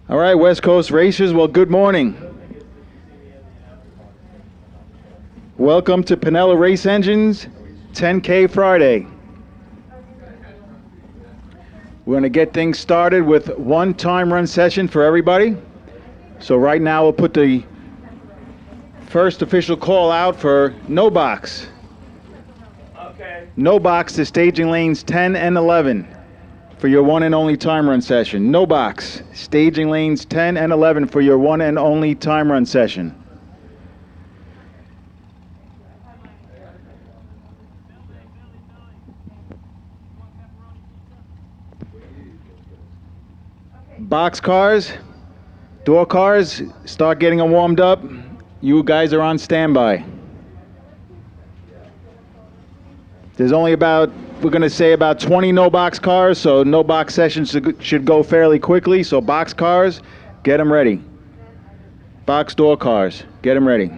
All right, West Coast racers, well, good morning. Welcome to Pinella Race Engines 10K Friday. We're going to get things started with one time run session for everybody. So right now we'll put the first official call out for no box. Okay. No box to staging lanes 10 and 11 for your one and only time run session. No box. Staging lanes 10 and 11 for your one and only time run session. Box cars, door cars, start getting them warmed up. You guys are on standby. There's only about, we're going to say about 20 no box cars, so no box sessions should go fairly quickly. So box cars, get them ready. Box door cars, get them ready.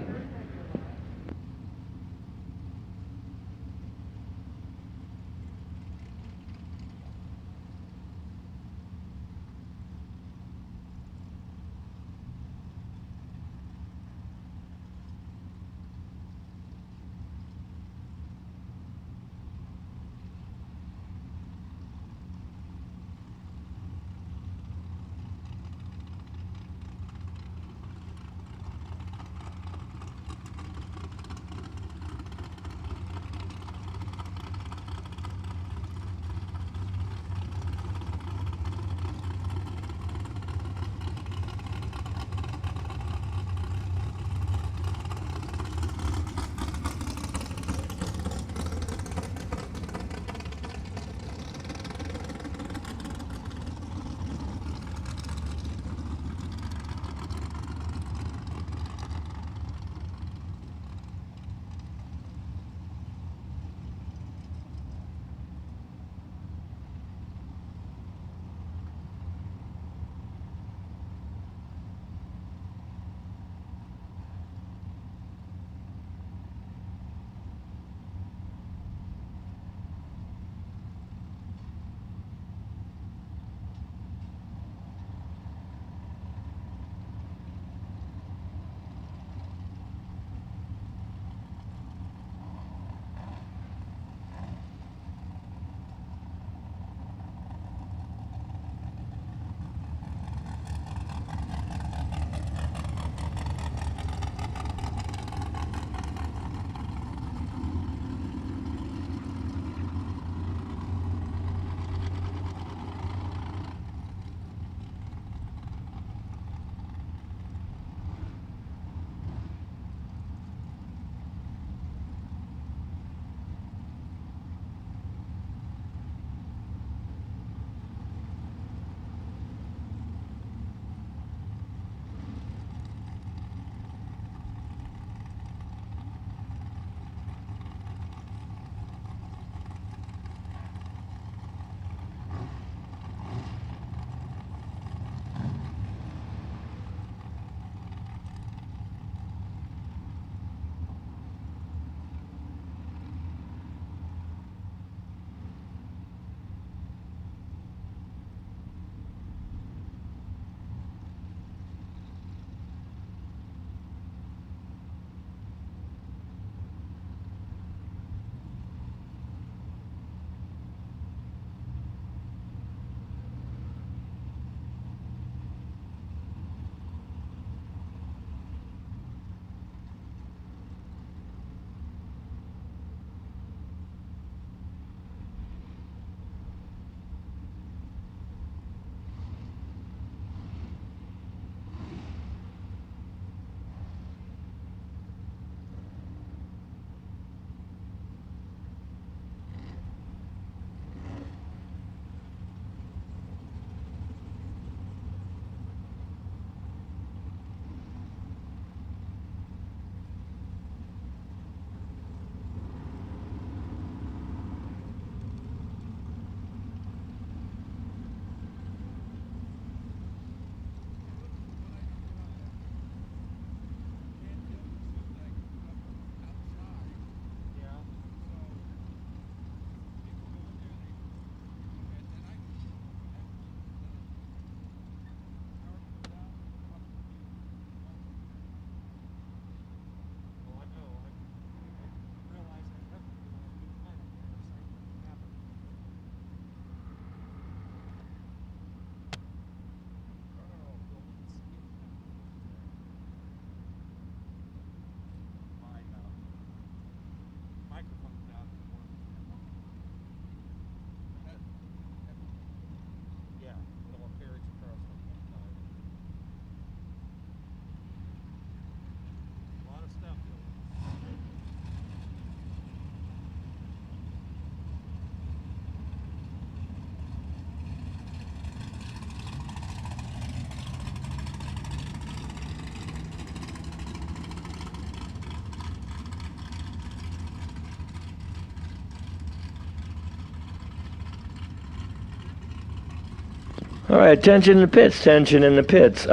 All right, attention in the pits, tension in the pits.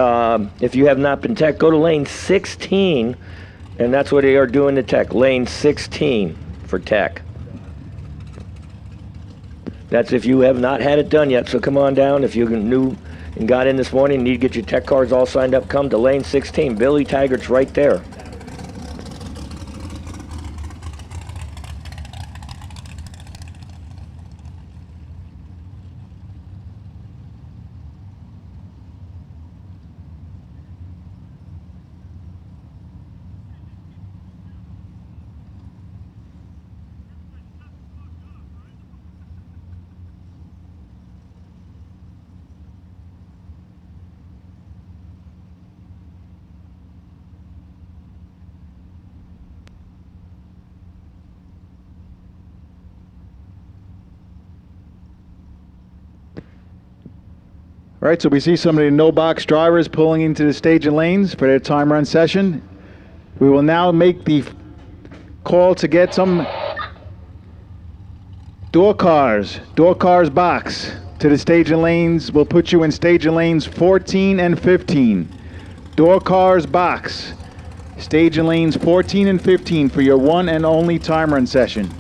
If you have not been tech, go to lane 16, and that's what they are doing to tech. Lane 16 for tech. That's if you have not had it done yet, so come on down. If you're new and got in this morning, need to get your tech cards all signed up, come to lane 16. Billy Taggart's right there. All right, so we see some of the no-box drivers pulling into the stage and lanes for their time run session. We will now make the call to get some door cars box to the stage and lanes. We'll put you in stage and lanes 14 and 15. Door cars box, stage and lanes 14 and 15 for your one and only time run session.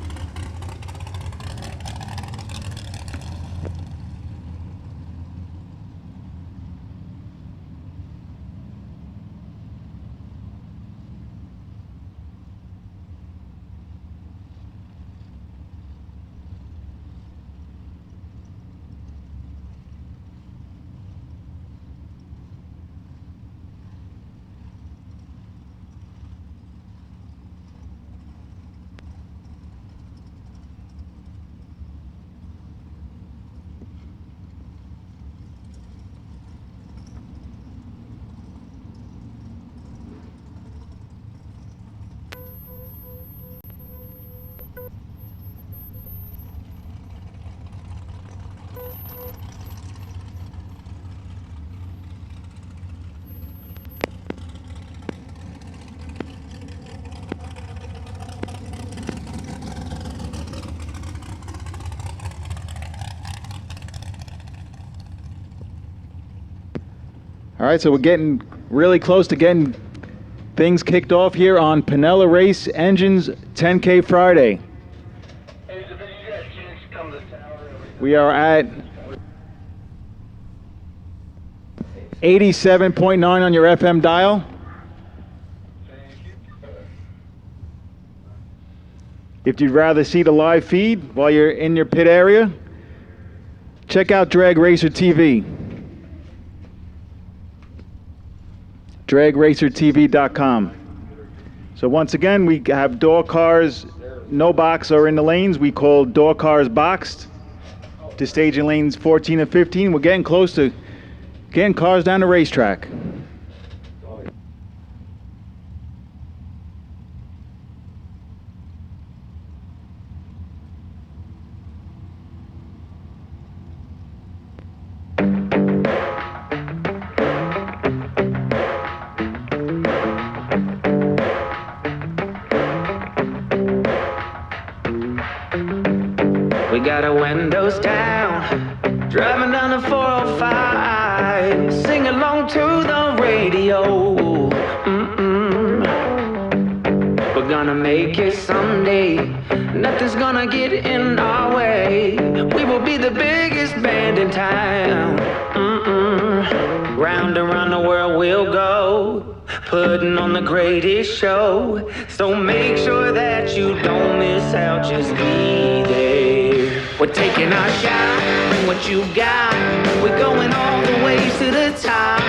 All right, so we're getting really close to getting things kicked off here on Pinella Race Engines 10K Friday. We are at 87.9 on your FM dial. If you'd rather see the live feed while you're in your pit area, check out Drag Racer TV. DragRacerTV.com. So once again, we have door cars, no box are in the lanes. We call door cars boxed to stage in lanes 14 and 15. We're getting close to getting cars down the racetrack. We got our windows down, driving down the 405, sing along to the radio. We're gonna make it someday, nothing's gonna get in our way. We will be the biggest band in town. Round and round the world we'll go, putting on the greatest show. So make sure that you don't miss out, just be there. We're taking our shot, bring what you got. We're going all the way to the top.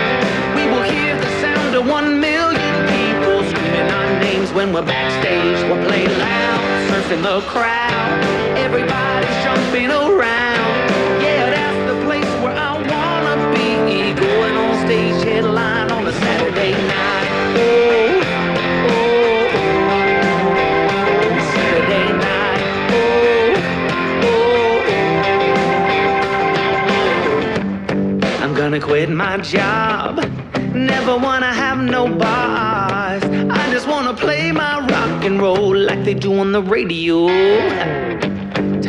We will hear the sound of 1 million people screaming our names when we're backstage. We'll play loud, surfing the crowd. Everybody's jumping around. Yeah, that's the place where I wanna be. Going on stage, headline on a Saturday night. Oh, oh, oh. Saturday night. Oh, oh, oh. I'm gonna quit my job. Never wanna have no boss. I just wanna play my rock and roll like they do on the radio.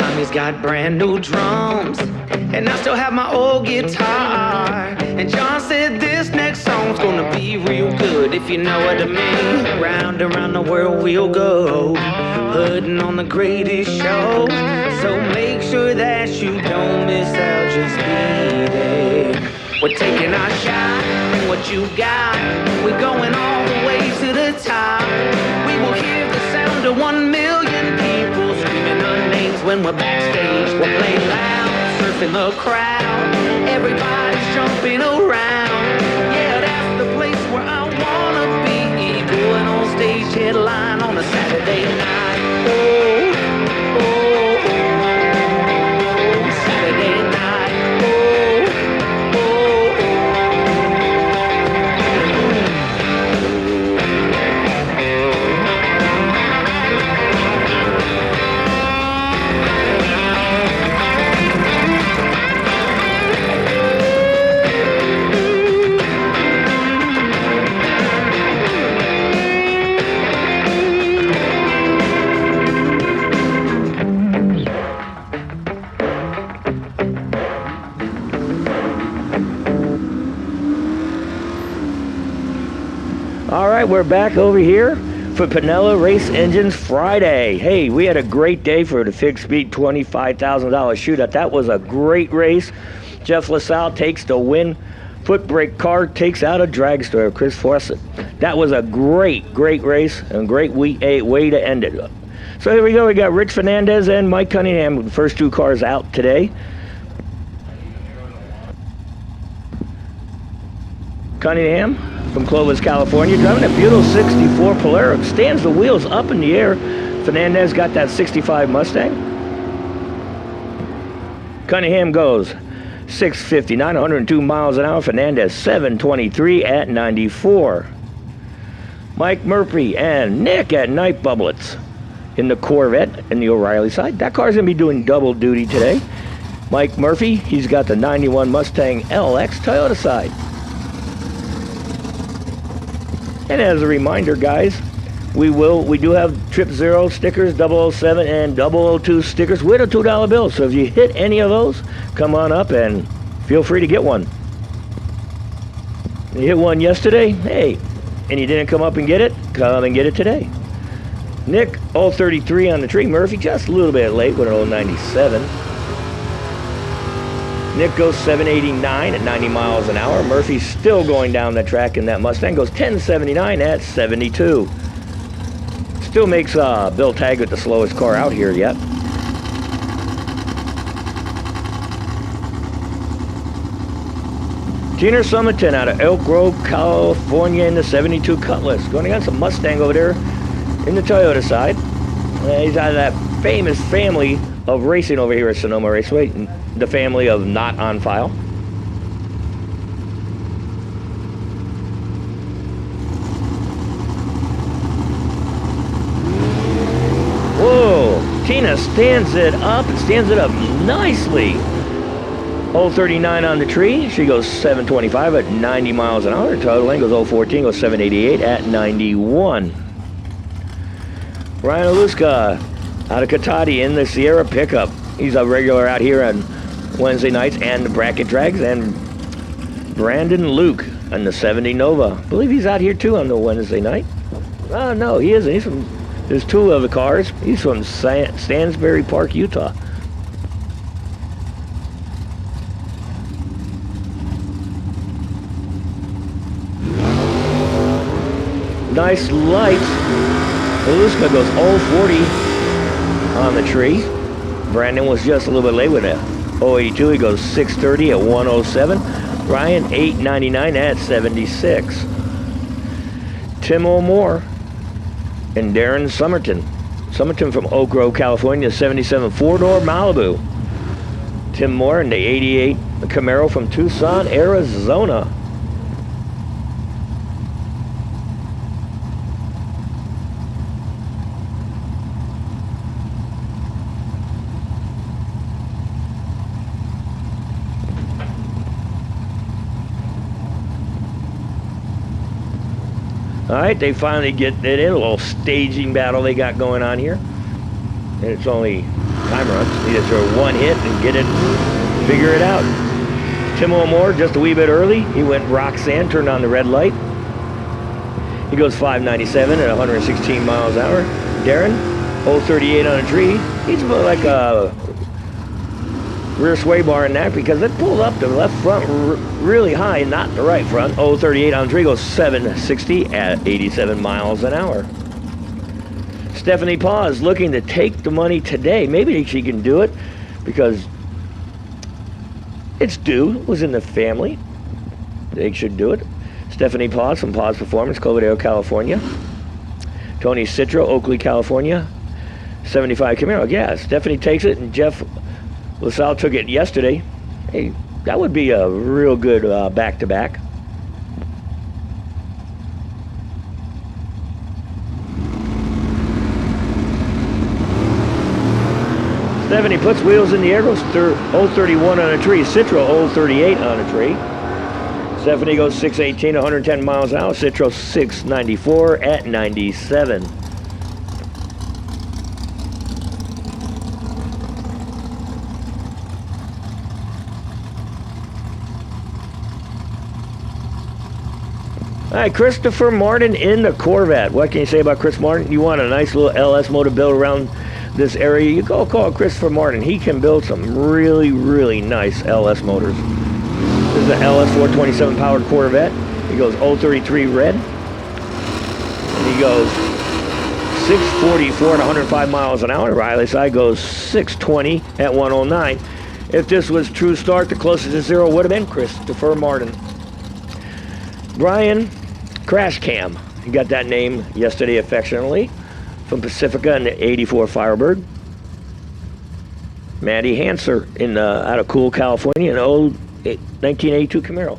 Tommy's got brand new drums, and I still have my old guitar. And John said this next song's gonna be real good, if you know what I mean. Round and round the world we'll go, putting on the greatest show. So make sure that you don't miss out, just be there. We're taking our shot, bring what you got. We're going all the way to the top. We will hear the sound of 1 million people screaming our names when we're backstage. We'll play loud, surfing the crowd. Everybody's jumping around. Yeah, that's the place where I wanna be. Going on stage, headline on a Saturday night. Oh, oh, oh, Saturday night. Oh, oh, All right, we're back over here for Pinella Race Engines Friday. Hey, we had a great day for the Fixed Speed $25,000 shootout. That was a great race. Jeff LaSalle takes the win. Foot brake car takes out a dragster, Chris Fawcett. That was a great race and a great way to end it. So here we go. We got Rich Fernandez and Mike Cunningham, the first two cars out today. Cunningham from Clovis, California, driving a Buell 64 Polaris, stands the wheels up in the air. Fernandez got that 65 Mustang. Cunningham goes 659, 102 miles an hour. Fernandez 723 at 94. Mike Murphy and Nick at Night Bubblets in the Corvette in the O'Reilly side. That car's gonna be doing double duty today. Mike Murphy, he's got the 91 Mustang LX Toyota side. And as a reminder, guys, we do have Trip Zero stickers, 007 and 002 stickers with a $2 bill. So if you hit any of those, come on up and feel free to get one. You hit one yesterday, hey, and you didn't come up and get it, come and get it today. Nick, 033 on the tree. Murphy, just a little bit late with an 097. Nick goes 789 at 90 miles an hour. Murphy's still going down the track in that Mustang. Goes 1079 at 72. Still makes Bill Taggart the slowest car out here yet. Gina Summerton out of Elk Grove, California in the 72 Cutlass. Going against a Mustang over there in the Toyota side. He's out of that famous family of racing over here at Sonoma Raceway. The family of Not on File. Whoa, Tina stands it up nicely. 039 on the tree. She goes 725 at 90 miles an hour. Total lane goes 014, goes 788 at 91. Ryan Aluska out of Katati in the Sierra pickup. He's a regular out here on Wednesday nights and the bracket drags. And Brandon Luke on the 70 Nova. I believe he's out here too on the Wednesday night. Oh, no, he isn't. He's from, there's two of the cars. He's from Stansbury Park, Utah. Nice lights. Aluska goes 040 on the tree. Brandon was just a little bit late with that. 082, he goes 630 at 107. Ryan 899 at 76. Tim O'More and Darren Summerton. Summerton from Oak Grove, California, 77 four-door Malibu. Tim Moore in the 88 Camaro from Tucson, Arizona. All right, they finally get it in, a little staging battle they got going on here. And it's only time runs. He just throw one hit and figure it out. Tim O'More just a wee bit early. He went Roxanne, turned on the red light. He goes 597 at 116 miles an hour. Darren, 038 on a tree. He's about like a rear sway bar in that because it pulled up the left front really high, not the right front. 038 on a tree, goes 760 at 87 miles an hour. Stephanie Paws looking to take the money today. Maybe she can do it because it's due. It was in the family. They should do it. Stephanie Paws from Paws Performance, Cloverdale, California. Tony Citro, Oakley, California. 75 Camaro. Yeah, Stephanie takes it, and Jeff LaSalle took it yesterday. Hey, that would be a real good back-to-back. Stephanie puts wheels in the air, goes 031 on a tree. Citro 038 on a tree. Stephanie goes 618, 110 miles an hour. Citro 694 at 97. All right, Christopher Martin in the Corvette. What can you say about Chris Martin? You want a nice little LS motor built around this area, you go call Christopher Martin. He can build some really, really nice LS motors. This is an LS 427 powered Corvette. He goes 033 red. And he goes 644 at 105 miles an hour. Riley side goes 620 at 109. If this was true start, the closest to zero would have been Christopher Martin. Brian Crash Cam. He got that name yesterday affectionately. From Pacifica and the 84 Firebird. Maddie Hanser out of Cool, California, an old 1982 Camaro.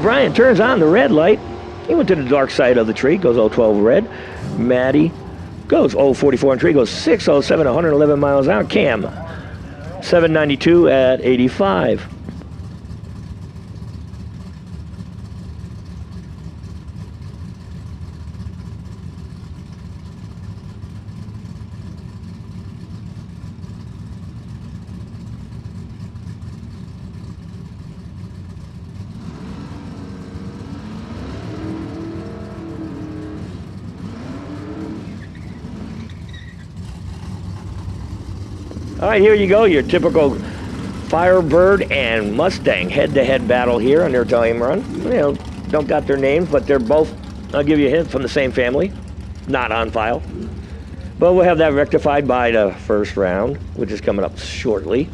Brian turns on the red light. He went to the dark side of the tree, goes 012 red. Maddie goes 044 on tree, goes 607, 111 miles an hour. Cam, 792 at 85. All right, here you go, your typical Firebird and Mustang head-to-head battle here on their time run. You know, don't got their names, but they're both, I'll give you a hint, from the same family, not on file. But we'll have that rectified by the first round, which is coming up shortly.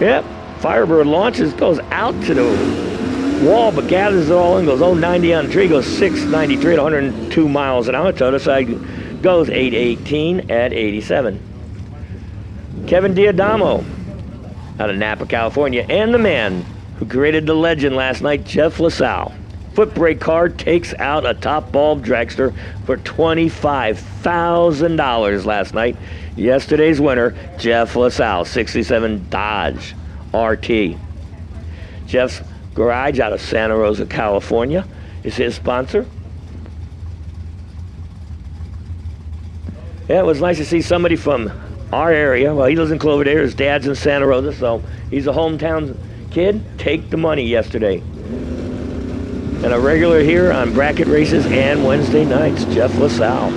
Yep, Firebird launches, goes out to the wall, but gathers it all in, goes 090 on the tree, goes 693 at 102 miles an hour. To the other side goes 818 at 87. Kevin Diadamo out of Napa, California, and the man who created the legend last night, Jeff LaSalle. Foot brake car takes out a top bulb dragster for $25,000 last night. Yesterday's winner, Jeff LaSalle, 67 Dodge RT. Jeff's Garage out of Santa Rosa, California is his sponsor. Yeah, it was nice to see somebody from our area. Well, he lives in Cloverdale. His dad's in Santa Rosa, so he's a hometown kid. Take the money yesterday. And a regular here on bracket races and Wednesday nights, Jeff LaSalle.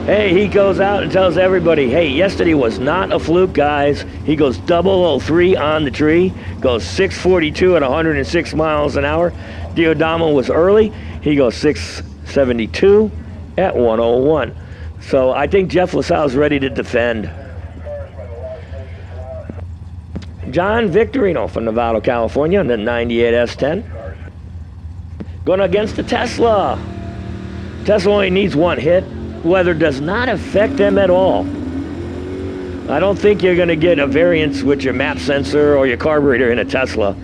Hey, he goes out and tells everybody, hey, yesterday was not a fluke, guys. He goes 003 on the tree, goes 642 at 106 miles an hour. Diodamo was early. He goes 672 at 101. So I think Jeff LaSalle's ready to defend. John Victorino from Novato, California, in the 98 S10. Going against the Tesla. Tesla only needs one hit. Weather does not affect them at all. I don't think you're going to get a variance with your map sensor or your carburetor in a Tesla.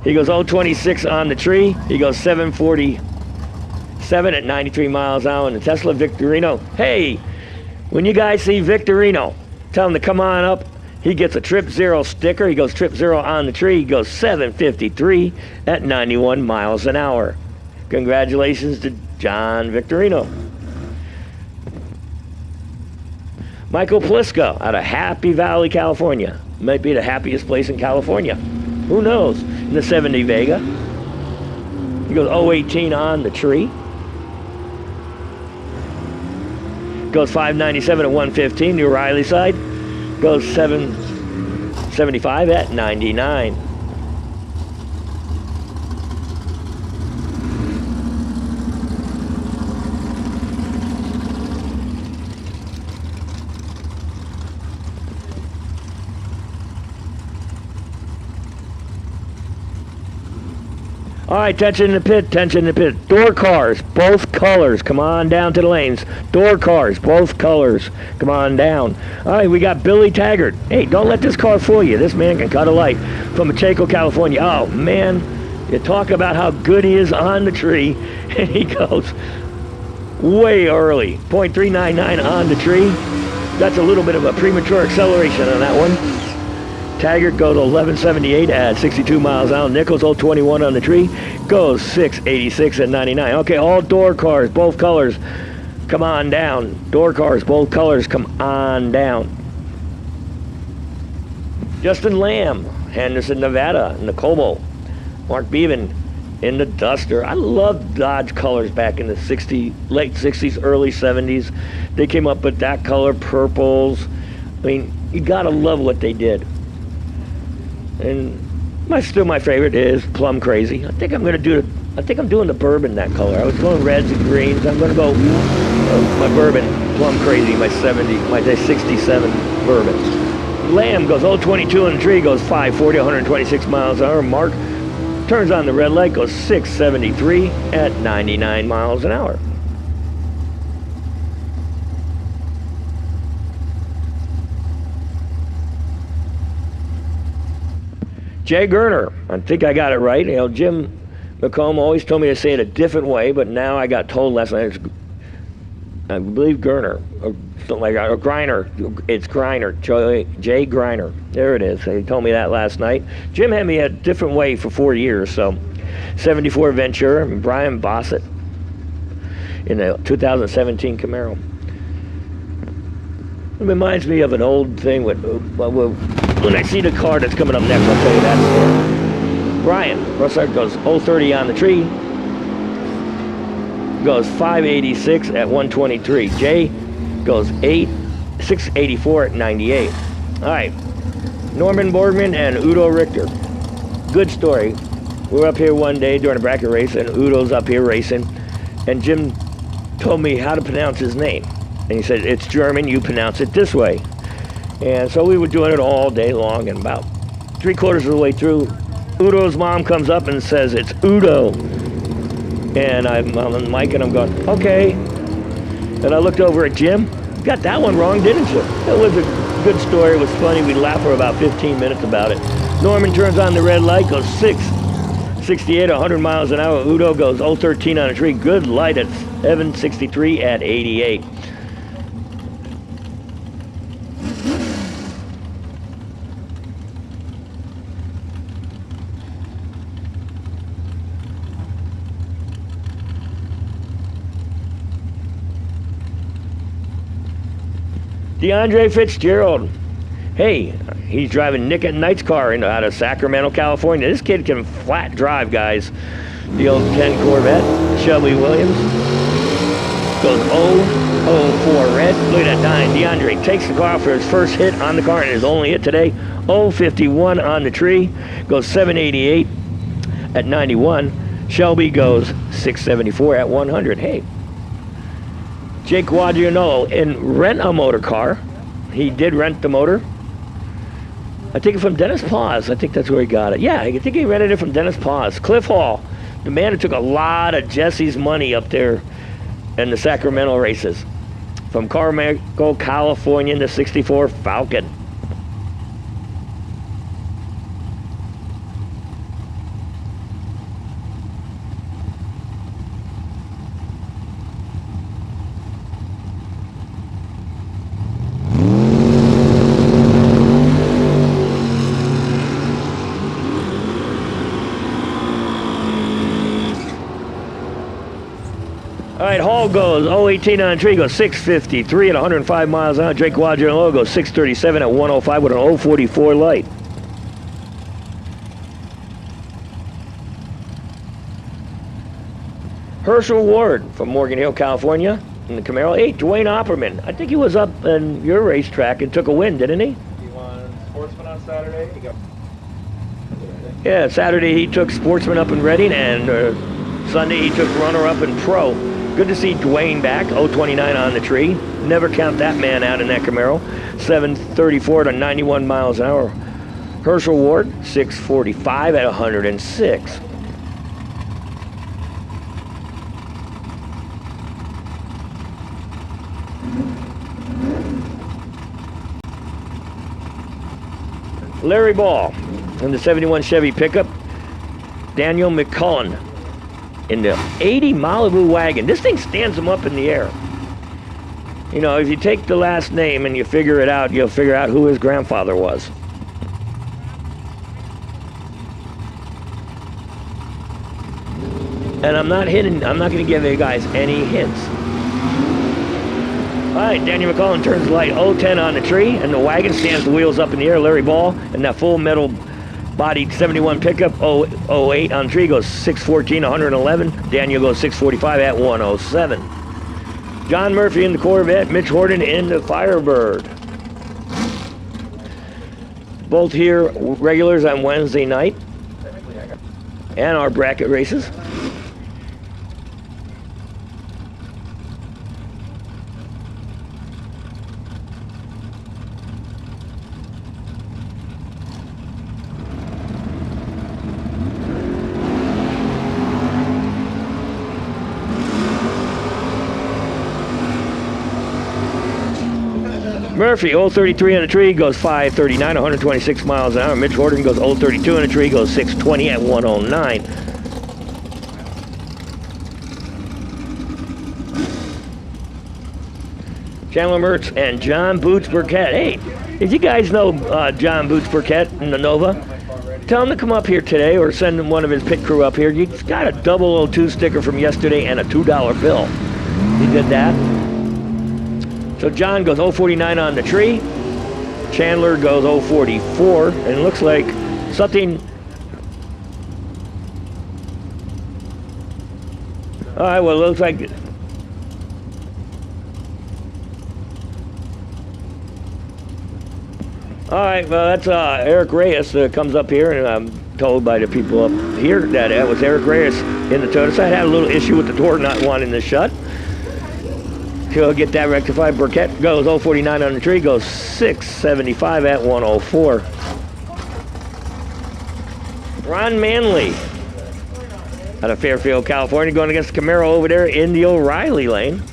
He goes 026 on the tree. He goes 747 at 93 miles an hour in the Tesla Victorino. Hey, when you guys see Victorino, tell him to come on up. He gets a Trip Zero sticker. He goes Trip Zero on the tree. He goes 753 at 91 miles an hour. Congratulations to John Victorino. Michael Pliska out of Happy Valley, California. Might be the happiest place in California. Who knows? In the 70 Vega. He goes 018 on the tree. Goes 597 at 115, the O'Reilly side. Goes 775 at 99. All right, tension in the pit, tension in the pit. Door cars, both colors, come on down to the lanes. Door cars, both colors, come on down. All right, we got Billy Taggart. Hey, don't let this car fool you. This man can cut a light from Pacheco, California. Oh, man, you talk about how good he is on the tree, and he goes way early. 0.399 on the tree. That's a little bit of a premature acceleration on that one. Taggart goes 1178 at 62 miles an hour. Nichols 021 on the tree. Goes 686 at 99. Okay, all door cars, both colors, come on down. Door cars, both colors, come on down. Justin Lamb, Henderson, Nevada, in the Como. Mark Bevan in the Duster. I loved Dodge colors back in the late 60s, early 70s. They came up with that color, purples. I mean, you gotta love what they did. And still my favorite is Plum Crazy. I think I'm doing the bourbon that color. I was going reds and greens. I'm gonna go my bourbon, Plum Crazy, my 67 bourbon. Lamb goes 022 on the tree, goes 540, 126 miles an hour. Mark turns on the red light, goes 673 at 99 miles an hour. Jay Gerner, I think I got it right. You know, Jim McComb always told me to say it a different way, but now I got told last night, I believe Gerner, or something like that, or Greiner. It's Greiner, Jay Greiner. There it is. He told me that last night. Jim had me a different way for 4 years, so 74 Ventura, and Brian Bossett in the 2017 Camaro. It reminds me of an old thing with when I see the car that's coming up next, I'll tell you that story. Brian Russard goes 030 on the tree. Goes 586 at 123. Jay goes 684 at 98. All right. Norman Borgman and Udo Richter. Good story. We were up here one day during a bracket race, and Udo's up here racing. And Jim told me how to pronounce his name. And he said, it's German, you pronounce it this way. And so we were doing it all day long, and about 3/4 of the way through, Udo's mom comes up and says, it's Udo. And I'm on the mic, and I'm going, okay. And I looked over at Jim. Got that one wrong, didn't you? It was a good story. It was funny. We laughed for about 15 minutes about it. Norman turns on the red light, goes 668, 100 miles an hour. Udo goes 013 on a tree. Good light at 763 at 88. DeAndre Fitzgerald Hey, he's driving Nick at Night's car out of Sacramento, California. This kid can flat drive, guys. The old 10 Corvette, Shelby Williams. Goes 0-4 red. Look at that dying. DeAndre takes the car for his first hit on the car and his only hit today. 0-51 on the tree. Goes 788 at 91. Shelby goes 674 at 100. Hey, Jake Guadagnolo in Rent a Motor Car. He did rent the motor. I think from Dennis Paz. I think that's where he got it. Yeah, I think he rented it from Dennis Paz. Cliff Hall, the man who took a lot of Jesse's money up there in the Sacramento races. From Carmichael, California in the 64 Falcon. All right, Hall goes 0-18 on the tree, goes 653 at 105 miles an hour. Jake Guadagnolo goes 637 at 105 with an 044 light. Herschel Ward from Morgan Hill, California in the Camaro. Hey, Dwayne Opperman. I think he was up in your racetrack and took a win, didn't he? He won Sportsman on Saturday. He got. Yeah, Saturday he took Sportsman up in Reading, and Sunday he took runner-up in Pro. Good to see Dwayne back, 029 on the tree. Never count that man out in that Camaro. 734 to 91 miles an hour. Herschel Ward, 645 at 106. Larry Ball in the 71 Chevy pickup. Daniel McCullen in the 80 Malibu wagon. This thing stands him up in the air. You know, if you take the last name and you figure it out, you'll figure out who his grandfather was. And I'm not going to give you guys any hints. All right, Daniel McCullen turns the light 010 on the tree, and the wagon stands the wheels up in the air. Larry Ball and that full metal bodied 71 pickup 008 on the tree goes 614, 111. Daniel goes 645 at 107. John Murphy in the Corvette, Mitch Horton in the Firebird. Both here regulars on Wednesday night. And our bracket races. Murphy, 033 on the tree, goes 539, 126 miles an hour. Mitch Horton goes 032 on the tree, goes 620 at 109. Chandler Mertz and John Boots Burkett. Hey, if you guys know John Boots Burkett in the Nova, tell him to come up here today or send one of his pit crew up here. He's got a 002 sticker from yesterday and a $2 bill. He did that. So John goes 049 on the tree. Chandler goes 044, and it looks like something. All right, well, it looks like. All right, well, that's Eric Reyes comes up here, and I'm told by the people up here that it was Eric Reyes in the Toyota side. Had a little issue with the door not wanting to shut. He'll get that rectified. Burkett goes 049 on the tree, goes 675 at 104. Ron Manley out of Fairfield, California, going against the Camaro over there in the O'Reilly lane.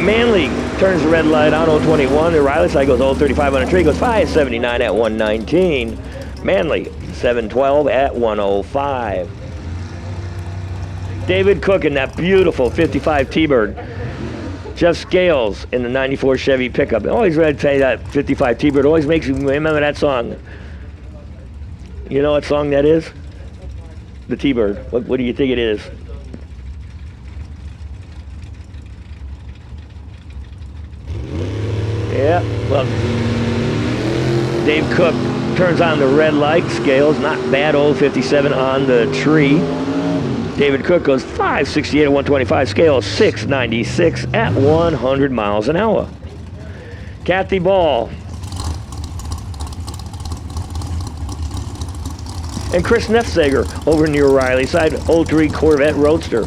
Manley turns the red light on 021. The Riley side goes 035 on the tree, goes 579 at 119. Manley 712 at 105. David Cook in that beautiful 55 T-Bird. Jeff Scales in the 94 Chevy pickup. Always ready to tell you that 55 T-Bird always makes you remember that song. You know what song that is? The T-Bird. What do you think it is? Yeah, well, Dave Cook turns on the red light. Scales, not bad, old 57 on the tree. David Cook goes 568 at 125. Scales 696 at 100 miles an hour. Kathy Ball and Chris Nefsager over near Riley side, 03 Corvette Roadster.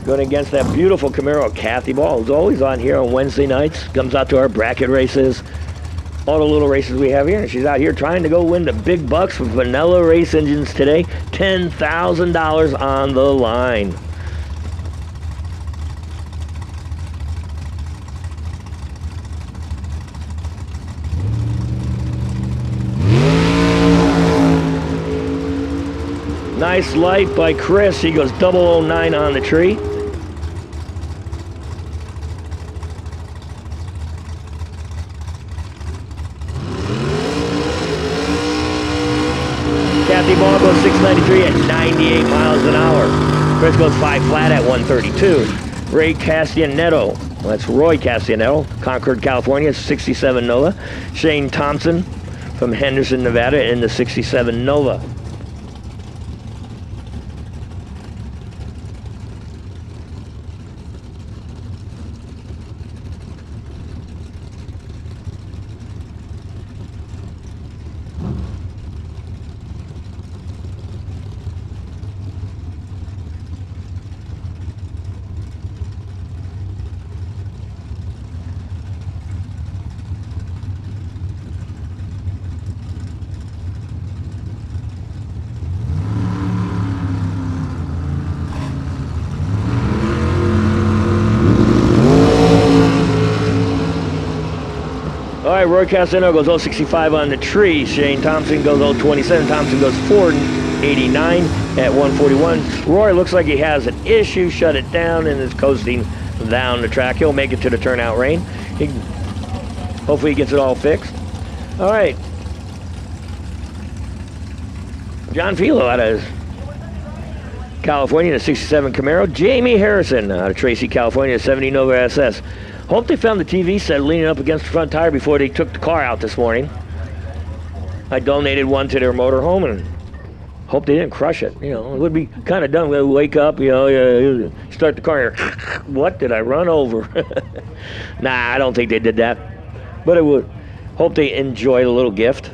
Going against that beautiful Camaro, Kathy Ball, who's always on here on Wednesday nights. Comes out to our bracket races, all the little races we have here. And she's out here trying to go win the big bucks for Vanilla Race Engines today. $10,000 on the line. Nice light by Chris. He goes 009 on the tree. Kathy Ball goes 693 at 98 miles an hour. Chris goes 5 flat at 132. Ray Castianetto, that's Roy Castianetto, Concord, California, 67 Nova. Shane Thompson from Henderson, Nevada in the 67 Nova. All right, Roy Castellano goes 065 on the tree. Shane Thompson goes 027. Thompson goes 489 at 141. Roy looks like he has an issue, shut it down, and is coasting down the track. He'll make it to the turnout range. Hopefully he gets it all fixed. All right. John Filo out of California, the 67 Camaro. Jamie Harrison out of Tracy, California, 70 Nova SS. Hope they found the TV set leaning up against the front tire before they took the car out this morning. I donated one to their motorhome and hope they didn't crush it. You know, it would be kind of dumb. We'll wake up, you know, start the car here. What did I run over? Nah, I don't think they did that. But I would hope they enjoyed a little gift.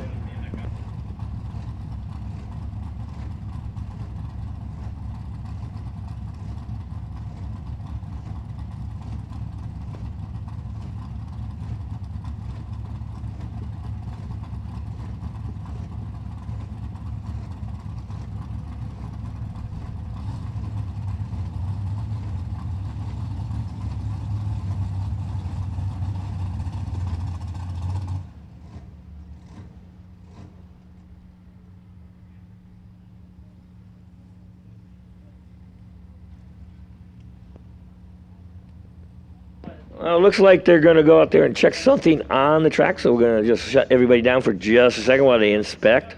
Well, it looks like they're going to go out there and check something on the track, so we're going to just shut everybody down for just a second while they inspect.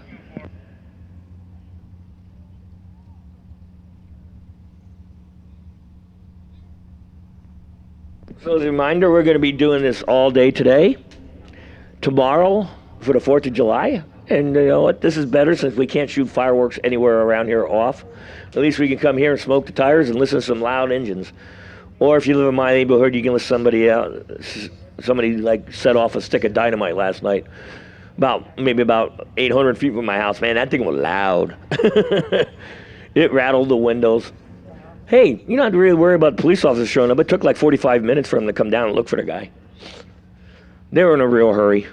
So as a reminder, we're going to be doing this all day today, tomorrow for the 4th of July. And you know what? This is better since we can't shoot fireworks anywhere around here off. At least we can come here and smoke the tires and listen to some loud engines. Or if you live in my neighborhood, you can listen to somebody out. Somebody like set off a stick of dynamite last night, maybe about 800 feet from my house. Man, that thing was loud. It rattled the windows. Hey, you don't have to really worry about the police officers showing up. It took like 45 minutes for them to come down and look for the guy. They were in a real hurry.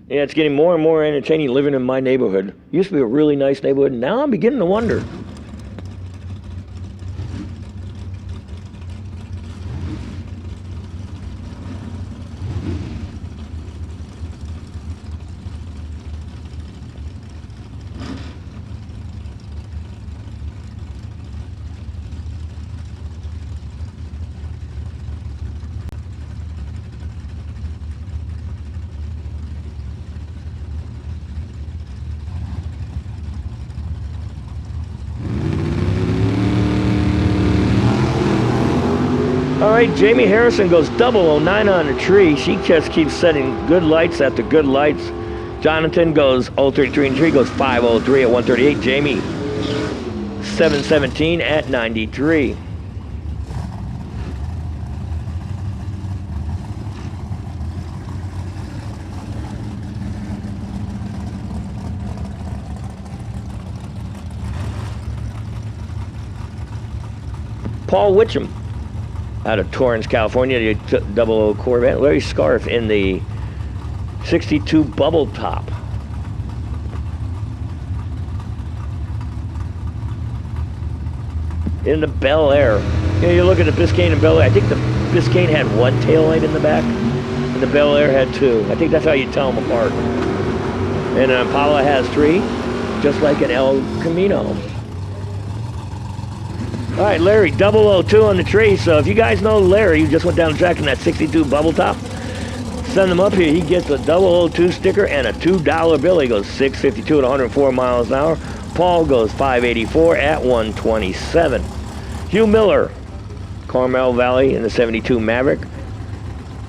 Yeah, it's getting more and more entertaining living in my neighborhood. Used to be a really nice neighborhood, and now I'm beginning to wonder. right, Jamie Harrison goes 009 on the tree. She just keeps setting good lights after good lights. Jonathan goes 033 on the tree, goes 503 at 138. Jamie 717 at 93. Paul Witcham out of Torrance, California, the 00 Corvette. Larry Scarf in the 62 Bubble Top. In the Bel Air. You know, you look at the Biscayne and Bel Air. I think the Biscayne had one taillight in the back, and the Bel Air had two. I think that's how you tell them apart. And an Impala has three, just like an El Camino. All right, Larry, 002 on the tree. So if you guys know Larry, who just went down the track in that 62 Bubble Top, send him up here. He gets a 002 sticker and a $2 bill. He goes 652 at 104 miles an hour. Paul goes 584 at 127. Hugh Miller, Carmel Valley in the 72 Maverick.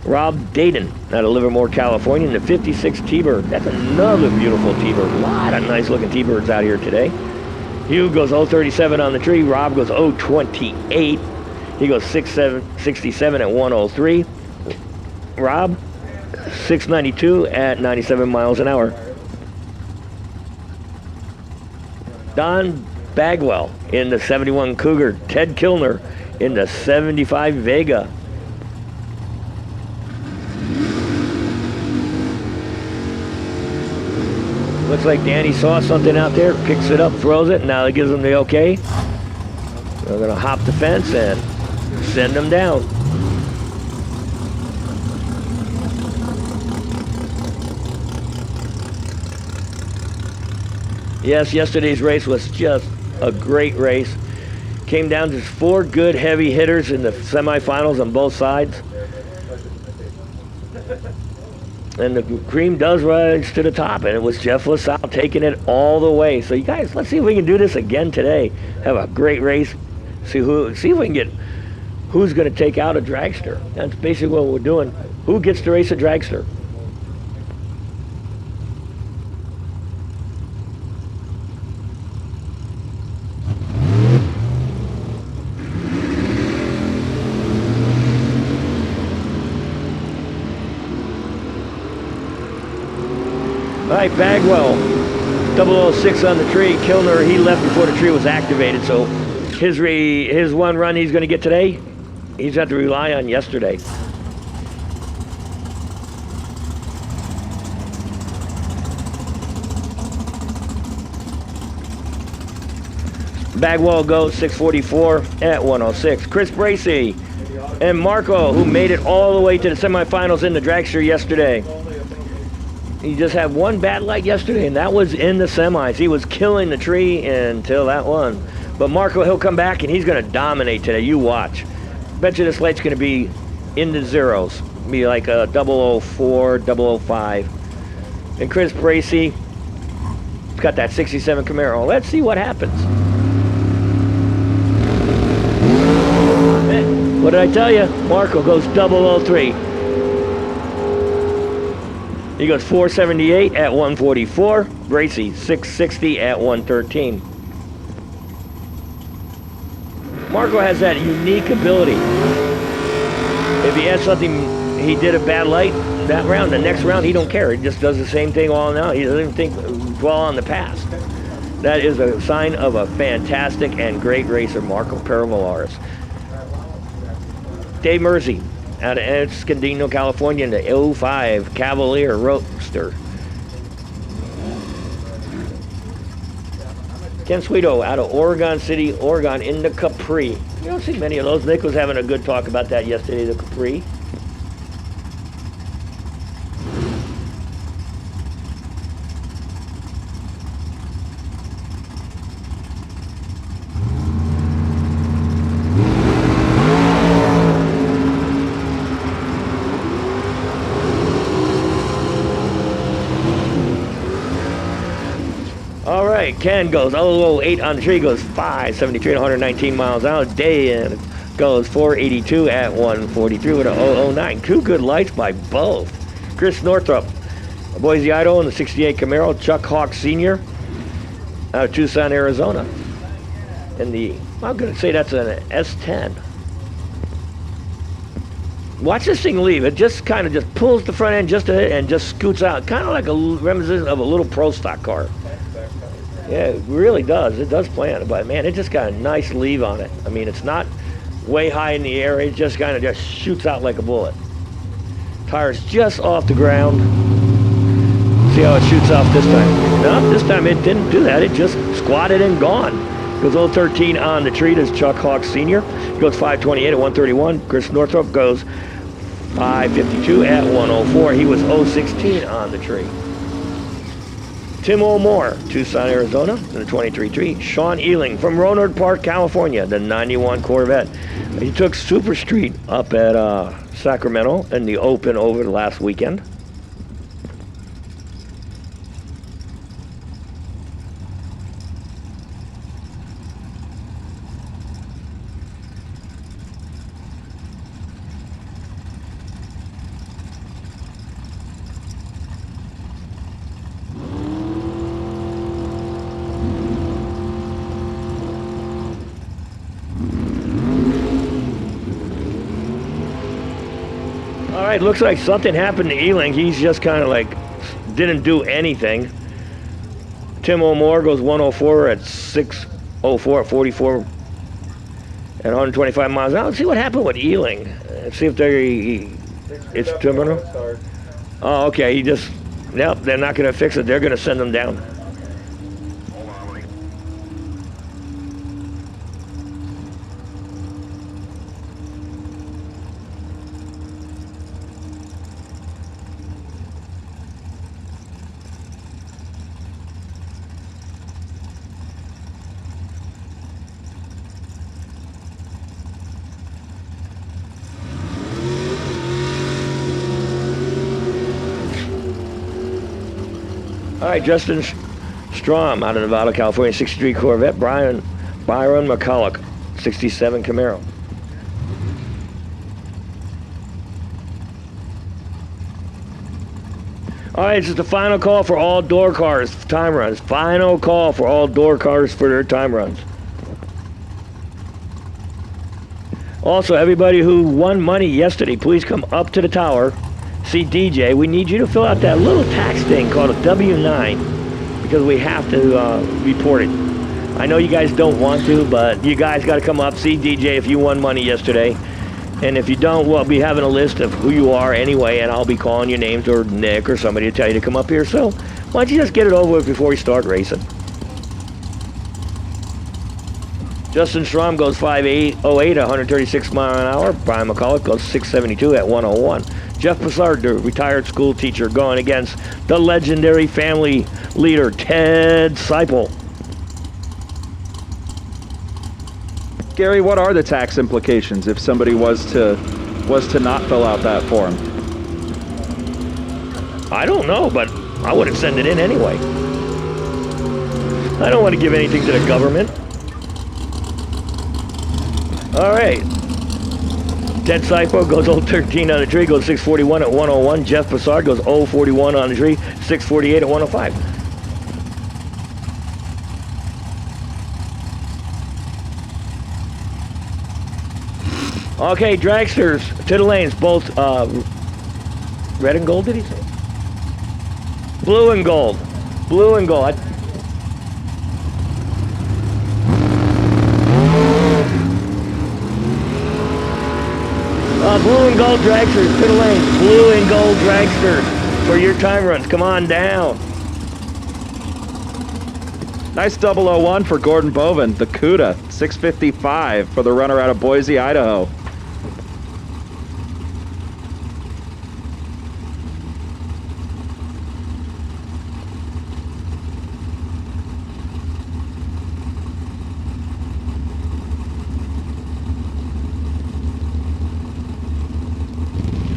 Rob Dayton out of Livermore, California in the 56 T-Bird. That's another beautiful T-Bird. A lot of nice looking T-Birds out here today. Hugh goes 037 on the tree. Rob goes 028. He goes 67 at 103. Rob, 692 at 97 miles an hour. Don Bagwell in the 71 Cougar. Ted Kilner in the 75 Vega. Looks like Danny saw something out there, picks it up, throws it, and now he gives them the okay. They're gonna hop the fence and send them down. Yes, yesterday's race was just a great race. Came down to 4 good heavy hitters in the semifinals on both sides. And the cream does rise to the top, and it was Jeff LaSalle taking it all the way. So you guys, let's see if we can do this again today. Have a great race. See if we can get who's going to take out a dragster. That's basically what we're doing. Who gets to race a dragster? All right, Bagwell, 006 on the tree. Kilner, he left before the tree was activated, so his one run he's going to get today, he's had to rely on yesterday. Bagwell goes 644 at 106. Chris Bracey and Marco, who made it all the way to the semifinals in the dragster yesterday. He just had one bad light yesterday, and that was in the semis. He was killing the tree until that one. But Marco, he'll come back, and he's going to dominate today. You watch. Bet you this light's going to be in the zeros. Be like a 004, 005. And Chris Bracey got that 67 Camaro. Let's see what happens. What did I tell you? Marco goes 003. He goes 478 at 144. Bracey 660 at 113. Marco has that unique ability. If he has something, he did a bad light that round, the next round he don't care. He just does the same thing all now. He doesn't even dwell on the past. That is a sign of a fantastic and great racer, Marco Perovalaris. Dave Mersey out of Escondido, California, in the 05 Cavalier Roadster. Ken Sweeto out of Oregon City, Oregon, in the Capri. You don't see many of those. Nick was having a good talk about that yesterday, the Capri. All right, Ken goes 008 on the tree, goes 573 at 119 miles an hour. Dan goes 482 at 143 with a 009. Two good lights by both. Chris Northrup, Boise, Idaho, in the 68 Camaro. Chuck Hawk Sr. out of Tucson, Arizona. In the, I'm going to say that's an S10. Watch this thing leave. It just kind of just pulls the front end just a hit and just scoots out. Kind of like a reminiscent of a little Pro Stock car. Yeah, it really does. It does plan, but man, it just got a nice leave on it. I mean, it's not way high in the air. It just kind of just shoots out like a bullet. Tires just off the ground. See how it shoots off this time? No, this time it didn't do that. It just squatted and gone. Goes 013 on the tree. There's Chuck Hawk Sr. Goes 528 at 131. Chris Northrup goes 552 at 104. He was 016 on the tree. Tim O'More, Tucson, Arizona, in the 23 tree. Sean Ealing from Rohnert Park, California, the 91 Corvette. He took Super Street up at Sacramento in the Open over the last weekend. All right, looks like something happened to Ealing. He's just kind of like didn't do anything. Tim O'More goes 104 at 604 at 44 at 125 miles an hour. Let's see what happened with Ealing. Let's see if it's terminal. Oh, okay. He just, nope, they're not going to fix it. They're going to send him down. All right, Justin Strom out of Nevada, California, 63 Corvette. Byron McCulloch, 67 Camaro. All right, this is the final call for all door cars, time runs. Final call for all door cars for their time runs. Also, everybody who won money yesterday, please come up to the tower. See DJ, we need you to fill out that little tax thing called a W-9 because we have to report it. I know you guys don't want to, but you guys got to come up, see DJ if you won money yesterday. And if you don't, we'll be having a list of who you are anyway, and I'll be calling your names or Nick or somebody to tell you to come up here. So why don't you just get it over with before we start racing? Justin Strom goes 508 at 136 miles an hour. Brian McCulloch goes 672 at 101. Jeff Passard, the retired school teacher, going against the legendary family leader, Ted Seipel. Gary, what are the tax implications if somebody was to not fill out that form? I don't know, but I wouldn't send it in anyway. I don't want to give anything to the government. All right. Ted Seipel goes 013 on the tree, goes 641 at 101. Jeff Passard goes 041 on the tree, 648 at 105. Okay, dragsters to the lanes, both red and gold, did he say? Blue and gold. Blue and gold. Blue and gold dragsters to the lanes. Blue and gold dragsters for your time runs. Come on down. Nice 001 for Gordon Boven, the CUDA, 655 for the runner out of Boise, Idaho.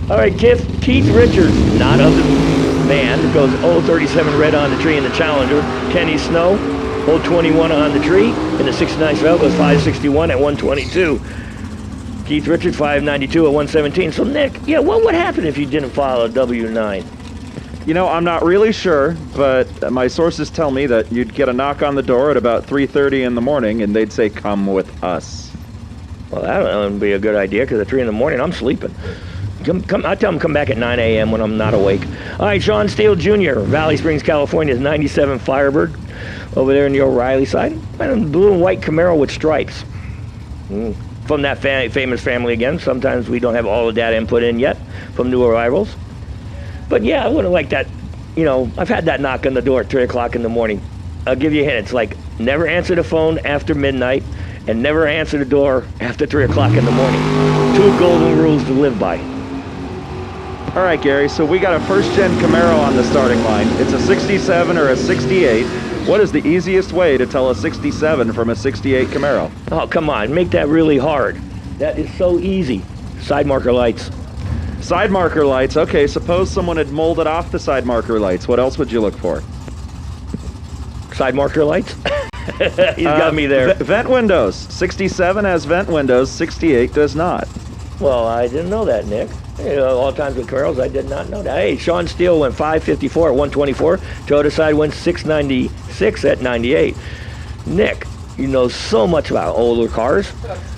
All right, Keith Richards, not of the band, goes 037 red on the tree in the Challenger. Kenny Snow, 021 on the tree in the 69 Chevelle, goes 561 at 122. Keith Richard, 592 at 117. So, Nick, yeah, what would happen if you didn't file a W-9? You know, I'm not really sure, but my sources tell me that you'd get a knock on the door at about 3:30 in the morning, and they'd say, "Come with us." Well, that would be a good idea, because at 3 in the morning, I'm sleeping. I tell them come back at 9 a.m. when I'm not awake. All right, Sean Steele Jr., Valley Springs, California, is 97 Firebird over there in the O'Reilly side. And a blue and white Camaro with stripes. From that famous family again. Sometimes we don't have all the data input in yet from new arrivals. But yeah, I wouldn't like that. You know, I've had that knock on the door at 3 o'clock in the morning. I'll give you a hint. It's like never answer the phone after midnight and never answer the door after 3 o'clock in the morning. 2 golden rules to live by. All right, Gary, so we got a first-gen Camaro on the starting line. It's a 67 or a 68. What is the easiest way to tell a 67 from a 68 Camaro? Oh, come on. Make that really hard. That is so easy. Side marker lights. Side marker lights. Okay, suppose someone had molded off the side marker lights. What else would you look for? Side marker lights? He's got me there. Vent windows. 67 has vent windows, 68 does not. Well, I didn't know that, Nick. You know, all times with Camaros, I did not know that. Hey, Sean Steele went 554 at 124. Toyota side went 696 at 98. Nick, you know so much about older cars.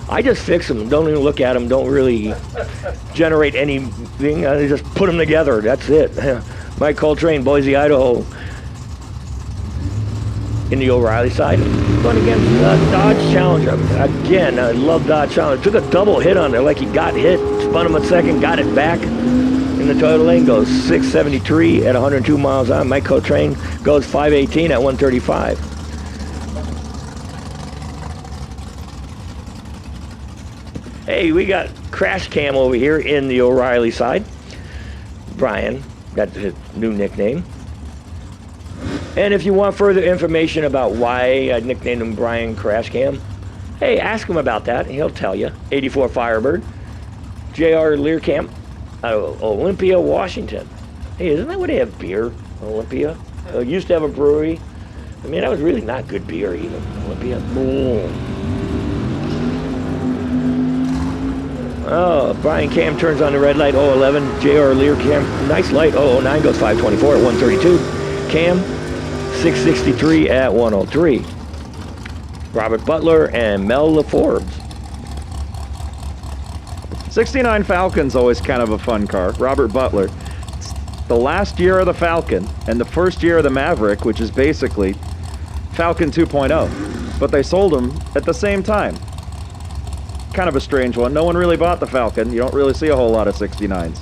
I just fix them. Don't even look at them. Don't really generate anything. I just put them together. That's it. Mike Coltrane, Boise, Idaho. In the O'Reilly side. Going against Dodge Challenger. Again, I love Dodge Challenger. Took a double hit on there like he got hit. Spun him a second, got it back. In the Toyota lane goes 673 at 102 miles an hour. Mike Coltrane goes 518 at 135. Hey, we got Crash Cam over here in the O'Reilly side. Brian, that's his new nickname. And if you want further information about why I nicknamed him Brian Crash Cam, hey, ask him about that, and he'll tell you. 84 Firebird, J.R. Learcamp out of Olympia, Washington. Hey, isn't that where they have beer, Olympia? Used to have a brewery. I mean, that was really not good beer even, Olympia. Boom. Oh, Brian Cam turns on the red light, 011. J.R. Learcamp, nice light, 009, goes 524 at 132. Cam, 663 at 103. Robert Butler and Mel LaForbes. 69 Falcon's always kind of a fun car. Robert Butler. It's the last year of the Falcon and the first year of the Maverick, which is basically Falcon 2.0. But they sold them at the same time. Kind of a strange one. No one really bought the Falcon. You don't really see a whole lot of 69s.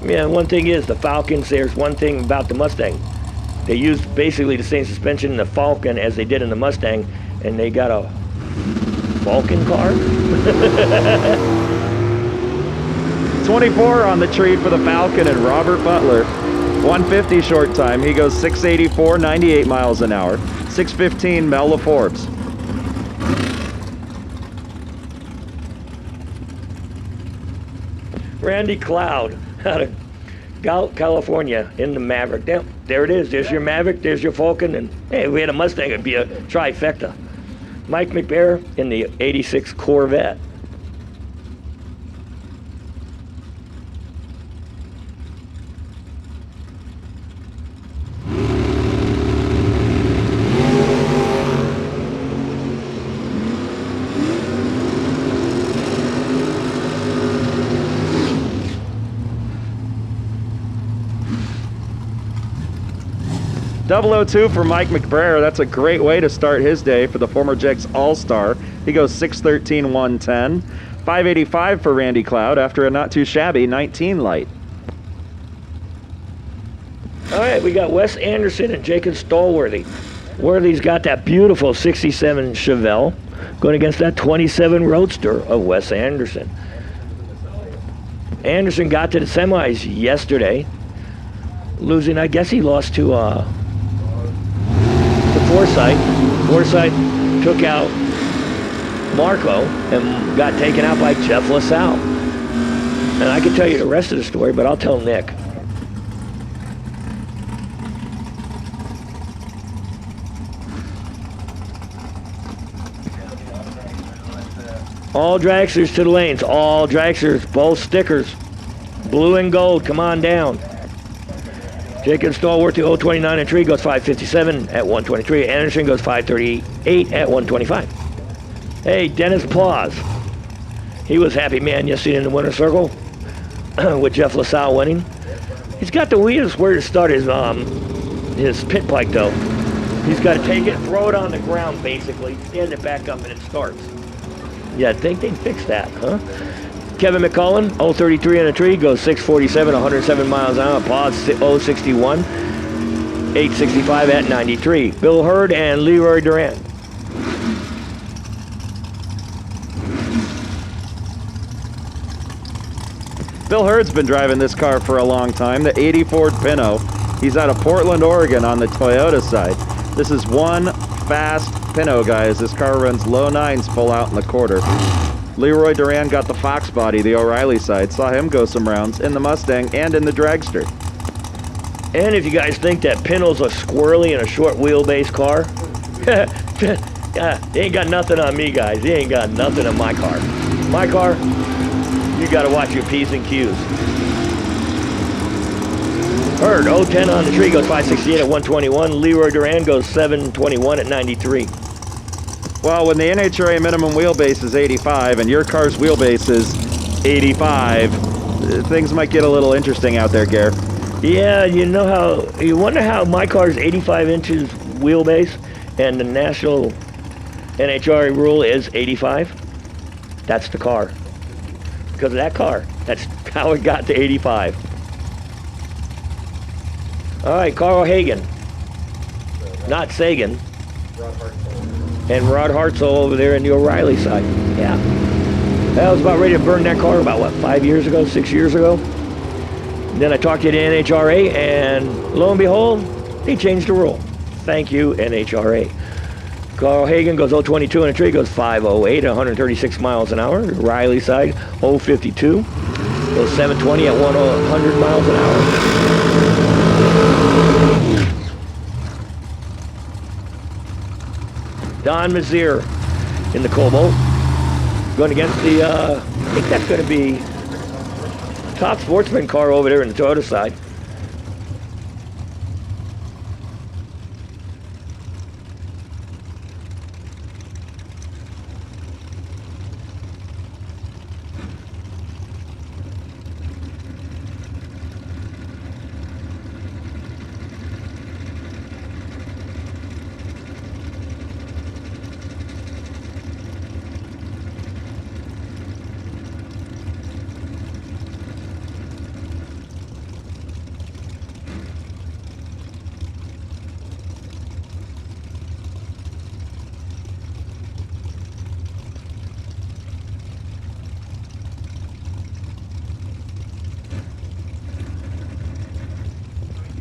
Yeah, one thing is, the Falcons, there's one thing about the Mustang. They used basically the same suspension in the Falcon as they did in the Mustang, and they got a Falcon car? 24 on the tree for the Falcon and Robert Butler. 150 short time. He goes 684, 98 miles an hour. 615, Mel LaForbes. Randy Cloud out of California in the Maverick. There it is. There's your Maverick, there's your Falcon, and hey, if we had a Mustang, it'd be a trifecta. Mike McBear in the 86 Corvette. .002 for Mike McBrayer. That's a great way to start his day for the former Jex All-Star. He goes 613, 110. 585 for Randy Cloud after a not too shabby 19 light. All right, we got Wes Anderson and Jacob Stallworthy. Worthy's got that beautiful 67 Chevelle going against that 27 Roadster of Wes Anderson. Anderson got to the semis yesterday, losing, I guess he lost to Forsythe. Forsythe took out Marco and got taken out by Jeff LaSalle. And I can tell you the rest of the story, but I'll tell Nick. All dragsters to the lanes. All dragsters, both stickers. Blue and gold, come on down. Jacob Stallworthy, 029 and Tree goes 557 at 123. Anderson goes 538 at 125. Hey, Dennis Plaus. He was happy man yesterday in the winner's circle with Jeff LaSalle winning. He's got the weirdest where to start his pit bike though. He's got to take it, throw it on the ground basically, stand it back up and it starts. Yeah, I think they'd fix that, huh? Kevin McCullen, 033 in a tree, goes 647, 107 miles an hour. Pause 061, 865 at 93. Bill Hurd and Leroy Duran. Bill Hurd's been driving this car for a long time, the 80 Ford Pinto. He's out of Portland, Oregon on the Toyota side. This is one fast Pinto, guys. This car runs low nines full out in the quarter. Leroy Duran got the Fox body, the O'Reilly side. Saw him go some rounds in the Mustang and in the dragster. And if you guys think that Pinto's a squirrely and a short wheelbase car, he ain't got nothing on me, guys. He ain't got nothing on my car. My car, you gotta watch your P's and Q's. Hurd, 010 on the tree, goes 568 at 121. Leroy Duran goes 721 at 93. Well, when the NHRA minimum wheelbase is 85 and your car's wheelbase is 85, things might get a little interesting out there, Gare. Yeah, you wonder how my car's 85 inches wheelbase and the national NHRA rule is 85? That's the car. Because of that car. That's how it got to 85. All right, Carl Hagen. Not Sagan. And Rod Hartzell over there in the O'Reilly side. Yeah. I was about ready to burn that car about, 5 years ago, 6 years ago? Then I talked to the NHRA, and lo and behold, they changed the rule. Thank you, NHRA. Carl Hagen goes 022 in a tree, goes 508 at 136 miles an hour. Riley side, 052. Goes 720 at 100 miles an hour. Don Mazier in the Cobalt. Going against the, I think that's going to be top sportsman car over there in the Toyota side.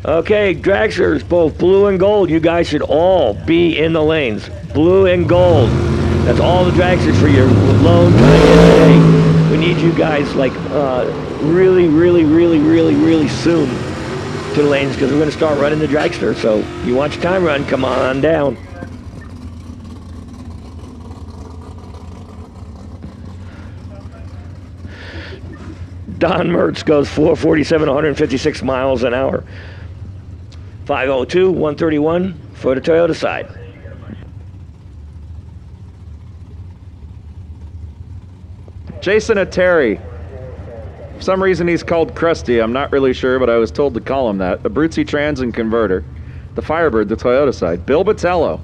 Okay, dragsters, both blue and gold. You guys should all be in the lanes. Blue and gold. That's all the dragsters for your loan time today. We need you guys like really soon to the lanes because we're going to start running the dragster. So if you want your time run, come on down. Don Mertz goes 447, 156 miles an hour. 502, 131 for the Toyota side. Jason Atteri. For some reason he's called Krusty. I'm not really sure, but I was told to call him that. The Bruzzi Trans and Converter. The Firebird, the Toyota side. Bill Botello.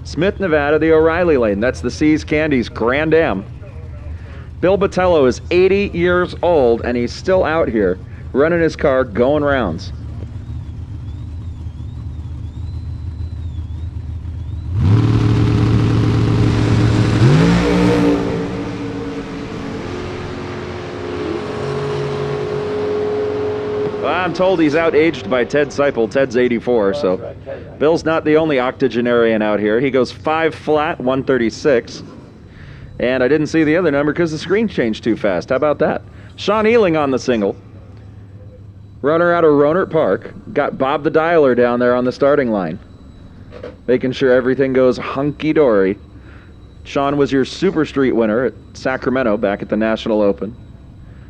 Smith, Nevada, the O'Reilly lane. That's the Seas Candies Grand Am. Bill Botello is 80 years old, and he's still out here running his car, going rounds. Well, I'm told he's outaged by Ted Seipel. Ted's 84, so Bill's not the only octogenarian out here. He goes 5 flat, 136. And I didn't see the other number because the screen changed too fast. How about that? Sean Ealing on the single. Runner out of Rohnert Park. Got Bob the Dialer down there on the starting line. Making sure everything goes hunky-dory. Sean was your Super Street winner at Sacramento back at the National Open.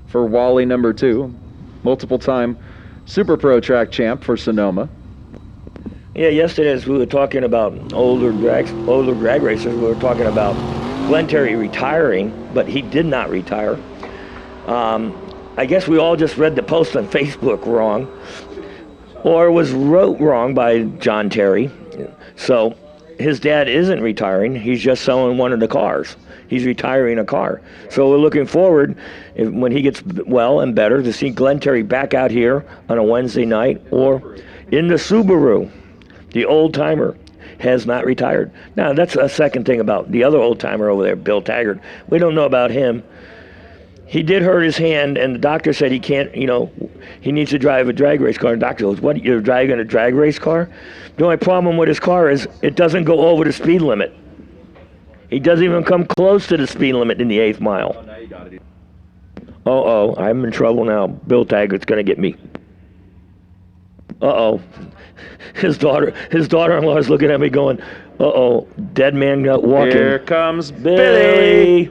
For Wally number 2, multiple-time Super Pro track champ for Sonoma. Yeah, yesterday as we were talking about older drag racers, we were talking about Glenn Terry retiring, but he did not retire. I guess we all just read the post on Facebook wrong, or was wrote wrong by John Terry. So his dad isn't retiring, he's just selling one of the cars. He's retiring a car. So we're looking forward, when he gets well and better, to see Glenn Terry back out here on a Wednesday night, or in the Subaru. The old-timer has not retired. Now, that's a second thing about the other old-timer over there, Bill Taggart. We don't know about him. He did hurt his hand, and the doctor said he can't, he needs to drive a drag race car. And the doctor goes, what, you're driving a drag race car? The only problem with his car is it doesn't go over the speed limit. He doesn't even come close to the speed limit in the 8th mile. Uh-oh, I'm in trouble now. Bill Taggart's going to get me. Uh-oh. His daughter-in-law is looking at me going, uh-oh, dead man got walking. Here comes Billy.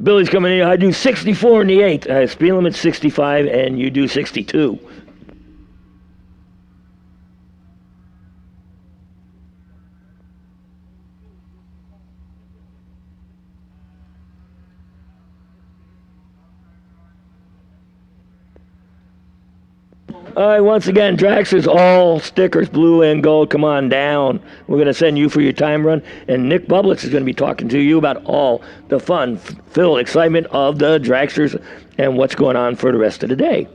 Billy's coming in. I do 64 in the 8th. Speed limit 65, and you do 62. All right, once again, Dragsters, all stickers, blue and gold, come on down. We're going to send you for your time run, and Nick Bublitz is going to be talking to you about all the fun, filled excitement of the Dragsters and what's going on for the rest of the day.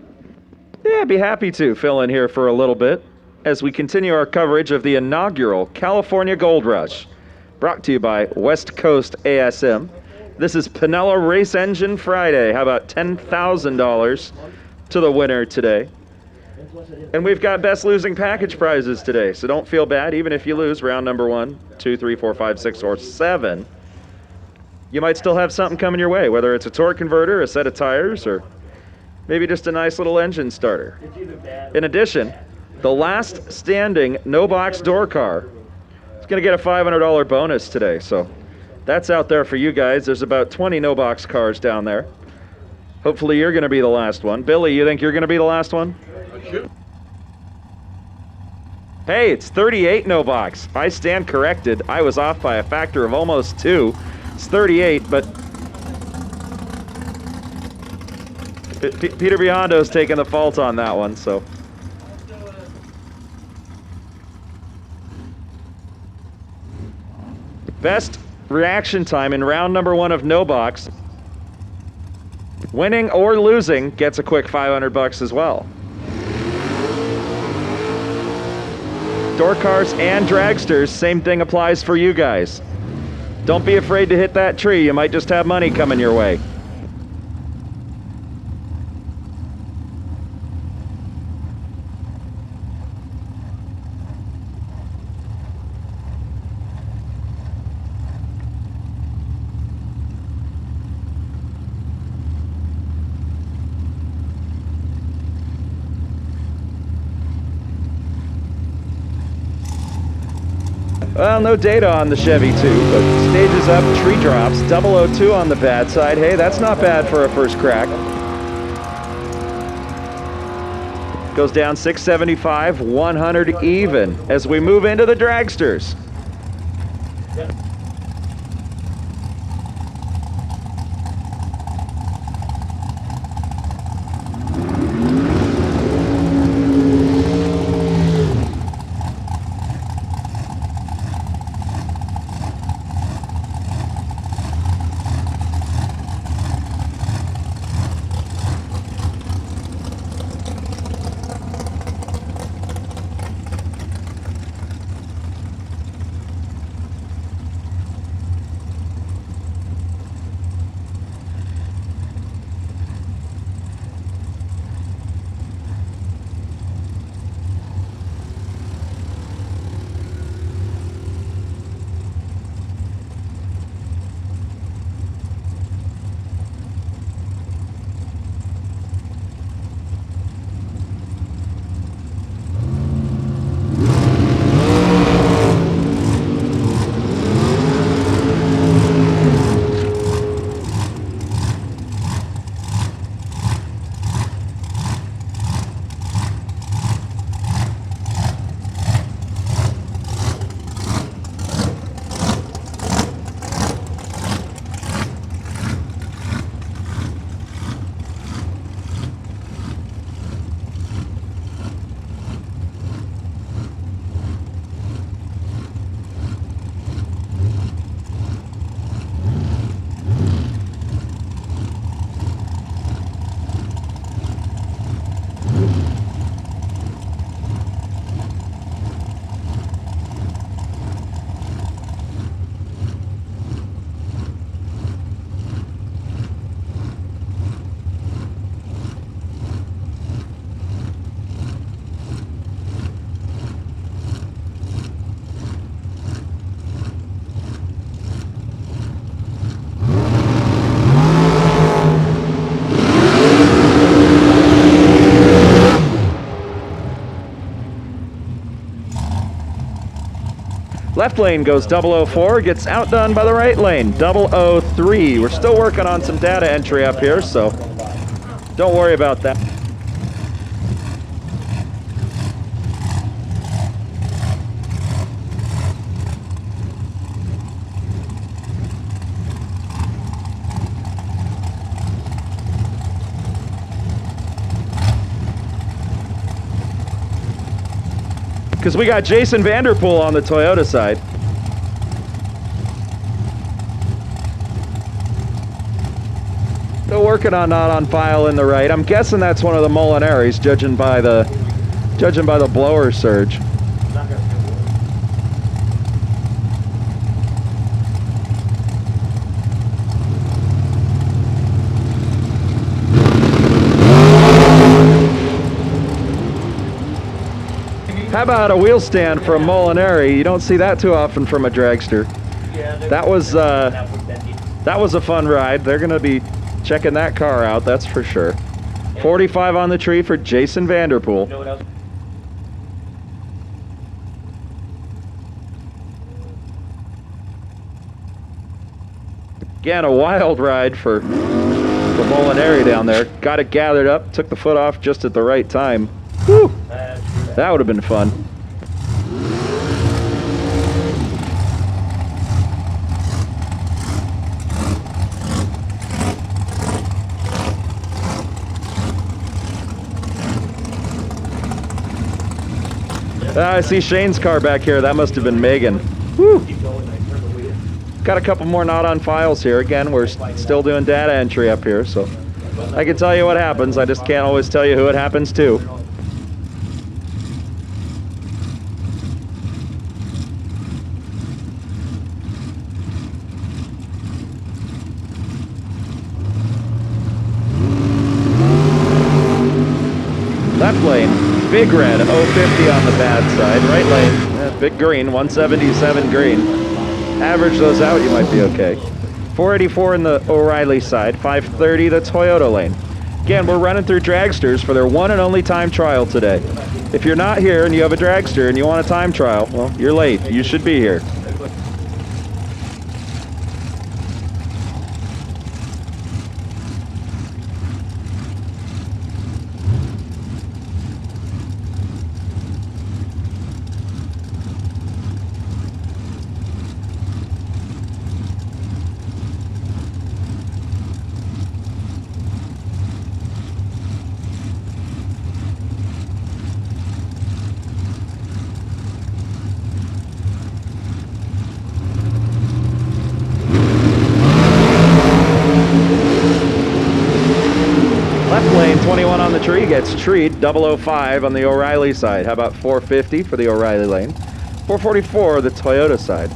Yeah, I'd be happy to fill in here for a little bit as we continue our coverage of the inaugural California Gold Rush, brought to you by West Coast ASM. This is Pinella Race Engine Friday. How about $10,000 to the winner today? And we've got best losing package prizes today, so don't feel bad. Even if you lose round number 1, 2, 3, 4, 5, 6, or 7, you might still have something coming your way, whether it's a torque converter, a set of tires, or maybe just a nice little engine starter. In addition, the last standing no-box door car is going to get a $500 bonus today, so that's out there for you guys. There's about 20 no-box cars down there. Hopefully you're going to be the last one. Billy, you think you're going to be the last one? Hey, it's 38 no box. I stand corrected. I was off by a factor of almost 2. It's 38, but Peter Biondo's taking the fault on that one, so. Best reaction time in round number 1 of no box. Winning or losing gets a quick $500 as well. Door cars and dragsters, same thing applies for you guys. Don't be afraid to hit that tree. You might just have money coming your way. Well, no data on the Chevy 2, but stages up, tree drops, 002 on the bad side. Hey, that's not bad for a first crack. Goes down 675, 100 even as we move into the dragsters. Left lane goes 004, gets outdone by the right lane, 003. We're still working on some data entry up here, so don't worry about that. Because we got Jason Vanderpool on the Toyota side. Still working on not on file in the right. I'm guessing that's one of the Molinaris, judging by the blower surge. How about a wheel stand for a Molinari? You don't see that too often from a dragster. That was a fun ride. They're going to be checking that car out, that's for sure. 45 on the tree for Jason Vanderpool. Again, a wild ride for the Molinari down there. Got it gathered up, took the foot off just at the right time. Whew. That would have been fun. I see Shane's car back here. That must have been Megan. Whew. Got a couple more not on files here. Again, we're still doing data entry up here, so I can tell you what happens. I just can't always tell you who it happens to. Left lane, big red, 050 on the bad side. Right lane, big green, 177 green. Average those out, you might be okay. 484 in the O'Reilly side, 530 the Toyota lane. Again, we're running through dragsters for their one and only time trial today. If you're not here and you have a dragster and you want a time trial, well, you're late. You should be here. Left lane, 21 on the tree, gets treed, 005 on the O'Reilly side. How about 450 for the O'Reilly lane? 444 the Toyota side.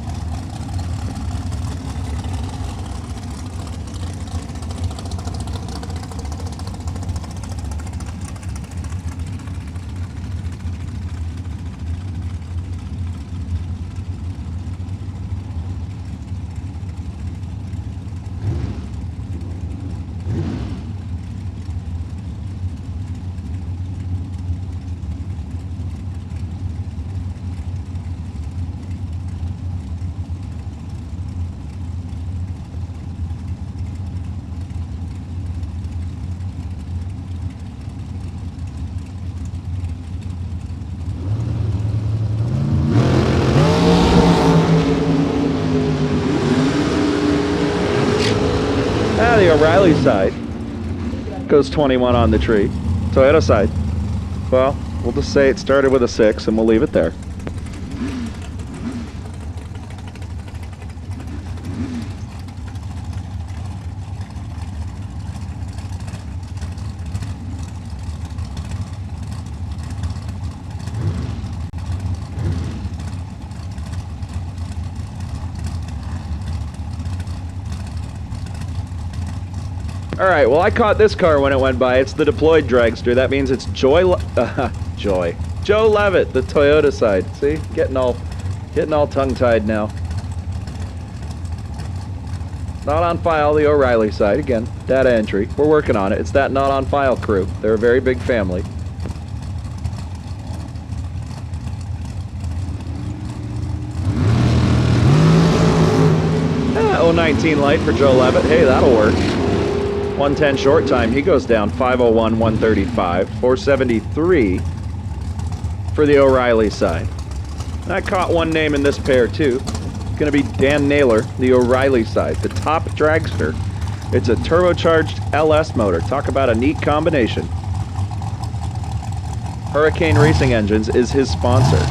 The O'Reilly side goes 21 on the tree. Toyota side, well, we'll just say it started with a 6 and we'll leave it there. All right, well, I caught this car when it went by. It's the deployed dragster. That means it's Joe Levitt, the Toyota side. See, getting all tongue-tied now. Not on file, the O'Reilly side. Again, data entry. We're working on it. It's that not on file crew. They're a very big family. 415 light for Joe Levitt. Hey, that'll work. 110 short time. He goes down 501, 135. 473 for the O'Reilly side. I caught one name in this pair too. It's going to be Dan Naylor, the O'Reilly side, the top dragster. It's a turbocharged LS motor. Talk about a neat combination. Hurricane Racing Engines is his sponsor.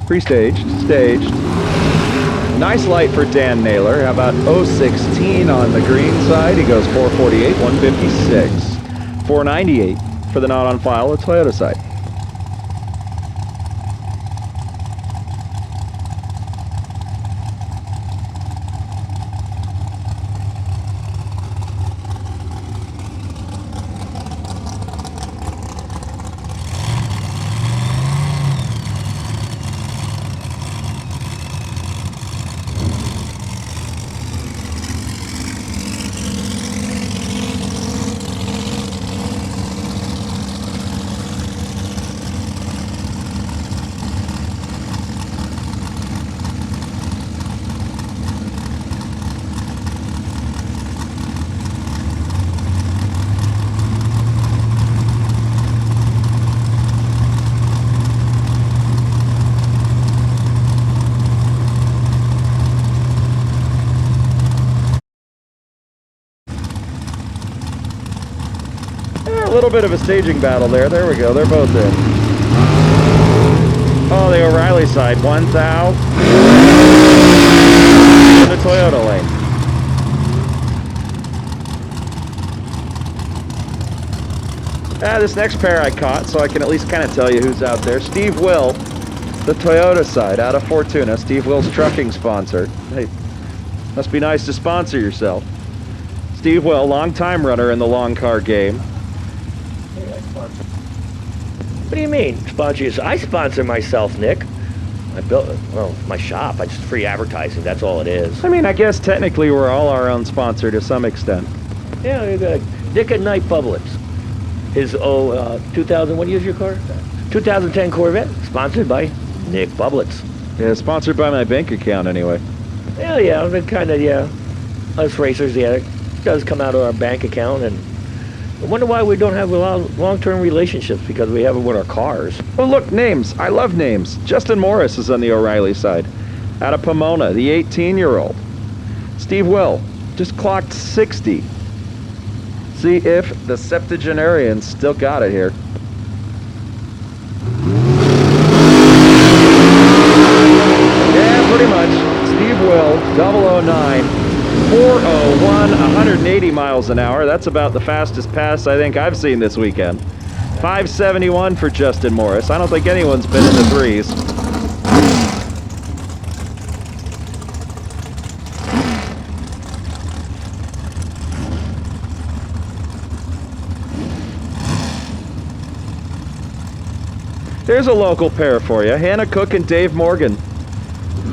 Pre-staged, staged. Nice light for Dan Naylor. How about 016 on the green side? He goes 448, 156. 498 for the not on file, the Toyota side. A little bit of a staging battle there. There we go. They're both in. Oh, the O'Reilly side. 1,000. In the Toyota lane. This next pair I caught, so I can at least kind of tell you who's out there. Steve Will, the Toyota side, out of Fortuna. Steve Will's trucking sponsor. Hey, must be nice to sponsor yourself. Steve Will, long-time runner in the long car game. What do you mean, sponsor yourself? I sponsor myself, Nick. I built, well, my shop. I just free advertising. That's all it is. I mean, I guess technically we're all our own sponsor to some extent. Yeah, you got Dick at Night Publix. His 2000. What year's your car? 2010 Corvette, sponsored by Nick Publix. Yeah, sponsored by my bank account anyway. Yeah, the kind of, yeah. Us racers, yeah, it does come out of our bank account, and I wonder why we don't have a lot of long-term relationships, because we have it with our cars. Oh, look, names. I love names. Justin Morris is on the O'Reilly side. Out of Pomona, the 18-year-old. Steve Will just clocked 60. See if the septuagenarians still got it here. Yeah, pretty much. Steve Will, 009. 401, 180 miles an hour. That's about the fastest pass I think I've seen this weekend. 571 for Justin Morris. I don't think anyone's been in the threes. Here's a local pair for you. Hannah Cook and Dave Morgan.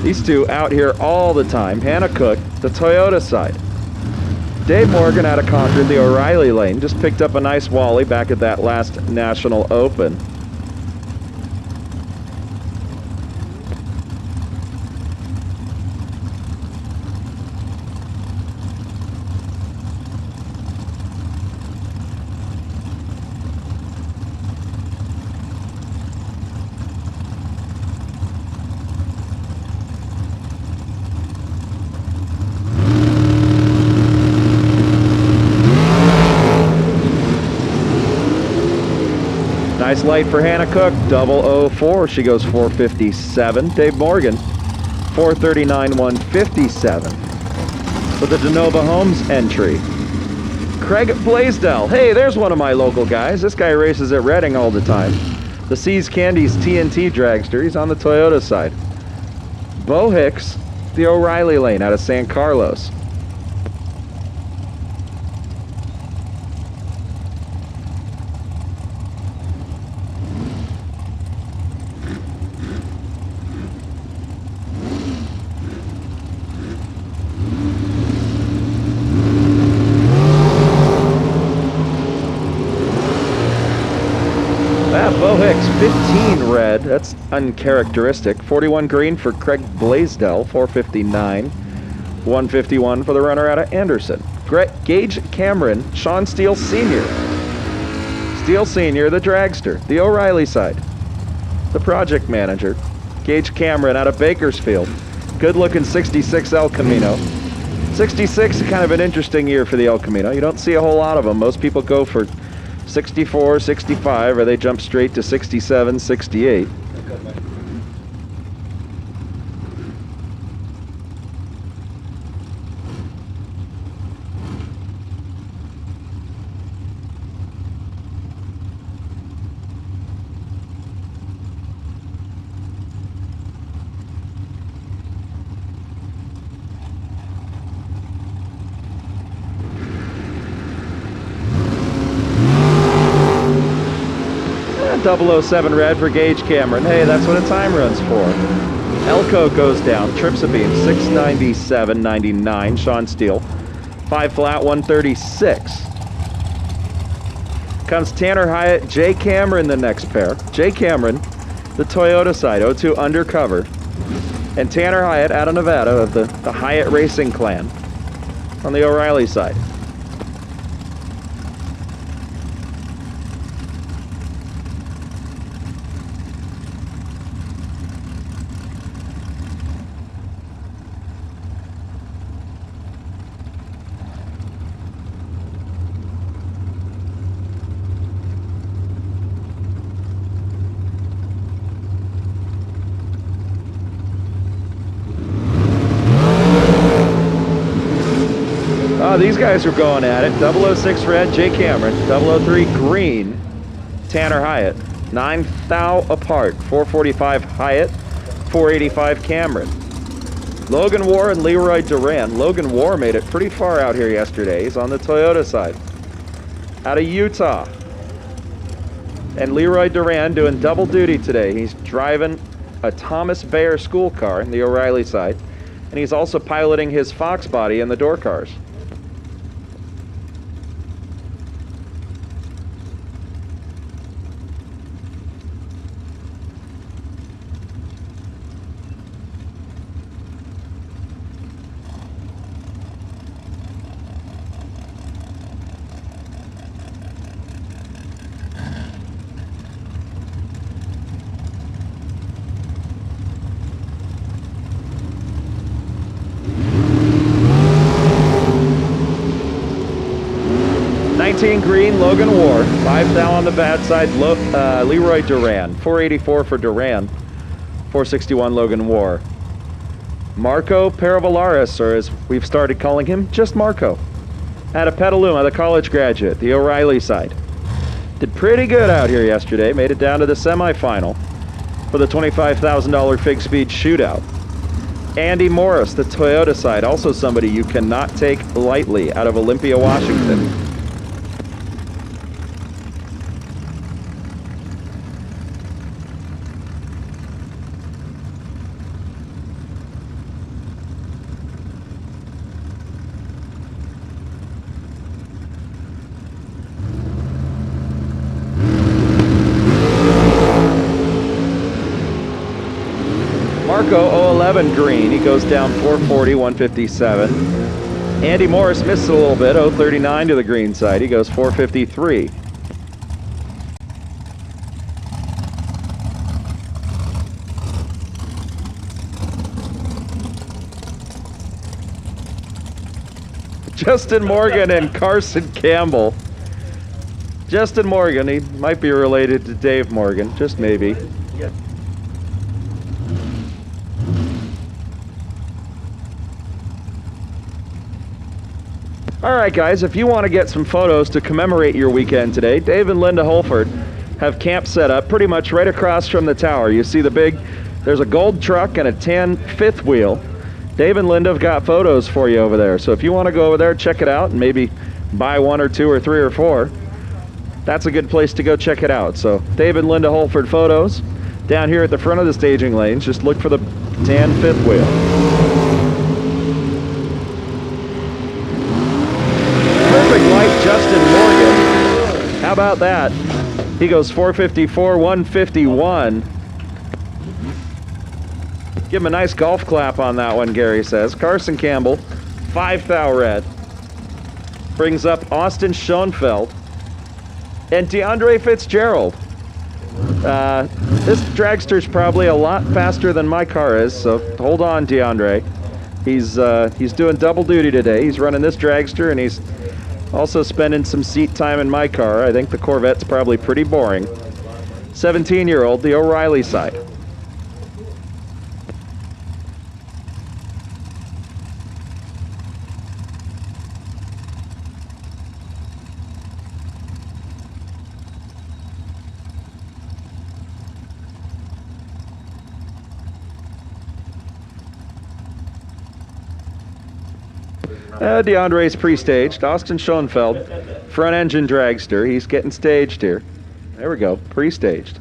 These two out here all the time. Hannah Cook, the Toyota side. Dave Morgan out of Concord, the O'Reilly lane. Just picked up a nice Wally back at that last National Open. Nice light for Hannah Cook, 004. She goes 457. Dave Morgan, 439, 157. For the DeNova Homes entry. Craig Blaisdell. Hey, there's one of my local guys. This guy races at Reading all the time. The Seas Candies TNT dragster. He's on the Toyota side. Bo Hicks, the O'Reilly lane out of San Carlos. Bo Hicks, 15 red. That's uncharacteristic. 41 green for Craig Blaisdell, 459. 151 for the runner out of Anderson. Gage Cameron, Sean Steele Sr. Steele Sr., the dragster, the O'Reilly side. The project manager, Gage Cameron out of Bakersfield. Good-looking 66 El Camino. 66 is kind of an interesting year for the El Camino. You don't see a whole lot of them. Most people go for 64, 65, or they jump straight to 67, 68. And 007 red for Gage Cameron. Hey, that's what a time run's for. Elko goes down. Tripsabine, 697.99. Sean Steele, 5 flat, 136. Comes Tanner Hyatt, Jay Cameron, the next pair. Jay Cameron, the Toyota side, 02 undercover. And Tanner Hyatt out of Nevada of the Hyatt Racing clan on the O'Reilly side. These guys are going at it. 006 red, Jay Cameron. 003 green, Tanner Hyatt. 9 thou apart. 445 Hyatt, 485 Cameron. Logan War and Leroy Duran. Logan War made it pretty far out here yesterday. He's on the Toyota side. Out of Utah. And Leroy Duran doing double duty today. He's driving a Thomas Bayer school car in the O'Reilly side. And he's also piloting his Fox body in the door cars. Green, Logan War. 5 thou on the bad side, Leroy Duran. 484 for Duran. 461 Logan War. Marco Paravalaris, or as we've started calling him, just Marco. Out of Petaluma, the college graduate, the O'Reilly side. Did pretty good out here yesterday. Made it down to the semifinal for the $25,000 Fig Speed Shootout. Andy Morris, the Toyota side, also somebody you cannot take lightly, out of Olympia, Washington. Marco 011 green, he goes down 440, 157. Andy Morris missed a little bit, 039 to the green side, he goes 453. Justin Morgan and Carson Campbell. Justin Morgan, he might be related to Dave Morgan, just maybe. All right, guys, if you want to get some photos to commemorate your weekend today, Dave and Linda Holford have camp set up pretty much right across from the tower. You see there's a gold truck and a tan fifth wheel. Dave and Linda have got photos for you over there. So if you want to go over there, check it out, and maybe buy 1 or 2 or 3 or 4, that's a good place to go check it out. So Dave and Linda Holford photos down here at the front of the staging lanes. Just look for the tan fifth wheel. Perfect light, Justin Morgan. How about that? He goes 454, 151. Give him a nice golf clap on that one, Gary says. Carson Campbell, 5 thou red. Brings up Austin Schoenfeld and DeAndre Fitzgerald. This dragster's probably a lot faster than my car is, so hold on, DeAndre. He's doing double duty today. He's running this dragster, and he's also spending some seat time in my car. I think the Corvette's probably pretty boring. 17-year-old, the O'Reilly side. DeAndre's pre-staged. Austin Schoenfeld, front engine dragster. He's getting staged here. There we go, pre-staged.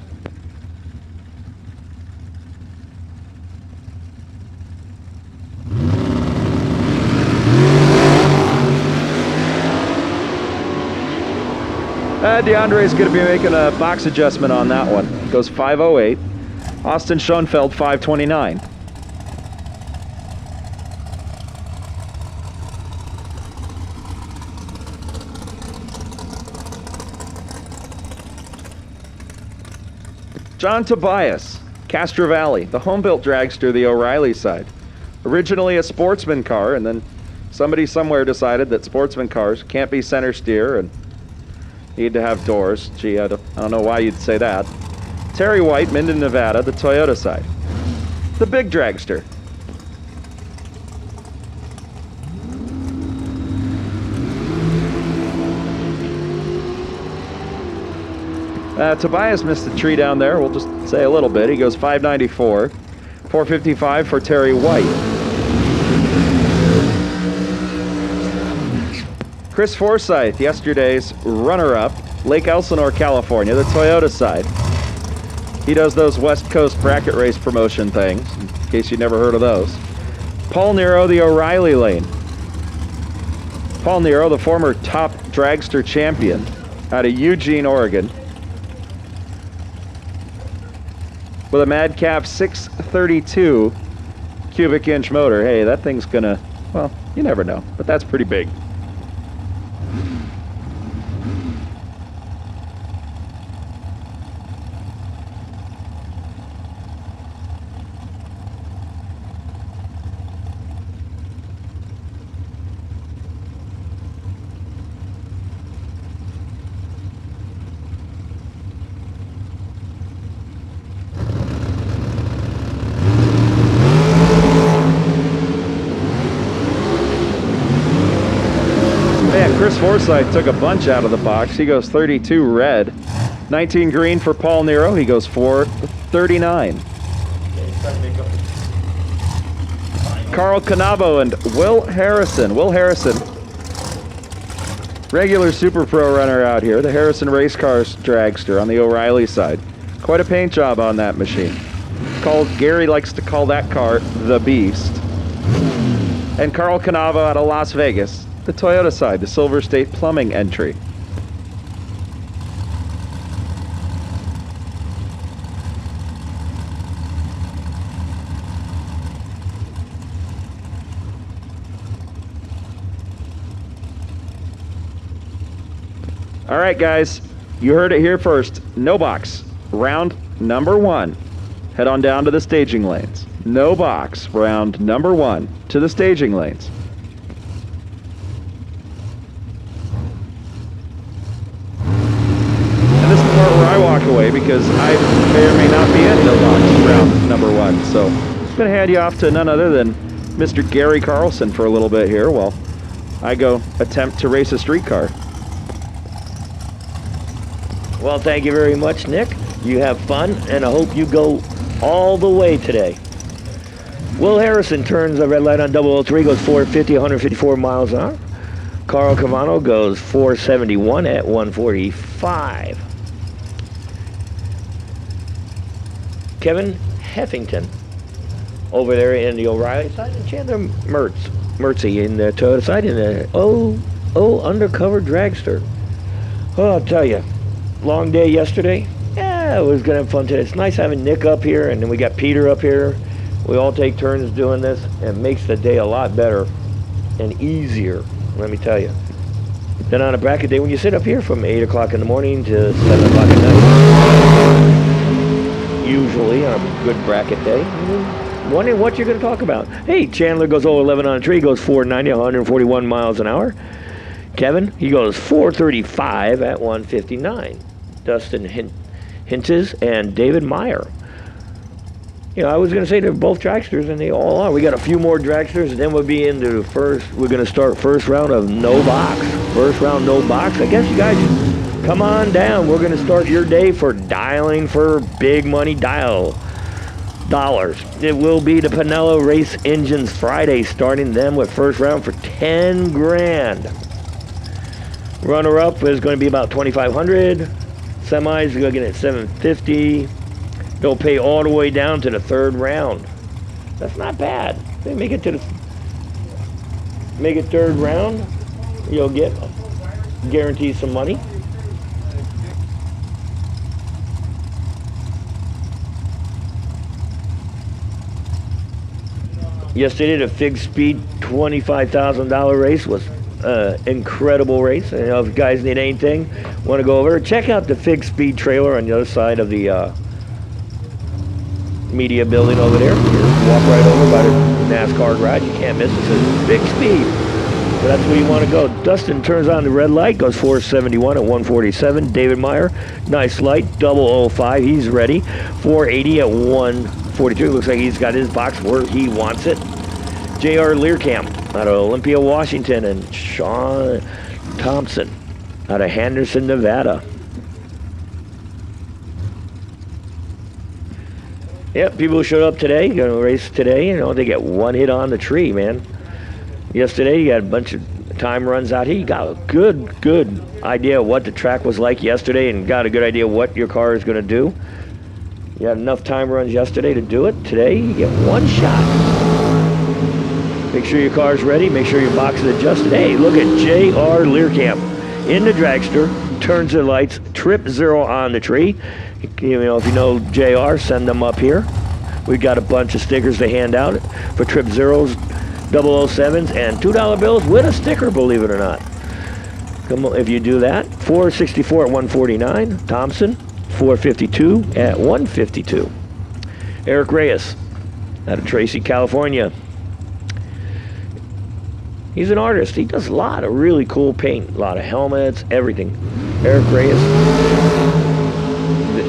DeAndre's going to be making a box adjustment on that one. Goes 508. Austin Schoenfeld, 529. John Tobias, Castro Valley, the home-built dragster, the O'Reilly side. Originally a sportsman car, and then somebody somewhere decided that sportsman cars can't be center steer and need to have doors. Gee, I don't know why you'd say that. Terry White, Minden, Nevada, the Toyota side. The big dragster. Tobias missed the tree down there. We'll just say a little bit. He goes 594. 455 for Terry White. Chris Forsyth, yesterday's runner-up, Lake Elsinore, California, the Toyota side. He does those West Coast bracket race promotion things, in case you never heard of those. Paul Nero, the O'Reilly lane. Paul Nero, the former top dragster champion out of Eugene, Oregon. With a Madcap 632 cubic inch motor. Hey, that thing's gonna, well, you never know, but that's pretty big. Chris Forsyth took a bunch out of the box. He goes 32 red. 19 green for Paul Nero. He goes 439. Carl Canavo and Will Harrison. Will Harrison, regular Super Pro runner out here. The Harrison Race Cars dragster on the O'Reilly side. Quite a paint job on that machine. Gary likes to call that car the Beast. And Carl Canavo out of Las Vegas. The Toyota side, the Silver State Plumbing entry. All right, guys, you heard it here first. No box, round number 1. Head on down to the staging lanes. No box, round number 1 to the staging lanes. Where I walk away because I may or may not be in no box round number 1. So I'm going to hand you off to none other than Mr. Gary Carlson for a little bit here while I go attempt to race a street car. Well, thank you very much, Nick. You have fun, and I hope you go all the way today. Will Harrison turns a red light on 003, goes 450, 154 miles an hour. Carl Cavano goes 471 at 145. Kevin Heffington over there in the O'Reilly side, and Chandler Mertzy in the Toyota side in the undercover dragster. Oh, I'll tell you, long day yesterday. Yeah, it was gonna have fun today. It's nice having Nick up here, and then we got Peter up here. We all take turns doing this. It makes the day a lot better and easier, let me tell you. Then on a bracket day when you sit up here from 8 o'clock in the morning to 7 o'clock at night. Usually on a good bracket day. Wondering what you're going to talk about. Hey, Chandler goes 0-11 on a tree, goes 490, 141 miles an hour. Kevin, he goes 435 at 159. Dustin Hintes and David Meyer. You know, I was going to say they're both dragsters, and they all are. We got a few more dragsters, and then we'll be into first. We're going to start first round of no box. First round, no box. I guess you guys come on down. We're going to start your day for dialing for big money dollars. It will be the Pinello Race Engines Friday, starting them with first round for 10 grand. Runner-up is going to be about 2,500. Semis are going to get at 750. They'll pay all the way down to the third round. That's not bad. They make it third round, you'll get guaranteed some money. Yesterday, the Fig Speed $25,000 race was incredible race. And, you know, if you guys need anything, want to go over, check out the Fig Speed trailer on the other side of the media building over there. Just walk right over by the NASCAR garage. You can't miss it. It says Big Speed. So that's where you want to go. Dustin turns on the red light, goes 471 at 147. David Meyer, nice light, 005. He's ready. 480 at 142. Looks like he's got his box where he wants it. J.R. Learcamp out of Olympia, Washington, and Sean Thompson out of Henderson, Nevada. Yep, people who showed up today, going to race today, you know, they get one hit on the tree, man. Yesterday, you got a bunch of time runs out here. You got a good idea of what the track was like yesterday and got a good idea of what your car is going to do. You had enough time runs yesterday to do it. Today, you get one shot. Make sure your car's ready. Make sure your box is adjusted. Hey, look at J.R. Learcamp in the dragster, turns the lights, trip zero on the tree. You know, if you know JR, send them up here. We've got a bunch of stickers to hand out for Trip Zeros, 007s, and $2 bills with a sticker, believe it or not. Come on, if you do that. 464 at 149. Thompson, 452 at 152. Eric Reyes out of Tracy, California. He's an artist. He does a lot of really cool paint, a lot of helmets, everything. Eric Reyes.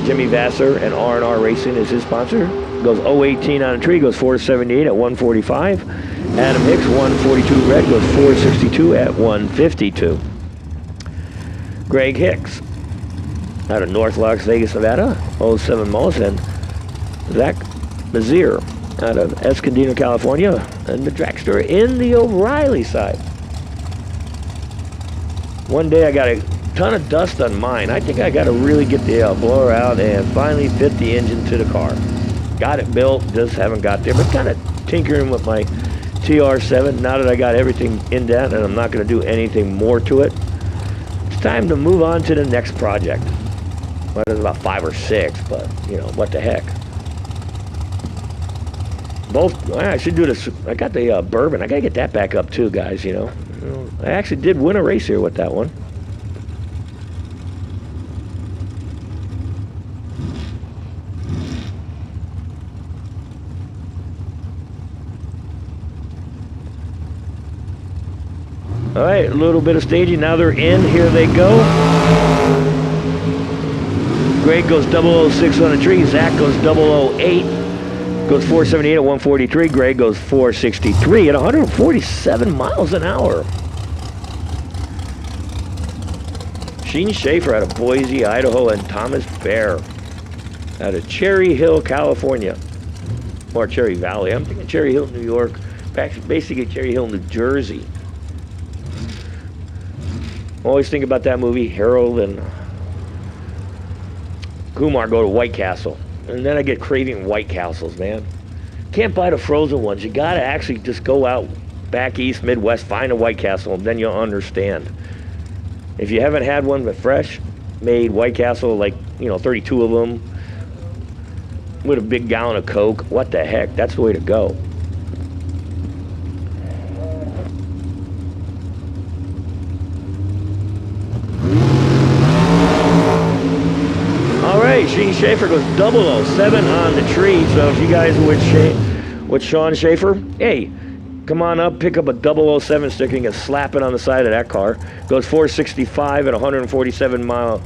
Jimmy Vassar and R&R Racing is his sponsor. Goes 018 on a tree, goes 478 at 145. Adam Hicks, 142 red, goes 462 at 152. Greg Hicks out of North Las Vegas, Nevada, 07 Mullis, and Zach Mazier out of Escondido, California, and the dragster in the O'Reilly side. One day I got a ton of dust on mine. I think I got to really get the blower out and finally fit the engine to the car. Got it built, just haven't got there, but kind of tinkering with my TR7 now that I got everything in that, and I'm not going to do anything more to it. It's time to move on to the next project. Well, there's about 5 or 6, but you know, what the heck. I should do this. I got the bourbon. I got to get that back up too, guys, you know. I actually did win a race here with that one. All right, a little bit of staging. Now they're in. Here they go. Greg goes 006 on a tree. Zach goes 008. Goes 478 at 143. Greg goes 463 at 147 miles an hour. Sheen Schaefer out of Boise, Idaho, and Thomas Bear out of Cherry Hill, California. Or Cherry Valley. I'm thinking Cherry Hill, New York. Basically Cherry Hill, New Jersey. Always think about that movie, Harold and Kumar go to White Castle. And then I get craving White Castles, man. Can't buy the frozen ones. You gotta actually just go out back east, Midwest, find a White Castle, and then you'll understand. If you haven't had one but fresh, made White Castle, like, 32 of them, with a big gallon of Coke. What the heck? That's the way to go. All right, Gene Schaefer goes 007 on the tree. So if you guys with Sean Schaefer, hey, come on up, pick up a 007 sticker and slap it on the side of that car. Goes 465 at 147 miles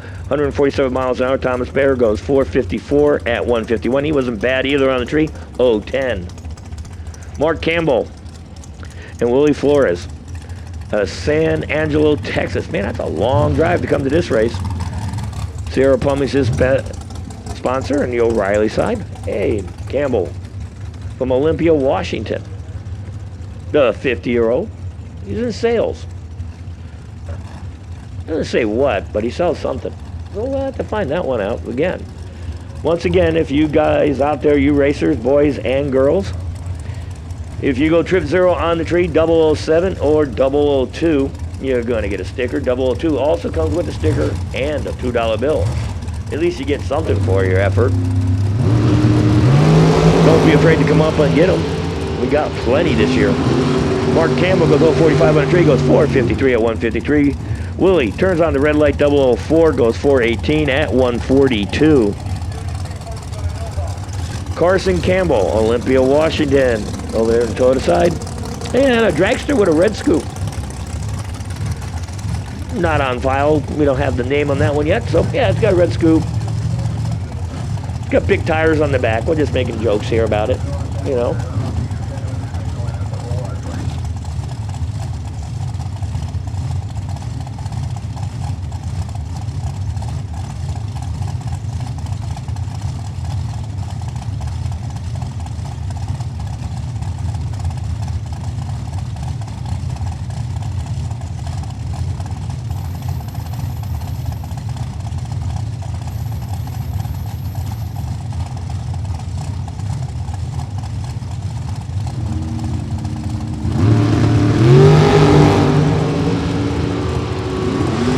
an hour. Thomas Bear goes 454 at 151. He wasn't bad either on the tree. 010. Mark Campbell and Willie Flores, San Angelo, Texas. Man, that's a long drive to come to this race. Sierra Plumbing's his sponsor, and the O'Reilly side. Hey, Campbell from Olympia, Washington. The 50-year-old. He's in sales. Doesn't say what, but he sells something. We'll have to find that one out again. Once again, if you guys out there, you racers, boys and girls, if you go Trip Zero on the tree, 007 or 002, you're going to get a sticker. 002 also comes with a sticker and a $2 bill. At least you get something for your effort. Don't be afraid to come up and get them. We got plenty this year. Mark Campbell goes 045 on the tree, goes 453 at 153. Willie turns on the red light, 004, goes 418 at 142. Carson Campbell, Olympia, Washington, over there in Toyota side. And a dragster with a red scoop. Not on file. We don't have the name on that one yet. So, yeah, it's got a red scoop. It's got big tires on the back. We're just making jokes here about it,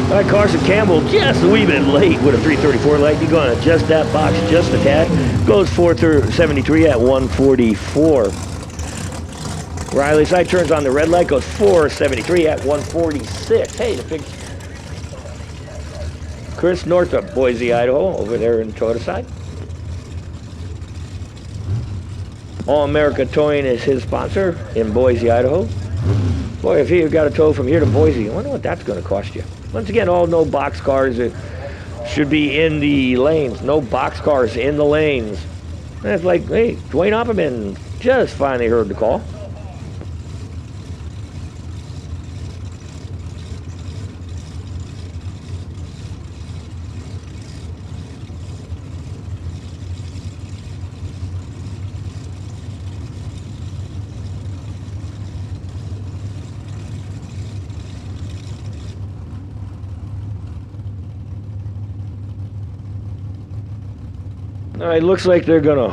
All right, Carson Campbell just a wee bit late with a 334 light. You're going to adjust that box just a tad. Goes 473 at 144. Riley side turns on the red light. Goes 473 at 146. Hey, the big Chris Northup, Boise, Idaho, over there in Toyota side. All America Towing is his sponsor in Boise, Idaho. Boy, if you've got a tow from here to Boise, I wonder what that's going to cost you. Once again, all no box cars should be in the lanes. No box cars in the lanes. And it's like, hey, Dwayne Opperman just finally heard the call. All right, looks like they're gonna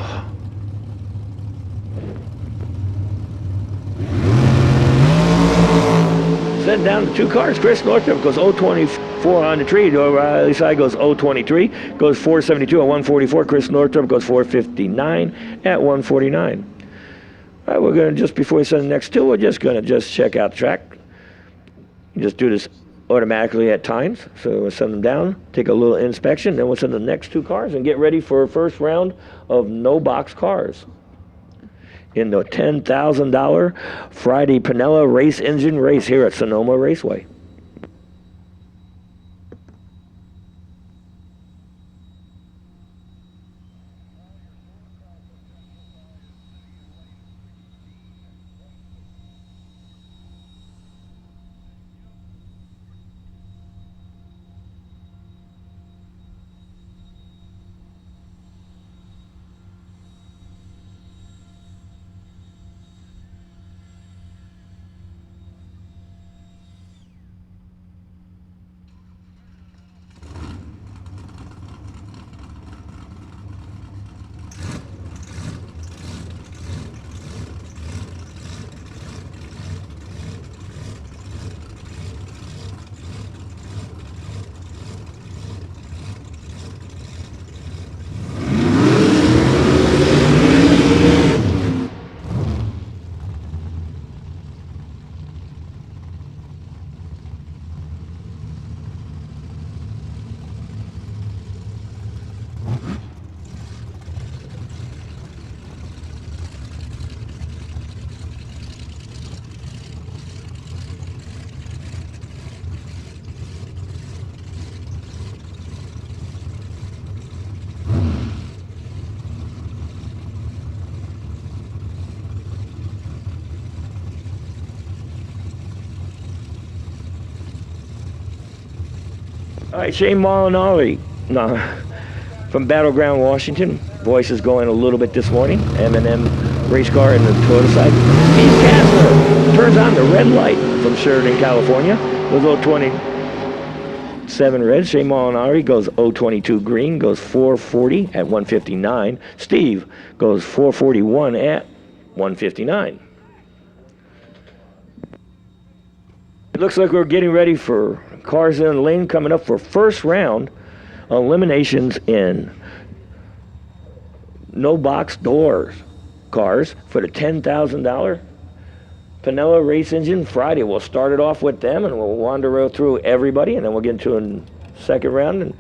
send down the two cars. Chris Northup goes 024 on the tree. The O'Reilly side goes 023, goes 472 at 144. Chris Northup goes 459 at 149. All right, we're gonna, just before we send the next two, we're just gonna check out the track. Just do this automatically at times. So we'll send them down, take a little inspection, then we'll send the next two cars and get ready for a first round of no box cars in the $10,000 Friday Pinella race engine race here at Sonoma Raceway. All right, Shane Molinari, no, from Battleground, Washington. Voice is going a little bit this morning. M&M race car in the Toyota side. Steve Kastner turns on the red light from Sheridan, California. Goes 027 red. Shane Molinari goes 022 green. Goes 440 at 159. Steve goes 441 at 159. It looks like we're getting ready for cars in the lane coming up for first round eliminations in no box doors cars for the $10,000 Pinella Race Engine Friday. We'll start it off with them and we'll wander through everybody, and then we'll get into a second round and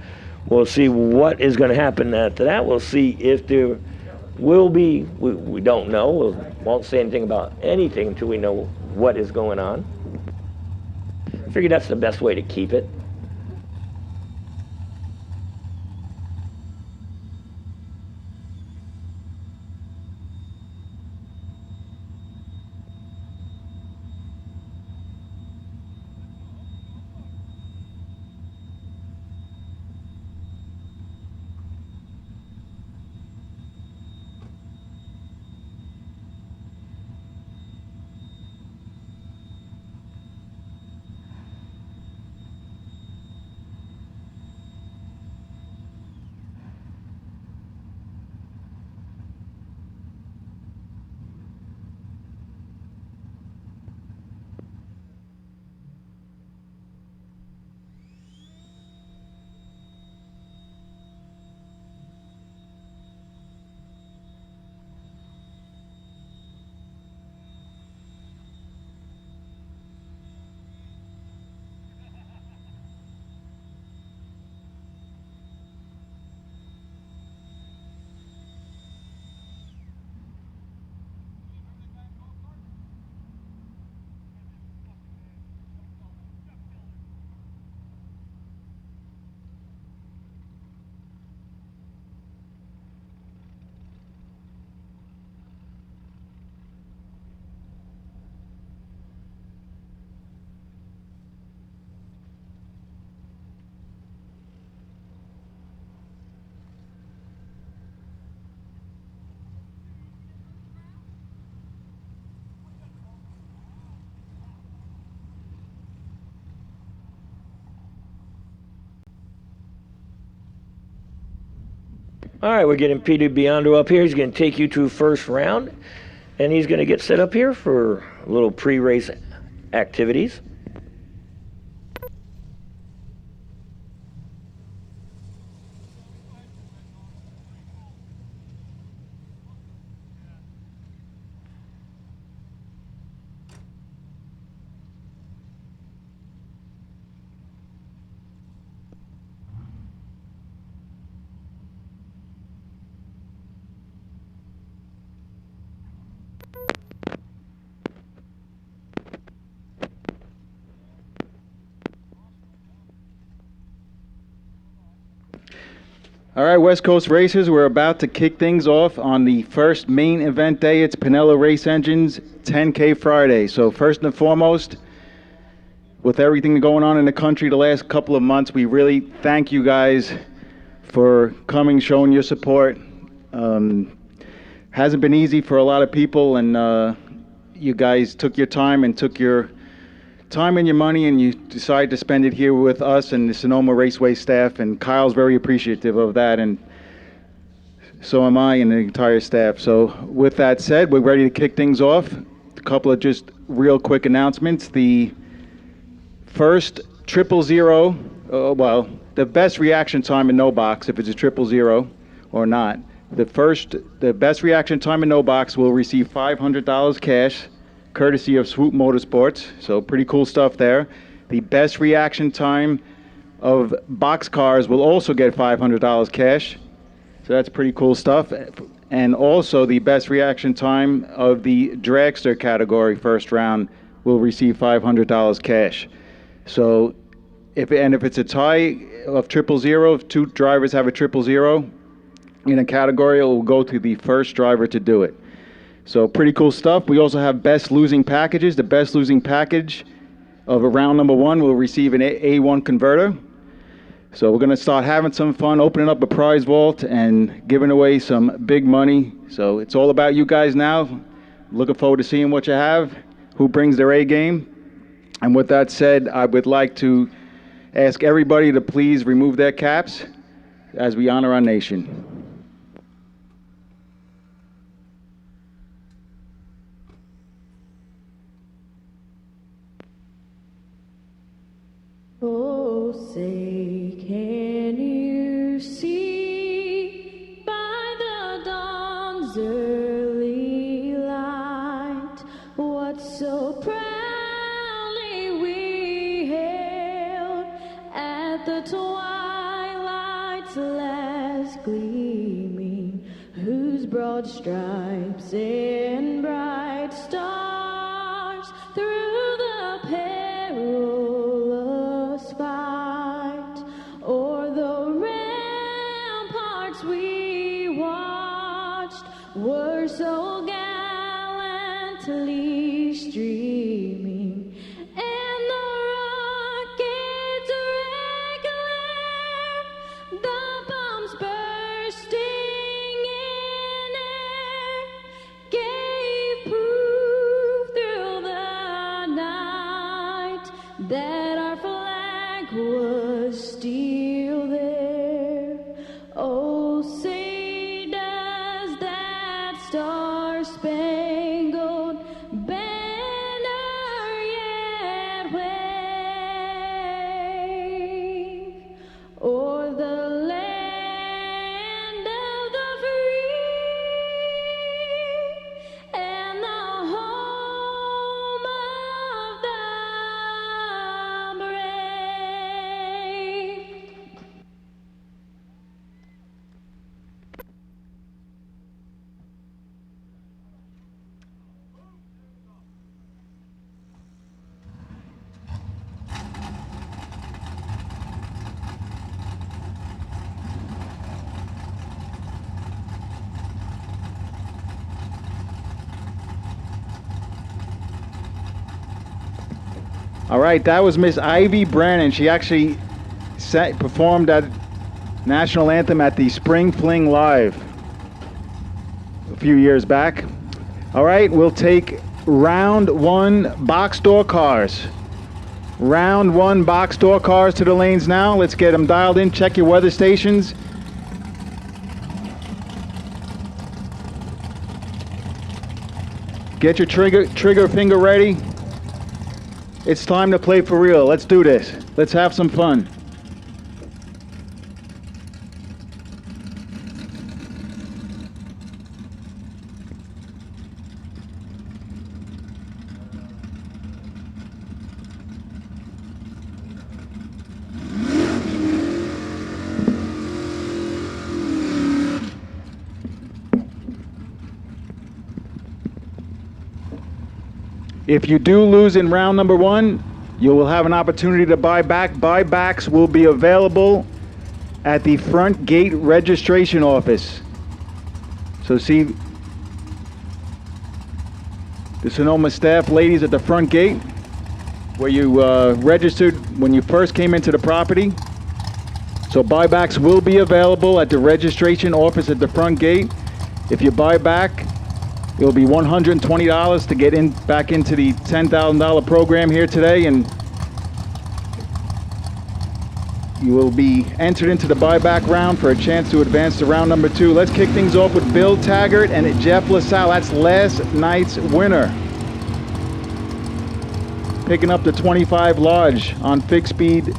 we'll see what is going to happen after that. We'll see if there will be, we don't know. We won't say anything about anything until we know what is going on. I figure that's the best way to keep it. All right, we're getting Peter Biondo up here. He's going to take you to first round, and he's going to get set up here for a little pre-race activities. All right, West Coast racers, we're about to kick things off on the first main event day. It's Pinella Race Engines 10K Friday. So first and foremost, with everything going on in the country the last couple of months, we really thank you guys for coming, showing your support. Hasn't been easy for a lot of people, and you guys took your time and took your time and your money, and you decided to spend it here with us and the Sonoma Raceway staff, and Kyle's very appreciative of that, and so am I and the entire staff. So with that said, we're ready to kick things off. A couple of just real quick announcements. The first 000, well, the best reaction time in no box, if it's a 000 or not, the best reaction time in no box will receive $500 cash, courtesy of Swoop Motorsports. So pretty cool stuff there. The best reaction time of box cars will also get $500 cash. So that's pretty cool stuff. And also the best reaction time of the dragster category first round will receive $500 cash. So if it's a tie of 000, if two drivers have a 000 in a category, it will go to the first driver to do it. So pretty cool stuff. We also have best losing packages. The best losing package of round number one will receive an A1 converter. So we're going to start having some fun, opening up a prize vault and giving away some big money. So it's all about you guys now. Looking forward to seeing what you have, who brings their A game. And with that said, I would like to ask everybody to please remove their caps as we honor our nation. Oh, say, can you see by the dawn's early light what so proudly we hailed at the twilight's last gleaming, whose broad stripes and bright stars through the perilous fight o'er the ramparts we watched were so gallantly streaming, and the rockets regular, the bombs bursting in air, gave proof through the night that our flag was still there. Oh, say does that star-spangled banner yet wave o'er the land of the free and the home of the brave? All right, that was Miss Ivy Brannon. She actually performed that national anthem at the Spring Fling Live a few years back. All right, we'll take round one box door cars. Round one box door cars to the lanes now. Let's get them dialed in. Check your weather stations. Get your trigger finger ready. It's time to play for real. Let's do this. Let's have some fun. If you do lose in round number one, you will have an opportunity to buy back. Buybacks will be available at the front gate registration office. So see the Sonoma staff ladies at the front gate where you registered when you first came into the property. So buybacks will be available at the registration office at the front gate. If you buy back, it will be $120 to get back into the $10,000 program here today, and you will be entered into the buyback round for a chance to advance to round number two. Let's kick things off with Bill Taggart and Jeff LaSalle. That's last night's winner. Picking up the 25 large on fixed speed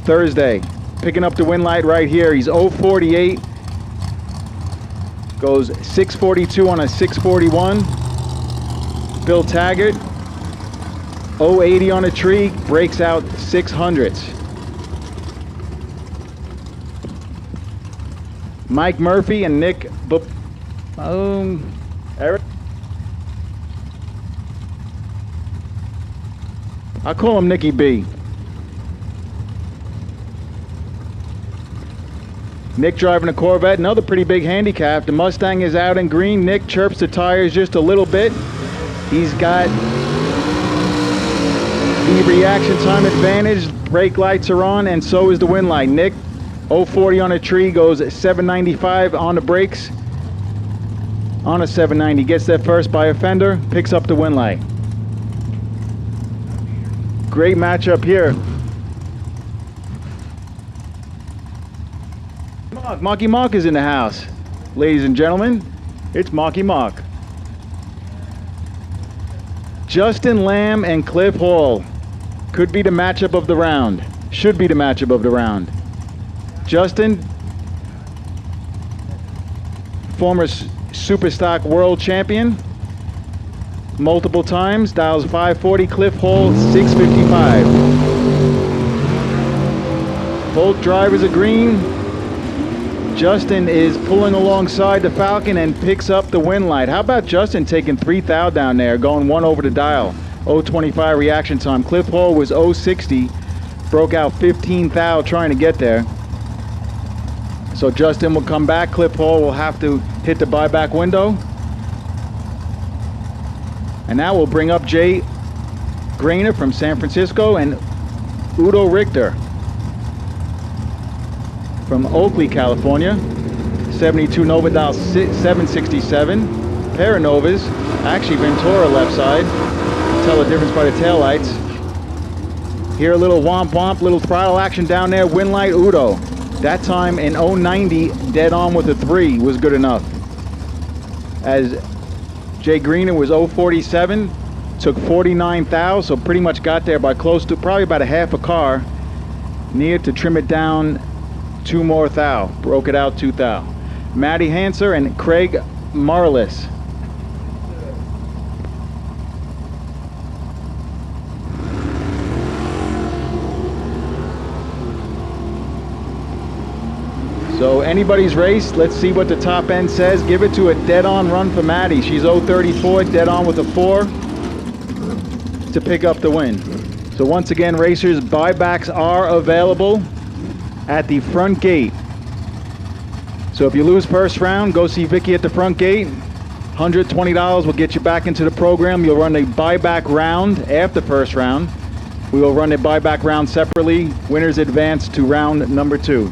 Thursday. Picking up the win light right here. He's 048. Goes 642 on a 641. Bill Taggart, 080 on a tree, breaks out 600s. Mike Murphy and Nick Eric. I'll call him Nicky B. Nick driving a Corvette, another pretty big handicap. The Mustang is out in green. Nick chirps the tires just a little bit. He's got the reaction time advantage. Brake lights are on, and so is the wind light. Nick 040 on a tree, goes 795 on the brakes. On a 790, gets there first by a fender, picks up the win light. Great matchup here. Marky Mark is in the house. Ladies and gentlemen, it's Marky Mark. Justin Lamb and Cliff Hall could be the matchup of the round. Should be the matchup of the round. Justin, former Superstock world champion, multiple times, dials 540. Cliff Hall 655. Both drivers are green. Justin is pulling alongside the Falcon and picks up the win light. How about Justin taking 3 thou down there, going 1 over the dial? 025 reaction time. Cliff Hall was 060, broke out 15 thou trying to get there. So Justin will come back. Cliff Hall will have to hit the buyback window. And that will bring up Jay Grainer from San Francisco and Udo Richter from Oakley, California. 72 Nova dial 767. Pair of Novas. Actually Ventura left side. Tell the difference by the taillights. Here a little womp womp, little throttle action down there. Win light Udo. That time in 090, dead on with a 3 was good enough. As Jay Greener was 047, took 49 thou, so pretty much got there by close to probably about a half a car. Needed to trim it down 2 more thou, broke it out 2 thou. Matty Hanser and Craig Marlis. So anybody's race, let's see what the top end says. Give it to a dead-on run for Maddie. She's 034, dead on with a 4 to pick up the win. So once again, racers, buybacks are available at the front gate. So if you lose first round, go see Vicky at the front gate. $120 will get you back into the program. You'll run a buyback round after first round. We will run a buyback round separately. Winners advance to round number 2.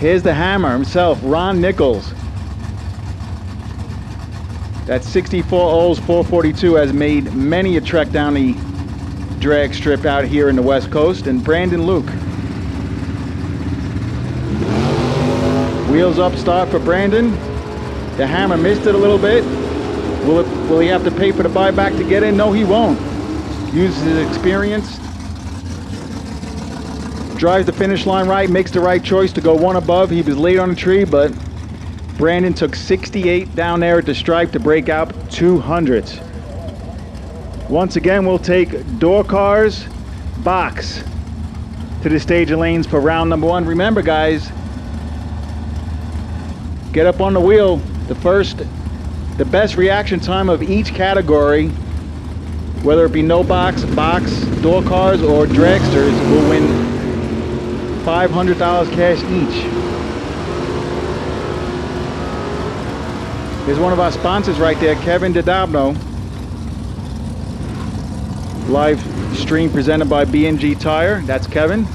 Here's the hammer himself, Ron Nichols. That 64 Olds 442 has made many a trek down the drag strip out here in the West Coast. And Brandon Luke. Wheels up start for Brandon. The hammer missed it a little bit. Will he have to pay for the buyback to get in? No, he won't. Uses his experience. Drives the finish line right, makes the right choice to go 1 above. He was late on the tree, but Brandon took 68 down there at the stripe to break out 200s. Once again, we'll take door cars, box to the stage of lanes for round number 1. Remember, guys, get up on the wheel. The best reaction time of each category, whether it be no box, door cars, or dragsters, will win $500 cash each. Here's one of our sponsors right there, Kevin Dodabno. Live stream presented by B&G Tire. That's Kevin.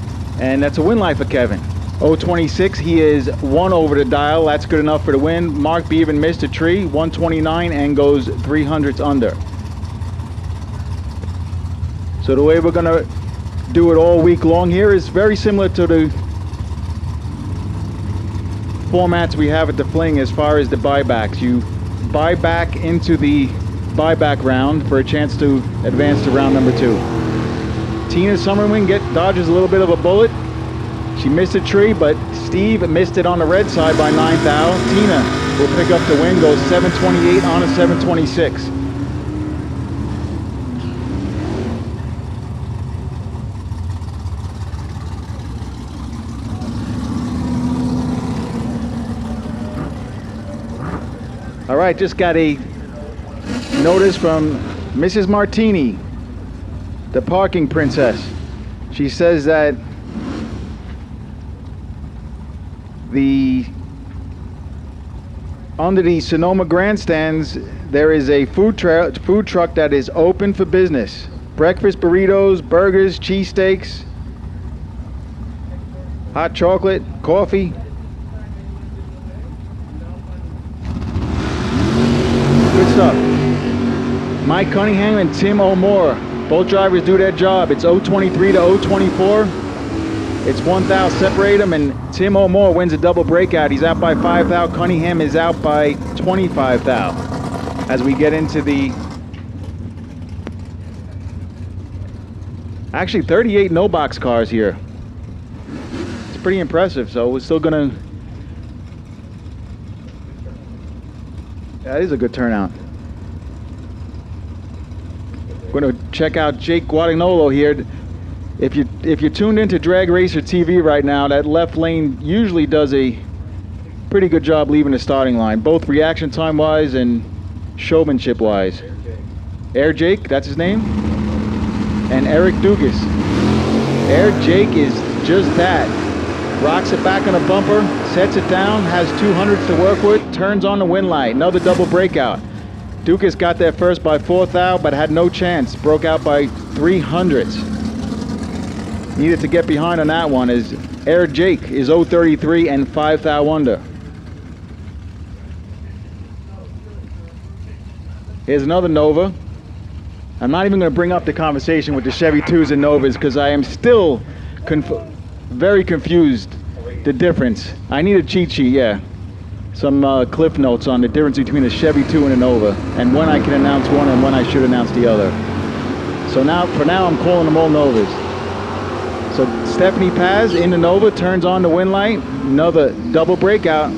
And that's a win light for Kevin. 026, he is 1 over the dial. That's good enough for the win. Mark Beaven missed a tree, 129, and goes 300s under. So the way we're going to do it all week long here is very similar to the formats we have at the Fling as far as the buybacks. You buy back into the buyback round for a chance to advance to round number 2. Tina Summerwing dodges a little bit of a bullet. She missed a tree, but Steve missed it on the red side by 9 thou. Tina will pick up the win, goes 728 on a 726. All right, just got a notice from Mrs. Martini, the parking princess. She says that under the Sonoma grandstands, there is a food truck that is open for business. Breakfast burritos, burgers, cheesesteaks. Hot chocolate, coffee. Good stuff. Mike Cunningham and Tim O'More. Both drivers do their job. It's 023 to 024. It's 1 thou separate them, and Tim O'More wins a double breakout. He's out by 5 thou. Cunningham is out by 25 thou. As we get into the actually 38 no box cars here. It's pretty impressive. So we're still gonna. That is a good turnout. We're going to check out Jake Guadagnolo here. If you're tuned into Drag Racer TV right now, that left lane usually does a pretty good job leaving the starting line, both reaction time wise and showmanship wise. Air Jake, that's his name, and Eric Dugas. Air Jake is just that. Rocks it back on a bumper, sets it down, has 200s to work with, turns on the wind light. Another double breakout. Dukas got there first by 4 thou, but had no chance. Broke out by 300s. Needed to get behind on that one as Air Jake is 033 and 5 thou under. Here's another Nova. I'm not even going to bring up the conversation with the Chevy 2s and Novas because I am still very confused the difference. I need a cheat sheet, yeah. Some cliff notes on the difference between a Chevy 2 and a Nova, and when I can announce one and when I should announce the other. So for now, I'm calling them all Novas. So Stephanie Paz in the Nova turns on the wind light. Another double breakout.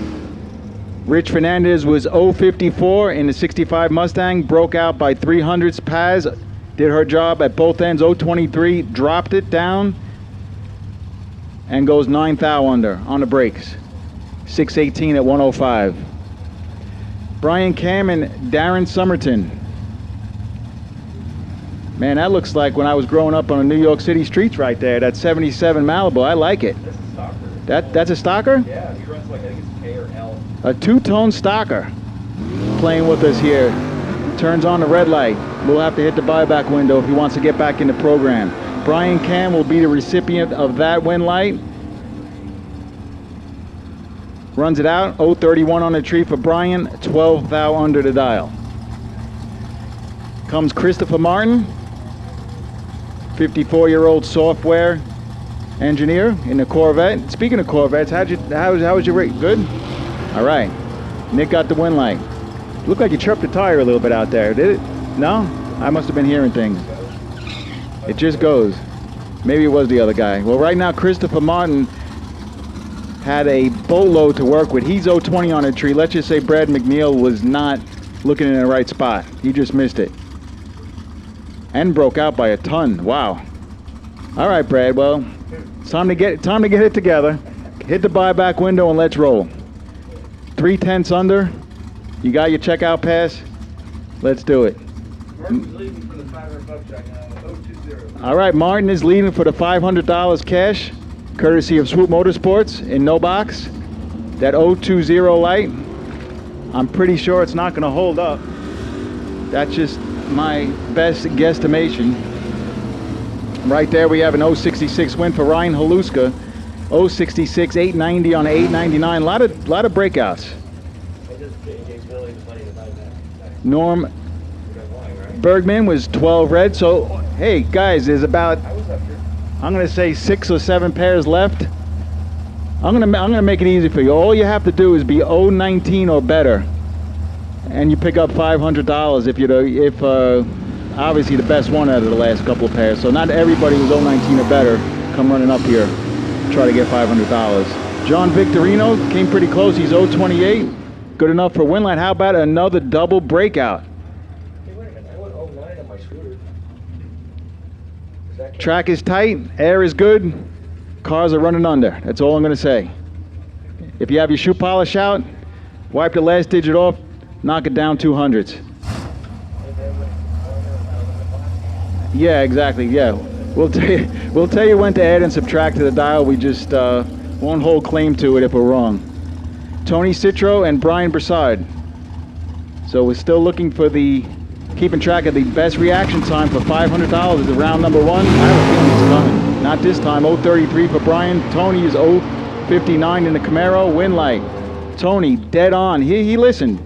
Rich Fernandez was 054 in the 65 Mustang, broke out by 300s. Paz did her job at both ends, 023, dropped it down, and goes 9 thou under on the brakes. 618 at 105. Brian Cam and Darren Somerton. Man, that looks like when I was growing up on the New York City streets right there. That 77 Malibu, I like it. That's a stalker. That's a stalker? Yeah, he runs like, I think it's K or L. A two-tone stalker playing with us here. Turns on the red light. We'll have to hit the buyback window if he wants to get back in the program. Brian Cam will be the recipient of that wind light. Runs it out, 031 on the tree for Brian, 12 thou under the dial. Comes Christopher Martin, 54-year-old software engineer in the Corvette. Speaking of Corvettes, how was your rate? Good? All right. Nick got the wind light. Looked like you chirped the tire a little bit out there, did it? No? I must have been hearing things. It just goes. Maybe it was the other guy. Well, right now, Christopher Martin had a boatload to work with. He's 020 on a tree. Let's just say Brad McNeil was not looking in the right spot. He just missed it. And broke out by a ton. Wow. All right, Brad. Well, it's time to get it together. Hit the buyback window and let's roll. 3/10 under. You got your checkout pass? Let's do it. Martin's leaving for the $500 check now. 020. All right, Martin is leading for the $500 cash, courtesy of Swoop Motorsports in no box. That 020 light, I'm pretty sure it's not going to hold up. That's just my best guesstimation. Right there we have an 066 win for Ryan Haluska. 066, 890 on 899. A lot of breakouts. Norm Bergman was 12 red. So hey guys, there's about, I'm gonna say 6 or 7 pairs left. I'm gonna make it easy for you. All you have to do is be 019 or better, and you pick up $500 if obviously the best one out of the last couple of pairs. So not everybody who's 019 or better come running up here, try to get $500. John Victorino came pretty close. He's 028, good enough for Winland. How about another double breakout? Hey, wait a minute. I went 09 on my scooter. Does that count? Track is tight, air is good, cars are running under. That's all I'm going to say. If you have your shoe polish out, wipe the last digit off, knock it down 200s. Yeah, exactly. Yeah, we'll tell you when to add and subtract to the dial. We just won't hold claim to it if we're wrong. Tony Citro and Brian Broussard. So we're still looking for keeping track of the best reaction time for $500 is round number 1. I have a feeling it's coming. Not this time. 033 for Brian. Tony is 059 in the Camaro. Win light. Tony, dead on. He listened.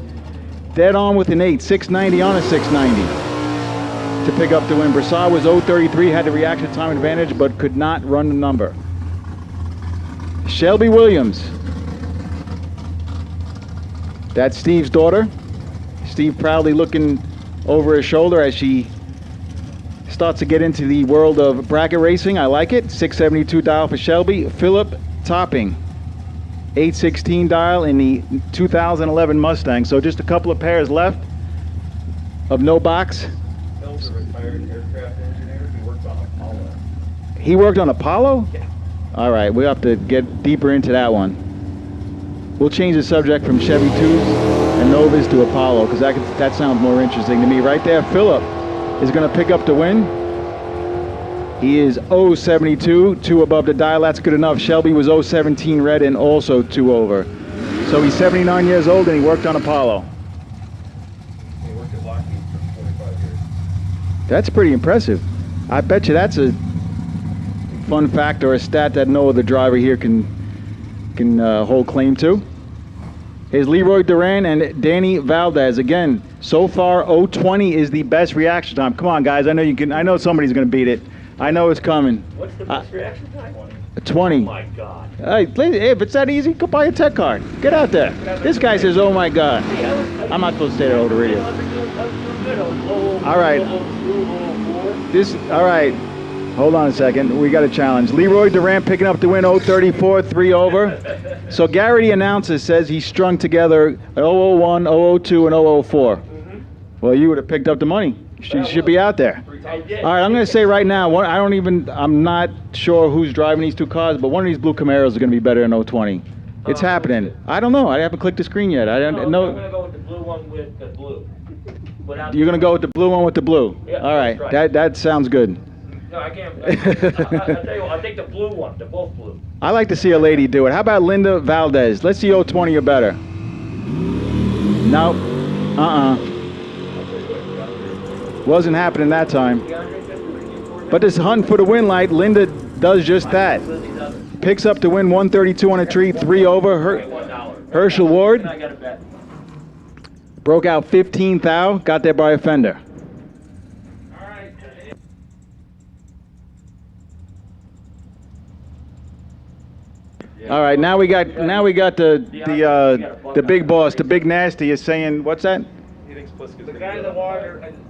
Dead on with an 8. 690 on a 690 to pick up the win. Brassard was 033, had the reaction time advantage, but could not run the number. Shelby Williams. That's Steve's daughter. Steve proudly looking over his shoulder as she starts to get into the world of bracket racing. I like it. 672 dial for Shelby. Philip Topping, 816 dial in the 2011 Mustang. So just a couple of pairs left of no box. Phil's a retired aircraft engineer. He worked on Apollo. He worked on Apollo? Yeah. All right, we'll have to get deeper into that one. We'll change the subject from Chevy 2s and Novas to Apollo, because that sounds more interesting to me. Right there, Philip is going to pick up the win. He is 072, 2 above the dial. That's good enough. Shelby was 017 red and also 2 over. So he's 79 years old and he worked on Apollo. He worked at Lockheed for 25 years. That's pretty impressive. I bet you that's a fun fact or a stat that no other driver here can hold claim to. Is Leroy Duran and Danny Valdez. Again, so far 020 is the best reaction time. Come on, guys. I know you can. I know somebody's going to beat it. I know it's coming. What's the best reaction time? 20. Oh my God. Hey, if it's that easy, go buy a tech card. Get out there. This guy says, "Oh my God." I'm not supposed to say that over the radio. All right. All right. Hold on a second. We got a challenge. Leroy Duran picking up the win, 034, 3 over. So Garrity announces, says he strung together 001, 002, and 004. Well, you would have picked up the money. She should be out there. I did. All right, I'm going to say right now, I'm not sure who's driving these two cars, but one of these blue Camaros is going to be better than 020. It's happening. I don't know. I haven't clicked the screen yet. I don't I'm know. going to go with the blue one with the blue. You're going to go with the blue one with the blue. Yeah, all right. that's right. That sounds good. No, I can't. I'll tell you what, I'll take the blue one. They're both blue. I like to see a lady do it. How about Linda Valdez? Let's see 020 or better. Nope. Wasn't happening that time. But this hunt for the win light, Linda does just that. Picks up the win, 132 on a tree, 3 over. Herschel Ward I got a bet. broke out 15 thou, got there by a fender. All right, now we got the big boss, the big nasty is saying, what's that? He thinks Pliska's The guy in the water, and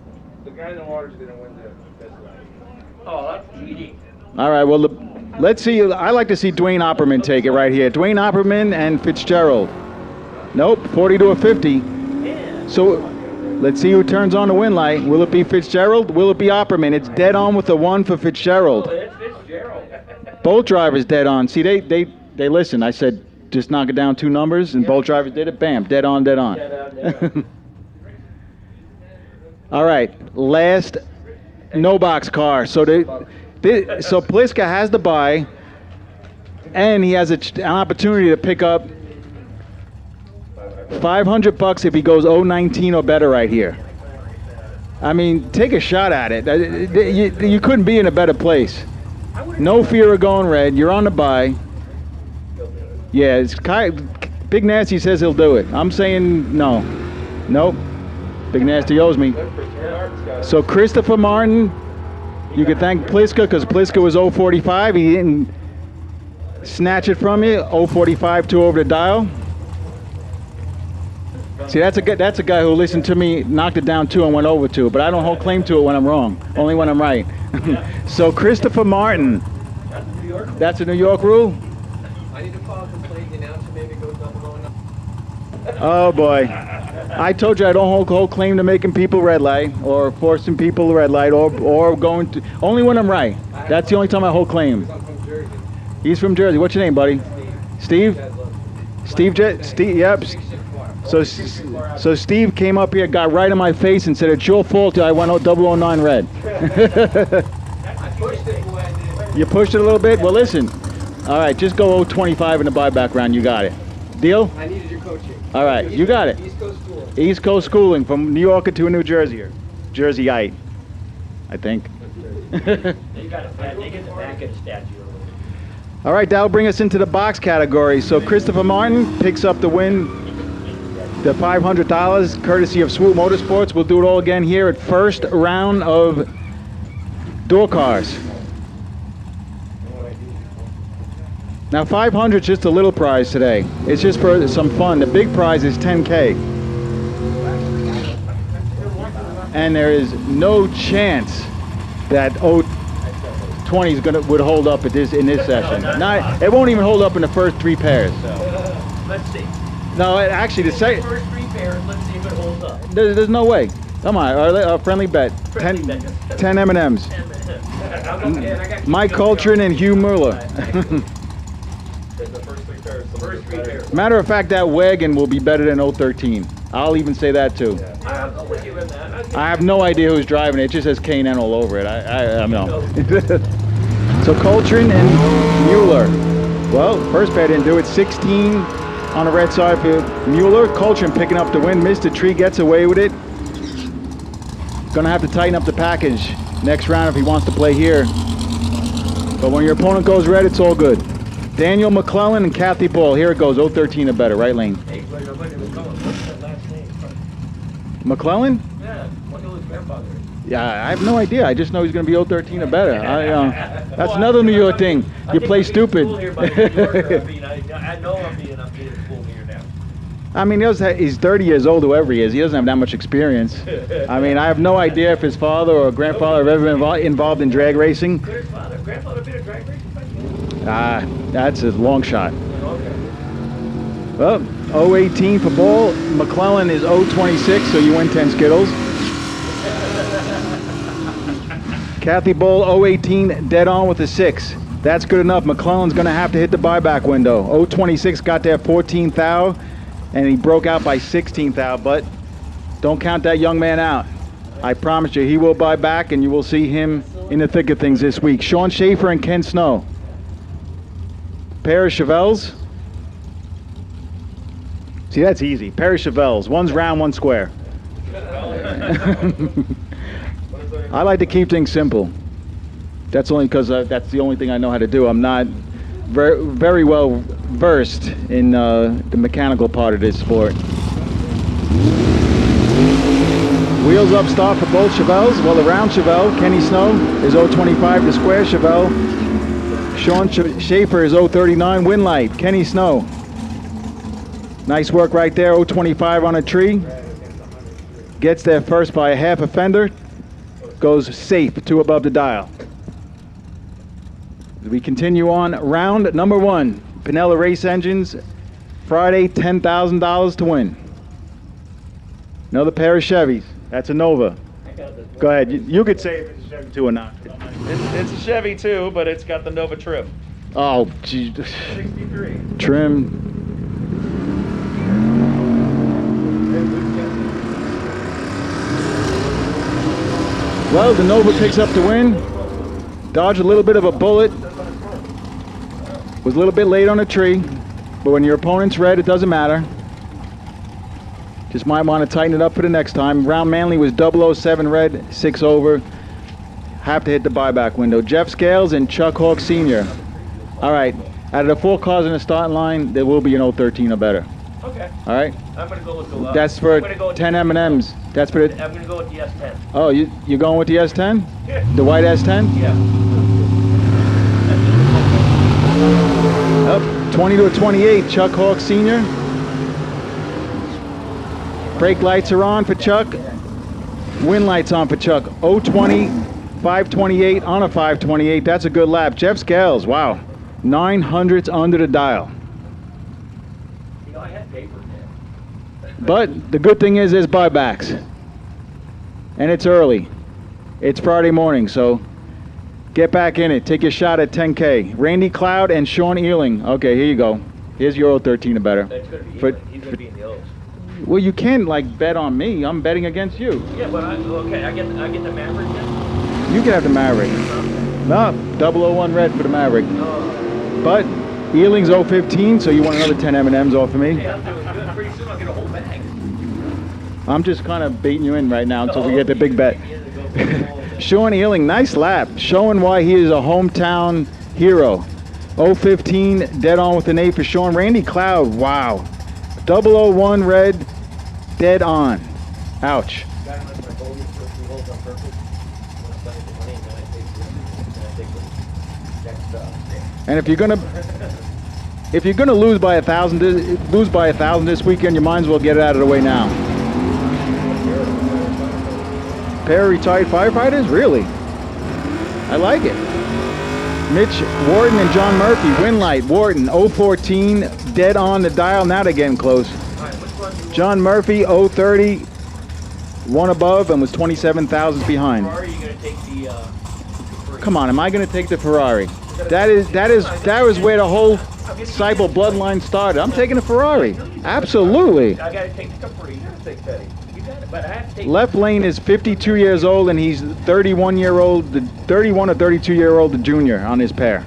the guy in the water is gonna win the best ride. Oh, that's cheating. All right, well, let's see. I like to see Dwayne Opperman take it right here. Dwayne Opperman and Fitzgerald. Nope, 40 to a 50. So let's see who turns on the win light. Will it be Fitzgerald? Will it be Opperman? It's dead on with the 1 for Fitzgerald. Oh, it's Fitzgerald. Both drivers dead on. See, they listen. I said just knock it down 2 numbers, and both drivers did it. Bam, dead on, dead on. Dead on. All right, last no box car. So so Pliska has the buy, and he has an opportunity to pick up $500 if he goes 019 or better right here. I mean, take a shot at it. You couldn't be in a better place. No fear of going red. You're on the buy. Yeah, Big Nasty says he'll do it. I'm saying no. Nope. Big Nasty owes me. So Christopher Martin, you could thank Pliska because Pliska was 045. He didn't snatch it from you. 045, 2 over the dial. See, that's a guy who listened to me, knocked it down 2 and went over 2. But I don't hold claim to it when I'm wrong. Only when I'm right. So Christopher Martin. That's a New York rule? I need to file a complaint, the announcer maybe go double on. Oh boy. I told you I don't hold claim to making people red light or forcing people to red light or going to, only when I'm right. That's the only time I hold claim. I'm from Jersey. He's from Jersey. What's your name, buddy? Steve? Steve, yep. So Steve came up here, got right in my face and said, it's your fault I went 009 red. I pushed it when I did. You pushed it a little bit? Well, listen. All right, just go 025 in the buyback round. You got it. Deal? I needed your coaching. All right, you got it. East Coast School. East Coast schooling from New Yorker to a New Jerseyer. Jerseyite, I think. They got a they get the back of the statue. All right, that'll bring us into the box category. So Christopher Martin picks up the win, the $500 courtesy of Swoop Motorsports. We'll do it all again here at first round of door cars. Now 500 is just a little prize today. It's just for some fun. The big prize is 10K. And there is no chance that 020 is would hold up at in this session. Not, it won't even hold up in the first 3 pairs. Let's see. No, actually the second. First 3 pairs. Let's see if it holds up. There's no way. Come on, our friendly bet. 10 M&Ms. Mike Coltrane and Hugh Mueller. The first 3 pairs. The First 3 pairs. Matter of fact, that wagon will be better than 013. I'll even say that too. I'll go with you in that. I have no idea who's driving it. It just says K&N all over it. I know. So Coltrane and Mueller. Well, first pair didn't do it. 16 on the red side for Mueller. Coltrane picking up the win. Mr. Tree gets away with it. Gonna have to tighten up the package next round if he wants to play here. But when your opponent goes red, it's all good. Daniel McClellan and Kathy Ball. Here it goes. 013 or better. Right lane. Hey, look at McCullen. What's that last name? McClellan? Yeah, wonder who his grandfather is. Yeah, I have no idea. I just know he's going to be 013 or better. That's another New York thing. You play stupid. I know I'm being a fool here now. I mean, he's 30 years old, whoever he is. He doesn't have that much experience. I mean, I have no idea if his father or grandfather have ever been involved in drag racing. Could his grandfather been a drag racing? That's a long shot. Okay. Well, 018 for Ball. McClellan is 026, so you win 10 Skittles. Kathy Ball, 018, dead on with a 6. That's good enough. McClellan's going to have to hit the buyback window. 026 got there 14 thou, and he broke out by 16 thou, but don't count that young man out. I promise you, he will buy back, and you will see him in the thick of things this week. Sean Schaefer and Ken Snow. Pair of Chevelles. See, that's easy. Pair of Chevelles. One's round, one's square. I like to keep things simple. That's only because that's the only thing I know how to do. I'm not very well versed in the mechanical part of this sport. Wheels up start for both Chevelles. Well, the round Chevelle, Kenny Snow, is 025. The square Chevelle, Sean Schaefer is 039. Winlight, Kenny Snow. Nice work right there, 025 on a tree. Gets there first by a half a fender. Goes safe, 2 above the dial. As we continue on, round number 1. Pinella Race Engines, Friday, $10,000 to win. Another pair of Chevys. That's a Nova. Go ahead, you could say if it's a Chevy too or not. It's a Chevy too, but it's got the Nova trim. Oh, gee. 63. Trim. Well, the Nova picks up the win. Dodged a little bit of a bullet. Was a little bit late on a tree. But when your opponent's red, it doesn't matter. Just might want to tighten it up for the next time. Round Manley was 007 red, 6 over. Have to hit the buyback window. Jeff Scales and Chuck Hawk Sr. All right. Out of the 4 cars in the starting line, there will be an 013 or better. Okay. All right. I'm gonna go with the. That's for 10 M&Ms. That's for the. I'm gonna go with the S10. Oh, you're going with the S10? Yeah. The white S10? Yeah. Up 20 to a 28. Chuck Hawk Sr. Brake lights are on for Chuck. Wind lights on for Chuck. 020, 528 on a 528. That's a good lap. Jeff Scales, wow. 900s under the dial. You know, I had paper there. But the good thing is there's buybacks. And it's early. It's Friday morning, so get back in it. Take your shot at 10K. Randy Cloud and Sean Ealing. Okay, here you go. Here's your 013 or better. That's gonna be. He's gonna be in the O's. Well, you can't like bet on me. I'm betting against you. Yeah, but I get the Maverick then. You can have the Maverick. No, 001 red for the Maverick. But Ealing's 015, so you want another 10 M&Ms off of me. Hey, I'm doing good. Pretty soon I'll get a whole bag. I'm just kind of baiting you in right now until we get the big bet. Sean Ealing, nice lap, showing why he is a hometown hero. 015, dead on with an 8 for Sean. Randy Cloud, wow. 001 red, dead on. Ouch. Got him as my bogey for 2 holes on purpose. When I'm playing for money, and then I take the next And if you're gonna lose by 1,000 this weekend, you might as well get it out of the way now. Pair of retired firefighters, really? I like it. Mitch Wharton and John Murphy, win light. Wharton 014, dead on the dial. Now they're getting close. John Murphy 030, one above and was 27 thousandths behind. Are you gonna take the? Come on, am I gonna take the Ferrari? That was where the whole Seipel bloodline started. I'm taking a Ferrari. Absolutely. I gotta take the Capri. You gotta take Teddy. You got it, but I have to take. Left lane is 52 years old and he's 31 or 32 year old, the junior on his pair.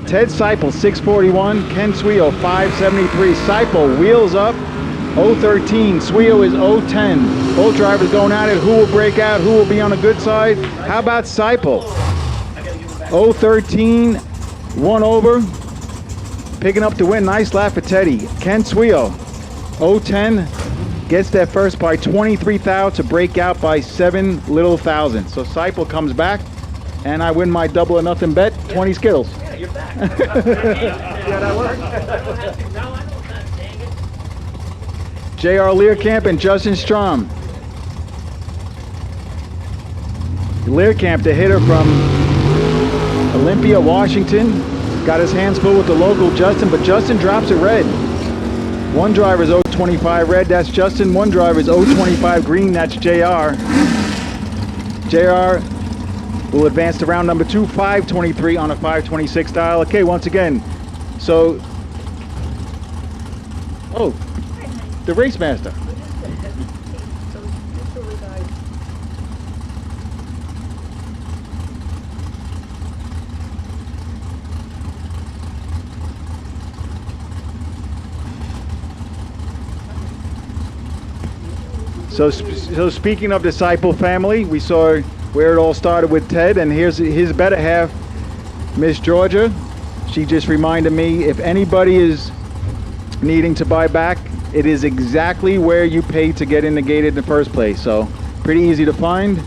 Ted Seipel 641, Ken Sweo 573. Seipel wheels up 013, Sweo is 010. Both drivers going at it. Who will break out? Who will be on the good side? How about Seipel? 013, one over, picking up the win. Nice lap for Teddy. Ken Sweo 010 gets that first by 23 thou to break out by 7 little thousandths. So Seipel comes back, and I win my double or nothing bet, 20 Skittles. Yeah, you're back. Yeah, that worked. No, I know that, dang it. J.R. Learcamp and Justin Strom. Learcamp, the hitter from Olympia, Washington, got his hands full with the local Justin, but Justin drops it red. One driver's 025 red, that's Justin. One driver's 025 green, that's JR. JR will advance to round number 2, 523 on a 526 dial. Okay, once again, so, the race master. So speaking of the Seipel family, we saw where it all started with Ted, and here's his better half, Miss Georgia. She just reminded me, if anybody is needing to buy back, it is exactly where you paid to get in the gate in the first place. So pretty easy to find.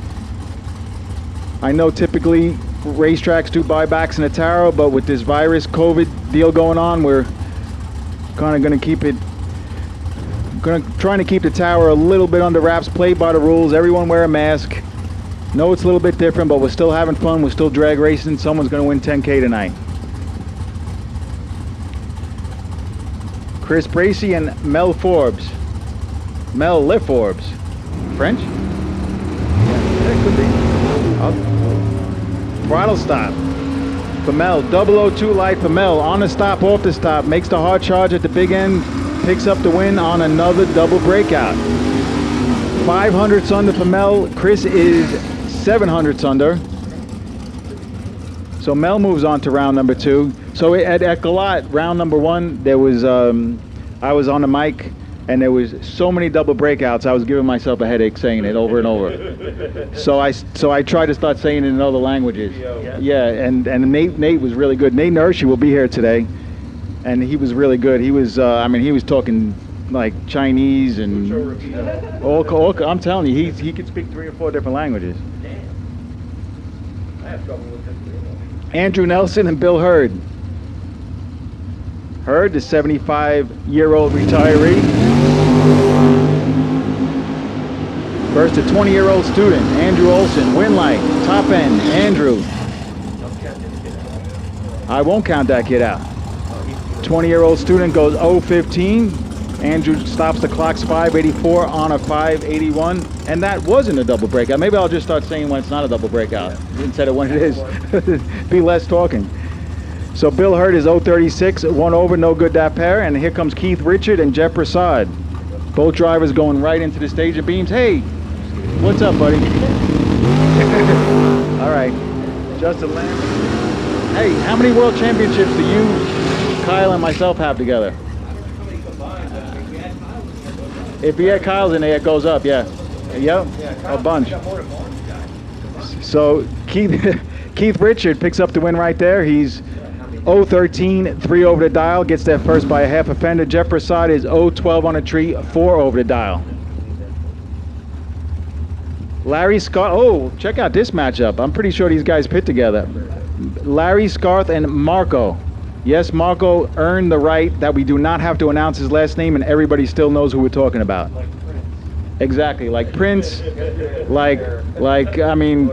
I know typically racetracks do buybacks in the Taro, but with this virus COVID deal going on, we're kind of going to keep it. Trying to keep the tower a little bit under wraps, play by the rules. Everyone wear a mask. Know it's a little bit different, but we're still having fun. We're still drag racing. Someone's going to win 10K tonight. Chris Bracey and Mel Forbes. Mel Le Forbes. French? Yeah, it could be. Throttle stop for Mel. 002 light for Mel. On the stop, off the stop. Makes the hard charge at the big end. Picks up the win on another double breakout. 500ths under for Mel. Chris is 700ths under. So Mel moves on to round number 2. So at Galat, round number 1, there was I was on the mic, and there was so many double breakouts. I was giving myself a headache saying it over and over. So I tried to start saying it in other languages. Yeah, and Nate was really good. Nate Nershi will be here today. And he was really good. He was, he was talking like Chinese and all. I'm telling you, he could speak 3 or 4 different languages. I have trouble with this. Andrew Nelson and Bill Hurd. Hurd, the 75-year-old retiree, versus the 20-year-old student, Andrew Olson. Win light, top end, Andrew. I won't count that kid out. 20-year-old student goes 015. Andrew stops the clock's 584 on a 581, and that wasn't a double breakout. Maybe I'll just start saying when it's not a double breakout instead of when it is. Be less talking. So Bill Hurd is 036, one over, no good that pair, and here comes Keith Richard and Jeff Prasad. Both drivers going right into the stage of beams. Hey, what's up, buddy? All right, Justin Lamb. Hey, how many world championships do you, Kyle, and myself have together? If you had Kyle's in there, it goes up, yeah. Yep, a bunch. So Keith Richard picks up the win right there. He's 0-13, 3 over the dial, gets there first by a half a fender. Jeff Prasad is 0-12 on a tree, 4 over the dial. Larry Scott, oh, check out this matchup. I'm pretty sure these guys pit together. Larry Scarth and Marco. Yes, Marco earned the right that we do not have to announce his last name and everybody still knows who we're talking about. Exactly, like Prince, like I mean,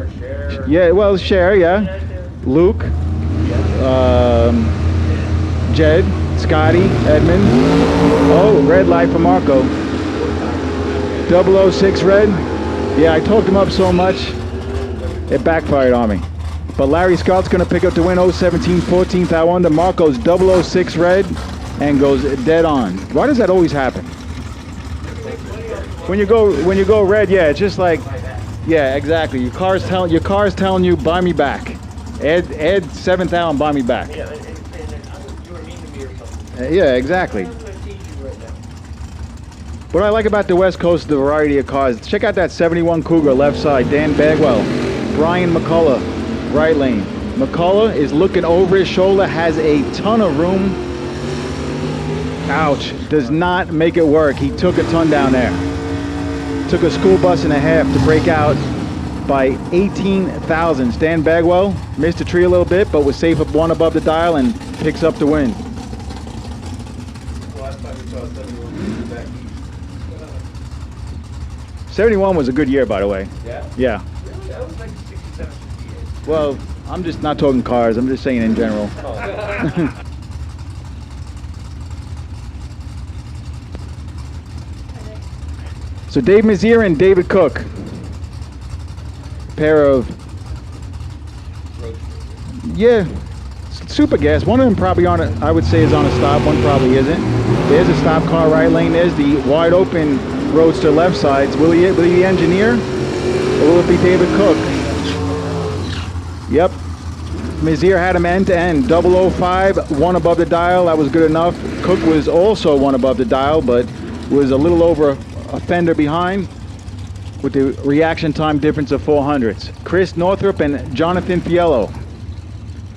yeah, well, Cher, yeah, Luke, Jed, Scotty, Edmund. Oh, red light for Marco. 006 red. Yeah, I talked him up so much, it backfired on me. But Larry Scott's going to pick up the win, 017, 14th out under. Marco's 006 red and goes dead on. Why does that always happen? When you go red, yeah, it's just like, yeah, exactly. Your car's telling you, buy me back. Ed 7th out and buy me back. Yeah, and you were mean to me or something. Yeah, exactly. I'm gonna teach you right now. What I like about the West Coast is the variety of cars. Check out that 71 Cougar left side, Dan Bagwell. Brian McCullough, right lane. McCullough is looking over his shoulder, has a ton of room. Ouch, does not make it work. He took a ton down there. Took a school bus and a half to break out by 18 thousandths. Dan Bagwell missed the tree a little bit, but was safe up one above the dial and picks up the win. Last time we saw 71 back east. 71 was a good year, by the way. Yeah? Yeah. That was like 67, 68. Well, I'm just not talking cars. I'm just saying in general. Oh. So Dave Mazier and David Cook. Pair of, yeah, super gas. One of them probably on it, I would say is on a stop. One probably isn't. There's a stop car right lane. There's the wide open Roadster left sides. Will he be the engineer? Or will it be David Cook? Yep. Mazier had him end to end. 005, one above the dial. That was good enough. Cook was also one above the dial, but was a little over a fender behind with the reaction time difference of 400ths. Chris Northrup and Jonathan Fiello.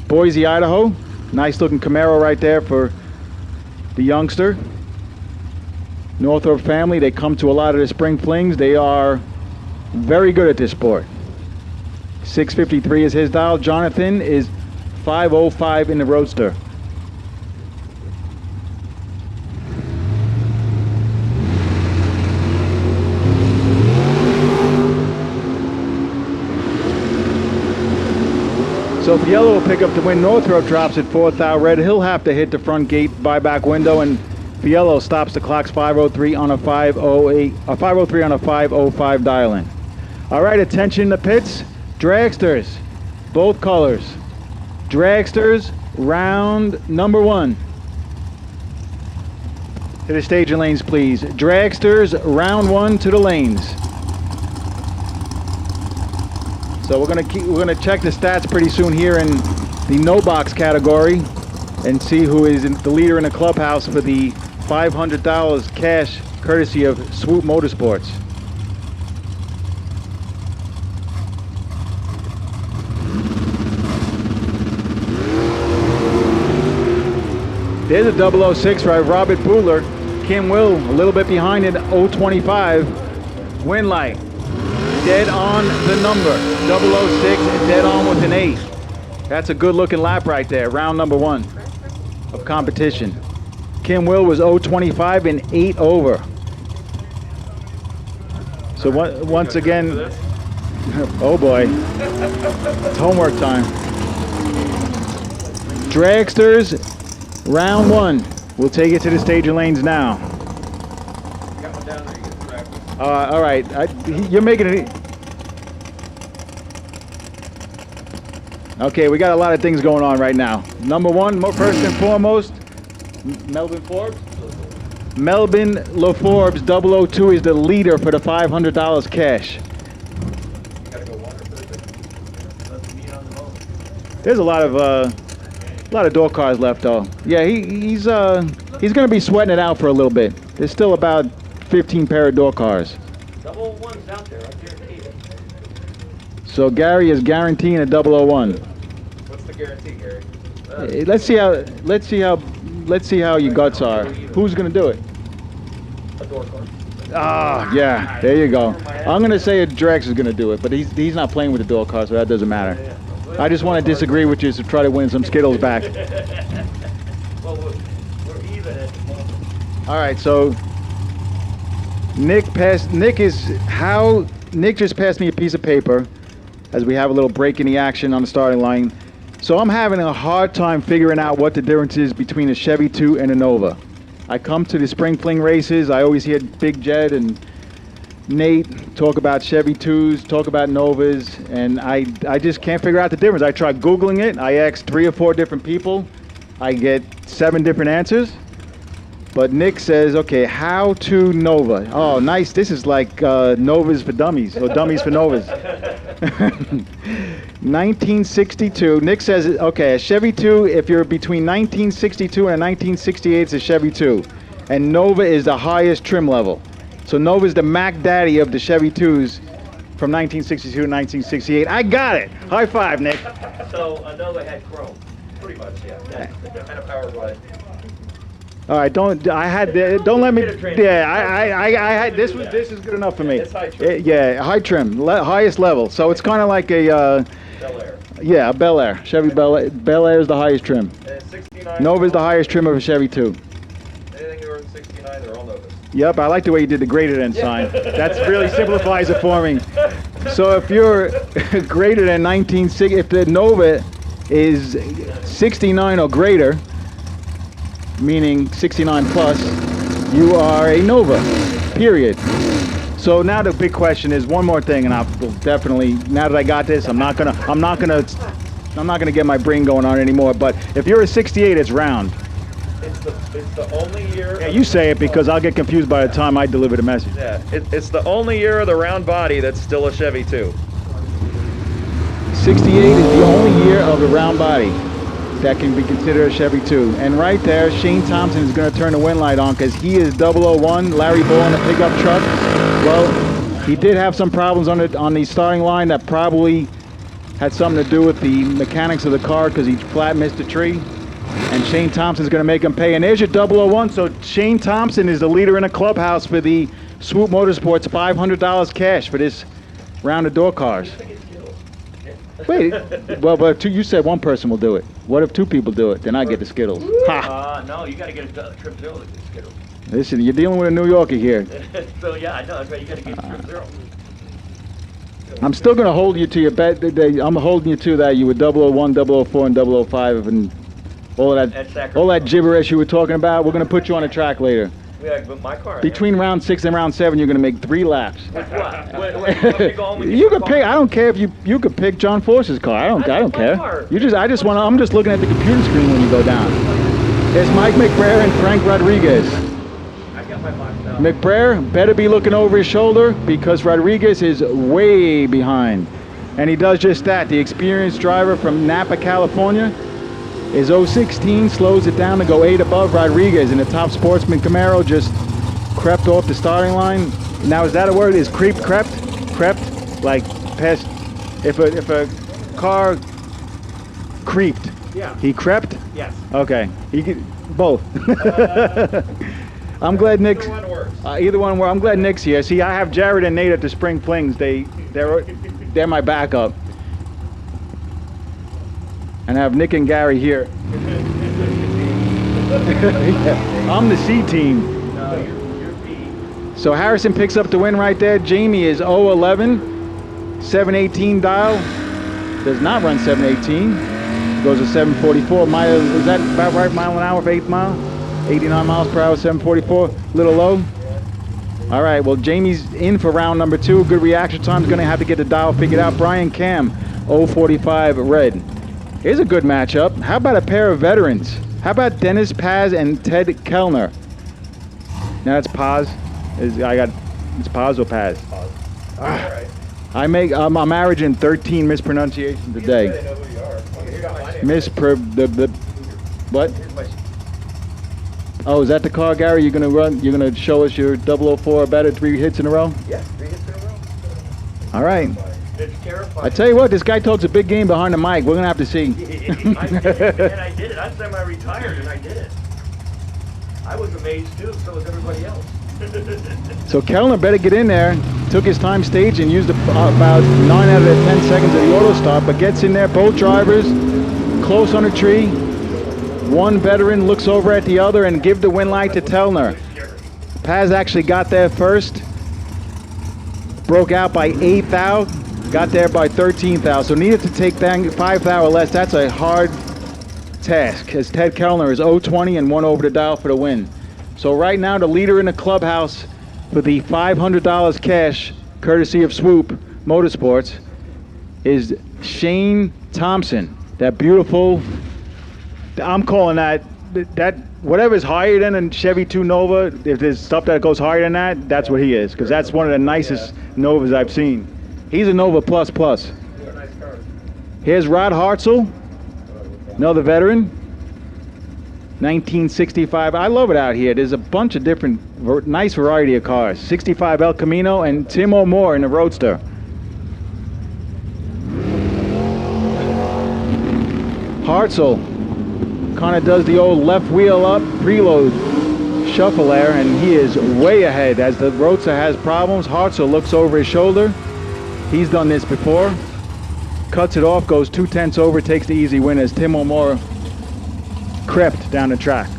Boise, Idaho. Nice looking Camaro right there for the youngster. Northrup family, they come to a lot of the spring flings. They are very good at this sport. 653 is his dial. Jonathan is 505 in the Roadster. So Fiello will pick up the win. Northrop drops at 4th out red. He'll have to hit the front gate buyback window, and Fiello stops the clock's 503 on a 508, a 503 on a 505 dial-in. All right, attention the pits. Dragsters, both colors. Dragsters, round number 1. To the staging lanes, please. Dragsters, round 1 to the lanes. So we're gonna check the stats pretty soon here in the no box category and see who is the leader in the clubhouse for the $500 cash courtesy of Swoop Motorsports. There's a 006 right, Robert Boodler. Kim Will a little bit behind at 025. Win light. Dead on the number. 006 dead on with an 8. That's a good looking lap right there. Round number 1 of competition. Kim Will was 025 and 8 over. So once again, oh boy, it's homework time. Dragsters, round 1. We'll take it to the staging lanes now. All right, you're making it. Okay, we got a lot of things going on right now. Number 1, first and foremost, Melvin Forbes. Melvin LaForbes 002 is the leader for the $500 cash. There's a lot of door cars left though. Yeah, he's gonna be sweating it out for a little bit. There's still about 15 pair of door cars. 001's out there, I guarantee it. So Gary is guaranteeing a 001. What's the guarantee, Gary? Let's see how your guts are. Who's gonna do it? A door car. Ah, yeah, there you go. I'm gonna say a Drex is gonna do it, but he's not playing with the door car, so that doesn't matter. I just want to disagree with you to try to win some Skittles back. Well, we're even at the moment. All right, so Nick just passed me a piece of paper as we have a little break in the action on the starting line. So I'm having a hard time figuring out what the difference is between a Chevy 2 and a Nova. I come to the Spring Fling races, I always hear Big Jed and Nate talk about Chevy 2s, talk about Novas, and I just can't figure out the difference. I tried Googling it, I asked 3 or 4 different people, I get 7 different answers. But Nick says, okay, how to Nova. Oh, nice. This is like Novas for dummies, or dummies for Novas. 1962. Nick says, okay, a Chevy 2, if you're between 1962 and a 1968, it's a Chevy 2. And Nova is the highest trim level. So Nova is the Mac Daddy of the Chevy 2s from 1962 to 1968. I got it. High five, Nick. So a Nova had chrome. Pretty much, yeah. And a power rod. All right, don't let me. Yeah, I had this is good enough for me. It's high trim. Yeah, high trim, highest level. So it's kind of like a Bel Air. yeah, a Bel Air. Chevy Bel Air is the highest trim. And 69. Nova is the highest trim of a Chevy 2. Anything over 69, they're all Novas. Yep, I like the way you did the greater than sign. That really simplifies it for me. So if you're greater than 1960, if the Nova is 69 or greater, meaning 69 plus, you are a Nova, period. So now the big question is one more thing, and I will definitely, now that I got this, I'm not gonna get my brain going on anymore. But if you're a 68, it's round. It's the only year. Yeah, you say it because I'll get confused by the time I deliver the message. Yeah, it's the only year of the round body that's still a Chevy 2. 68 is the only year of the round body that can be considered a Chevy 2. And right there, Shane Thompson is going to turn the wind light on because he is 001, Larry Ball in a pickup truck. Well, he did have some problems on the starting line that probably had something to do with the mechanics of the car because he flat missed a tree. And Shane Thompson's going to make him pay. And there's your 001. So Shane Thompson is the leader in the clubhouse for the Swoop Motorsports $500 cash for this round of door cars. Wait, well, but you said one person will do it. What if 2 people do it? Then I get the Skittles. Ha! No, you got to get a trip zero to get Skittles. Listen, you're dealing with a New Yorker here. So yeah, I know. That's right. You got to get trip zero. I'm still going to hold you to your bet. I'm holding you to that. You were 001, 004, and 005, and all that gibberish you were talking about. We're going to put you on a track later. Yeah, but my car. Between round 6 and round 7, you're going to make 3 laps. With what? You could pick. I don't care if you could pick John Force's car. I don't care. I'm just looking at the computer screen when you go down. There's Mike McBrayer and Frank Rodriguez. I got my box now. McBrayer better be looking over his shoulder because Rodriguez is way behind. And he does just that. The experienced driver from Napa, California, is 016, slows it down to go 8 above Rodriguez. And the top sportsman Camaro just crept off the starting line. Now, is that a word? Is crept? Like past, if a car creeped. Yeah. He crept? Yes. Okay. Both. I'm glad Nick's. Either one works. Either one. I'm glad Nick's here. See, I have Jared and Nate at the Spring Flings. They're my backup. And I have Nick and Gary here. Yeah, I'm the C team. No, you're B. So Harrison picks up the win right there. Jamie is 011, 718 dial. Does not run 718. Goes to 744. Is that about right? Mile an hour for 8th mile? 89 miles per hour, 744. Little low. All right. Well, Jamie's in for round number 2. Good reaction time's going to have to get the dial figured out. Brian Cam, 045 red. Here's a good matchup. How about a pair of veterans? How about Dennis Paz and Ted Kellner? Now it's Paz. It's Paz or Paz? Pause. All right. I'm averaging 13 mispronunciations a They day. know who you are. Okay, you got my name. What? Here's my. Oh, is that the car, Gary? You're gonna show us your 004 or better 3 hits in a row? Yeah, 3 hits in a row. All right. It's terrifying. I tell you what, this guy talks a big game behind the mic. We're gonna have to see. I did it, man. I did it. I'm semi-retired, and I did it. I was amazed too. So was everybody else. So Kellner better get in there. Took his time staging, used about 9 out of the 10 seconds of the auto stop, but gets in there. Both drivers close on a tree. One veteran looks over at the other and give the win light to Kellner. Paz actually got there first. Broke out by 8 thou. Got there by 13 thou. So needed to take 5 thou or less. That's a hard task, as Ted Kellner is 0-20 and 1 over the dial for the win. So right now the leader in the clubhouse for the $500 cash, courtesy of Swoop Motorsports, is Shane Thompson. That beautiful, I'm calling that whatever's higher than a Chevy 2 Nova, if there's stuff that goes higher than that, that's what he is, because that's one of the nicest Novas I've seen. He's a Nova plus plus. Here's Rod Hartzell, another veteran. 1965. I love it out here. There's a bunch of different, nice variety of cars. 65 El Camino and Tim O'More in the Roadster. Hartzell kind of does the old left wheel up preload shuffle there, and he is way ahead. As the Roadster has problems, Hartzell looks over his shoulder. He's done this before. Cuts it off, goes 2/10 over, takes the easy win as Tim O'More crept down the track.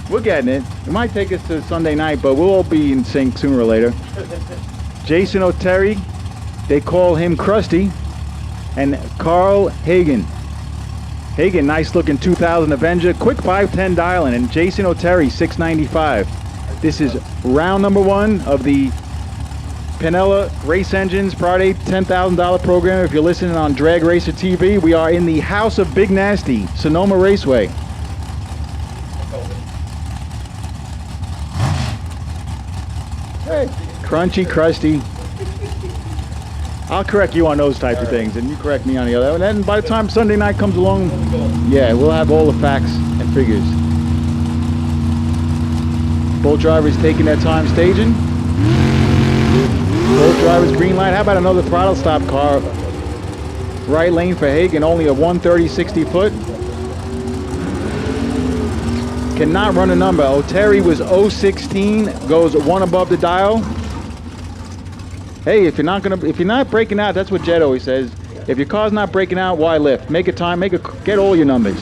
We're getting it. It might take us to Sunday night, but we'll all be in sync sooner or later. Jason O'Terry, they call him Krusty, and Carl Hagen. Hagen, nice looking 2000 Avenger, quick 510 dialing, and Jason O'Terry, 695. This is round number 1 of the Pinella Race Engines Friday $10,000 program. If you're listening on Drag Racer TV, we are in the House of Big Nasty, Sonoma Raceway. Hey, crunchy, crusty. I'll correct you on those types of things, and you correct me on the other. And then by the time Sunday night comes along, yeah, we'll have all the facts and figures. Both drivers taking their time staging. Both drivers green light. How about another throttle stop car? Right lane for Hagen, only a 130/60 foot. Cannot run a number. O'Terry was 016, goes 1 above the dial. Hey, if you're not breaking out, that's what Jed always says. If your car's not breaking out, why lift? Make a time, get all your numbers.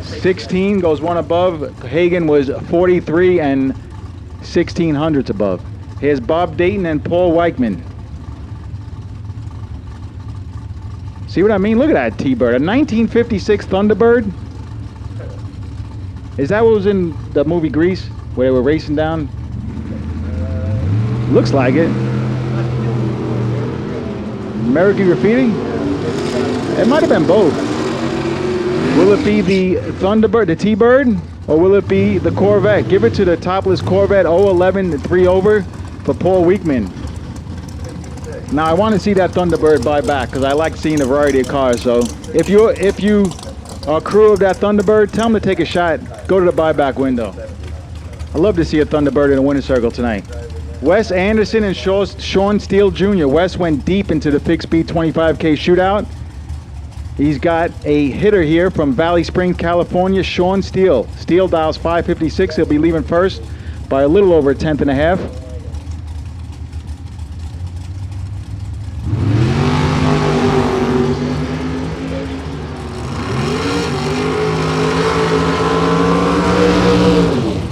16 goes 1 above. Hagen was 43 and 1600ths above. Here's Bob Dayton and Paul Weichman. See what I mean? Look at that T-Bird. A 1956 Thunderbird. Is that what was in the movie Grease, where they were racing down? Looks like it. American Graffiti? It might have been both. Will it be the Thunderbird, the T-Bird, or will it be the Corvette? Give it to the topless Corvette 011 3 over for Paul Weichman. Now I want to see that Thunderbird buy back because I like seeing a variety of cars. So if you are crew of that Thunderbird, tell them to take a shot. Go to the buyback window. I love to see a Thunderbird in a winner's circle tonight. Wes Anderson and Sean Steele Jr. Wes went deep into the fixed speed 25K shootout. He's got a hitter here from Valley Springs, California, Sean Steele. Steele dials 556. He'll be leaving first by a little over a 10th and a half.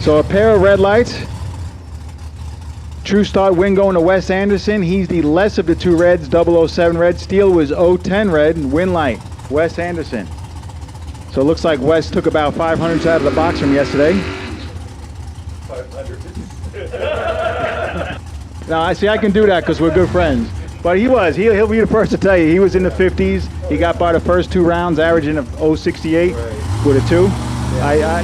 So a pair of red lights. True start win going to Wes Anderson. He's the less of the 2 reds, 007 red. Steele was 010 red, win light, Wes Anderson. So it looks like Wes took about 500s out of the box from yesterday. 500. Now I see I can do that because we're good friends. But he'll be the first to tell you, he was in the 50s. He got by the first 2 rounds, averaging a 068 with a 2.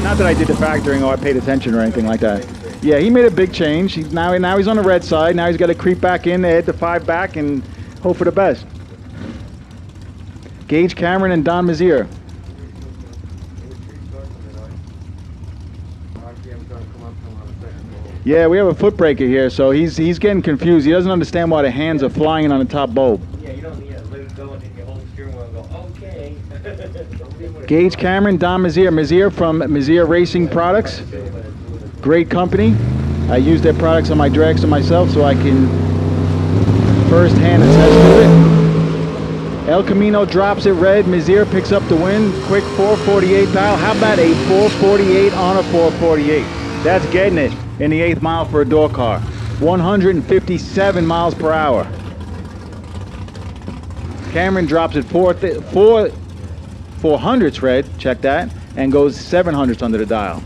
Not that I did the factoring or I paid attention or anything like that. Yeah, he made a big change. Now he's on the red side. Now he's got to creep back in, add the 5 back, and hope for the best. Gage Cameron and Don Mazier. Yeah, we have a foot breaker here, so he's getting confused. He doesn't understand why the hands are flying on the top bulb. Yeah, you don't need to let it go and then you hold the steering wheel and go, okay. Don't leave with it. Gage Cameron, Don Mazier. Mazier from Mazier Racing Products. Great company. I use their products on my dragster myself, so I can firsthand attest to it. El Camino drops it red. Mazier picks up the win. Quick 448 dial. How about a 448 on a 448? That's getting it in the 8th mile for a door car. 157 miles per hour. Cameron drops it 400s red, check that, and goes 700s under the dial.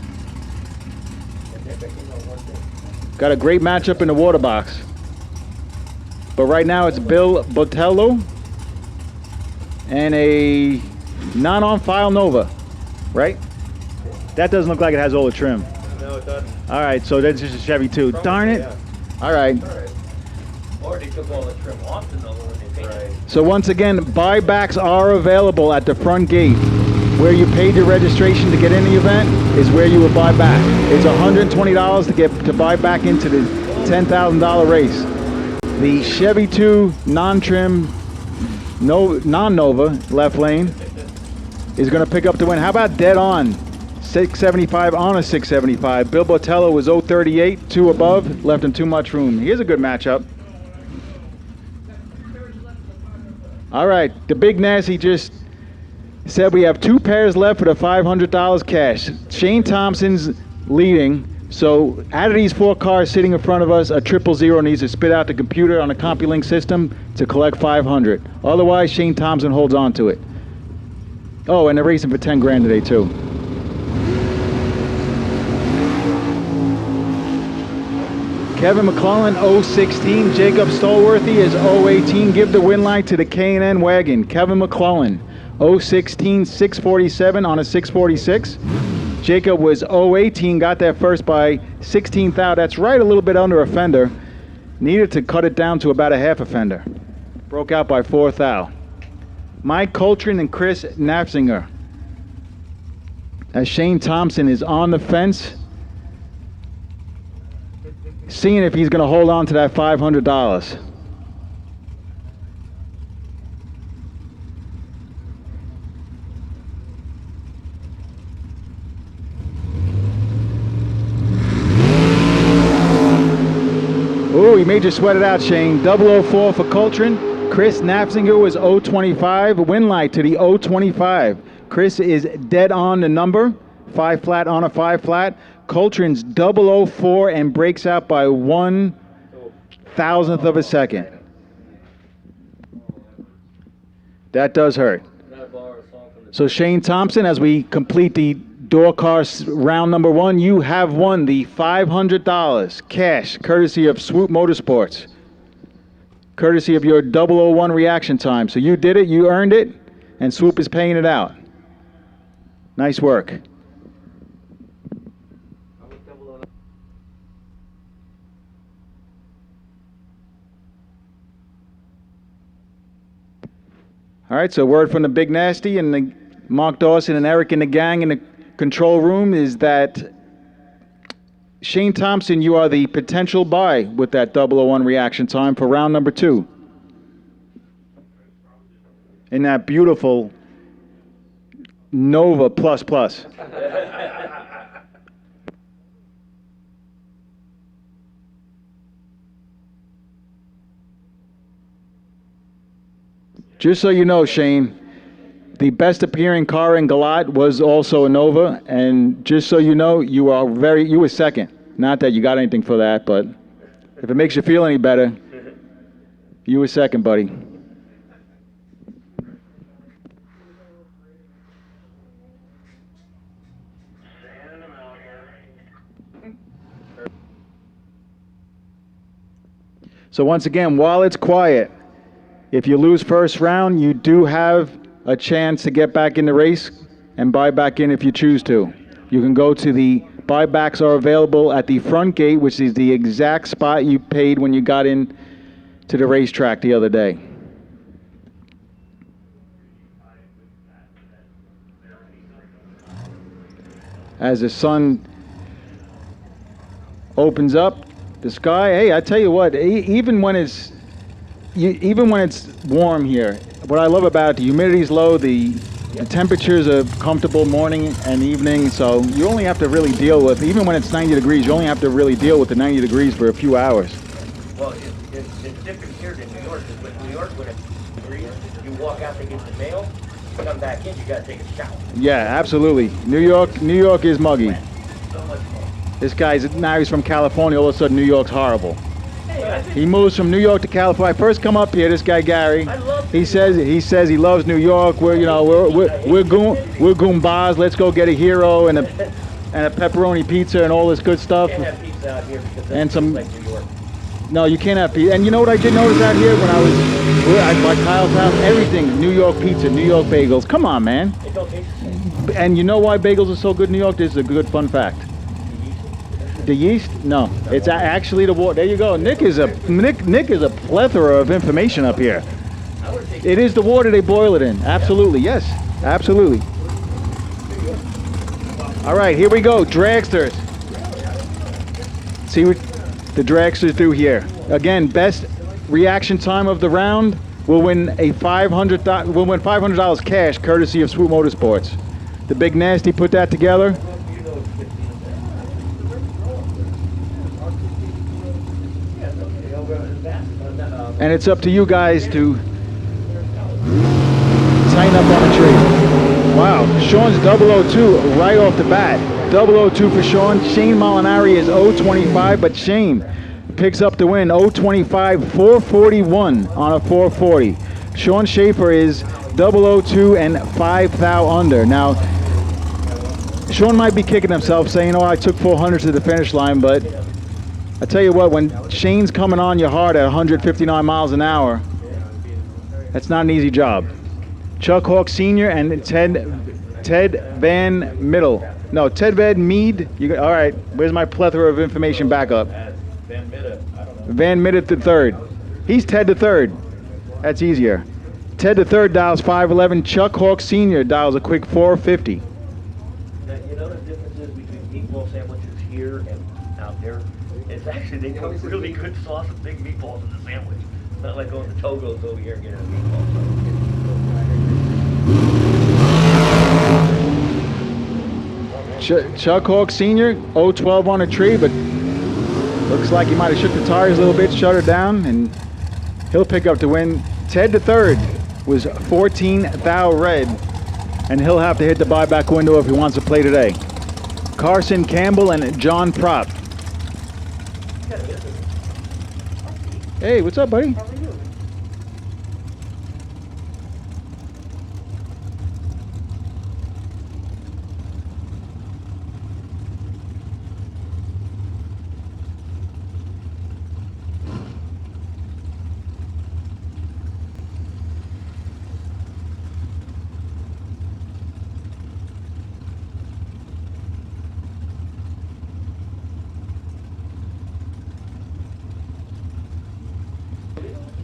Got a great matchup in the water box. But right now it's Bill Botello and a non-on-file Nova, right? That doesn't look like it has all the trim. No, it doesn't. All right, so that's just a Chevy 2. Darn it. Yeah. All right. Or they took all the trim off the Nova when they painted it. So once again, buybacks are available at the front gate. Where you paid your registration to get in the event is where you will buy back. It's $120 to buy back into the $10,000 race. The Chevy 2 non-trim, non-Nova left lane is going to pick up the win. How about dead on? 675 on a 675. Bill Botello was 038, 2 above, left him too much room. Here's a good matchup. All right, the Big Nasty just said we have 2 pairs left for the $500 cash. Shane Thompson's leading, so out of these 4 cars sitting in front of us, a 000 needs to spit out the computer on the CompuLink system to collect 500. Otherwise, Shane Thompson holds on to it. Oh, and they're racing for 10 grand today too. Kevin McClellan, 016. Jacob Stolworthy is 018. Give the win line to the K&N wagon. Kevin McClellan, 016, 647 on a 646. Jacob was 018, got that first by 16 thou. That's right, a little bit under a fender. Needed to cut it down to about a half a fender. Broke out by 4 thou. Mike Coltrane and Chris Knapsinger. As Shane Thompson is on the fence, seeing if he's going to hold on to that $500. Ooh, he made you sweat it out, Shane. 004 for Coltrane. Chris Knapsinger was 025. Win light to the 025. Chris is dead on the number. 5 flat on a 5 flat. Coltrane's 004 and breaks out by 1/1000th of a second. That does hurt. So Shane Thompson, as we complete the door car round number 1, you have won the $500 cash, courtesy of Swoop Motorsports, courtesy of your 001 reaction time. So you did it, you earned it, and Swoop is paying it out. Nice work. All right, so word from the Big Nasty and the Mark Dawson and Eric and the gang in the control room is that Shane Thompson, you are the potential buy with that 001 reaction time for round number 2. In that beautiful Nova Plus. Just so you know, Shane, the best appearing car in Galat was also a Nova, and just so you know, you were second. Not that you got anything for that, but if it makes you feel any better, you were second, buddy. So once again, while it's quiet, if you lose first round, you do have a chance to get back in the race and buy back in if you choose to. You can go to the buybacks are available at the front gate, which is the exact spot you paid when you got in to the racetrack the other day. As the sun opens up. The sky. Hey, I tell you what. Even when it's warm here, what I love about it, the humidity's low. The temperatures are comfortable morning and evening. So you only have to really deal with, even when it's 90 degrees, you only have to really deal with the 90 degrees for a few hours. Well, it's different here than New York, because with New York, when it's degrees, you walk out to get the mail, come back in, you gotta take a shower. Yeah, absolutely. New York is muggy. So much fun. This guy's now he's from California. All of a sudden, New York's horrible. He moves from New York to California. I first come up here. This guy Gary. He says he loves New York. We're Goombas. Let's go get a hero and a pepperoni pizza and all this good stuff. Can't have pizza out here because And that's some- like New York. No, you can't have pizza. And you know what I did notice out here when I was by Kyle's house? Everything New York pizza, New York bagels. Come on, man. It don't taste the same. And you know why bagels are so good in New York? This is a good fun fact. The yeast? No, it's actually the water. There you go. Nick is a plethora of information up here. It is the water they boil it in. Absolutely, yes, absolutely. All right, here we go. Dragsters. See what the dragsters do here. Again, best reaction time of the round will win $500 cash, courtesy of Swoop Motorsports. The Big Nasty put that together. And it's up to you guys to tighten up on the tree. Wow, Sean's 002 right off the bat. 002 for Sean. Shane Molinari is 025, but Shane picks up the win. 025, 441 on a 440. Sean Schaefer is 002 and 5 thou under. Now, Sean might be kicking himself saying, oh, I took 400 to the finish line, but I tell you what, when Shane's coming on you hard at 159 miles an hour, that's not an easy job. Chuck Hawk Sr. and Ted Van Middle. No, Ted Van Mead. All right, where's my plethora of information back up? Van Middle, I don't know. Van Middle the third. He's Ted the third. That's easier. Ted the third dials 511. Chuck Hawk Sr. dials a quick 450. Now, you know the differences between meatball sandwiches here and out there? It's actually, they put really good sauce and big meatballs in the sandwich. Not like going to Togo's over here and getting a meatball sandwich. Chuck Hawk Sr. 012 on a tree, but looks like he might have shook the tires a little bit, shut her down, and he'll pick up the win. Ted the third was 14 thou red, and he'll have to hit the buyback window if he wants to play today. Carson Campbell and John Prop. Hey, what's up, buddy?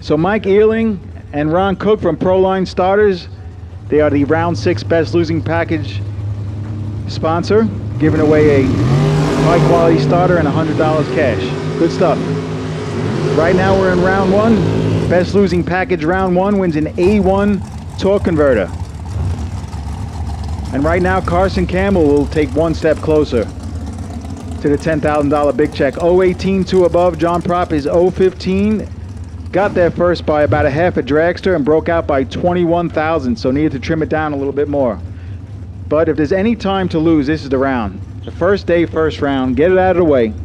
So Mike Earling and Ron Cook from Proline Starters, they are the round 6 best losing package sponsor, giving away a high quality starter and $100 cash. Good stuff. Right now we're in round 1. Best losing package round 1 wins an A1 torque converter. And right now Carson Campbell will take one step closer to the $10,000 big check. 018 to above. John Prop is 015. Got there first by about a half a dragster and broke out by 21,000, so needed to trim it down a little bit more. But if there's any time to lose, this is the round. The first day, first round. Get it out of the way.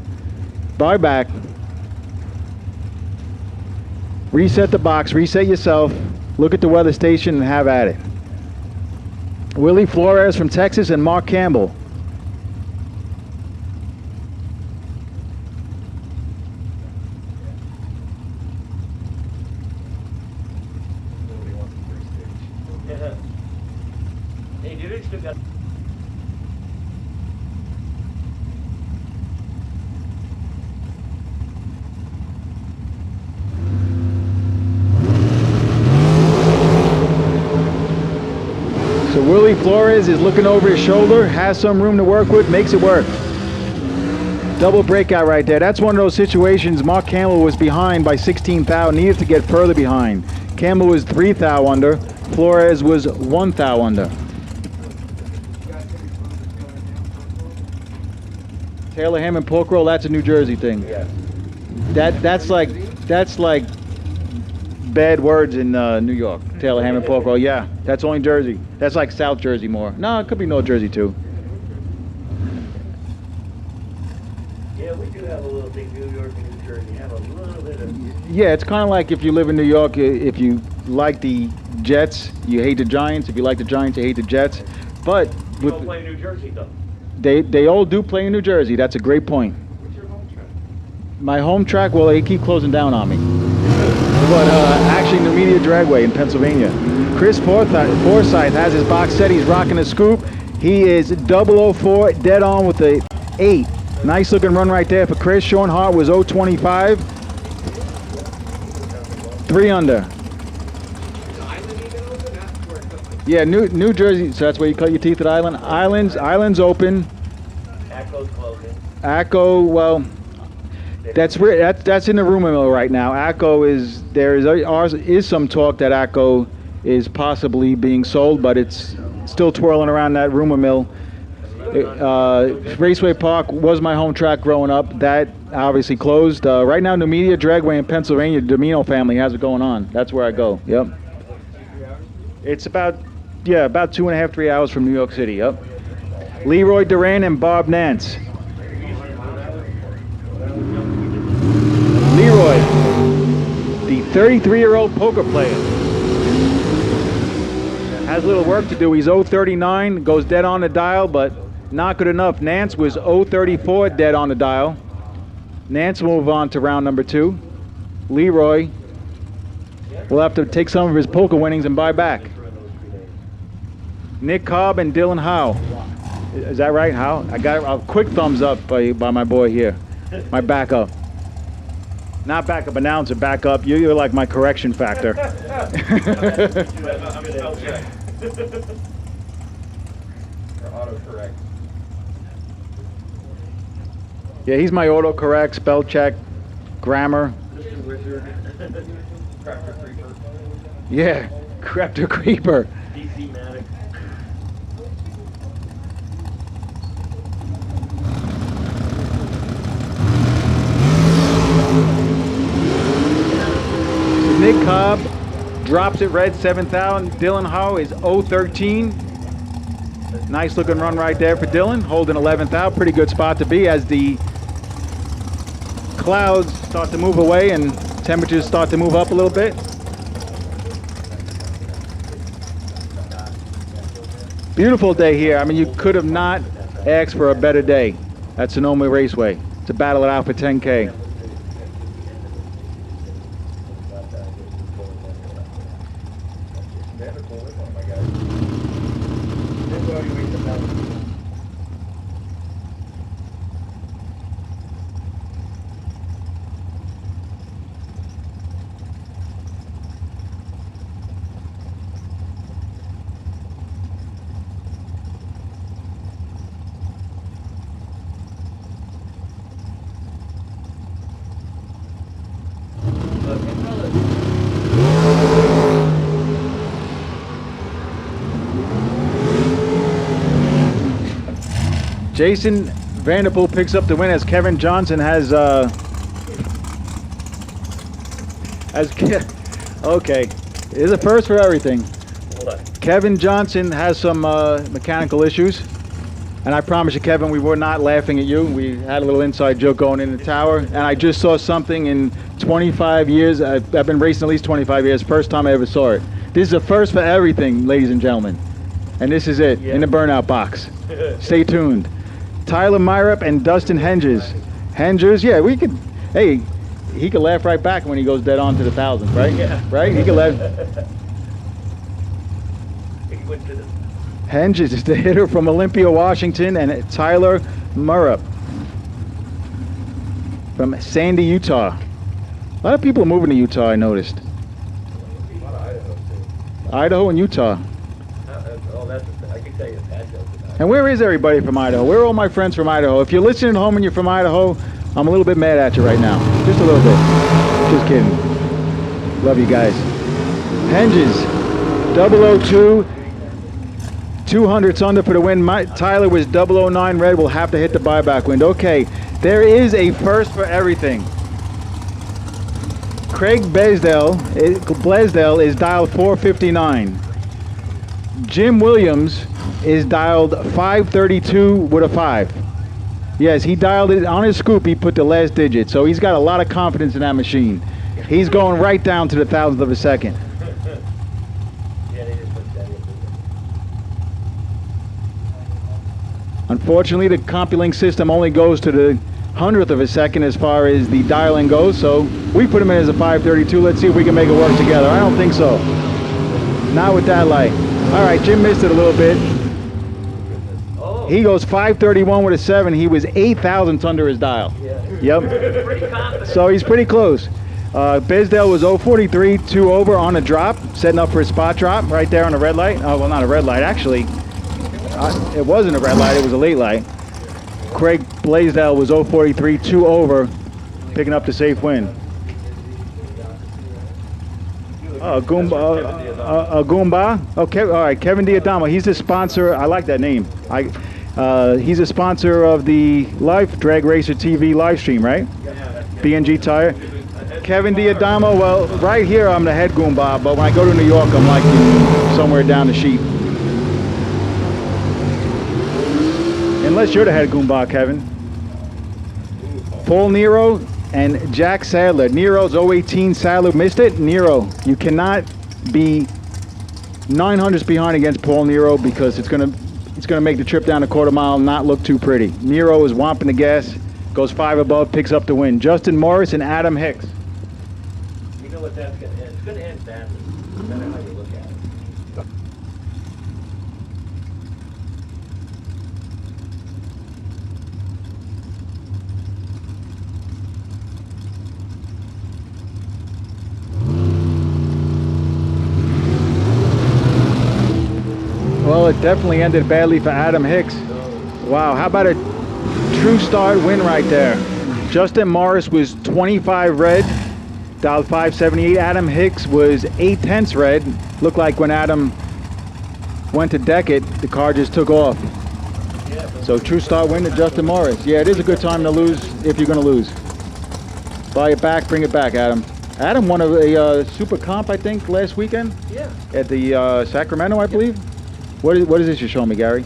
Buy back. Reset the box. Reset yourself. Look at the weather station and have at it. Willie Flores from Texas and Mark Campbell. Hey, dude, it's still got... So Willie Flores is looking over his shoulder, has some room to work with, makes it work. Double breakout right there. That's one of those situations. Mark Campbell was behind by 16 thou, needed to get further behind. Campbell was 3 thou under. Flores was 1 thou under. Taylor Ham and pork roll, that's a New Jersey thing. Yeah. That's like bad words in New York. Taylor Ham and pork roll, yeah. That's only Jersey. That's like South Jersey more. No, it could be North Jersey too. Yeah, we do have a little thing, New York and New Jersey. Have a little bit of. Yeah, it's kind of like if you live in New York, if you like the Jets, you hate the Giants. If you like the Giants, you hate the Jets. But You don't with, play New Jersey though. they all do play in New Jersey. That's a great point. My home track, well, they keep closing down on me. But actually, New Media Dragway in Pennsylvania. Chris Forsyth has his box set. He's rocking a scoop. He is 004, dead on with the 8. Nice looking run right there for Chris. Sean Hart was 025. 3 under. Yeah, New Jersey. So that's where you cut your teeth at Island. Island's open. Acco's closing. Acco, well, that's in the rumor mill right now. Acco is some talk that Acco is possibly being sold, but it's still twirling around that rumor mill. Raceway Park was my home track growing up. That obviously closed. Right now, New Media Dragway in Pennsylvania, Domino family has it going on. That's where I go. Yep. It's about 2.5, 3 hours from New York City. Yep. Leroy Duran and Bob Nance. Leroy, the 33-year-old poker player, has a little work to do. He's 039, goes dead on the dial, but not good enough. Nance was 034, dead on the dial. Nance will move on to round number 2. Leroy will have to take some of his poker winnings and buy back. Nick Cobb and Dylan Howe. Is that right, Howe? I got a quick thumbs up by my boy here, my backup. Not backup announcer, backup. You're like my correction factor. Autocorrect. Yeah, he's my autocorrect, spell check, grammar. Crafter Creeper. Yeah, Crafter Creeper. DC Matic. Nick Cobb drops it red 7,000. Dylan Howe is 013. Nice looking run right there for Dylan, holding 11th out. Pretty good spot to be as the clouds start to move away and temperatures start to move up a little bit. Beautiful day here. I mean, you could have not asked for a better day at Sonoma Raceway to battle it out for 10K. Jason Vanderpool picks up the win as Kevin Johnson has okay, there's a first for everything. What? Kevin Johnson has some mechanical issues, and I promise you, Kevin, we were not laughing at you. We had a little inside joke going in the tower, and I just saw something in 25 years. I've been racing at least 25 years. First time I ever saw it. This is a first for everything, ladies and gentlemen, and this is it in the burnout box. Stay tuned. Tyler Myrup and Dustin Henges. Henges, yeah, we could. Hey, he could laugh right back when he goes dead on to the thousands, right? Yeah. Right? He could laugh. He went to the Henges is the hitter from Olympia, Washington, and Tyler Myrup from Sandy, Utah. A lot of people are moving to Utah, I noticed. A lot of Idaho too. Idaho and Utah. Oh, that's I can tell you a bad joke about it. And where is everybody from Idaho? Where are all my friends from Idaho? If you're listening at home and you're from Idaho, I'm a little bit mad at you right now. Just a little bit. Just kidding. Love you guys. Henges, 002, 200s under for the win. Tyler was 009 red. We'll have to hit the buyback window. Okay, there is a first for everything. Craig Blaisdell is dialed 459. Jim Williams is dialed 532 with a 5. Yes, he dialed it on his scoop. He put the last digit, so he's got a lot of confidence in that machine. He's going right down to the thousandth of a second. Yeah, they just put that in. Unfortunately, the CompuLink system only goes to the hundredth of a second as far as the dialing goes, so we put him in as a 532. Let's see if we can make it work together. I don't think so. Not with that light. All right, Jim missed it a little bit. Oh, He goes 531 with a 7. He was 8 thousandths under his dial. yeah. Yep. Pretty confident. So he's pretty close. Blaisdell was 043, 2 over on a drop, setting up for a spot drop right there on the red light. Oh, well, not a red light, actually. It wasn't a red light, it was a late light. Craig Blaisdell was 043, 2 over, picking up the safe win. Goomba. Okay, all right, Kevin Diadamo. He's the sponsor. I like that name. He's a sponsor of the Life Drag Racer TV live stream, right? BNG Tire. Kevin Diadamo. Well, right here I'm the head Goomba, but when I go to New York, I'm like somewhere down the sheet. Unless you're the head Goomba, Kevin. Paul Nero and Jack Sadler. Nero's 018, Sadler missed it. Nero, you cannot be 900s behind against Paul Nero because it's gonna make the trip down a quarter mile not look too pretty. Nero is whomping the gas, goes 5 above, picks up the win. Justin Morris and Adam Hicks. You know what that's going to end? It's going to end badly, no matter how you look at it. Well, it definitely ended badly for Adam Hicks. Wow, how about a true start win right there? Justin Morris was 25 red, dialed 578. Adam Hicks was 8 tenths red. Looked like when Adam went to deck it, the car just took off. So true start win to Justin Morris. Yeah, it is a good time to lose if you're going to lose. Buy it back, bring it back, Adam. Adam won a super comp, I think, last weekend Yeah. at the Sacramento, I believe. What is this you're showing me, Gary?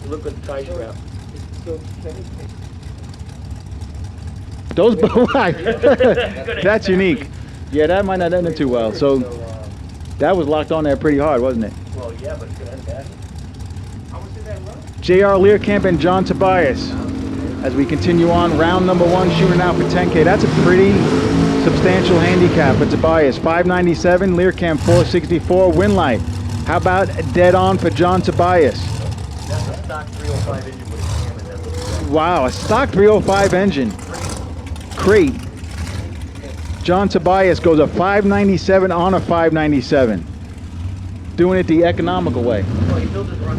Look at the tie strap. Those that's unique. Yeah, that might not end it too well. So that was locked on there pretty hard, wasn't it? Well, yeah, but it's going to end badly. How much did that run? J.R. Learcamp and John Tobias. As we continue on, round number 1, shooting out for 10K. That's a pretty substantial handicap for Tobias. 597, Learcamp 464, Winlight. How about dead on for John Tobias? That's a stock 305 engine with a cam, and that looks good. Wow, a stock 305 engine. Crate. John Tobias goes a 597 on a 597. Doing it the economical way. Well, he built his run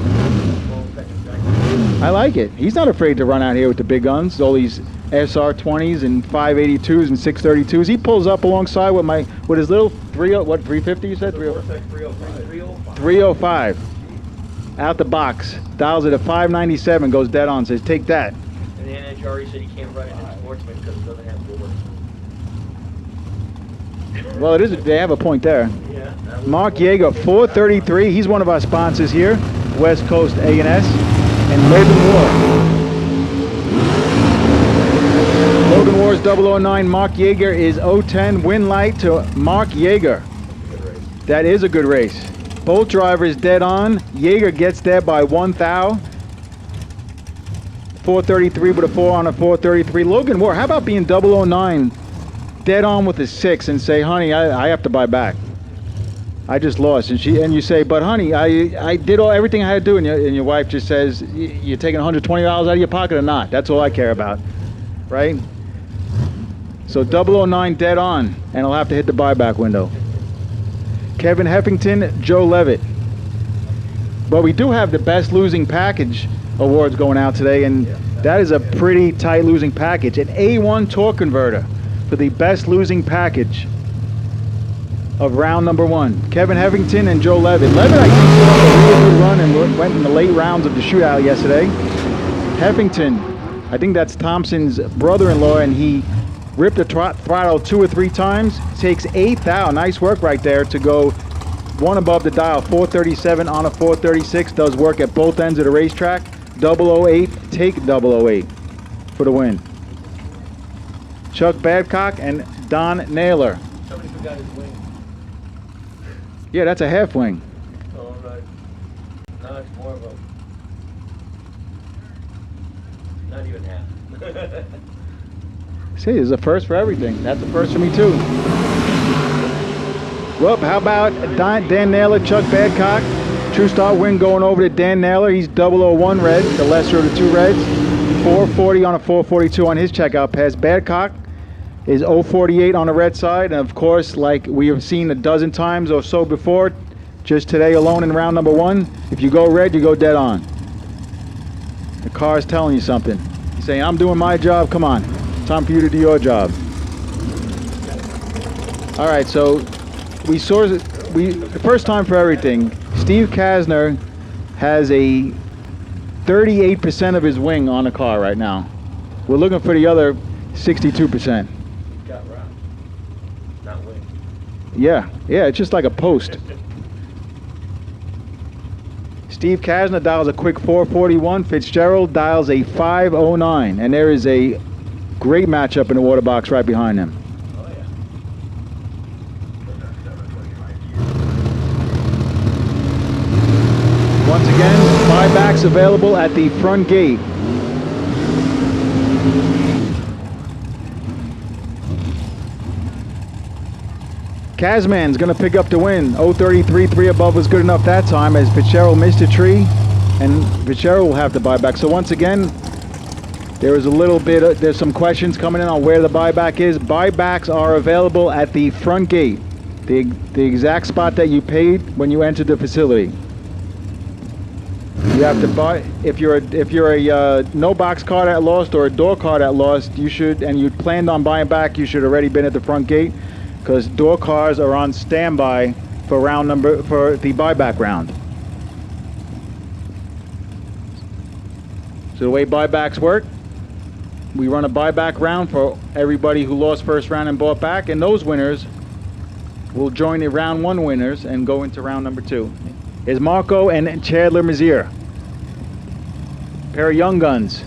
full second jack. I like it. He's not afraid to run out here with the big guns. All these SR20s and 582s and 632s. He pulls up alongside with his little 350 you said? 305. 305. Out the box. Dials it at 597, goes dead on, says take that. And the NHRE said he can't run it in Sportsman because it doesn't have doors. Well, they have a point there. Yeah. that was- Mark Yeager, 433. He's one of our sponsors here, West Coast A&S, and Logan Ward. Logan Ward's 009. Mark Yeager is 010. Win light to Mark Yeager. That is a good race. Both drivers dead on. Yeager gets there by 1 thou. 433 with a 4 on a 433. Logan Ward, how about being 009 dead on with a 6 and say, honey, I have to buy back. I just lost. And you say, but honey, I did everything I had to do. And your wife just says, you're taking $120 out of your pocket or not. That's all I care about. Right? So 009 dead on, and I'll have to hit the buyback window. Kevin Heffington, Joe Levitt. But we do have the best losing package awards going out today, and that is a pretty tight losing package. An A1 torque converter for the best losing package of round number 1. Kevin Hevington and Joe Levitt. Levitt, I think, put up a really good run and went in the late rounds of the shootout yesterday. Hevington, I think that's Thompson's brother-in-law, and he ripped the throttle 2 or 3 times. Takes 8th out. Nice work right there to go one above the dial. 437 on a 436. Does work at both ends of the racetrack. 008, take 008 for the win. Chuck Badcock and Don Naylor. Somebody forgot his wing. Yeah, that's a half wing. Oh, right. No, it's more of a... Not even half. See, there's a first for everything. That's a first for me too. Well, how about Dan Naylor, Chuck Badcock? True Star win going over to Dan Naylor. He's 001 red, the lesser of the 2 reds. 440 on a 442 on his checkout pass. Badcock is 048 on the red side. And of course, like we have seen a dozen times or so before, just today alone in round number 1, if you go red, you go dead on. The car is telling you something. He's saying, I'm doing my job, come on. Time for you to do your job. All right, so the first time for everything, Steve Kasner has a 38% of his wing on the car right now. We're looking for the other 62%. Got rocked. Not wing. Yeah, it's just like a post. Steve Kasner dials a quick 441. Fitzgerald dials a 509. And there is a great matchup in the water box right behind him. Oh, yeah. Once again, buybacks available at the front gate. Kazman's going to pick up the win. 033, 3 above was good enough that time as Fitzgerald missed a tree, and Fitzgerald will have to buy back. So once again, there is a little bit, there's some questions coming in on where the buyback is. Buybacks are available at the front gate, the exact spot that you paid when you entered the facility. You have to buy, if you're a no box car that lost or a door car that lost, you should, and you planned on buying back, you should already been at the front gate, because door cars are on standby for the buyback round. So the way buybacks work, we run a buyback round for everybody who lost first round and bought back, and those winners will join the round 1 winners and go into round number 2. Is Marco and Chandler Mazier. Pair of young guns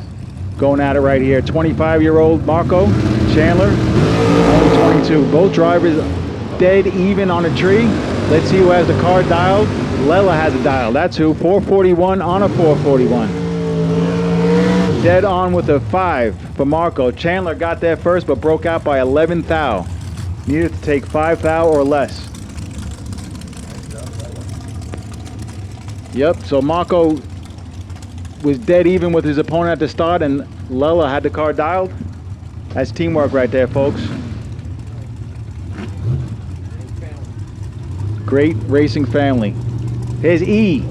going at it right here. 25-year-old Marco, Chandler, only 22. Both drivers dead even on a tree. Let's see who has the car dialed. Lela has a dial. That's who. 441 on a 441. Dead on with a 5 for Marco. Chandler got there first but broke out by 11 thou. Needed to take 5 thou or less. Yep, so Marco was dead even with his opponent at the start, and Lela had the car dialed. That's teamwork right there, folks. Great racing family. Here's E.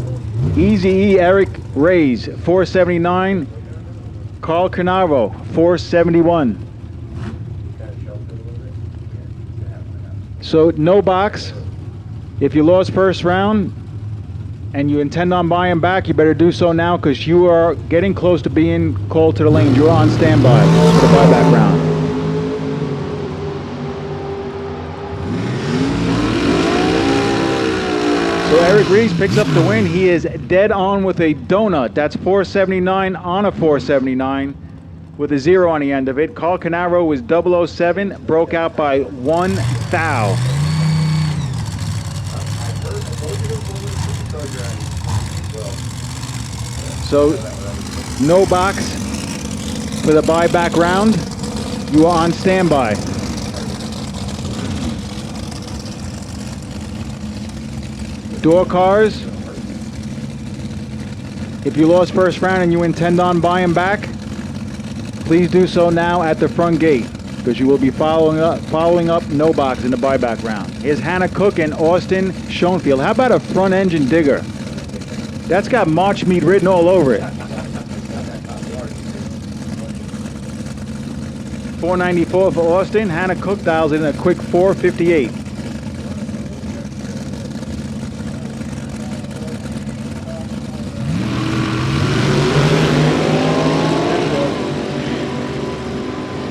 Easy E, Eric Reyes, 479. Carl Canaro, 471. So no box. If you lost first round and you intend on buying back, you better do so now, because you are getting close to being called to the lane. You're on standby for the buyback round. So Eric Rees picks up the win. He is dead on with a donut. That's 479 on a 479 with a 0 on the end of it. Carl Canaro was 007, broke out by 1 thou. So no box for the buyback round. You are on standby. Door cars. If you lost first round and you intend on buying back, please do so now at the front gate, because you will be following up no box in the buyback round. Here's Hannah Cook and Austin Schoenfield. How about a front engine digger? That's got March meat written all over it. $494 for Austin. Hannah Cook dials in a quick $458.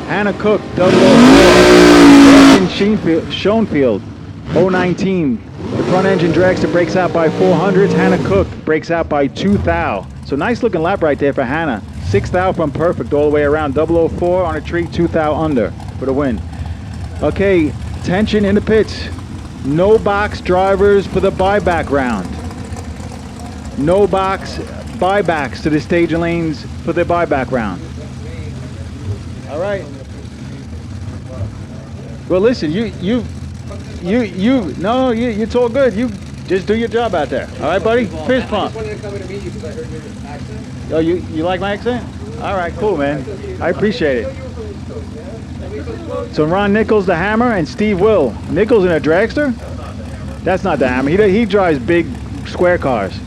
Hannah Cook, 004. Austin Schoenfield, 019. The front engine dragster breaks out by 400s. Hannah Cook breaks out by 2 thou. So nice looking lap right there for Hannah. 6 thou from perfect all the way around. 004 on a tree, 2 thou under for the win. Okay, tension in the pits. No box drivers for the buyback round. No box buybacks to the staging lanes for the buyback round. All right. Well, listen, it's all good. You just do your job out there. All right, buddy? Fist pump. I just wanted to come in to meet you because I heard your accent. Oh, you like my accent? All right, cool, man. I appreciate it. So Ron Nichols, the Hammer, and Steve Will. Nichols in a dragster? That's not the Hammer. He drives big square cars.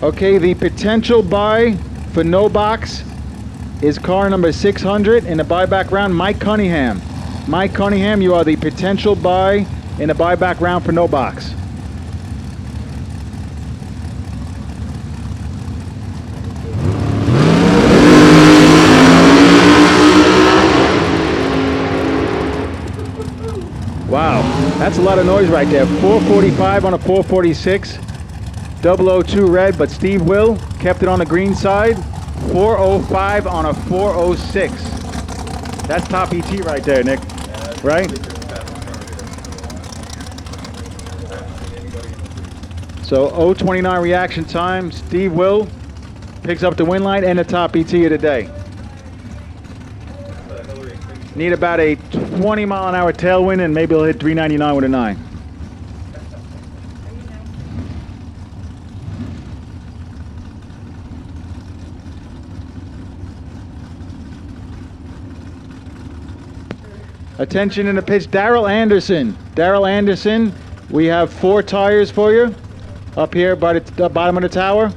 Okay, the potential buy for no box is car number 600 in the buyback round, Mike Cunningham. Mike Cunningham, you are the potential buy in the buyback round for no box. Wow, that's a lot of noise right there. 445 on a 446. 002 red, but Steve Will kept it on the green side. 405 on a 406. That's top ET right there, Nick. Right? So 029 reaction time. Steve Will picks up the win line and the top ET of the day. Need about a 20-mile-an-hour tailwind, and maybe he'll hit 399 with a 9. Attention in the pitch, Daryl Anderson. Daryl Anderson, we have 4 tires for you up here by the bottom of the tower.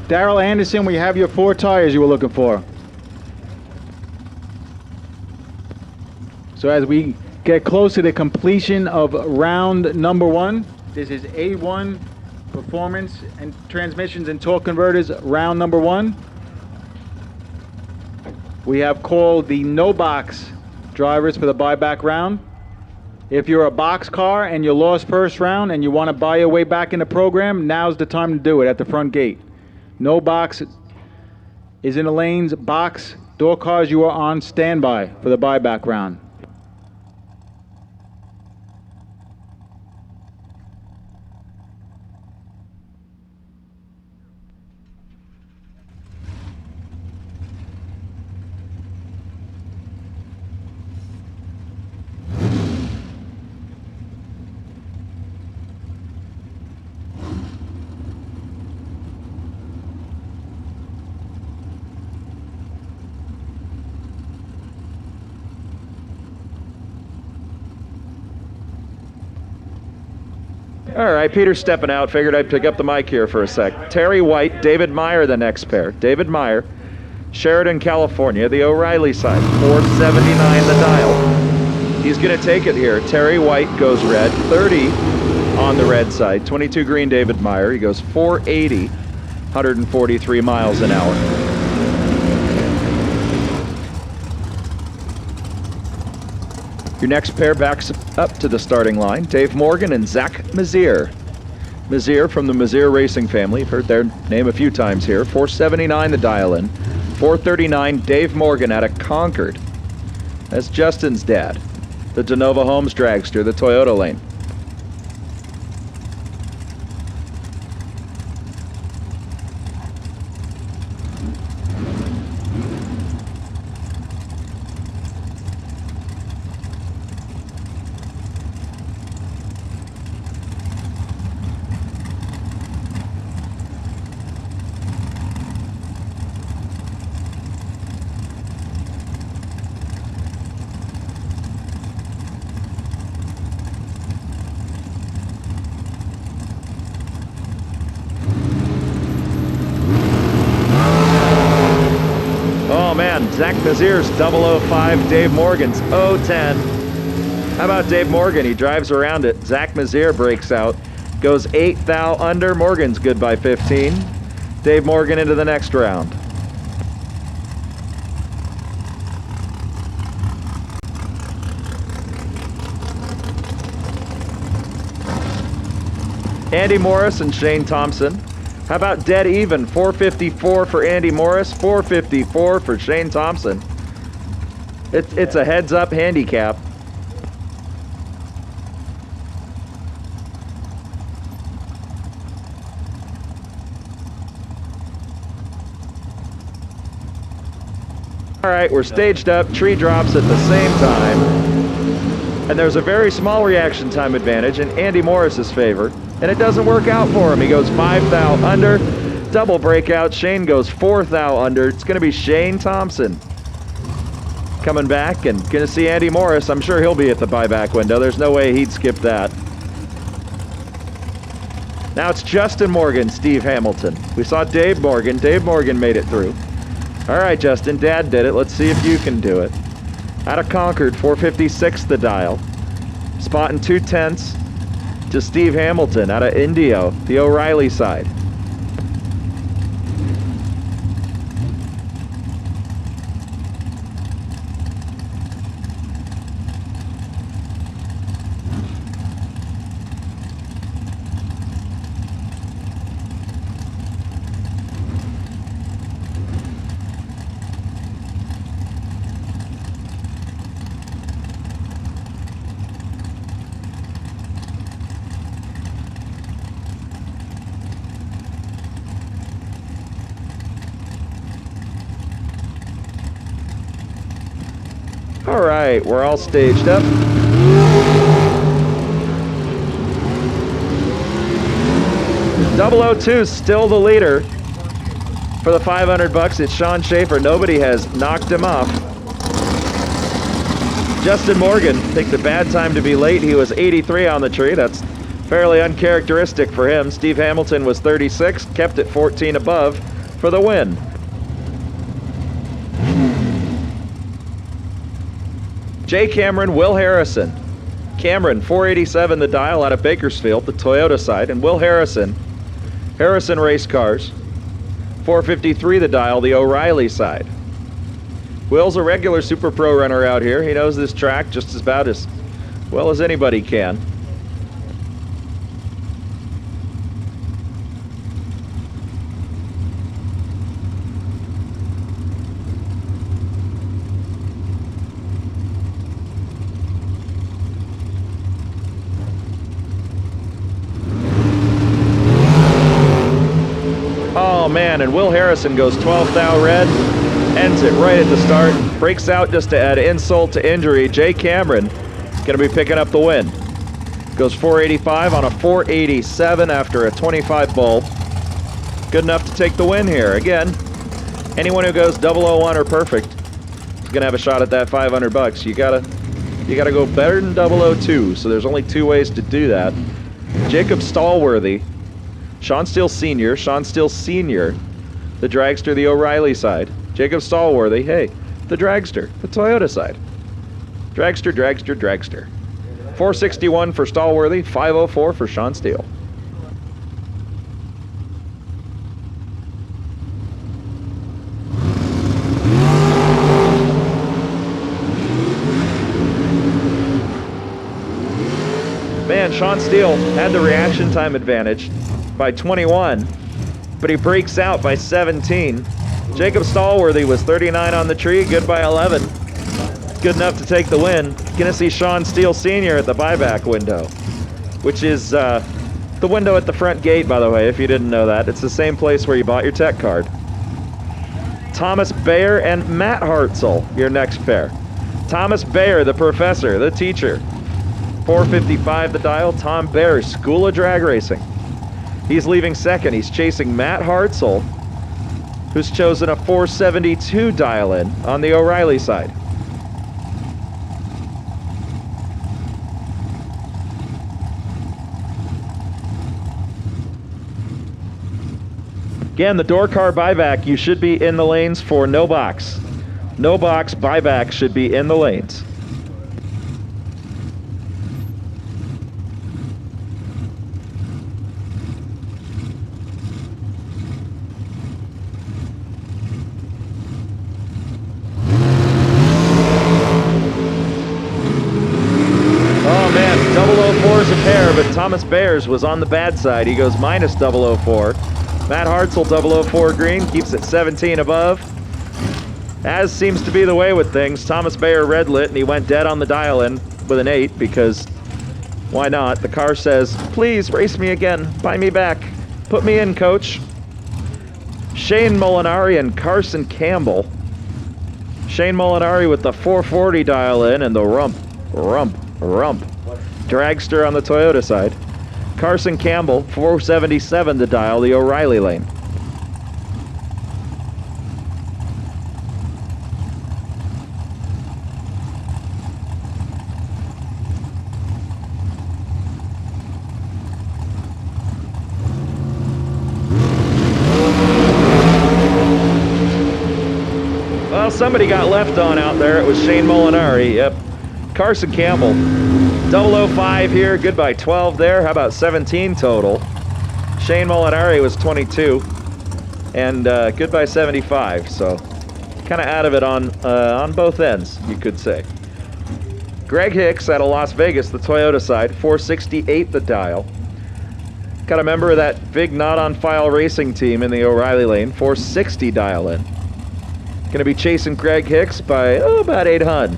Daryl Anderson, we have your 4 tires you were looking for. So as we get close to the completion of round number 1, this is A1 Performance and Transmissions and Torque Converters round number 1. We have called the no box drivers for the buyback round. If you're a box car and you lost first round and you want to buy your way back in the program, now's the time to do it at the front gate. No box is in the lanes. Box door cars, you are on standby for the buyback round. All right, Peter's stepping out. Figured I'd pick up the mic here for a sec. Terry White, David Meyer, the next pair. David Meyer, Sheridan, California, the O'Reilly side. 479 the dial. He's going to take it here. Terry White goes red, 30 on the red side. 22 green, David Meyer. He goes 480, 143 miles an hour. Your next pair backs up to the starting line. Dave Morgan and Zach Mazier. Mazier from the Mazier Racing family. You've heard their name a few times here. 479 the dial in. 439 Dave Morgan out of Concord. That's Justin's dad. The DeNova Homes dragster, the Toyota lane. Zach Nazir's 005, Dave Morgan's 010. How about Dave Morgan? He drives around it. Zach Nazir breaks out, goes 8 thou under. Morgan's good by 15. Dave Morgan into the next round. Andy Morris and Shane Thompson. How about dead even? 454 for Andy Morris, 454 for Shane Thompson. It's a heads up handicap. All right, we're staged up, tree drops at the same time. And there's a very small reaction time advantage in Andy Morris's favor. And it doesn't work out for him. He goes 5 thou under, double breakout. Shane goes 4 thou under. It's going to be Shane Thompson coming back and going to see Andy Morris. I'm sure he'll be at the buyback window. There's no way he'd skip that. Now it's Justin Morgan, Steve Hamilton. We saw Dave Morgan. Dave Morgan made it through. All right, Justin, Dad did it. Let's see if you can do it. Out of Concord, 456 the dial. Spotting 2/10 to Steve Hamilton out of Indio, the O'Reilly side. All right, we're all staged up. .002's still the leader for the 500 bucks. It's Sean Schaefer. Nobody has knocked him off. Justin Morgan picked a bad time to be late. He was 83 on the tree. That's fairly uncharacteristic for him. Steve Hamilton was 36, kept it 14 above for the win. Jay Cameron, Will Harrison. Cameron, 487 the dial out of Bakersfield, the Toyota side, and Will Harrison, Harrison Race Cars, 453 the dial, the O'Reilly side. Will's a regular Super Pro runner out here. He knows this track just about as well as anybody can. Oh man, and Will Harrison goes 12 thou red, ends it right at the start, breaks out just to add insult to injury. Jay Cameron gonna be picking up the win. Goes 485 on a 487 after a 25 bulb. Good enough to take the win here. Again, anyone who goes 001 or perfect is gonna have a shot at that 500 bucks. You gotta go better than 002, so there's only 2 ways to do that. Jacob Stallworthy, Sean Steele Sr., the dragster, the O'Reilly side. Jacob Stallworthy, hey, the dragster, the Toyota side. Dragster, dragster, dragster. 461 for Stallworthy, 504 for Sean Steele. Man, Sean Steele had the reaction time advantage by 21, but he breaks out by 17. Jacob Stallworthy was 39 on the tree, good by 11. Good enough to take the win. Gonna see Sean Steele Sr. at the buyback window, which is the window at the front gate, by the way, if you didn't know that. It's the same place where you bought your tech card. Thomas Bayer and Matt Hartzell, your next pair. Thomas Bayer, the professor, the teacher. 455 the dial, Tom Bayer, School of Drag Racing. He's leaving second. He's chasing Matt Hartzell, who's chosen a 472 dial-in on the O'Reilly side. Again, the door car buyback, you should be in the lanes for no box. No box buyback should be in the lanes. Oh man, 004 is a pair, but Thomas Bears was on the bad side. He goes minus 004. Matt Hartzell 004 green keeps it 17 above. As seems to be the way with things, Thomas Bayer red lit and he went dead on the dial in with an 8 because why not? The car says, please race me again, buy me back, put me in, coach. Shane Molinari and Carson Campbell. Shane Molinari with the 440 dial in and the rump. Dragster on the Toyota side. Carson Campbell, 477 to dial, the O'Reilly lane. Well, somebody got left on out there. It was Shane Molinari. Yep. Carson Campbell. 005 here. Good by 12 there. How about 17 total? Shane Molinari was 22. And good by 75. So kind of out of it on both ends, you could say. Greg Hicks out of Las Vegas, the Toyota side. 468 the dial. Got a member of that big not on file racing team in the O'Reilly lane. 460 dial in. Going to be chasing Greg Hicks by about 800.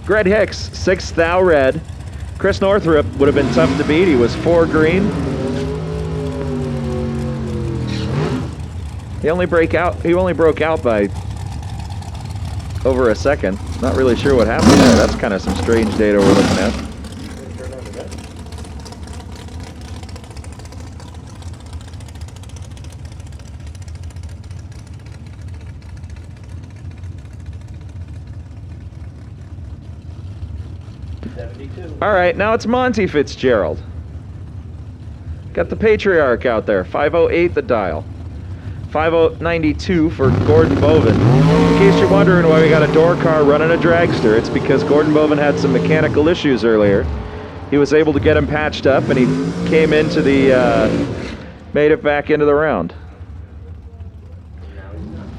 Greg Hicks, 6th thou red. Chris Northrup would have been tough to beat. He was 4 green. He only broke out by over a second. Not really sure what happened there. That's kind of some strange data we're looking at. All right, now it's Monty Fitzgerald. Got the Patriarch out there, 508 the dial. 5092 for Gordon Boven. In case you're wondering why we got a door car running a dragster, it's because Gordon Boven had some mechanical issues earlier. He was able to get him patched up and he came into the, made it back into the round.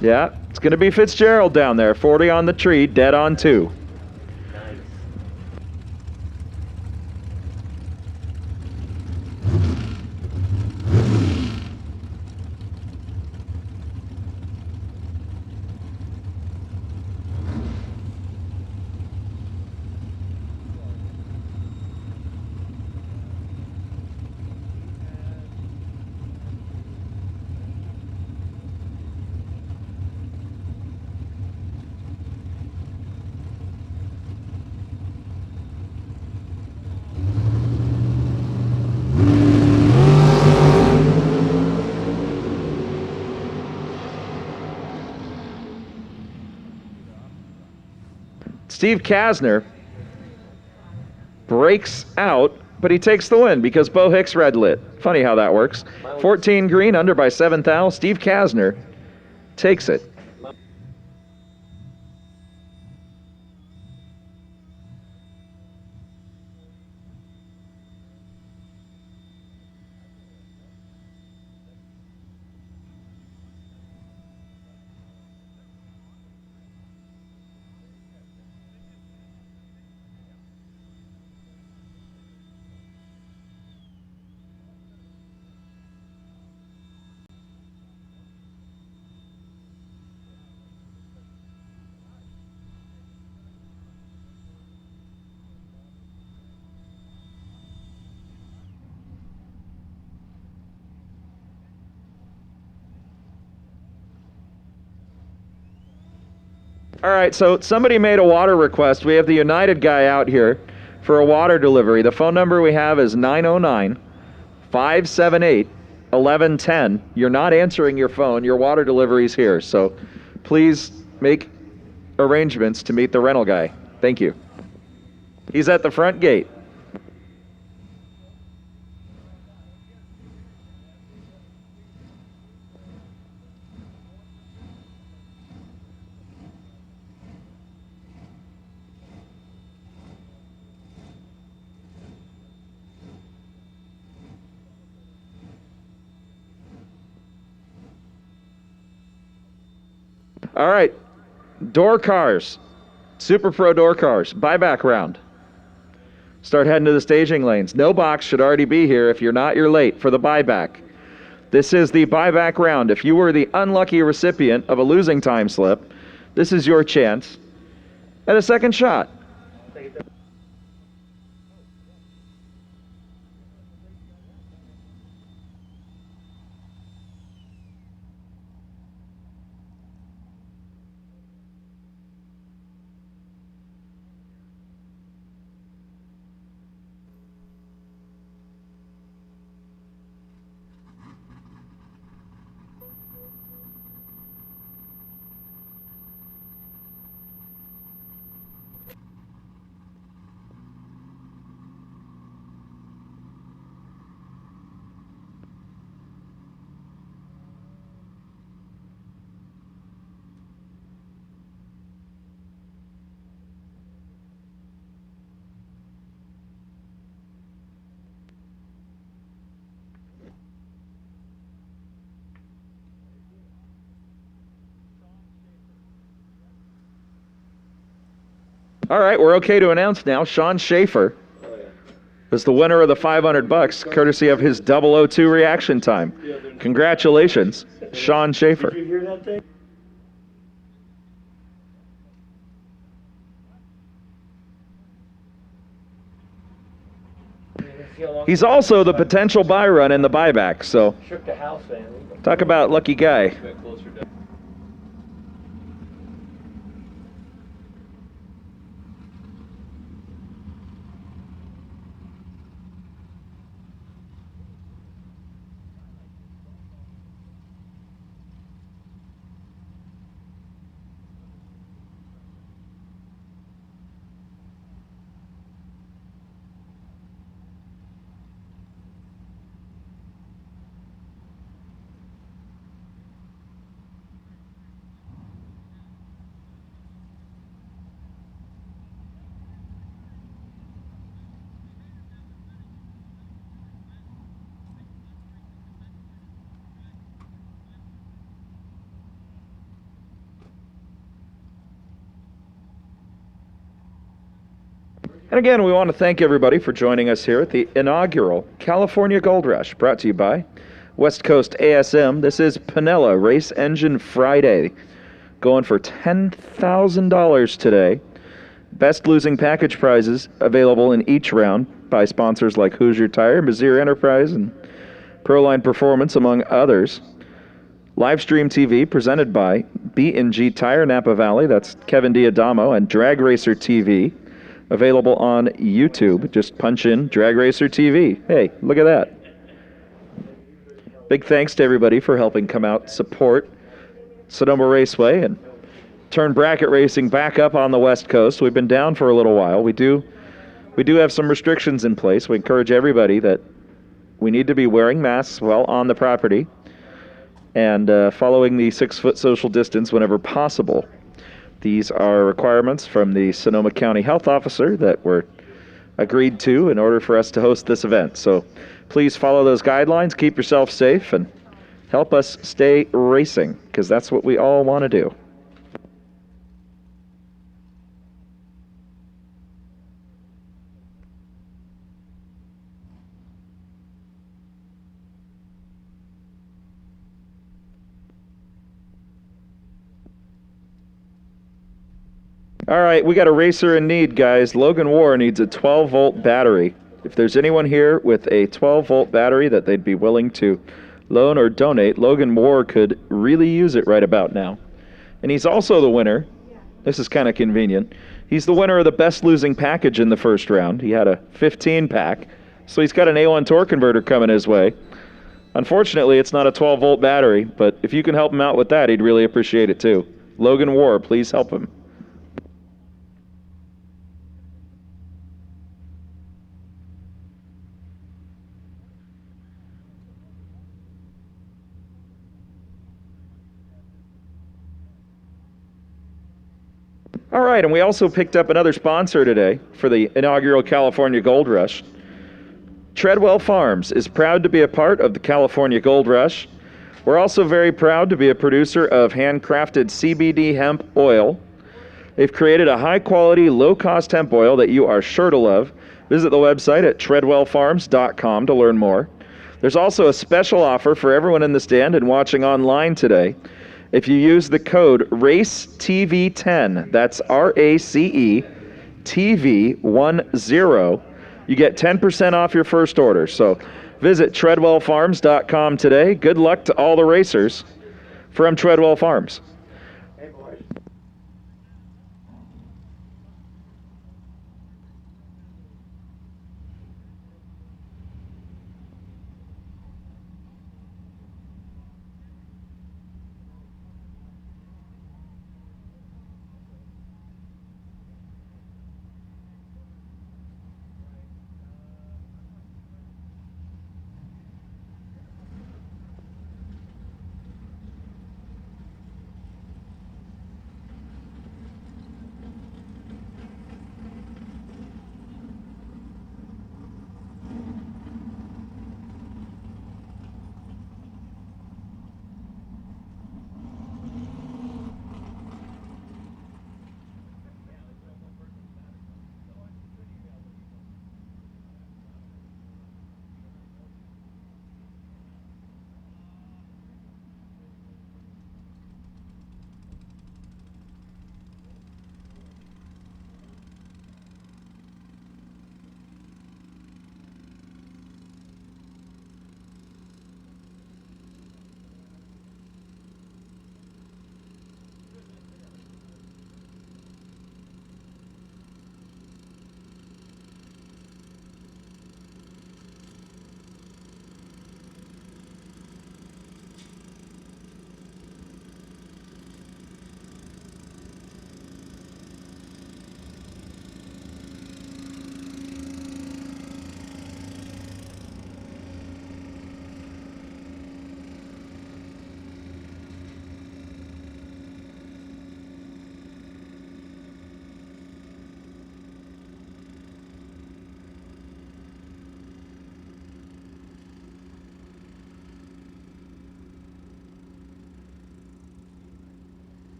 Yeah, it's gonna be Fitzgerald down there, 40 on the tree, dead on 2. Steve Kasner breaks out, but he takes the win because Bo Hicks red lit. Funny how that works. 14 green, under by 7 thou. Steve Kasner takes it. All right, so somebody made a water request. We have the United guy out here for a water delivery. The phone number we have is 909-578-1110. You're not answering your phone. Your water delivery's here. So please make arrangements to meet the rental guy. Thank you. He's at the front gate. All right, door cars, Super Pro door cars, buyback round. Start heading to the staging lanes. No box should already be here. If you're not, you're late for the buyback. This is the buyback round. If you were the unlucky recipient of a losing time slip, this is your chance at a second shot. All right, we're okay to announce now. Sean Schaefer is the winner of the $500, courtesy of his 002 reaction time. Congratulations, Sean Schaefer. Did you hear that thing? He's also the potential buy run in the buyback, so Shook the house, man. talk about lucky guy. And again, we want to thank everybody for joining us here at the inaugural California Gold Rush, brought to you by West Coast ASM. This is Pinella Race Engine Friday, going for $10,000 today. Best losing package prizes available in each round by sponsors like Hoosier Tire, Mizzier Enterprise, and Proline Performance, among others. Livestream TV presented by B&G Tire Napa Valley, that's Kevin D'Adamo, and Drag Racer TV. Available on YouTube. Just punch in Drag Racer TV. Hey, look at that. Big thanks to everybody for helping come out, support Sonoma Raceway, and turn bracket racing back up on the West Coast. We've been down for a little while. We do have some restrictions in place. We encourage everybody that we need to be wearing masks while on the property and following the 6-foot social distance whenever possible. These are requirements from the Sonoma County Health Officer that were agreed to in order for us to host this event. So please follow those guidelines, keep yourself safe, and help us stay racing, because that's what we all want to do. All right, we got a racer in need, guys. Logan War needs a 12-volt battery. If there's anyone here with a 12-volt battery that they'd be willing to loan or donate, Logan War could really use it right about now. And he's also the winner This is kind of convenient. He's the winner of the best losing package in the first round. He had a 15 pack, so he's got an A1 torque converter coming his way. Unfortunately, it's not a 12-volt battery, but if you can help him out with that, he'd really appreciate it too. Logan War, please help him. All right, and we also picked up another sponsor today for the inaugural California Gold Rush. Treadwell Farms is proud to be a part of the California Gold Rush. We're also very proud to be a producer of handcrafted CBD hemp oil. They've created a high-quality, low-cost hemp oil that you are sure to love. Visit the website at treadwellfarms.com to learn more. There's also a special offer for everyone in the stand and watching online today. If you use the code RACETV10, that's RACE TV10, you get 10% off your first order. So visit treadwellfarms.com today. Good luck to all the racers from Treadwell Farms.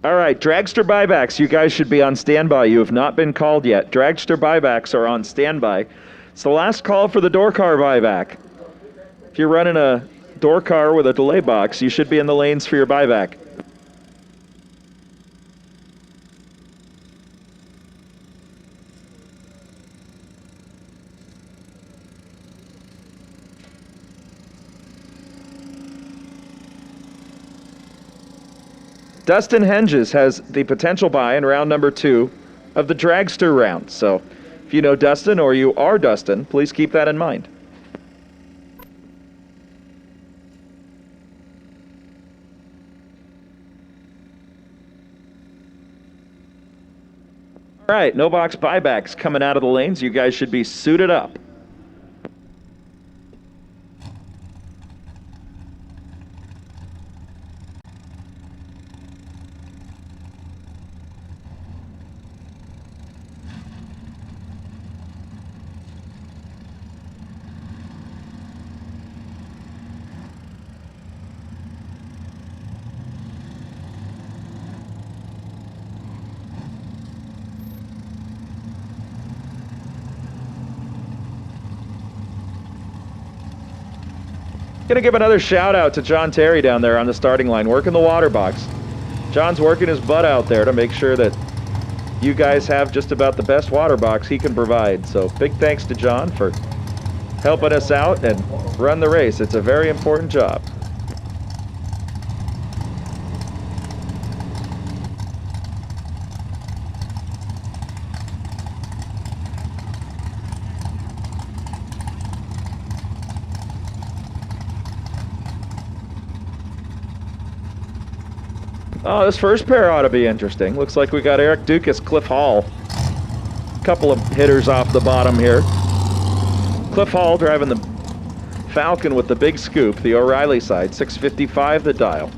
All right, Dragster buybacks. You guys should be on standby. You have not been called yet. Dragster buybacks are on standby. It's the last call for the door car buyback. If you're running a door car with a delay box, you should be in the lanes for your buyback. Dustin Henges has the potential buy in round number 2 of the Dragster round. So if you know Dustin or you are Dustin, please keep that in mind. All right, no box buybacks coming out of the lanes. You guys should be suited up. Gonna give another shout out to John Terry down there on the starting line, working the water box. John's working his butt out there to make sure that you guys have just about the best water box he can provide. So big thanks to John for helping us out and run the race. It's a very important job. Oh, this first pair ought to be interesting. Looks like we got Eric Dukas, Cliff Hall. Couple of hitters off the bottom here. Cliff Hall driving the Falcon with the big scoop, the O'Reilly side, 655 the dial.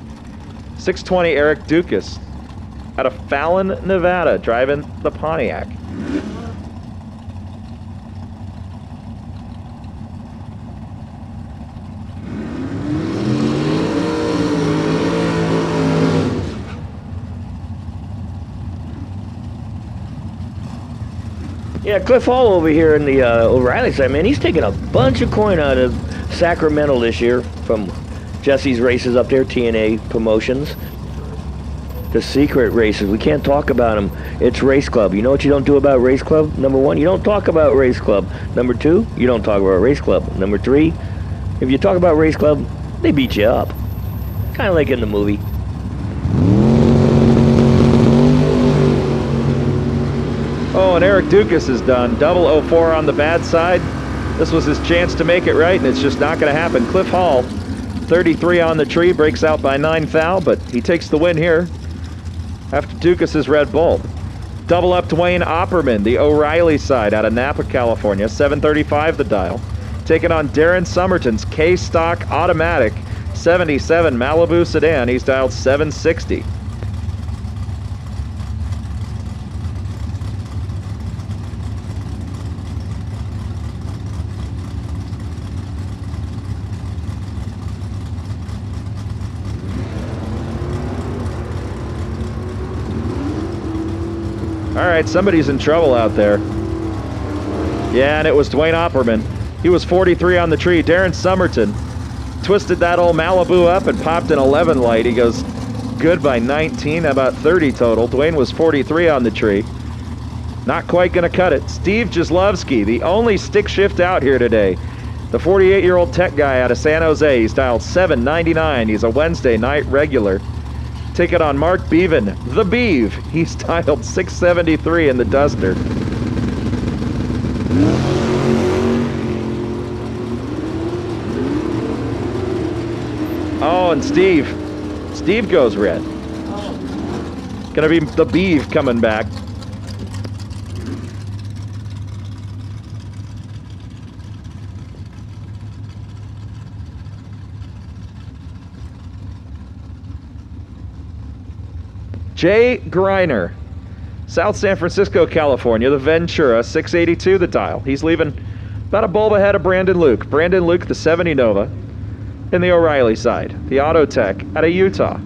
620 Eric Dukas out of Fallon, Nevada, driving the Pontiac. Yeah, Cliff Hall over here in the O'Reilly side, man, he's taking a bunch of coin out of Sacramento this year from Jesse's races up there, TNA Promotions. The secret races, we can't talk about them. It's Race Club. You know what you don't do about Race Club? Number 1, you don't talk about Race Club. Number 2, you don't talk about Race Club. Number 3, if you talk about Race Club, they beat you up. Kind of like in the movie. Oh, and Eric Dukas is done. 004 on the bad side. This was his chance to make it right, and it's just not going to happen. Cliff Hall, 33 on the tree, breaks out by 9 thou, but he takes the win here after Dukas' red bull. Double up Dwayne Opperman, the O'Reilly side out of Napa, California, 735 the dial. Taking on Darren Somerton's K-Stock Automatic 77 Malibu sedan. He's dialed 760. All right, somebody's in trouble out there. Yeah, and it was Dwayne Opperman. He was 43 on the tree. Darren Somerton twisted that old Malibu up and popped an 11 light. He goes good by 19, about 30 total. Dwayne was 43 on the tree. Not quite going to cut it. Steve Jaslovsky, the only stick shift out here today. The 48-year-old tech guy out of San Jose. He's dialed 799. He's a Wednesday night regular. Ticket on Mark Beaven, the Beeve. He's dialed 673 in the Duster. Oh, and Steve goes red. Gonna be the Beeve coming back. Jay Greiner, South San Francisco, California, the Ventura, 682 the dial. He's leaving about a bulb ahead of Brandon Luke. Brandon Luke, the 70 Nova, in the O'Reilly side. The Auto Tech out of Utah.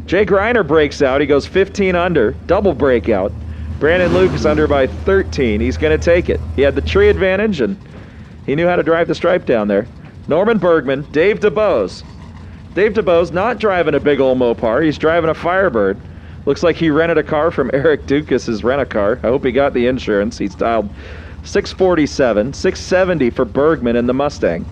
Jay Greiner breaks out. He goes 15 under, double breakout. Brandon Luke is under by 13. He's going to take it. He had the tree advantage, and he knew how to drive the stripe down there. Norman Bergman, Dave DeBose. Dave DeBose not driving a big old Mopar. He's driving a Firebird. Looks like he rented a car from Eric Dukas' rent-a-car. I hope he got the insurance. He's dialed 647, 670 for Bergman in the Mustang.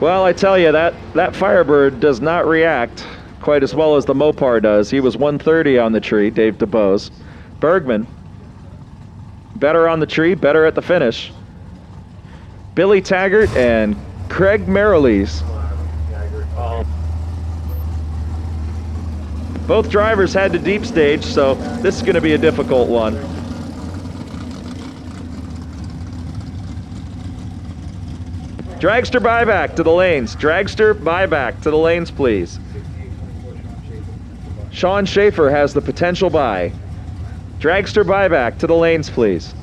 Well, I tell you, that Firebird does not react quite as well as the Mopar does. He was 130 on the tree, Dave DeBose. Bergman, better on the tree, better at the finish. Billy Taggart and Craig Merrilees. Both drivers had to deep stage, so this is going to be a difficult one. Dragster buyback to the lanes. Dragster buyback to the lanes, please. Sean Schaefer has the potential buy. Dragster buyback to the lanes, please.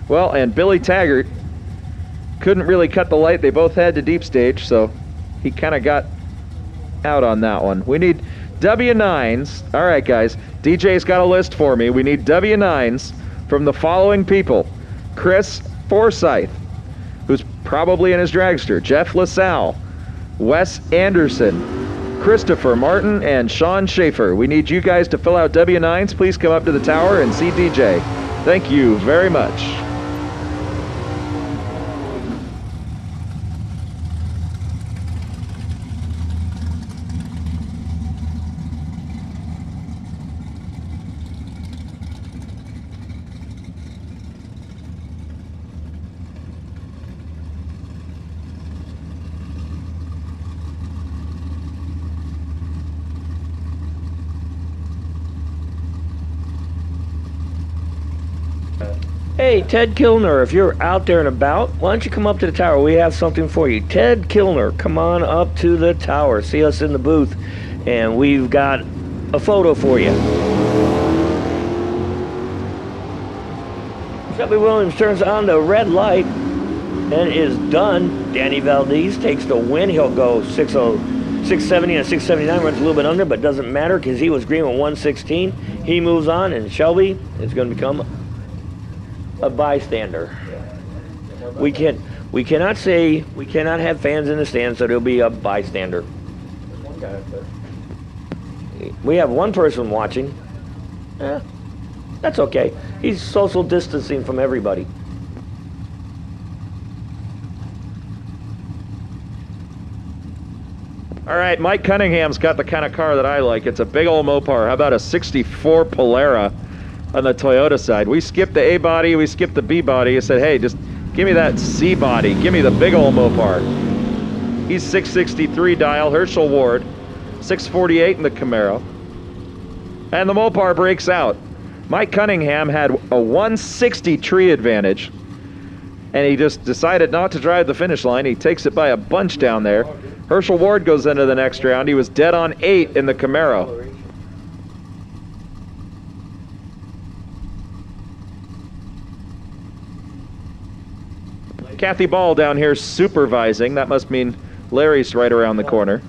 Well, and Billy Taggart couldn't really cut the light. They both had to deep stage, so he kind of got out on that one. We need W9s. All right, guys. DJ's got a list for me. We need W9s from the following people: Chris Forsyth, who's probably in his dragster; Jeff LaSalle, Wes Anderson, Christopher Martin, and Sean Schaefer. We need you guys to fill out W9s. Please come up to the tower and see DJ. Thank you very much. Hey, Ted Kilner, if you're out there and about, why don't you come up to the tower? We have something for you. Ted Kilner, come on up to the tower. See us in the booth, and we've got a photo for you. Shelby Williams turns on the red light and is done. Danny Valdez takes the win. He'll go 670 and 679, runs a little bit under, but doesn't matter because he was green with 116. He moves on, and Shelby is going to become a bystander. We cannot have fans in the stands, so there'll be a bystander. We have one person watching. That's okay. He's social distancing from everybody. All right, Mike Cunningham's got the kind of car that I like. It's a big old Mopar. How about a 64 Polara on the Toyota side? We skipped the A body, we skipped the B body. I said, hey, just give me that C body. Give me the big old Mopar. He's 663 dial, Herschel Ward, 648 in the Camaro. And the Mopar breaks out. Mike Cunningham had a 160 tree advantage, and he just decided not to drive the finish line. He takes it by a bunch down there. Herschel Ward goes into the next round. He was dead on 8 in the Camaro. Kathy Ball down here supervising. That must mean Larry's right around the corner.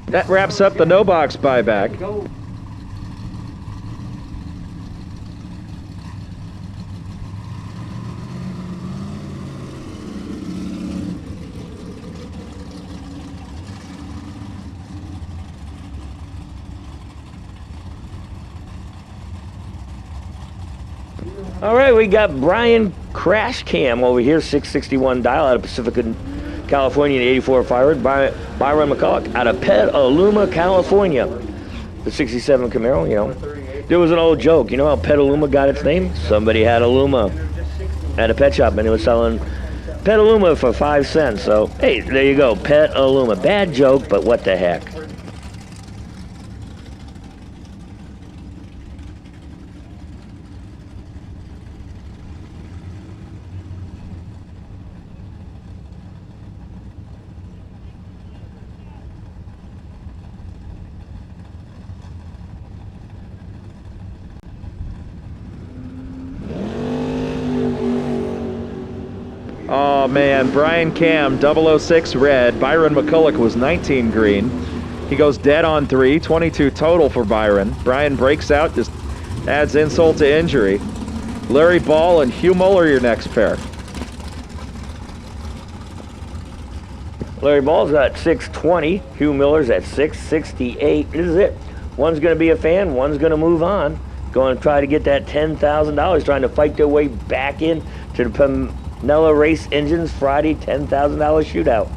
That wraps up the no box buyback. All right, we got Brian Crash Cam over here, 661 dial out of Pacifica, California, the 84 fired. Byron McCulloch out of Petaluma, California. The 67 Camaro, you know. There was an old joke. You know how Petaluma got its name? Somebody had a Luma at a pet shop, and they were selling Petaluma for 5 cents. So, hey, there you go, Petaluma. Bad joke, but what the heck. Oh man, Brian Cam, 006 red. Byron McCulloch was 19 green. He goes dead on 3, 22 total for Byron. Brian breaks out, just adds insult to injury. Larry Ball and Hugh Muller, your next pair. Larry Ball's at 620. Hugh Miller's at 668. This is it. One's going to be a fan, one's going to move on. Going to try to get that $10,000, trying to fight their way back in to the Nella Race Engines Friday $10,000 shootout.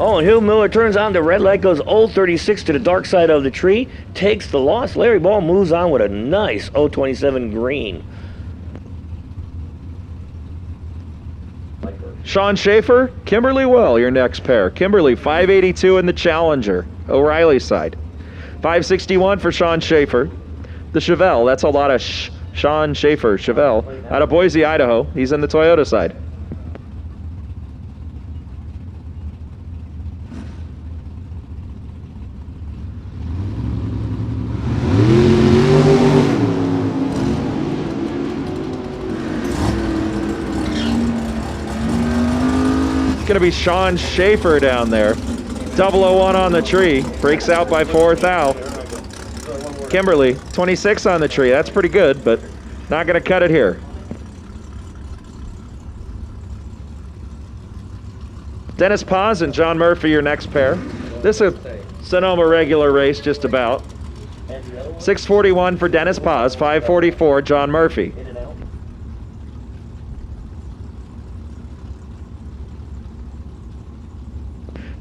Oh, and Hill Miller turns on the red light, goes 036 to the dark side of the tree, takes the loss. Larry Ball moves on with a nice 027 green. Sean Schaefer, Kimberly Will, your next pair. Kimberly, 582 in the Challenger, O'Reilly side. 561 for Sean Schaefer. The Chevelle, that's a lot of Sean Schaefer, Chevelle, out of Boise, Idaho. He's in the Toyota side. Going to be Sean Schaefer down there. 001 on the tree. Breaks out by 4th thou. Kimberly, 26 on the tree. That's pretty good, but not going to cut it here. Dennis Paz and John Murphy, your next pair. This is a Sonoma regular race, just about. 641 for Dennis Paz, 544 John Murphy.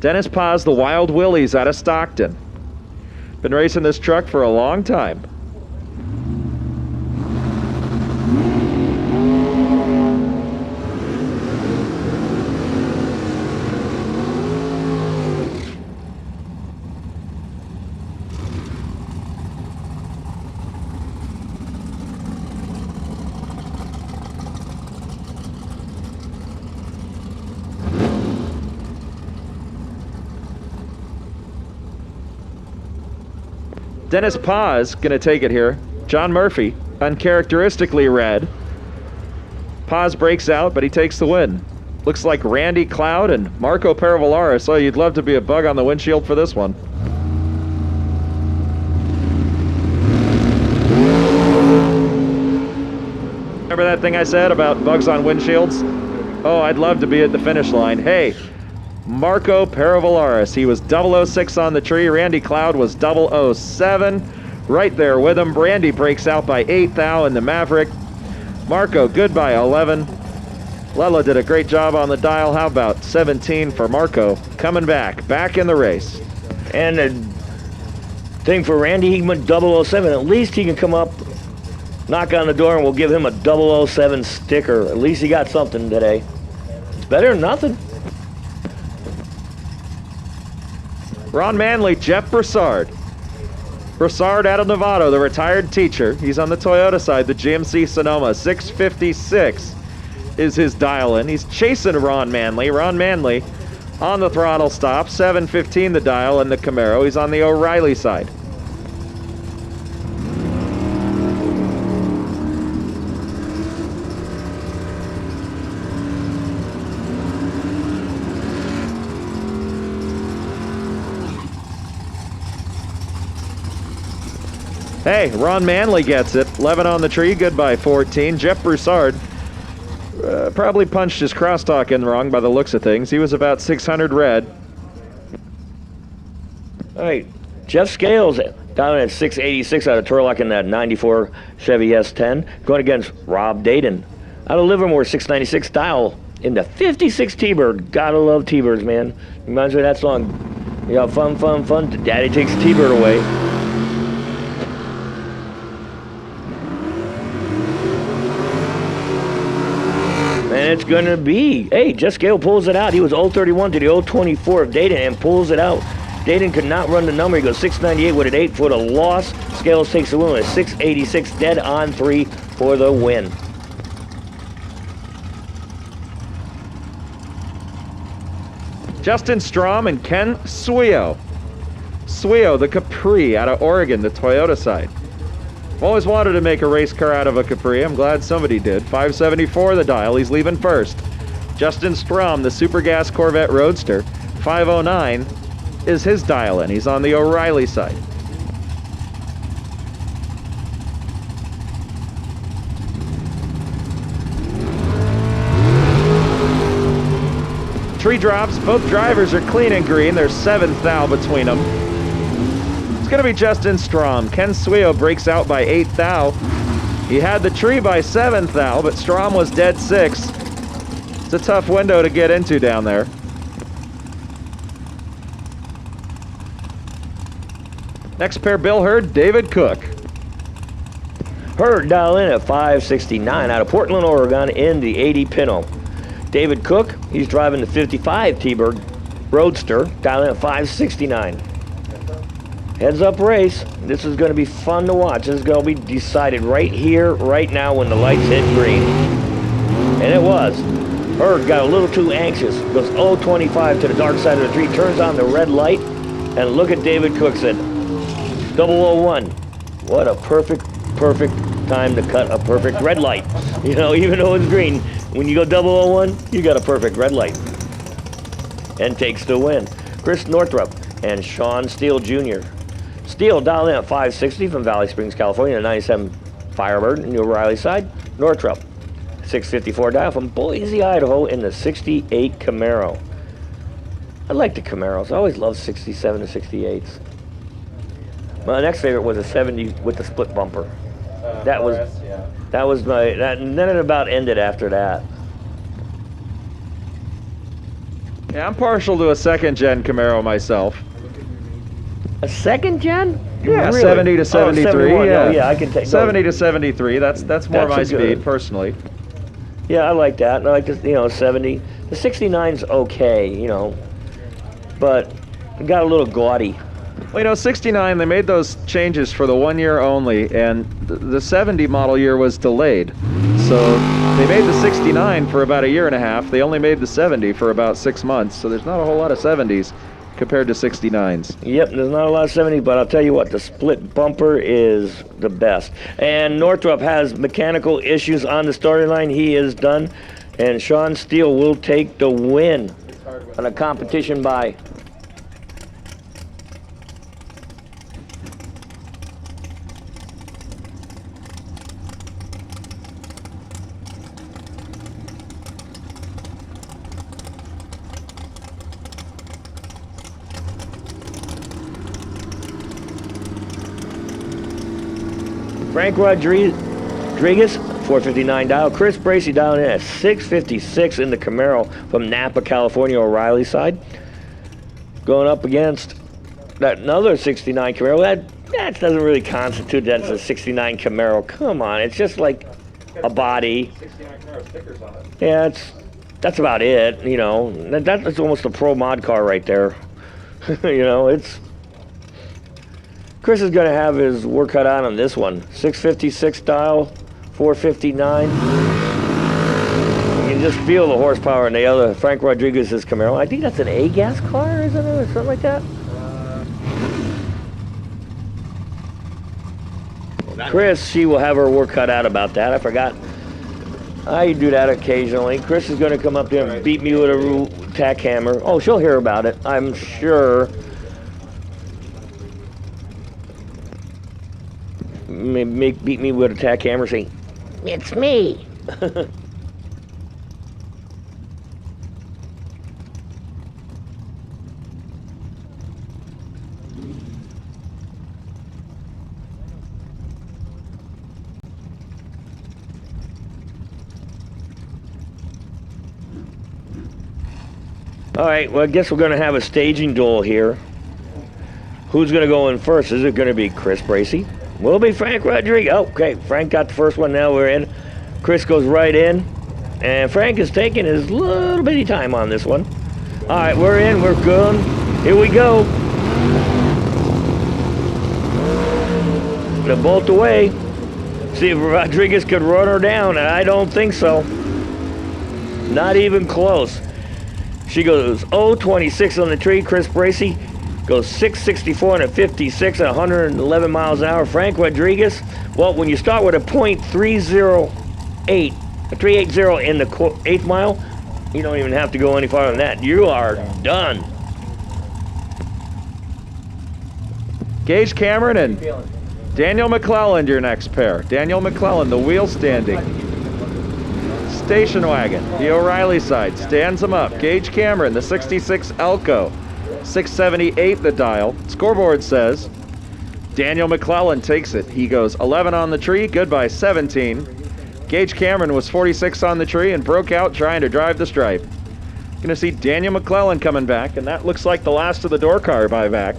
Dennis Paz, the Wild Willies out of Stockton. Been racing this truck for a long time. Dennis Paz gonna take it here. John Murphy, uncharacteristically red. Paz breaks out, but he takes the win. Looks like Randy Cloud and Marco Paravalara, so you'd love to be a bug on the windshield for this one. Remember that thing I said about bugs on windshields? Oh, I'd love to be at the finish line. Hey, Marco Paravalaris, he was 006 on the tree. Randy Cloud was 007. Right there with him. Randy breaks out by 8th thou in the Maverick. Marco, good by 11. Lella did a great job on the dial. How about 17 for Marco? Coming back in the race. And the thing for Randy, he went 007. At least he can come up, knock on the door, and we'll give him a 007 sticker. At least he got something today. It's better than nothing. Ron Manley, Jeff Broussard. Broussard out of Novato, the retired teacher. He's on the Toyota side, the GMC Sonoma. 656 is his dial-in. He's chasing Ron Manley. Ron Manley on the throttle stop. 715 the dial in the Camaro. He's on the O'Reilly side. Hey, Ron Manley gets it. 11 on the tree, good by 14. Jeff Broussard probably punched his crosstalk in wrong by the looks of things. He was about 600 red. All right, Jeff Scales down at 686 out of Turlock in that 94 Chevy S10. Going against Rob Dayton out of Livermore, 696 dial in the 56 T-Bird. Gotta love T-Birds, man. Reminds me of that song. You got fun, fun, fun. Daddy takes T-Bird away. And it's gonna be, hey, Jeff Scale pulls it out. He was 031 to the 024 of Dayton and pulls it out. Dayton could not run the number. He goes 698 with an 8-foot of loss. Scales takes the win with 686 dead on 3 for the win. Justin Strom and Ken Suio. Suio, the Capri out of Oregon, the Toyota side. I've always wanted to make a race car out of a Capri. I'm glad somebody did. 574 the dial. He's leaving first. Justin Strom, the Super Gas Corvette Roadster. 509 is his dial in. He's on the O'Reilly side. Tree drops. Both drivers are clean and green. There's 7th thou between them. It's going to be Justin Strom. Ken Suio breaks out by 8th thou. He had the tree by 7th thou, but Strom was dead 6. It's a tough window to get into down there. Next pair, Bill Hurd, David Cook. Hurd dial in at 569 out of Portland, Oregon in the 80 Pinto. David Cook, he's driving the 55 T-Bird Roadster, dial in at 569. Heads up race. This is going to be fun to watch. This is going to be decided right here, right now when the lights hit green. And it was. Hurd got a little too anxious. Goes 025 to the dark side of the tree, turns on the red light, and look at David Cook said, 001. What a perfect time to cut a perfect red light. You know, even though it's green, when you go 001, you got a perfect red light. And takes the win. Chris Northrup and Sean Steele Jr. Steele dialed in at 560 from Valley Springs, California, the 97 Firebird in the O'Reilly side. Northrup, 654 dial from Boise, Idaho in the 68 Camaro. I like the Camaros. I always loved 67 to 68s. My next favorite was a 70 with the split bumper. That was and then it about ended after that. Yeah, I'm partial to a second-gen Camaro myself. A second gen? Yeah, Really? 70 to 73. 71. Yeah. Oh, yeah, I can take 70 to 73. That's more That's my a good- speed personally. Yeah, I like that. I like this, 70. The 69's okay, but it got a little gaudy. Well, 69, they made those changes for the 1 year only, and the 70 model year was delayed. So they made the 69 for about a year and a half. They only made the 70 for about 6 months. So there's not a whole lot of 70s compared to 69s. Yep, there's not a lot of 70, but I'll tell you what, the split bumper is the best. And Northrup has mechanical issues on the starting line. He is done. And Sean Steele will take the win on a competition by. Frank Rodriguez, 459 dial. Chris Bracey dialing in at 656 in the Camaro from Napa, California, O'Reilly side. Going up against that another 69 Camaro. That doesn't really constitute that's a 69 Camaro. Come on, it's just like a body. 69 Camaro stickers on it. Yeah, that's about it. That's almost a pro mod car right there. It's. Chris is going to have his work cut out on this one. 656 dial, 459. You can just feel the horsepower in the other Frank Rodriguez's Camaro. I think that's an A-gas car, isn't it, or something like that? Chris, she will have her work cut out about that. I forgot. I do that occasionally. Chris is going to come up there and beat me with a tack hammer. Oh, she'll hear about it, I'm sure. Beat me with a tack hammer, saying, "It's me." All right, well, I guess we're going to have a staging duel here. Who's going to go in first? Is it going to be Chris Bracey? Will be Frank Rodriguez. Oh, okay, Frank got the first one, now we're in. Chris goes right in. And Frank is taking his little bitty time on this one. All right, we're in, we're good. Here we go. The bolt away. See if Rodriguez could run her down, and I don't think so. Not even close. She goes 0.26 on the tree. Chris Bracey goes 664 and a 56 at 111 miles an hour. Frank Rodriguez, well, when you start with a .308, a 380 in the eighth mile, you don't even have to go any farther than that. You are done. Gage Cameron and Daniel McClelland, your next pair. Daniel McClelland, the wheel standing. Station wagon, the O'Reilly side, stands him up. Gage Cameron, the 66 Elko. 678 the dial. Scoreboard says Daniel McClelland takes it. He goes 11 on the tree, good by 17. Gage Cameron was 46 on the tree and broke out trying to drive the stripe. Gonna see Daniel McClelland coming back, and that looks like the last of the door car by back.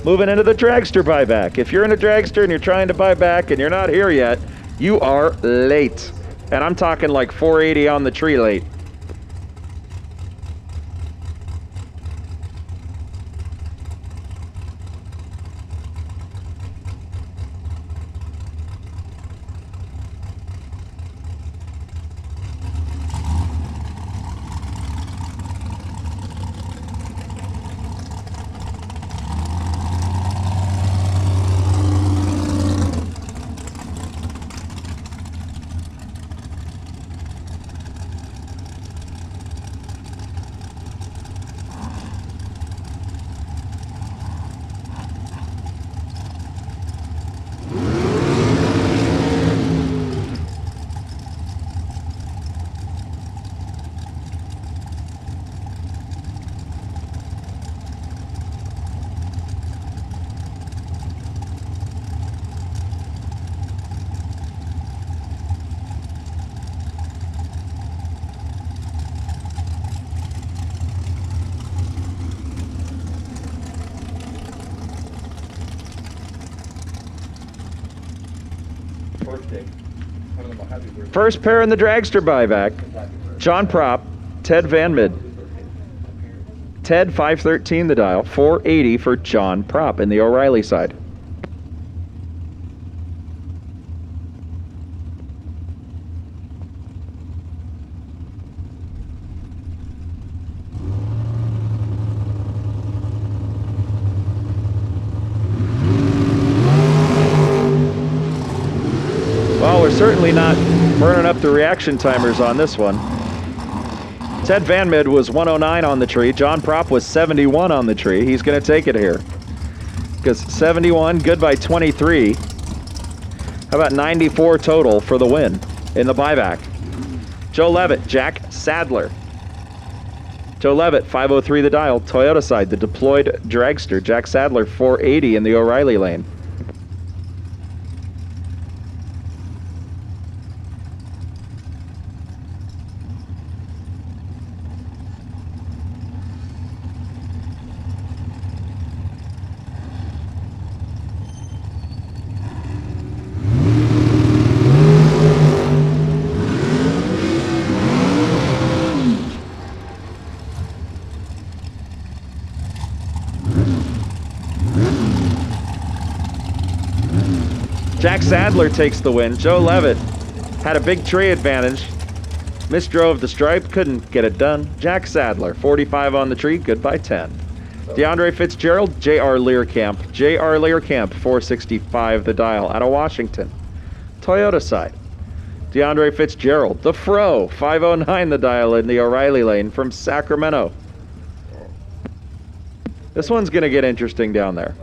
Moving into the dragster buyback. If you're in a dragster and you're trying to buy back and you're not here yet, you are late. And I'm talking like 480 on the tree late. First pair in the dragster buyback. John Prop, Ted Van Mid. Ted 513 the dial, 480 for John Prop in the O'Reilly side. Well, we're certainly not burning up the reaction timers on this one. Ted Van Mid was 109 on the tree. John Prop was 71 on the tree. He's going to take it here. Because 71, good by 23. How about 94 total for the win in the buyback? Joe Levitt, Jack Sadler. Joe Levitt, 503 the dial, Toyota side, the deployed dragster. Jack Sadler, 480 in the O'Reilly lane. Jack Sadler takes the win. Joe Levitt had a big tree advantage. Misdrove the stripe, couldn't get it done. Jack Sadler, 45 on the tree, good by 10. DeAndre Fitzgerald, J.R. Learcamp. J.R. Learcamp, 465 the dial, out of Washington. Toyota side. DeAndre Fitzgerald, the Fro, 509 the dial in the O'Reilly lane from Sacramento. This one's going to get interesting down there.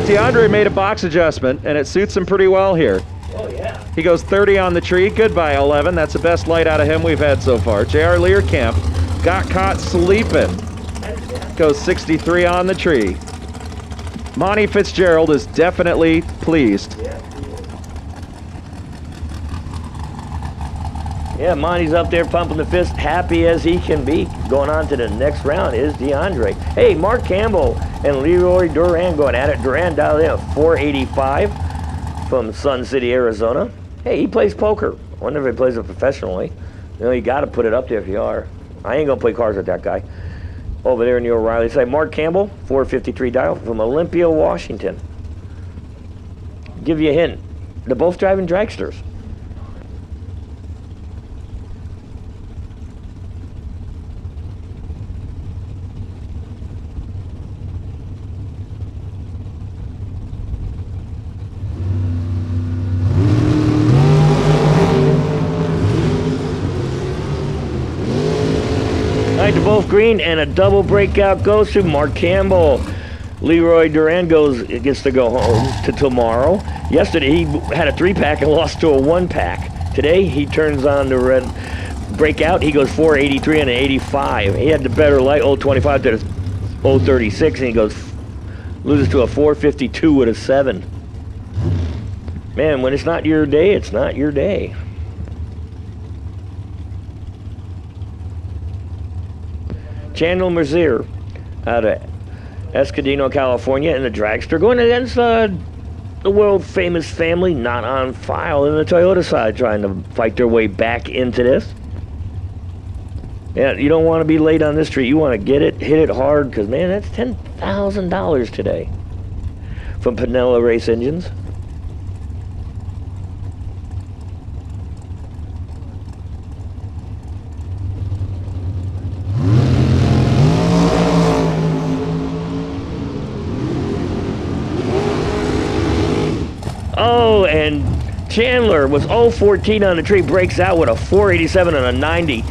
DeAndre made a box adjustment, and it suits him pretty well here. Oh, yeah. He goes 30 on the tree, good by 11. That's the best light out of him we've had so far. J.R. Learcamp got caught sleeping. Goes 63 on the tree. Monty Fitzgerald is definitely pleased. Yeah, Monty's up there pumping the fist, happy as he can be. Going on to the next round is DeAndre. Hey, Mark Campbell and Leroy Duran going at it. Duran dialed in at 485 from Sun City, Arizona. Hey, he plays poker. I wonder if he plays it professionally. You know, you got to put it up there if you are. I ain't going to play cards with that guy. Over there in the O'Reilly side, Mark Campbell, 453 dial from Olympia, Washington. Give you a hint. They're both driving dragsters. To both green, and a double breakout goes to Mark Campbell. Leroy Duran gets to go home to tomorrow. Yesterday he had a 3-pack and lost to a 1-pack. Today he turns on the red breakout. He goes 483 and an 85. He had the better light, old 25 to the 036, and he goes, loses to a 452 with a 7. Man, when it's not your day, it's not your day. Chandler Mazier out of Escondido, California, in the dragster, going against the world famous family Not on File in the Toyota side, trying to fight their way back into this. Yeah, you don't want to be late on this street. You want to get it, hit it hard, because man, that's $10,000 today from Pinella Race Engines. Oh, and Chandler was 0-14 on the tree, breaks out with a 487 and a 90.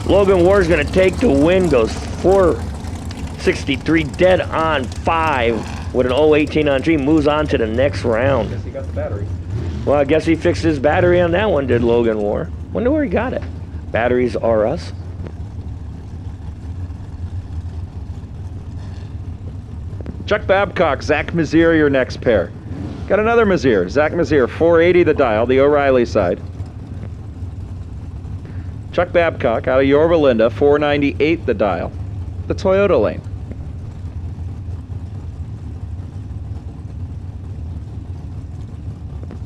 Logan Ward's going to take the win, goes 463 dead on 5 with an 0-18 on tree, moves on to the next round. Guess he got the battery. Well, I guess he fixed his battery on that one, did Logan Ward. Wonder where he got it. Batteries are us. Chuck Babcock, Zach Mazier, your next pair. Got another Mazier. Zach Mazier, 480 the dial, the O'Reilly side. Chuck Babcock out of Yorba Linda, 498 the dial, the Toyota lane.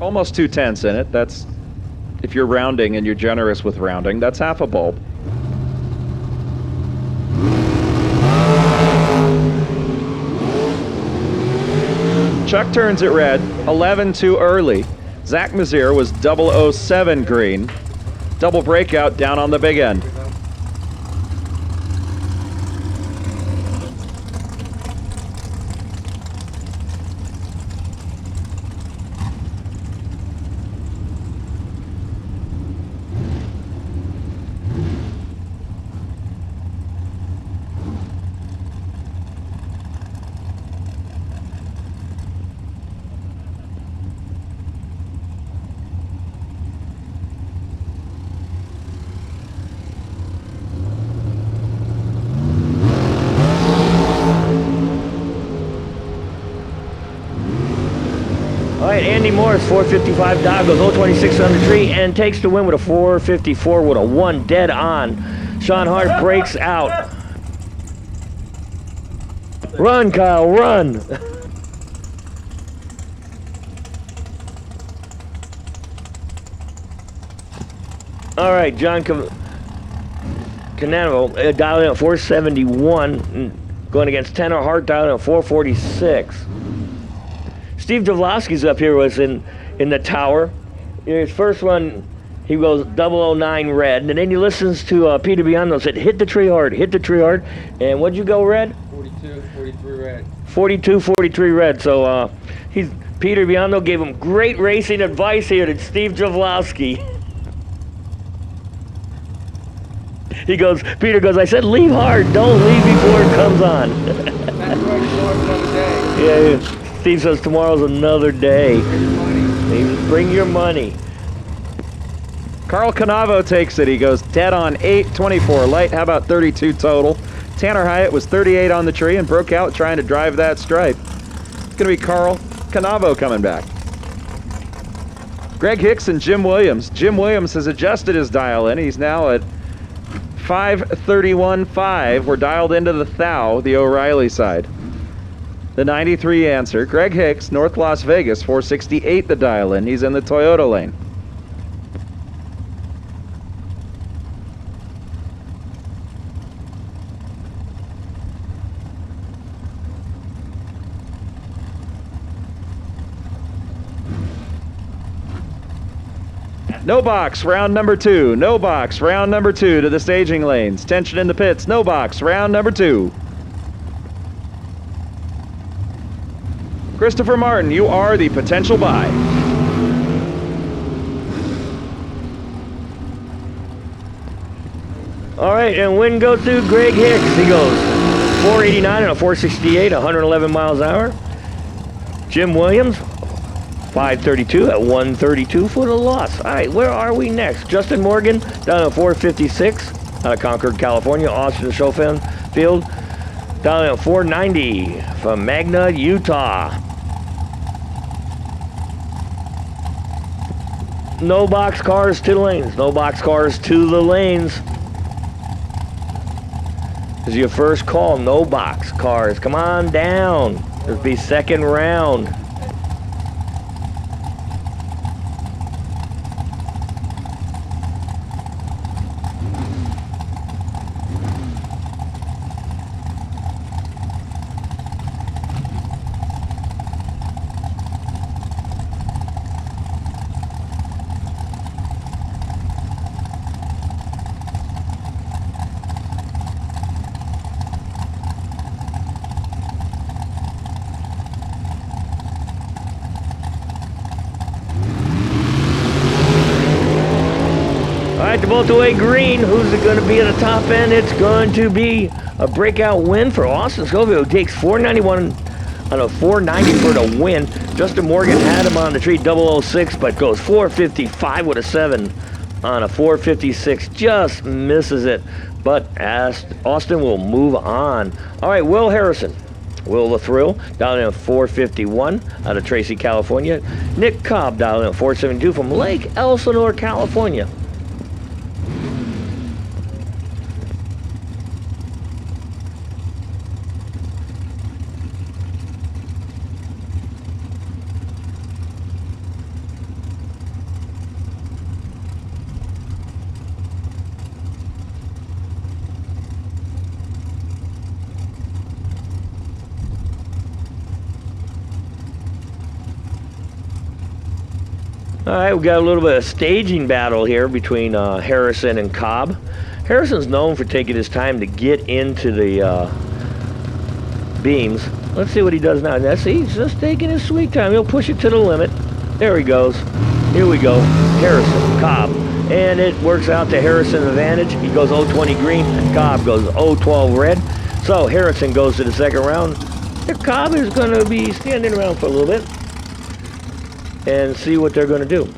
Almost 2/10 in it. That's, if you're rounding and you're generous with rounding, that's half a bulb. Chuck turns it red, 11 too early. Zach Mazier was 007 green. Double breakout down on the big end. All right, Andy Morris, 455 dog, goes 026 on the tree and takes the win with a 454 with a 1 dead on. Sean Hart breaks out. Run, Kyle, run. All right, John Canavo dialed in at 471, going against Tanner Hart, dialed in at 446. Steve Javlowski's up here, was in the tower. His first one, he goes 009 red, and then he listens to Peter Biondo said, hit the tree hard, hit the tree hard. And what'd you go red? 42, 43 red. 42, 43 red. So Peter Biondo gave him great racing advice here to Steve Javlowski. Peter goes, I said leave hard, don't leave before it comes on. That's right, tomorrow's another day. Yeah, Steve says tomorrow's another day. Bring your money. Carl Canavo takes it. He goes dead on 8, 24 light. How about 32 total? Tanner Hyatt was 38 on the tree and broke out trying to drive that stripe. It's going to be Carl Canavo coming back. Greg Hicks and Jim Williams. Jim Williams has adjusted his dial in. He's now at 531.5. We're dialed into the thou, the O'Reilly side. The 93 answer. Greg Hicks, North Las Vegas, 468 the dial in. He's in the Toyota lane. No box, round number 2. No box, round number 2 to the staging lanes. Tension in the pits. No box, round number 2. Christopher Martin, you are the potential buy. All right, and win goes to Greg Hicks. He goes 489 and a 468, 111 miles an hour. Jim Williams, 532 at 132 for the loss. All right, where are we next? Justin Morgan down at 456 out of Concord, California. Austin Schofield Down at 490 from Magna, Utah. No box cars to the lanes. No box cars to the lanes. This is your first call. No box cars. Come on down. This will be second round. All right, the multi-way green. Who's it going to be at the top end? It's going to be a breakout win for Austin Scoville, who takes 491 on a 490 for the win. Justin Morgan had him on the tree, 006, but goes 455 with a 7 on a 456. Just misses it, but as Austin will move on. All right, Will Harrison. Will the Thrill, down in 451 out of Tracy, California. Nick Cobb, down in 472 from Lake Elsinore, California. All right, we got a little bit of staging battle here between Harrison and Cobb. Harrison's known for taking his time to get into the beams. Let's see what he does now. See, he's just taking his sweet time. He'll push it to the limit. There he goes. Here we go. Harrison, Cobb. And it works out to Harrison's advantage. He goes 020 green. Cobb goes 012 red. So Harrison goes to the second round. Cobb is going to be standing around for a little bit and see what they're going to do.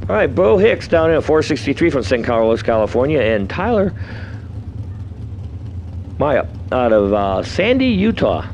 All right, Bo Hicks down at 463 from San Carlos, California, and Tyler Maya out of Sandy, Utah.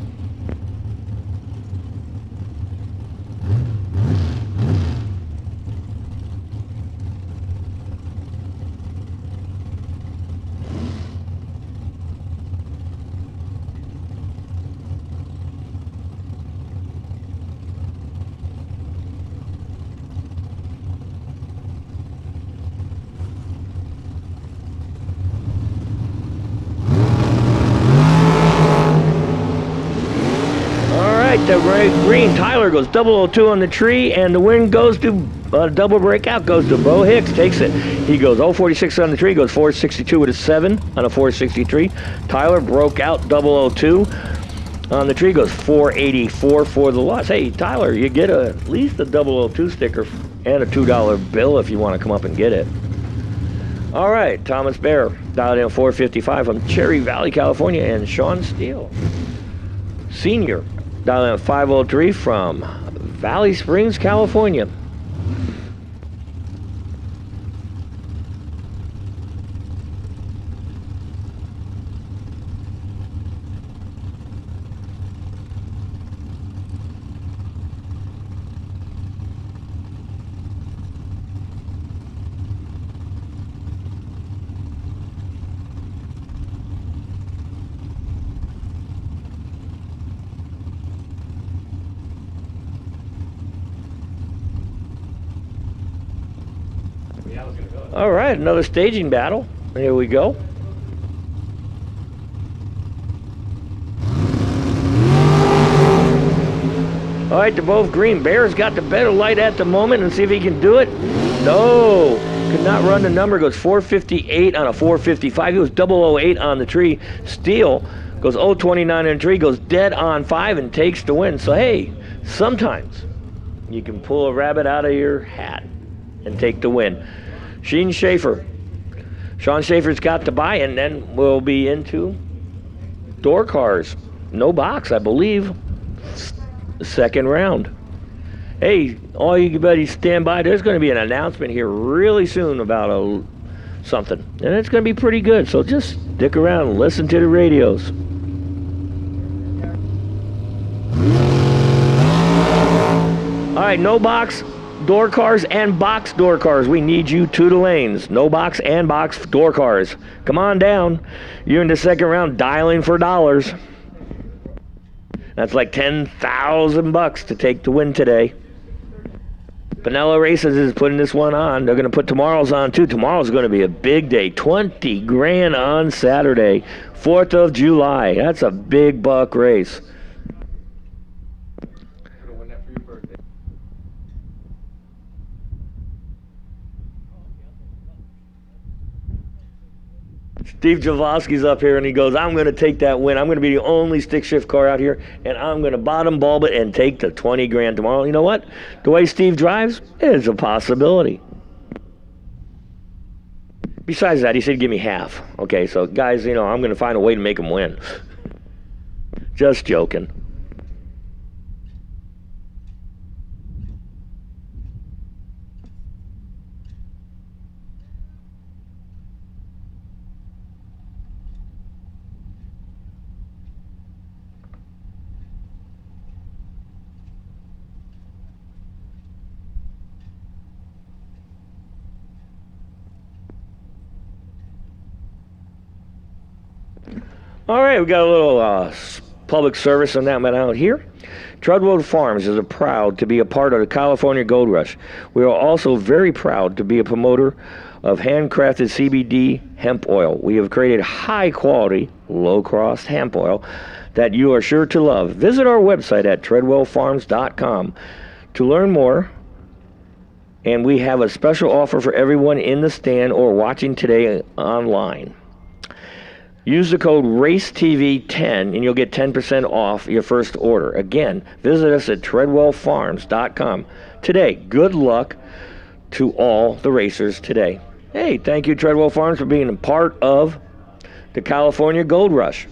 The green Tyler goes 002 on the tree, and the win goes to double breakout goes to Bo Hicks. Takes it. He goes 046 on the tree, goes 462 with a 7 on a 463. Tyler broke out 002 on the tree, goes 484 for the loss. Hey Tyler, you get at least a 002 sticker and a $2 bill if you want to come up and get it. All right, Thomas Bear dialed in 455 from Cherry Valley, California, and Sean Steele, Senior, dialing at 503 from Valley Springs, California. All right, another staging battle. Here we go. All right, they're both green. Bear's got the better light at the moment, and see if he can do it. No, could not run the number. Goes 458 on a 455. He was 008 on the tree. Steele goes 029 on the tree, goes dead on 5 and takes the win. So hey, sometimes you can pull a rabbit out of your hat. and take the win. Sean Schaefer. Sean Schaefer's got to buy, and then we'll be into door cars. No box, I believe. Second round. Hey, all you buddies stand by. There's going to be an announcement here really soon about something. And it's going to be pretty good. So just stick around and listen to the radios. All right, no box door cars and box door cars. We need you to the lanes. No box and box door cars. Come on down. You're in the second round dialing for dollars. That's like $10,000 to take the win today. Pinella Races is putting this one on. They're going to put tomorrow's on too. Tomorrow's going to be a big day. 20 grand on Saturday, 4th of July. That's a big buck race. Steve Javosky's up here and he goes, I'm going to take that win. I'm going to be the only stick shift car out here and I'm going to bottom bulb it and take the 20 grand tomorrow. You know what? The way Steve drives is a possibility. Besides that, he said, give me half. Okay, so guys, I'm going to find a way to make him win. Just joking. All right, we got a little public service announcement out here. Treadwell Farms is proud to be a part of the California Gold Rush. We are also very proud to be a promoter of handcrafted CBD hemp oil. We have created high-quality, low-cost hemp oil that you are sure to love. Visit our website at treadwellfarms.com to learn more. And we have a special offer for everyone in the stand or watching today online. Use the code RACETV10 and you'll get 10% off your first order. Again, visit us at treadwellfarms.com. Today, good luck to all the racers today. Hey, thank you, Treadwell Farms, for being a part of the California Gold Rush.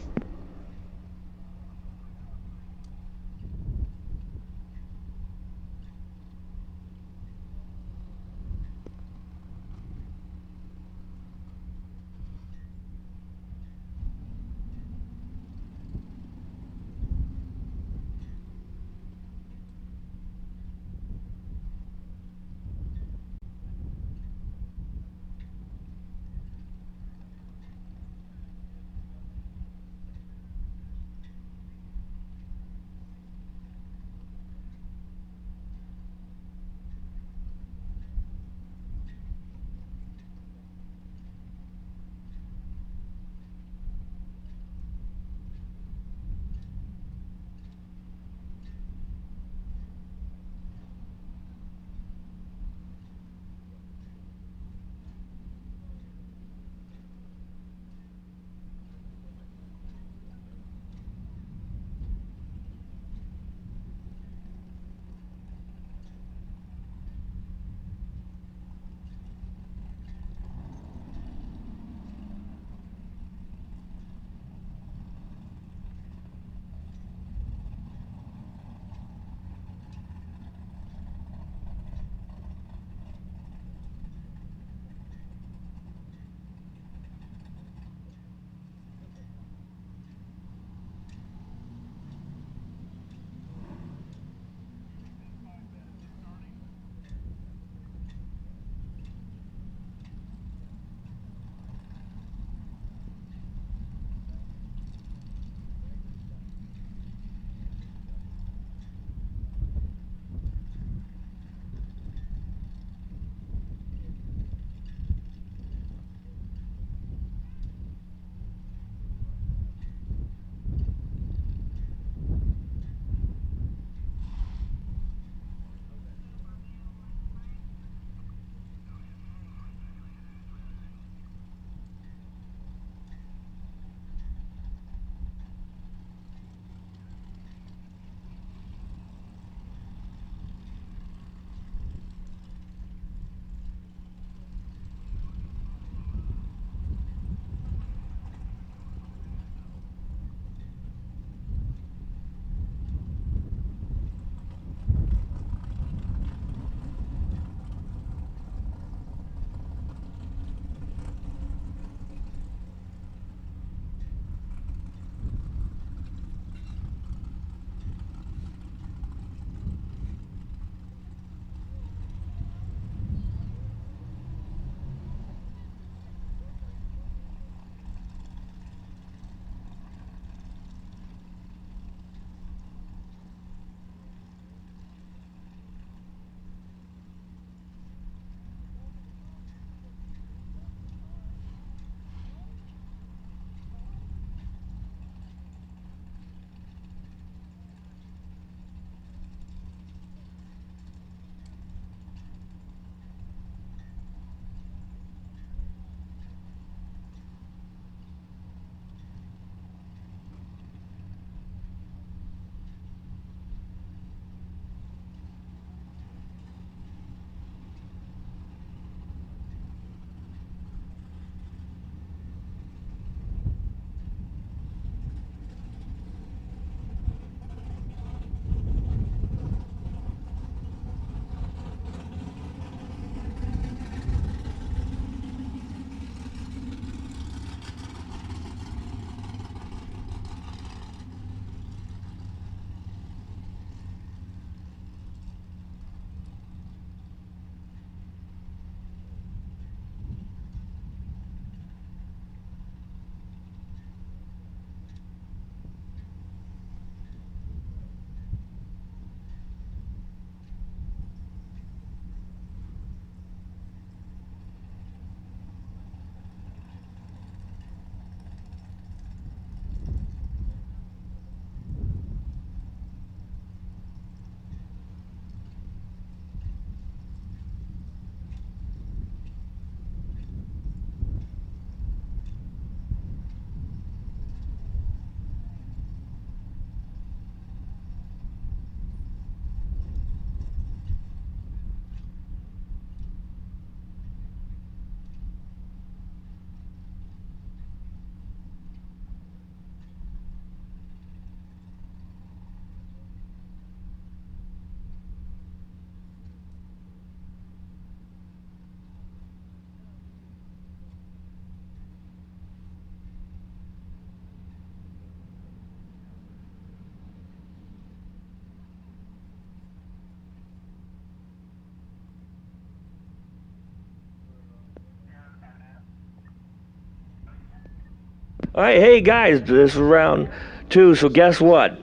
All right, hey guys, this is round 2, so guess what?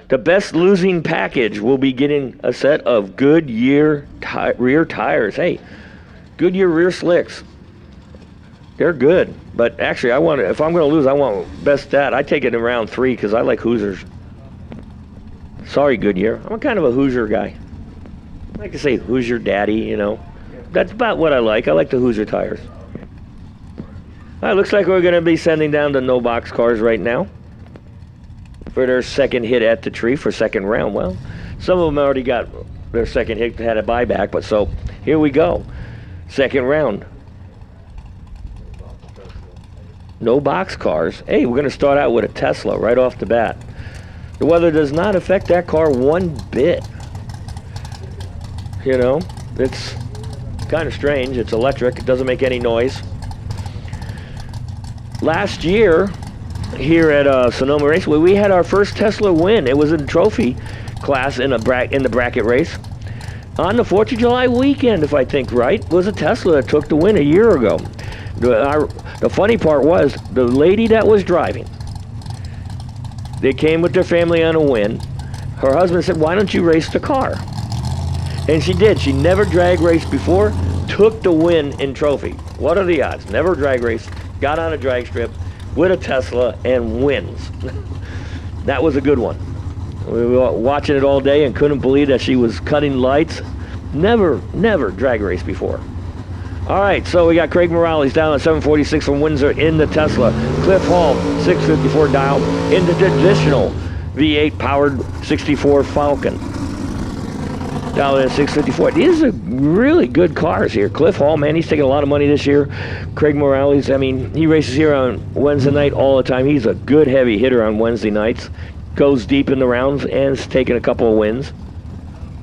The best losing package will be getting a set of Goodyear rear tires. Hey, Goodyear rear slicks. They're good, but actually, if I'm going to lose, I want best stat. I take it in round 3 because I like Hoosiers. Sorry, Goodyear. I'm kind of a Hoosier guy. I like to say Hoosier daddy, you know. That's about what I like. I like the Hoosier tires. All right, looks like we're going to be sending down the no box cars right now for their second hit at the tree for second round. Well, some of them already got their second hit, had a buyback, but so here we go. Second round. No box cars. Hey, we're going to start out with a Tesla right off the bat. The weather does not affect that car one bit. You know, it's kind of strange. It's electric. It doesn't make any noise. Last year, here at Sonoma Raceway, we had our first Tesla win. It was in the trophy class in the bracket race. On the 4th of July weekend, if I think right, was a Tesla that took the win a year ago. The funny part was, the lady that was driving, they came with their family on a win. Her husband said, why don't you race the car? And she did. She never drag raced before, took the win in trophy. What are the odds? Never drag raced, got on a drag strip with a Tesla and wins. That was a good one. We were watching it all day and couldn't believe that she was cutting lights. Never drag raced before. All right, so we got Craig Morales down at 746 from Windsor in the Tesla. Cliff Hall, 654 dial in the traditional V8 powered 64 Falcon. Down at 654. These are really good cars here. Cliff Hall, man, he's taking a lot of money this year. Craig Morales, I mean, he races here on Wednesday night all the time. He's a good heavy hitter on Wednesday nights. Goes deep in the rounds and has taken a couple of wins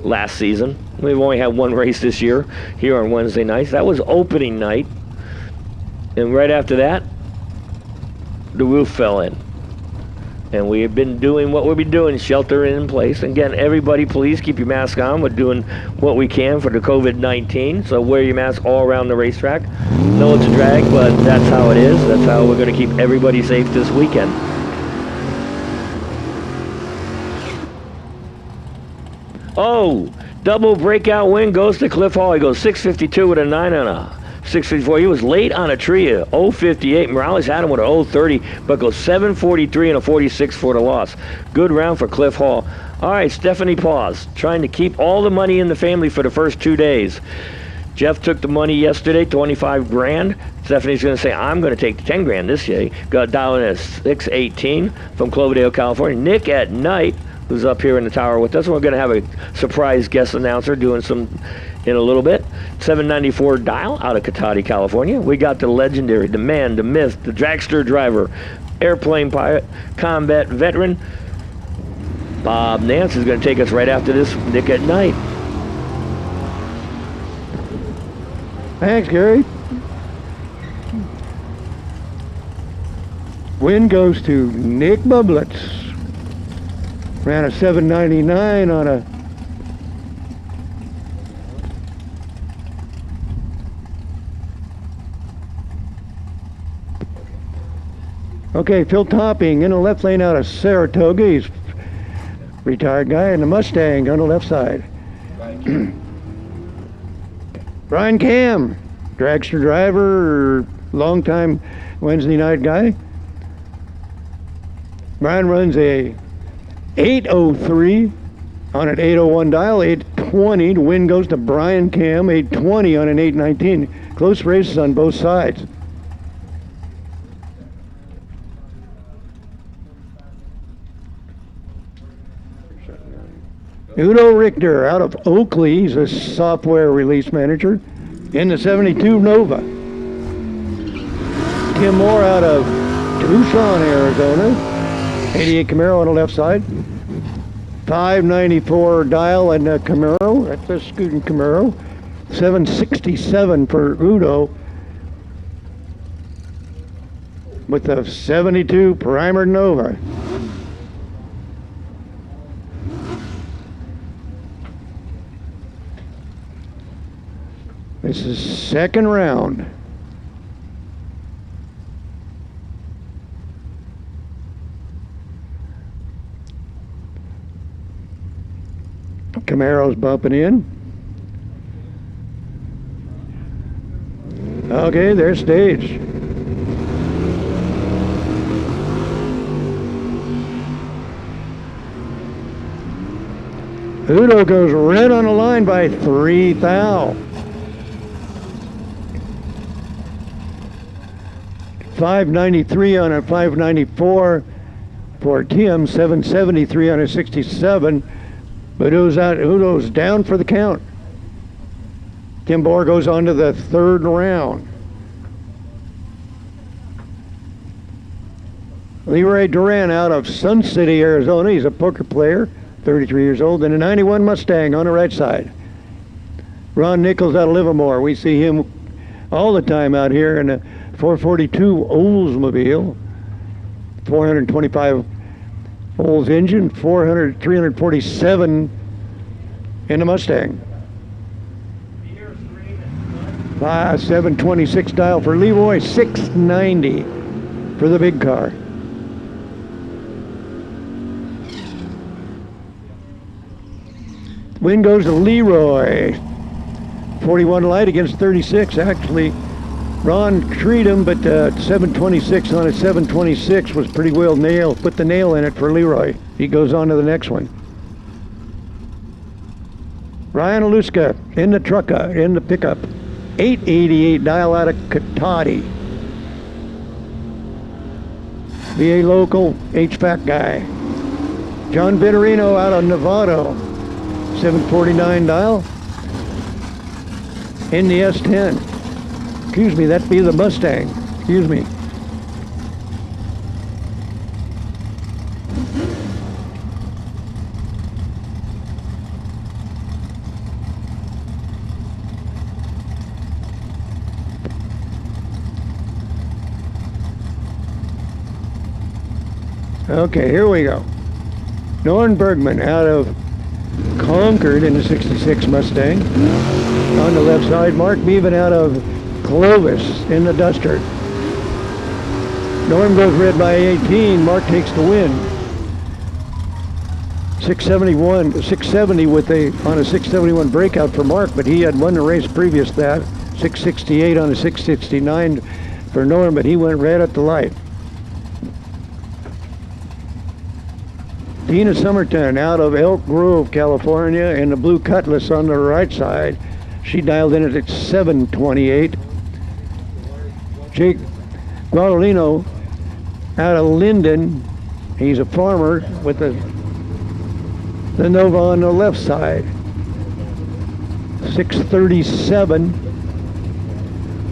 last season. We've only had one race this year here on Wednesday nights. That was opening night. And right after that, the roof fell in. And we have been doing what we've been doing, sheltering in place. Again, everybody, please keep your mask on. We're doing what we can for the COVID-19. So wear your mask all around the racetrack. No, it's a drag, but that's how it is. That's how we're going to keep everybody safe this weekend. Oh, double breakout win goes to Cliff Hall. He goes 652 with a 9 and a 654. He was late on a tree at 058. Morales had him with a 030, but goes 743 and a 46 for the loss. Good round for Cliff Hall. All right, Stephanie Paws, trying to keep all the money in the family for the first 2 days. Jeff took the money yesterday, 25 grand. Stephanie's going to say, I'm going to take the 10 grand this day. Got down at 618 from Cloverdale, California. Nick at night, who's up here in the tower with us. We're going to have a surprise guest announcer doing some in a little bit. 794 dial out of Cotati, California. We got the legendary, the man, the myth, the dragster driver, airplane pilot, combat veteran. Bob Nance is going to take us right after this Nick at night. Thanks, Gary. Win goes to Nick Bublitz. Ran a 799 on a Okay, Phil Topping in the left lane out of Saratoga. He's retired guy in the Mustang on the left side. Brian Cam, dragster driver, long-time Wednesday night guy. Brian runs a 803 on an 801 dial, 820. The win goes to Brian Cam, 820 on an 819. Close races on both sides. Udo Richter out of Oakley, he's a software release manager in the 72 Nova. Tim Moore out of Tucson, Arizona, 88 Camaro on the left side. 594 dial and a Camaro, that's a Scootin' Camaro. 767 for Udo with the 72 Primer Nova. This is second round. Camaro's bumping in. Okay, there's stage. Udo goes red on the line by 3 thou. 593 on a 594 for Tim, 773 on a 67. But Udo's down for the count. Tim Bohr goes on to the third round. Leroy Duran out of Sun City, Arizona. He's a poker player, 33 years old, and a 91 Mustang on the right side. Ron Nichols out of Livermore. We see him all the time out here in a 442 Oldsmobile, 425 Olds engine, 347 in the Mustang. 726 dial for Leroy, 690 for the big car. Win goes to Leroy. 41 light against 36. Actually, Ron treated him, but 726 on a 726 was pretty well nailed. Put the nail in it for Leroy. He goes on to the next one. Ryan Aluska in the trucka, in the pickup. 888 dial out of Katati. VA local HVAC guy. John Vittorino out of Novato. 749 dial. In the S10. Excuse me, that'd be the Mustang. Excuse me. Okay, here we go. Norn Bergman out of Concord in the 66 Mustang. On the left side, Mark Beaven out of Clovis in the Duster. Norm goes red by 18. Mark takes the win. 670 with on a 671 breakout for Mark, but he had won the race previous to that. 668 on a 669 for Norm, but he went red at the light. Tina Somerton out of Elk Grove, California, in the blue Cutlass on the right side. She dialed in at 728. Jake Guadagnino out of Linden. He's a farmer with the Nova on the left side. 637.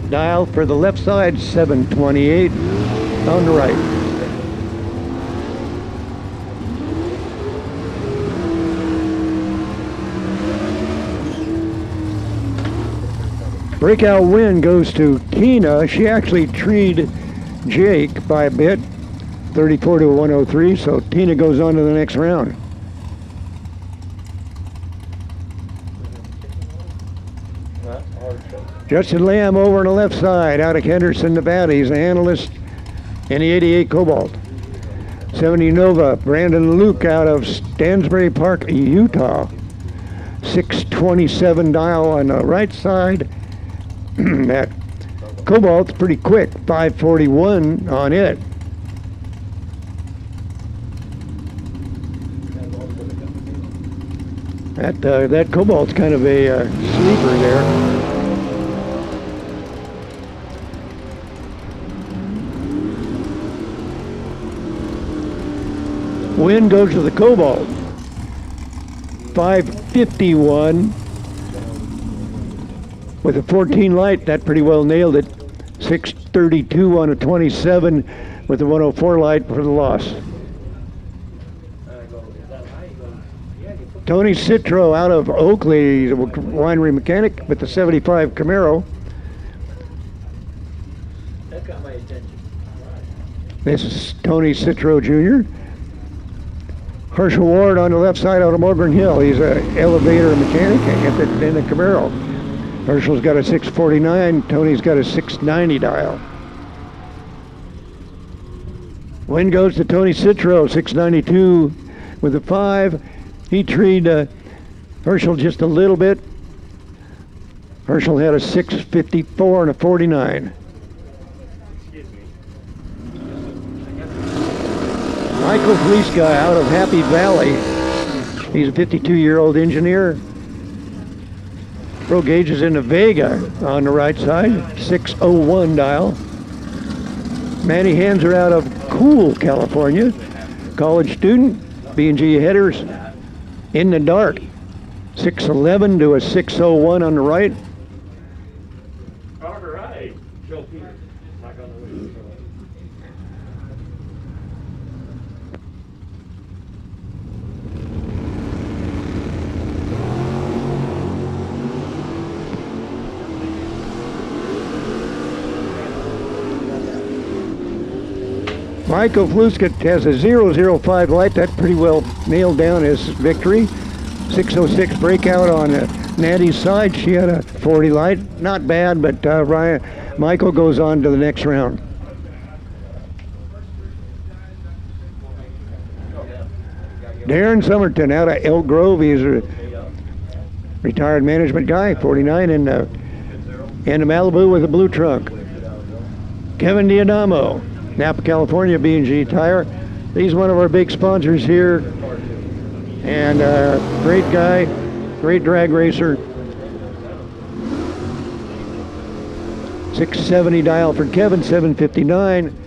Dial for the left side, 728 on the right. Breakout win goes to Tina. She actually treed Jake by a bit, 34 to 103, so Tina goes on to the next round. Justin Lamb over on the left side out of Henderson, Nevada. He's an analyst in the 88 Cobalt. 70 Nova, Brandon Luke out of Stansbury Park, Utah. 627 dial on the right side. That Cobalt's pretty quick, 541 on it. That Cobalt's kind of a sleeper there. Win goes to the Cobalt. 551. With a 14 light, that pretty well nailed it. 632 on a 27 with a 104 light for the loss. Tony Citro out of Oakley, he's a winery mechanic with the 75 Camaro. That got my attention. This is Tony Citro Jr. Herschel Ward on the left side out of Morgan Hill. He's an elevator mechanic in the Camaro. Herschel's got a 649, Tony's got a 690 dial. Win goes to Tony Citro, 692 with a 5. He treed Herschel just a little bit. Herschel had a 6:54 and a 49. Michael Fleeska out of Happy Valley. He's a 52-year-old engineer. Pro gauge is in the Vega on the right side, 601 dial. Manny Hanser out of Cool, California. College student, B&G headers in the dark. 611 to a 601 on the right. All right. Joe Peters. Knock on the window. Michael Fluska has a 005 light. That pretty well nailed down his victory. 606 breakout on Natty's side. She had a 40 light. Not bad, but Michael goes on to the next round. Darren Somerton out of Elk Grove. He's a retired management guy, 49, in Malibu with a blue trunk. Kevin Diadamo, Napa, California, B&G Tire. He's one of our big sponsors here. And great guy, great drag racer. 670 dial for Kevin, 759.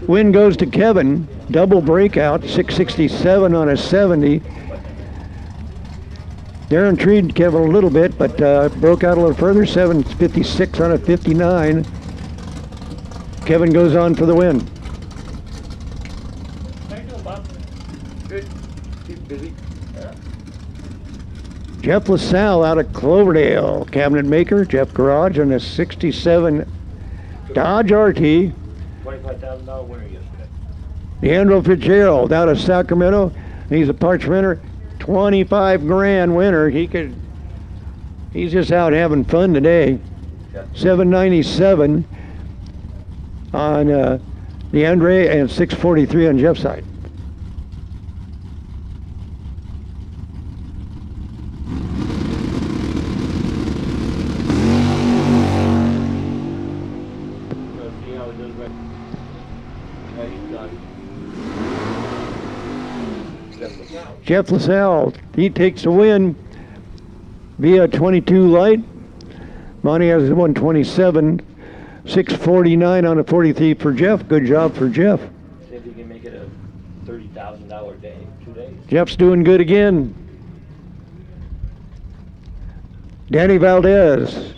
Win goes to Kevin, double breakout, 667 on a 70. Darren treed Kevin a little bit, but broke out a little further, 756 on a 59. Kevin goes on for the win. How you doing, Bob? Good. Keep busy. Jeff LaSalle out of Cloverdale, cabinet maker. Jeff Garage on a 67 Dodge RT. $25,000 winner yesterday. Leandro Fitzgerald out of Sacramento. He's a parts renter. 25 grand winner. He's just out having fun today. 797 on DeAndre and 643 on Jeff's side. See how it does right. Jeff LaSalle, he takes the win via 22 light. Monty has 127, 649 on a 43 for Jeff. Good job for Jeff. See if you can make it a $30,000 day, 2 days. Jeff's doing good again. Danny Valdez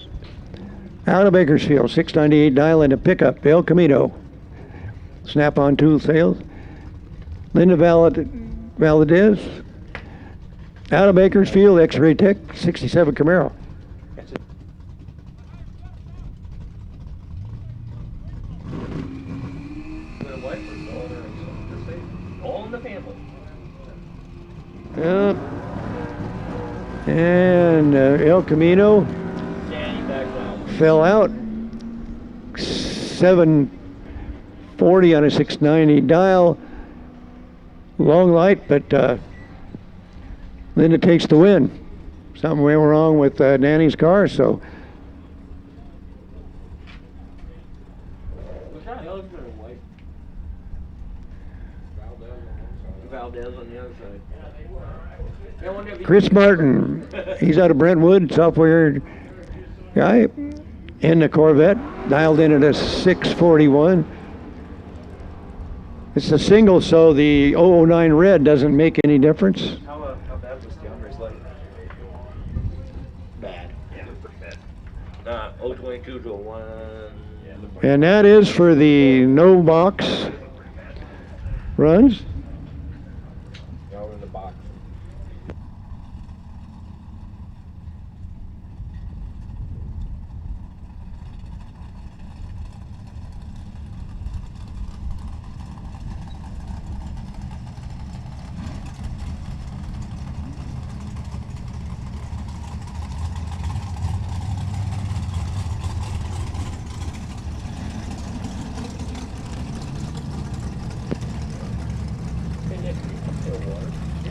out of Bakersfield, 698 dial in a pickup, El Camino. Snap-on tool sales. Linda Valdez out of Bakersfield, X-Ray Tech, 67 Camaro. That's it. All in the family. And El Camino Danny back down. fell out. 740 on a 690 dial. Long light, but Linda takes the win. Something went wrong with Danny's car, so What's that? Hell, white. Valdez on the other side. Yeah, I wonder if he- Chris Martin, he's out of Brentwood, software guy in the Corvette, dialed in at a 641. It's a single, so the 009 red doesn't make any difference. How bad was DeAndre's light? Bad. Yeah, pretty bad. 022 to a 1. Yeah, And that is for the no box runs. now we're in the box.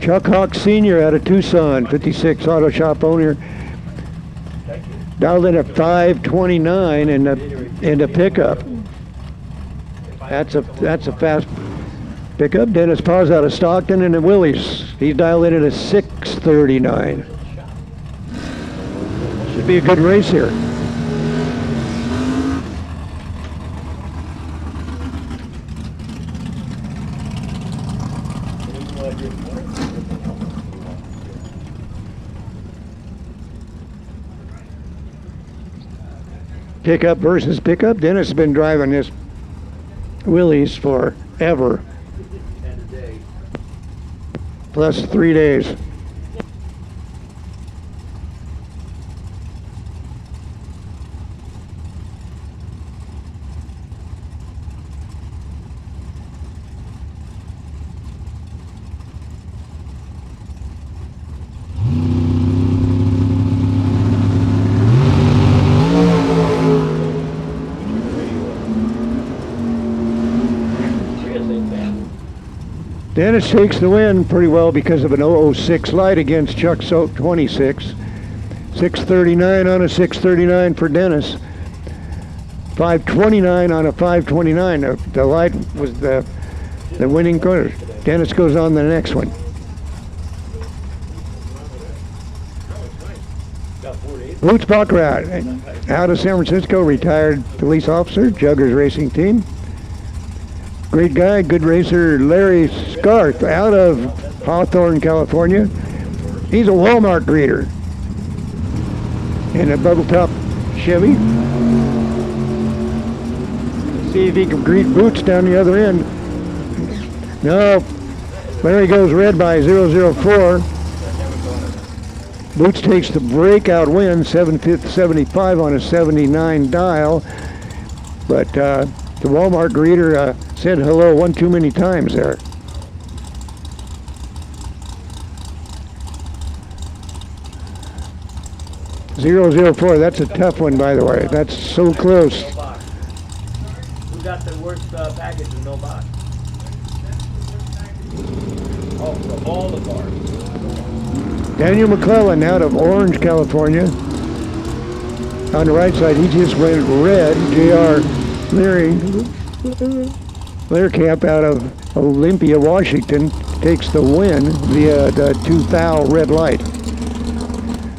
Chuck Hawk Sr. out of Tucson, 56 auto shop owner. Dialed in at 529 in the pickup. That's a fast pickup. Dennis Paz out of Stockton in the Willys. He's dialed in at a 639. Should be a good race here. Pickup versus pickup. Dennis has been driving this Willys forever. Plus 3 days. Dennis takes the win pretty well because of an 006 light against Chuck's 26. 639 on a 639 for Dennis. 529 on a 529. The light was the winning corner. Dennis goes on the next one. Boots Baccarat, out of San Francisco, retired police officer, Juggers Racing Team. Great guy, good racer, Larry Scarth, out of Hawthorne, California. He's a Walmart greeter in a bubble top Chevy. See if he can greet Boots down the other end. No, Larry goes red by 004. Boots takes the breakout win, 775 on a 79 dial. But the Walmart greeter said hello one too many times there. .004, that's a tough one, by the way. That's so close. Who got the worst package with no box? Oh, from all the cars. Daniel McClellan out of Orange, California. On the right side, he just went red. J.R. Learcamp out of Olympia, Washington, takes the win via the 2 red light.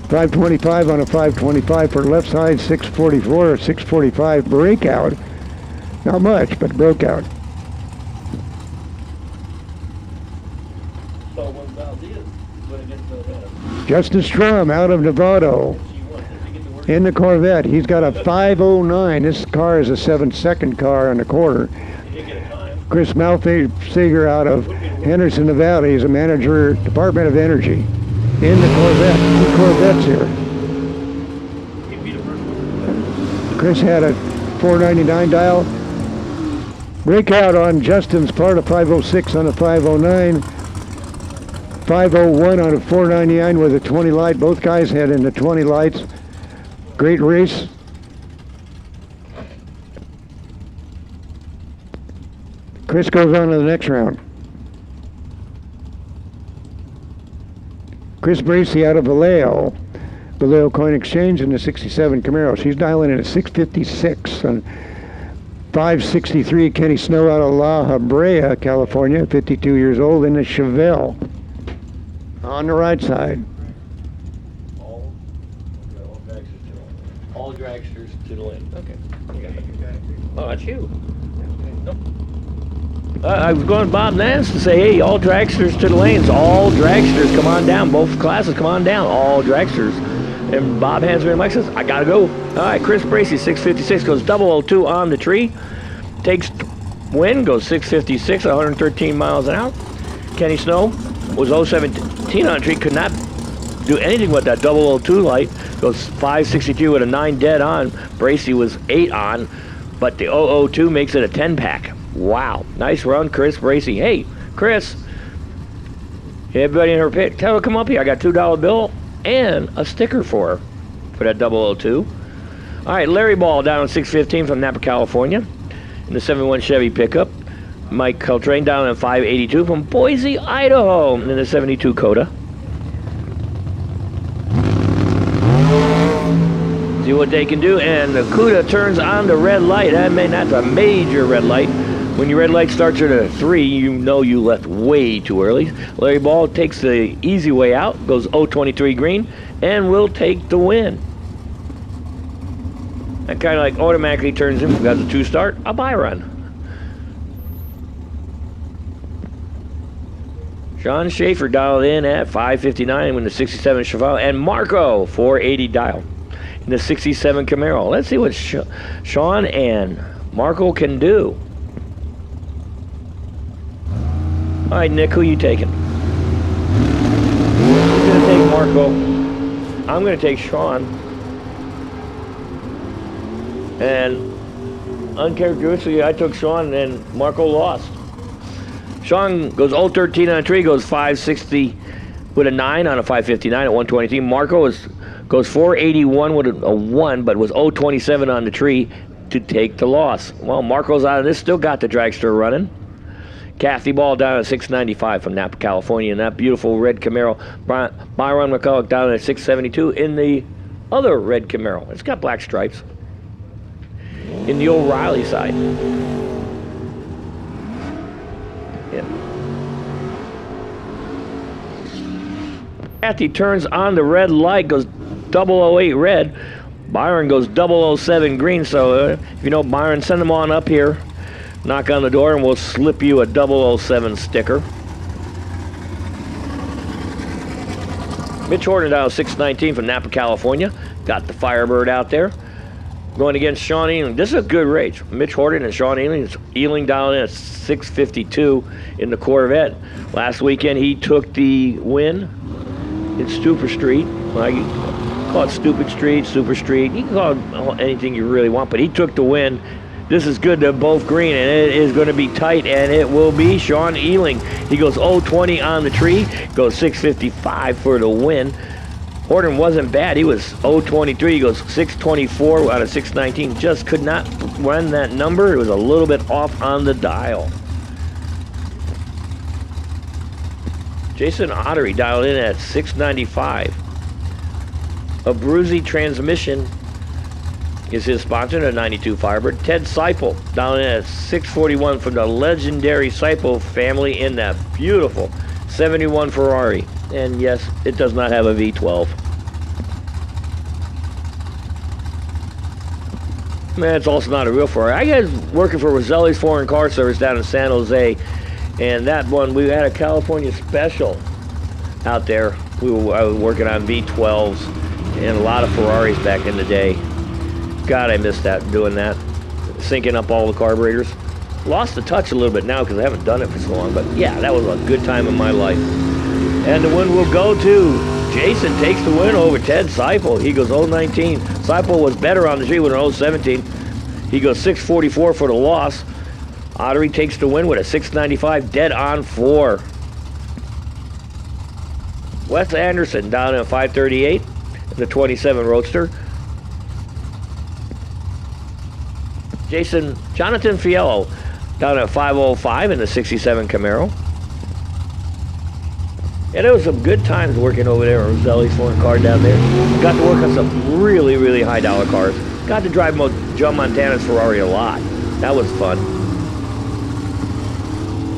525 on a 525 for left side, 644 or 645 breakout. Not much, but broke out. So when Valdez went against the Justin Strum out of Novato in the Corvette. He's got a 509. This car is a 7-second car on the quarter. Chris Malfager out of Henderson, Nevada. He's a manager, Department of Energy. In the Corvette. 2 Corvettes here. Chris had a 499 dial. Breakout on Justin's part, a 506 on a 509. 501 on a 499 with a 20 light. Both guys had in the 20 lights. Great race. Chris goes on to the next round. Chris Bracey out of Vallejo Coin Exchange in the 67 Camaro. She's dialing in at 656 on 563. Kenny Snow out of La Habrea, California, 52 years old, in the Chevelle. On the right side. all dragsters to the lane. Okay. Oh, that's you. I was going to Bob Nance to say, hey, all dragsters to the lanes. All dragsters, come on down. Both classes, come on down. All dragsters. And Bob hands me the mic, says, I got to go. All right, Chris Bracey, 656, goes 002 on the tree. Takes win, goes 656, 113 miles an hour. Kenny Snow was 017 on the tree, could not do anything with that 002 light. Goes 562 with a 9 dead on. Bracey was 8 on, but the 002 makes it a 10-pack. Wow, nice run, Chris Bracey. Hey, Chris, everybody in her pit, tell her come up here. I got a $2 bill and a sticker for her for that 002. All right, Larry Ball down on 615 from Napa, California, in the 71 Chevy pickup. Mike Coltrane down at 582 from Boise, Idaho in the 72 Coda. See what they can do, and the CUDA turns on the red light. That's a major red light. When your red light starts at a 3, you know you left way too early. Larry Ball takes the easy way out, goes 023 green, and will take the win. That kind of like automatically turns him, got the 2 start, a Byron. Sean Schaefer dialed in at 559 with the 67 Chevelle, and Marco 480 dial in the 67 Camaro. Let's see what Sean and Marco can do. All right, Nick, who you taking? Who's gonna take Marco? I'm gonna take Sean. And uncharacteristically, I took Sean, and Marco lost. Sean goes 013 on a tree, goes 560 with a 9 on a 559 at 123. Marco goes 481 with a 1, but was 027 on the tree to take the loss. Well, Marco's out of this, still got the dragster running. Kathy Ball down at 695 from Napa, California, in that beautiful red Camaro. Byron McCulloch down at 672 in the other red Camaro. It's got black stripes. In the O'Reilly side. Yeah. Kathy turns on the red light, goes 008 red. Byron goes 007 green, so if you know Byron, send him on up here. Knock on the door and we'll slip you a 007 sticker. Mitch Horton down 619 from Napa, California. Got the Firebird out there. Going against Sean Ealing. This is a good race. Mitch Horton and Sean Ealing. Ealing down in at 652 in the Corvette. Last weekend he took the win in Stupid Street. Well, you call it Stupid Street, Super Street. You can call it anything you really want, but he took the win. This is good. They're both green, and it is going to be tight, and it will be Sean Ealing. He goes 020 on the tree, goes 655 for the win. Horton wasn't bad. He was 023. He goes 624 out of 619. Just could not run that number. It was a little bit off on the dial. Jason Ottery dialed in at 695. A Bruzy Transmission is his sponsor, the 92 Firebird. Ted Seipel down in at 641 from the legendary Seipel family in that beautiful 71 Ferrari. And yes, it does not have a V12. Man, it's also not a real Ferrari. I was working for Roselli's Foreign Car Service down in San Jose, and that one, we had a California special out there. I was working on V12s and a lot of Ferraris back in the day. God, I missed that, doing that. Syncing up all the carburetors. Lost the touch a little bit now because I haven't done it for so long, but yeah, that was a good time in my life. And the win will go to Jason. Takes the win over Ted Seipel. He goes 019. Seipel was better on the tree with an 017. He goes 644 for the loss. Ottery takes the win with a 695, dead on 4. Wes Anderson down at 538, the 27 Roadster. Jonathan Fiello down at 505 in the 67 Camaro. Yeah, there was some good times working over there at Roselli's Foreign Car down there. Got to work on some really, really high dollar cars. Got to drive Joe Montana's Ferrari a lot. That was fun.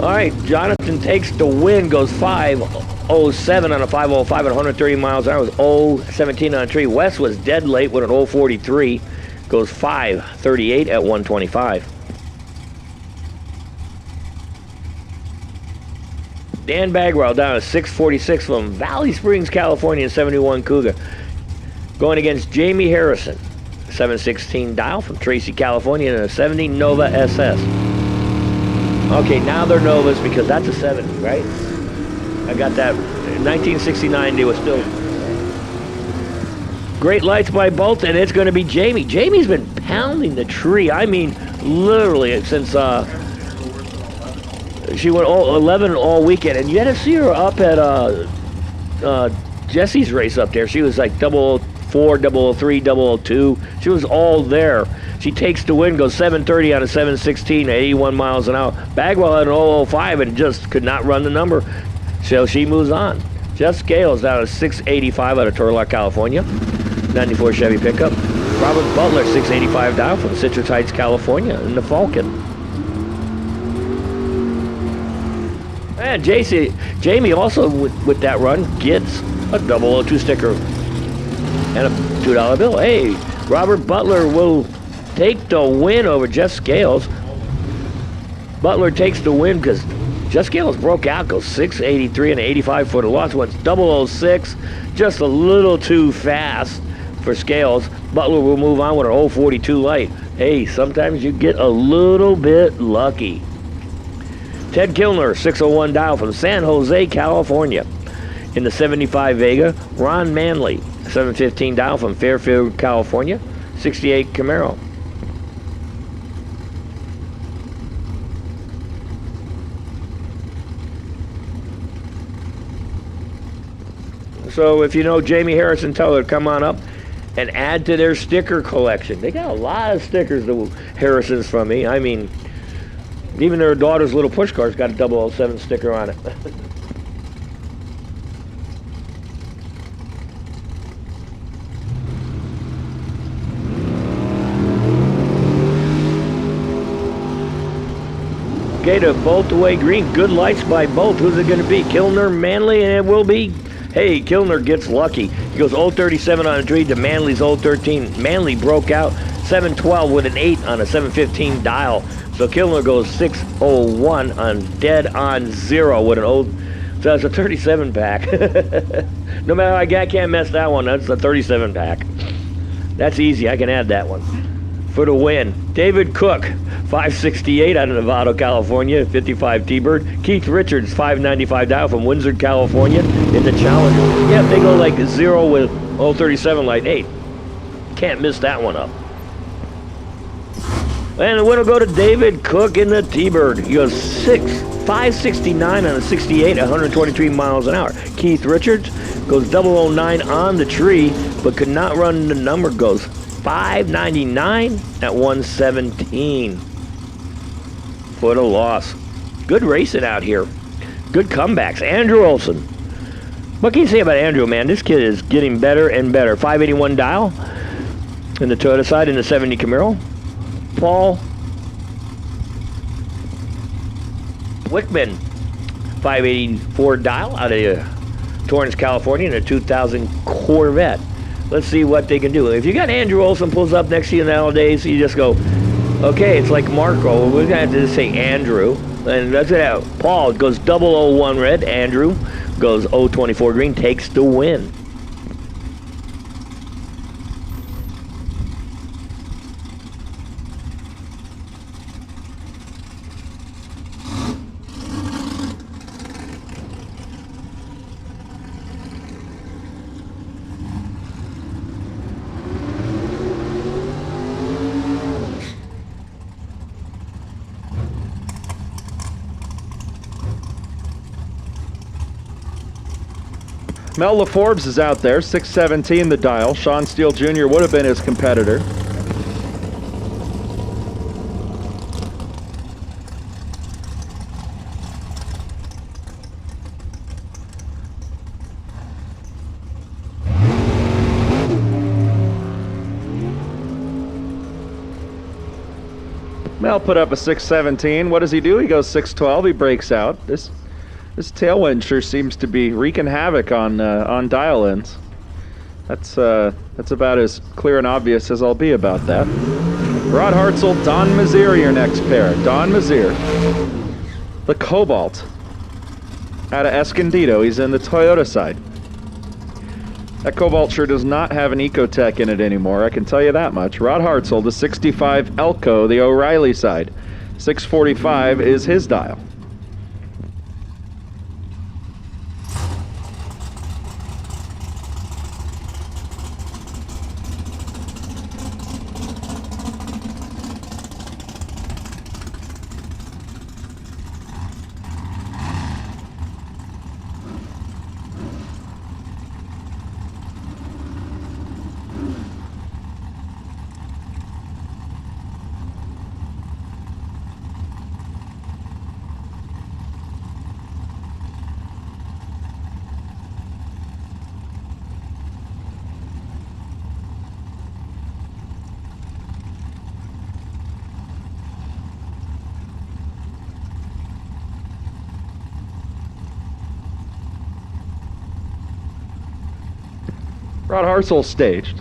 All right, Jonathan takes the win, goes 507 on a 505 at 130 miles an hour. It was 017 on a tree. Wes was dead late with an 043. Goes 538 at 125. Dan Bagwell down at 646 from Valley Springs, California in 71 Cougar. Going against Jamie Harrison, 716 dial from Tracy, California in a 70 Nova SS. Okay, now they're Novas because that's a 70, right? I got that. In 1969, they were still... Great lights by both, and it's going to be Jamie. Jamie's been pounding the tree. I mean, literally, since she went 11 all weekend. And you had to see her up at Jesse's race up there. She was like 004, 003, 002. She was all there. She takes the win, goes 730 on a 716 at 81 miles an hour. Bagwell had an 005 and just could not run the number. So she moves on. Jeff Scales down to 685 out of Turlock, California. 94 Chevy pickup. Robert Butler, 685 down from Citrus Heights, California in the Falcon. And Jamie also with that run gets a 002 sticker and a $2 bill. Hey, Robert Butler will take the win over Jeff Scales. Butler takes the win because Jeff Scales broke out, goes 683 and 85 for the loss. Went 006, just a little too fast for Scales. Butler will move on with an 042 light. Hey, sometimes you get a little bit lucky. Ted Kilner, 601 dial from San Jose, California. In the 75 Vega, Ron Manley, 715 dial from Fairfield, California. 68 Camaro. So if you know Jamie Harrison, tell her to come on up and add to their sticker collection. They got a lot of stickers, the Harrisons, from me. I mean, even their daughter's little push car's got a 007 sticker on it. Okay, to Bolt away green. Good lights by Bolt. Who's it going to be? Kilner, Manley, and it will be. Hey, Kilner gets lucky. He goes 037 on a tree to Manley's 013. Manley broke out 712 with an 8 on a 715 dial. So Kilner goes 601 on dead on 0 with an old. So that's a 37 pack. No matter how I can't mess that one. That's a 37 pack. That's easy. I can add that one for the win. David Cook, 568 out of Nevada, California, 55 T-Bird. Keith Richards, 595 dial from Windsor, California, in the Challenger. Yeah, they go like 0 with 037 light. Hey, can't miss that one up. And the win will go to David Cook in the T-Bird. He goes 569 on a 68 at 123 miles an hour. Keith Richards goes 009 on the tree, but could not run the number, goes 599 at 117 for the loss. Good racing out here. Good comebacks. Andrew Olson. What can you say about Andrew, man? This kid is getting better and better. 581 dial in the Toyota side in the 70 Camaro. Paul Wickman, 584 dial out of Torrance, California in a 2000 Corvette. Let's see what they can do. If you got Andrew Olson pulls up next to you nowadays, you just go, okay, it's like Marco. We're going to have to just say Andrew. And that's it. Paul goes 001 red. Andrew goes 024 green, takes the win. Mel LaForbes is out there, 617 the dial. Sean Steele Jr. would have been his competitor. Mel put up a 617. What does he do? He goes 612. He breaks out. This tailwind sure seems to be wreaking havoc on dial-ins. That's about as clear and obvious as I'll be about that. Rod Hartzell, Don Mazier, your next pair. Don Mazier, the Cobalt, out of Escondido. He's in the Toyota side. That Cobalt sure does not have an Ecotec in it anymore, I can tell you that much. Rod Hartzell, the 65 Elko, the O'Reilly side. 645 is his dial. Rod Hartzell staged.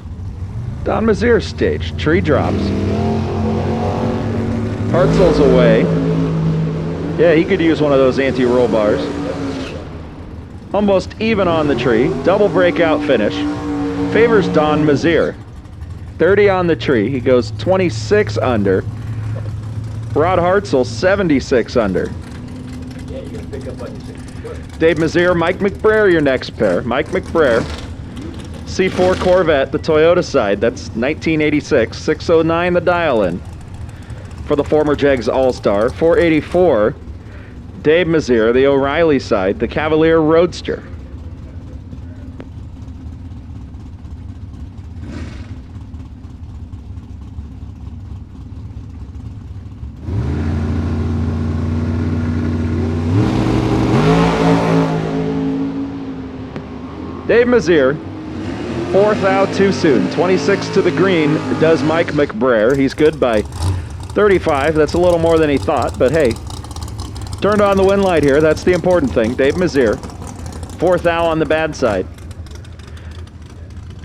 Don Mazier staged. Tree drops. Hartzell's away. Yeah, he could use one of those anti-roll bars. Almost even on the tree. Double breakout finish. Favors Don Mazier. 30 on the tree. He goes 26 under. Rod Hartzell, 76 under. Yeah, you gotta pick up on your 60. Dave Mazier, Mike McBrayer, your next pair. Mike McBrayer. C4 Corvette, the Toyota side. That's 1986. 609 the dial-in for the former Jegs All-Star. 484, Dave Mazier, the O'Reilly side, the Cavalier Roadster. Dave Mazier, fourth out too soon. 26 to the green does Mike McBrayer. He's good by 35. That's a little more than he thought, but hey, turned on the wind light here. That's the important thing. Dave Mazier, fourth out on the bad side.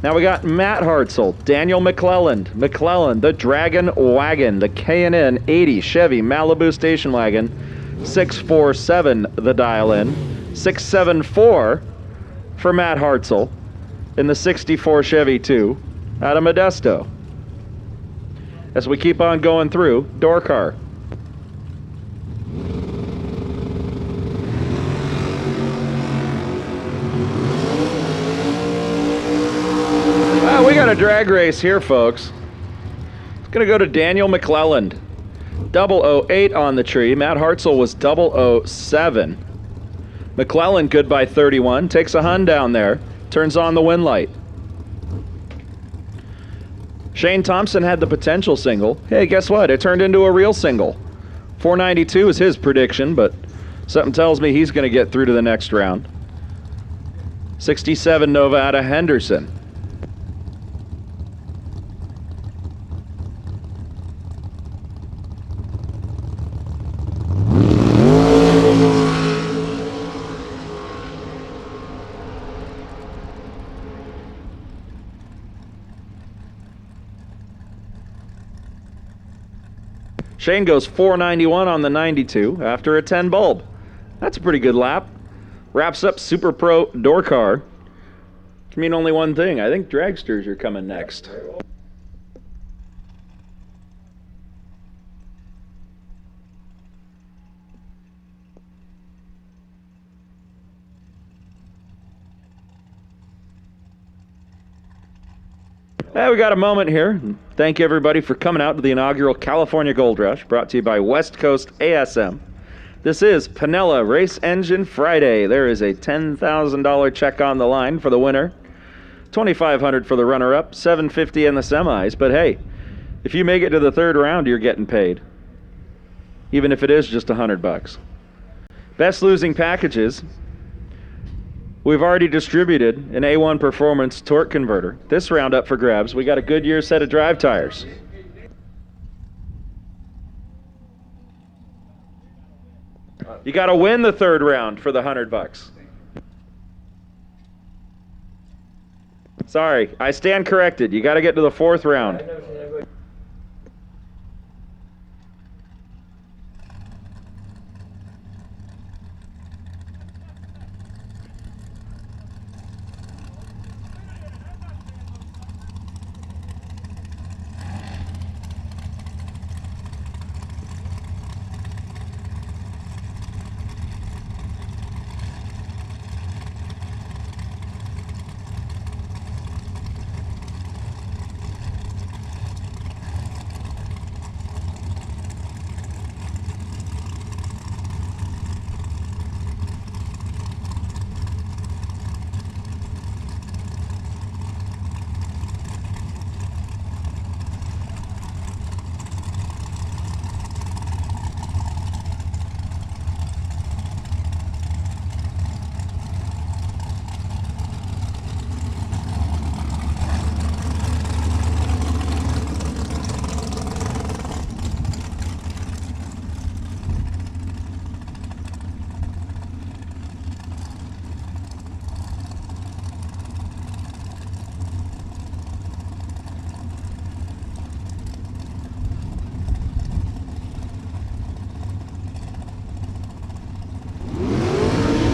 Now we got Matt Hartzell, Daniel McClelland. McClelland, the Dragon Wagon, the K&N 80 Chevy Malibu station wagon. 647 the dial-in. 674 for Matt Hartzell in the 64 Chevy 2 out of Modesto. As we keep on going through, door car. Well, we got a drag race here, folks. It's gonna go to Daniel McClelland. 008 on the tree. Matt Hartzell was 007. McClellan good by 31, takes a Hun down there, turns on the wind light. Shane Thompson had the potential single. Hey, guess what? It turned into a real single. 492 is his prediction, but something tells me he's going to get through to the next round. 67 Nova out of Henderson. Shane goes 491 on the 92 after a 10 bulb. That's a pretty good lap. Wraps up Super Pro door car. Can mean only one thing. I think dragsters are coming next. We got a moment here. Thank everybody for coming out to the inaugural California Gold Rush, brought to you by West Coast ASM. This is Pinella Race Engine Friday. There is a $10,000 check on the line for the winner, $2,500 for the runner-up, $750 in the semis. But hey, if you make it to the third round, you're getting paid, even if it is just $100. Best losing packages. We've already distributed an A1 Performance torque converter. This round up for grabs, we got a Goodyear set of drive tires. You got to win the third round for the $100. Sorry, I stand corrected. You got to get to the fourth round.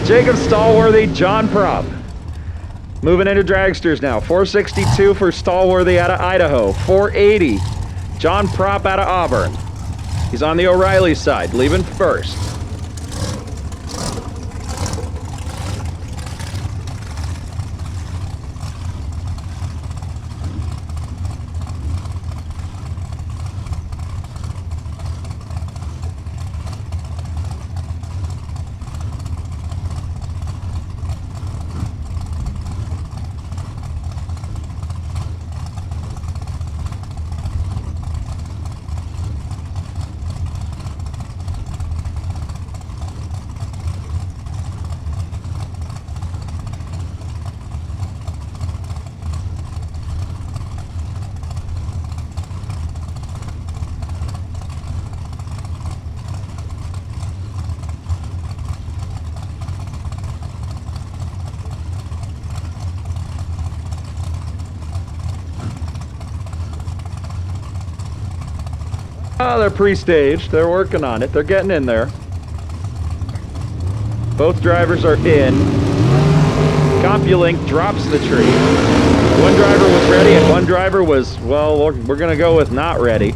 Jacob Stallworthy, John Prop. Moving into dragsters now. 462 for Stallworthy out of Idaho. 480, John Prop out of Auburn. He's on the O'Reilly side, leaving first. Oh, they're pre-staged. They're working on it. They're getting in there. Both drivers are in. CompuLink drops the tree. One driver was ready and one driver was, well, we're going to go with not ready.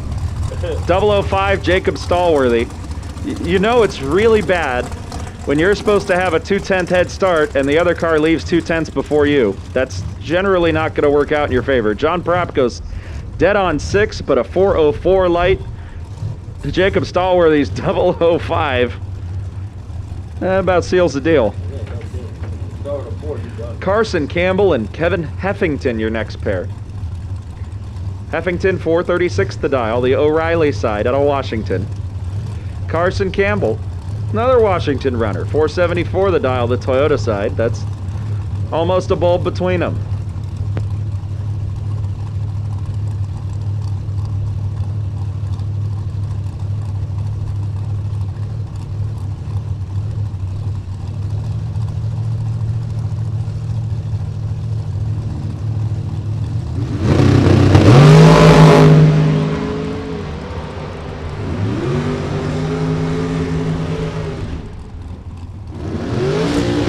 005, Jacob Stallworthy. You know it's really bad when you're supposed to have a 2/10 head start and the other car leaves 2/10 before you. That's generally not going to work out in your favor. John Prop goes dead on 6, but a 404 light. Jacob Stallworthy's 005. That about seals the deal. Carson Campbell and Kevin Heffington, your next pair. Heffington, 436 the dial, the O'Reilly side out of Washington. Carson Campbell, another Washington runner, 474 the dial, the Toyota side. That's almost a bulb between them.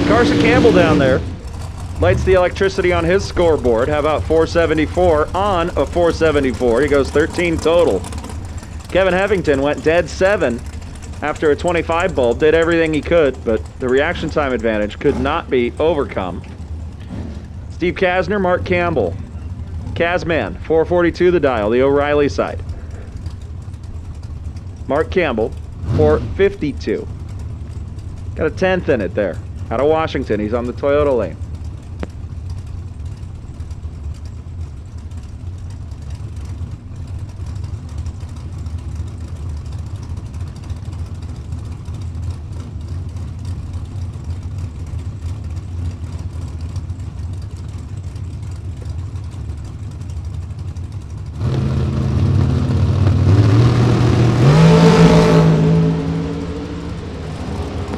Carson Campbell down there lights the electricity on his scoreboard. How about 474 on a 474? He goes 13 total. Kevin Heffington went dead 7 after a 25 bulb. Did everything he could, but the reaction time advantage could not be overcome. Steve Kasner, Mark Campbell. Kazman, 442 the dial, the O'Reilly side. Mark Campbell, 452. Got a 10th in it there. Out of Washington, he's on the Toyota lane.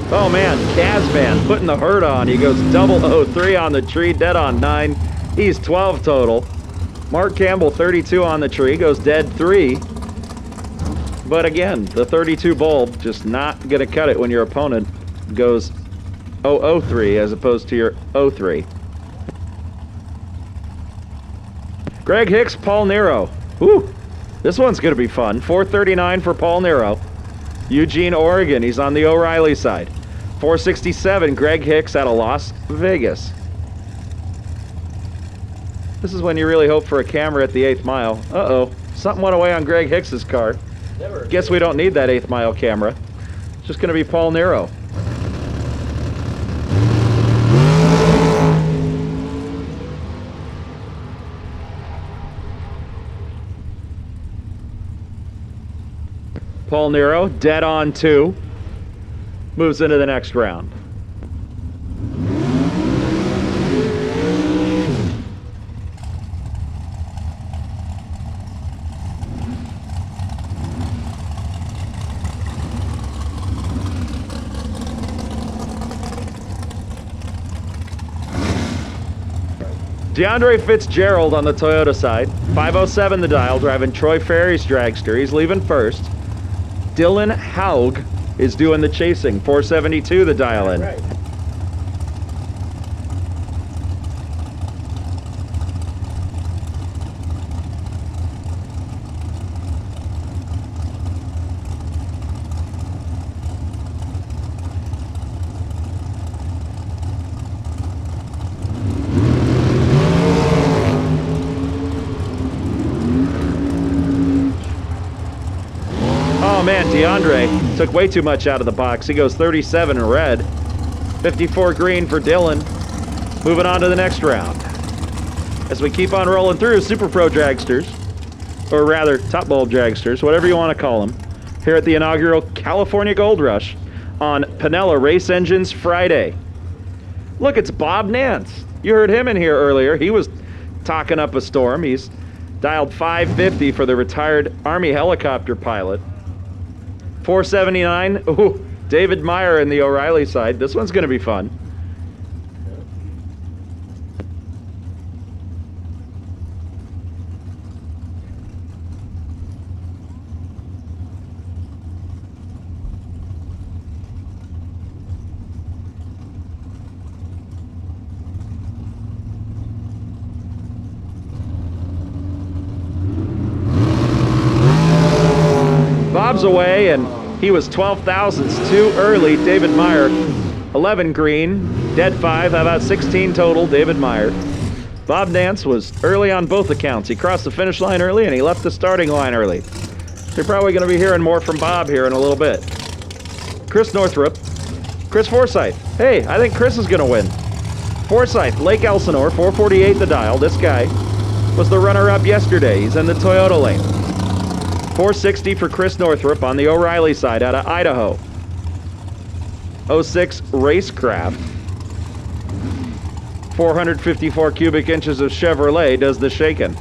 Oh man, Kazman putting the hurt on. He goes 003 on the tree, dead on 9. He's 12 total. Mark Campbell, 32 on the tree, goes dead 3. But again, the 32 bulb just not gonna cut it when your opponent goes 003 as opposed to your 03. Greg Hicks, Paul Nero. Whew, this one's gonna be fun. 439 for Paul Nero. Eugene, Oregon, he's on the O'Reilly side. 467, Greg Hicks out of Las Vegas. This is when you really hope for a camera at the 8th mile. Uh-oh, something went away on Greg Hicks's car. Guess we don't need that 8th mile camera. It's just gonna be Paul Nero. Paul Nero, dead on 2. Moves into the next round. DeAndre Fitzgerald on the Toyota side. 507 the dial, driving Troy Ferry's dragster. He's leaving first. Dylan Haug is doing the chasing. 472 the dial in. Oh man, DeAndre took way too much out of the box. He goes 37 in red. 54 green for Dylan. Moving on to the next round. As we keep on rolling through Super Pro Dragsters, or rather Top Bowl Dragsters, whatever you want to call them, here at the inaugural California Gold Rush on Pinella Race Engines Friday. Look, it's Bob Nance. You heard him in here earlier. He was talking up a storm. He's dialed 550 for the retired Army helicopter pilot. 479. Ooh, David Meyer in the O'Reilly side. This one's going to be fun. Bob's away, and he was 12 thousandths too early. David Meyer, 11 green, dead 5. How about 16 total? David Meyer. Bob Nance was early on both accounts. He crossed the finish line early, and he left the starting line early. You're probably going to be hearing more from Bob here in a little bit. Chris Northrup, Chris Forsyth. Hey, I think Chris is going to win. Forsyth, Lake Elsinore, 448 the dial. This guy was the runner-up yesterday. He's in the Toyota lane. 460 for Chris Northrup on the O'Reilly side out of Idaho. 06 Racecraft. 454 cubic inches of Chevrolet does the shaking.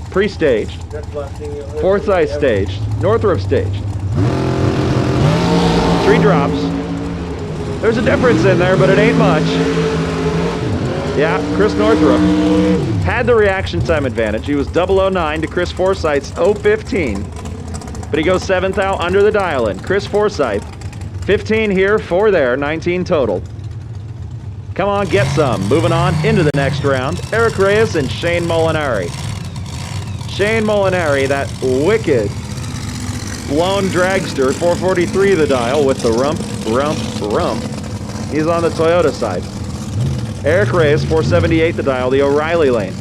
Pre-staged, Forsyth staged, Northrup staged. 3 drops. There's a difference in there, but it ain't much. Yeah, Chris Northrup had the reaction time advantage. He was 009 to Chris Forsyth's 015, but he goes 7th out under the dial-in. Chris Forsyth, 15 here, 4 there, 19 total. Come on, get some. Moving on into the next round, Eric Reyes and Shane Molinari. Shane Molinari, that wicked lone dragster, 443 the dial with the rump. He's on the Toyota side. Eric Reyes, 478 the dial, the O'Reilly lane.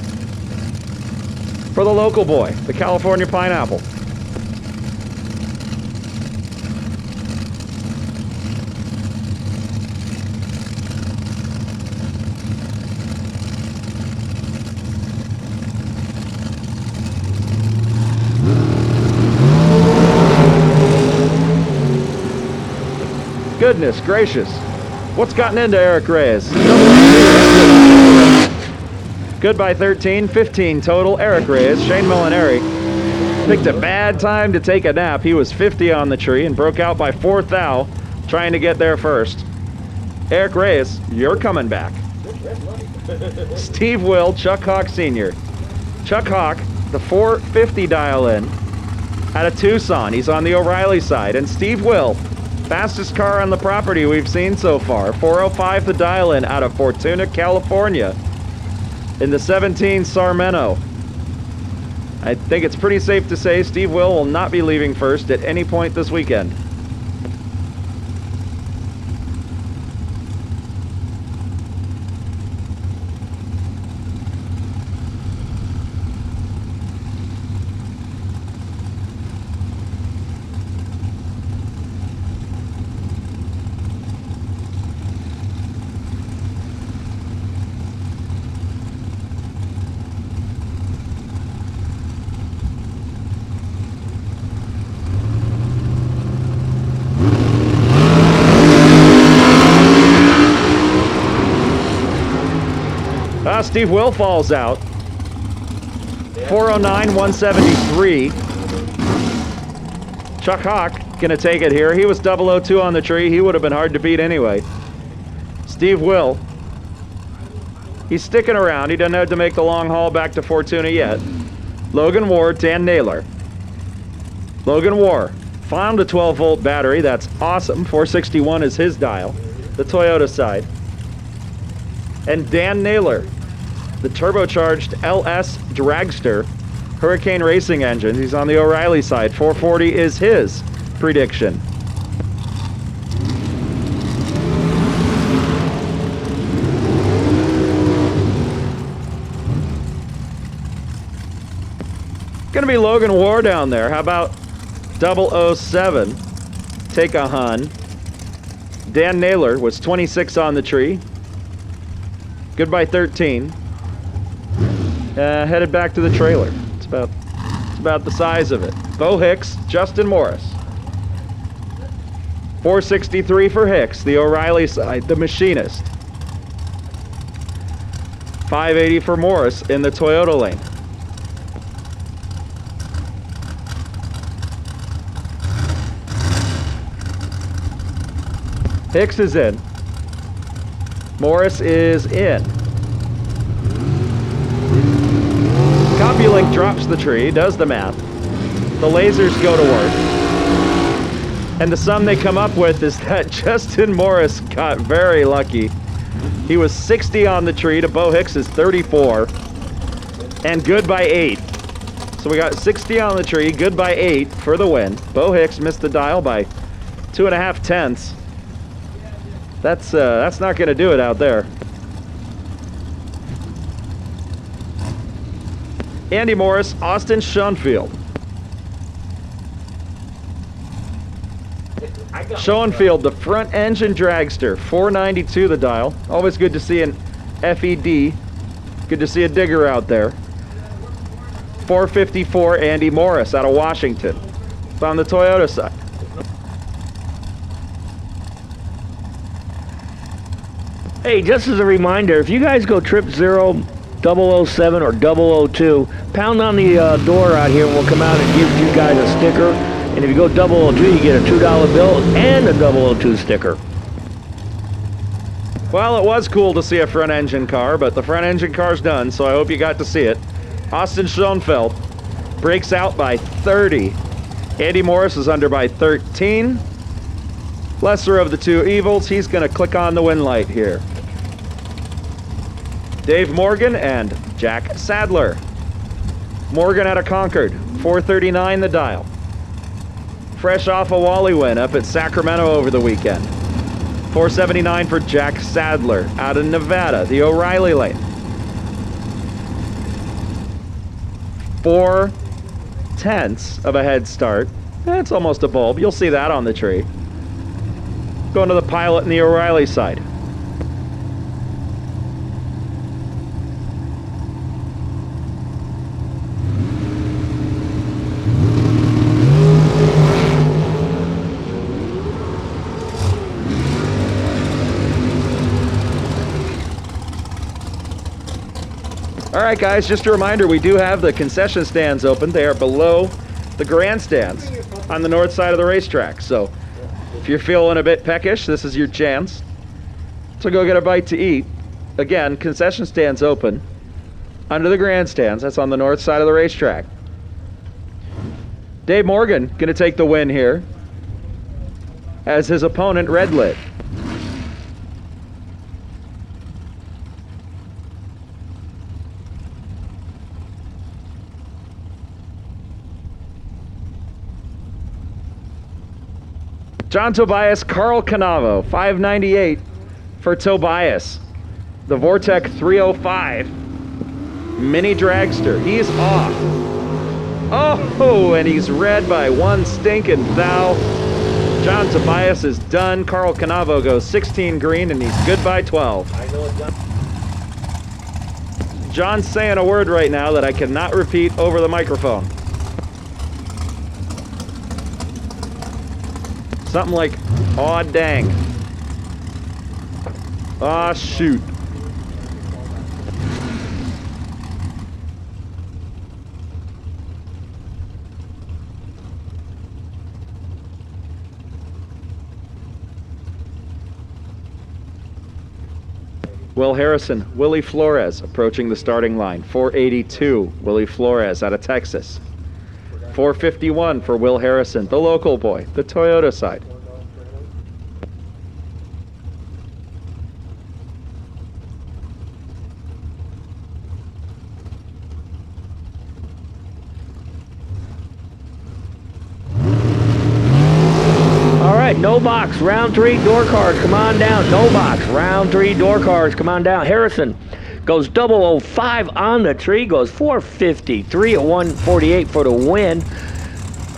For the local boy, the California Pineapple. Goodness gracious. What's gotten into Eric Reyes? Good by 13, 15 total. Eric Reyes, Shane Molinari picked a bad time to take a nap. He was 50 on the tree and broke out by 4th thou, trying to get there first. Eric Reyes, you're coming back. Steve Will, Chuck Hawk Sr. Chuck Hawk, the 450 dial in out of Tucson. He's on the O'Reilly side. And Steve Will, fastest car on the property we've seen so far. 405 the dial in out of Fortuna, California in the 17 Sarmento. I think it's pretty safe to say Steve will not be leaving first at any point this weekend. Steve Will falls out. 409, 173. Chuck Hawk gonna take it here. He was 002 on the tree. He would have been hard to beat anyway. Steve Will, he's sticking around. He doesn't have to make the long haul back to Fortuna yet. Logan Ward, Dan Naylor. Logan Ward found a 12-volt battery. That's awesome. 461 is his dial. The Toyota side. And Dan Naylor, the turbocharged LS Dragster Hurricane Racing engine. He's on the O'Reilly side. 440 is his prediction. Gonna be Logan War down there. How about 007? Take a hun. Dan Naylor was 26 on the tree. Goodbye 13. Headed back to the trailer. It's about the size of it. Bo Hicks, Justin Morris. 463 for Hicks, the O'Reilly side, the machinist. 580 for Morris in the Toyota lane. Hicks is in. Morris is in. CompuLink drops the tree, does the math. The lasers go to work. And the sum they come up with is that Justin Morris got very lucky. He was 60 on the tree to Bo Hicks' 34. And good by 8. So we got 60 on the tree, good by 8 for the win. Bo Hicks missed the dial by 2.5 tenths. That's not going to do it out there. Andy Morris, Austin Schoenfield. Schoenfield, the front engine dragster, 492 the dial. Always good to see an FED. Good to see a digger out there. 454, Andy Morris out of Washington. It's on the Toyota side. Hey, just as a reminder, if you guys go trip 0, 007 or 002, pound on the door out here and we'll come out and give you guys a sticker. And if you go 002, you get a $2 bill and a 002 sticker. Well, it was cool to see a front engine car, but the front engine car's done, so I hope you got to see it. Austin Schoenfeld breaks out by 30. Andy Morris is under by 13. Lesser of the two evils, he's going to click on the win light here. Dave Morgan and Jack Sadler. Morgan out of Concord, 439 the dial. Fresh off a Wally win up at Sacramento over the weekend. 479 for Jack Sadler out of Nevada, the O'Reilly lane. 4 tenths of a head start. That's almost a bulb. You'll see that on the tree. Going to the pilot and the O'Reilly side. All right, guys, just a reminder, we do have the concession stands open. They are below the grandstands on the north side of the racetrack. So if you're feeling a bit peckish, this is your chance to go get a bite to eat. Again, concession stands open under the grandstands. That's on the north side of the racetrack. Dave Morgan going to take the win here as his opponent, Redlit. John Tobias, Carl Canavo, 598 for Tobias. The Vortec 305 mini dragster. He's off. Oh, and he's red by one stinking thou. John Tobias is done. Carl Canavo goes 16 green and he's good by 12. I know it, John. John's saying a word right now that I cannot repeat over the microphone. Something like, aw dang. Aw shoot. Will Harrison, Willie Flores approaching the starting line. 482, Willie Flores out of Texas. 451 for Will Harrison, the local boy, the Toyota side. no box, round 3, door cars, come on down. No box, round 3, door cars, come on down. Harrison goes 005 on the tree, goes 453 at 148 for the win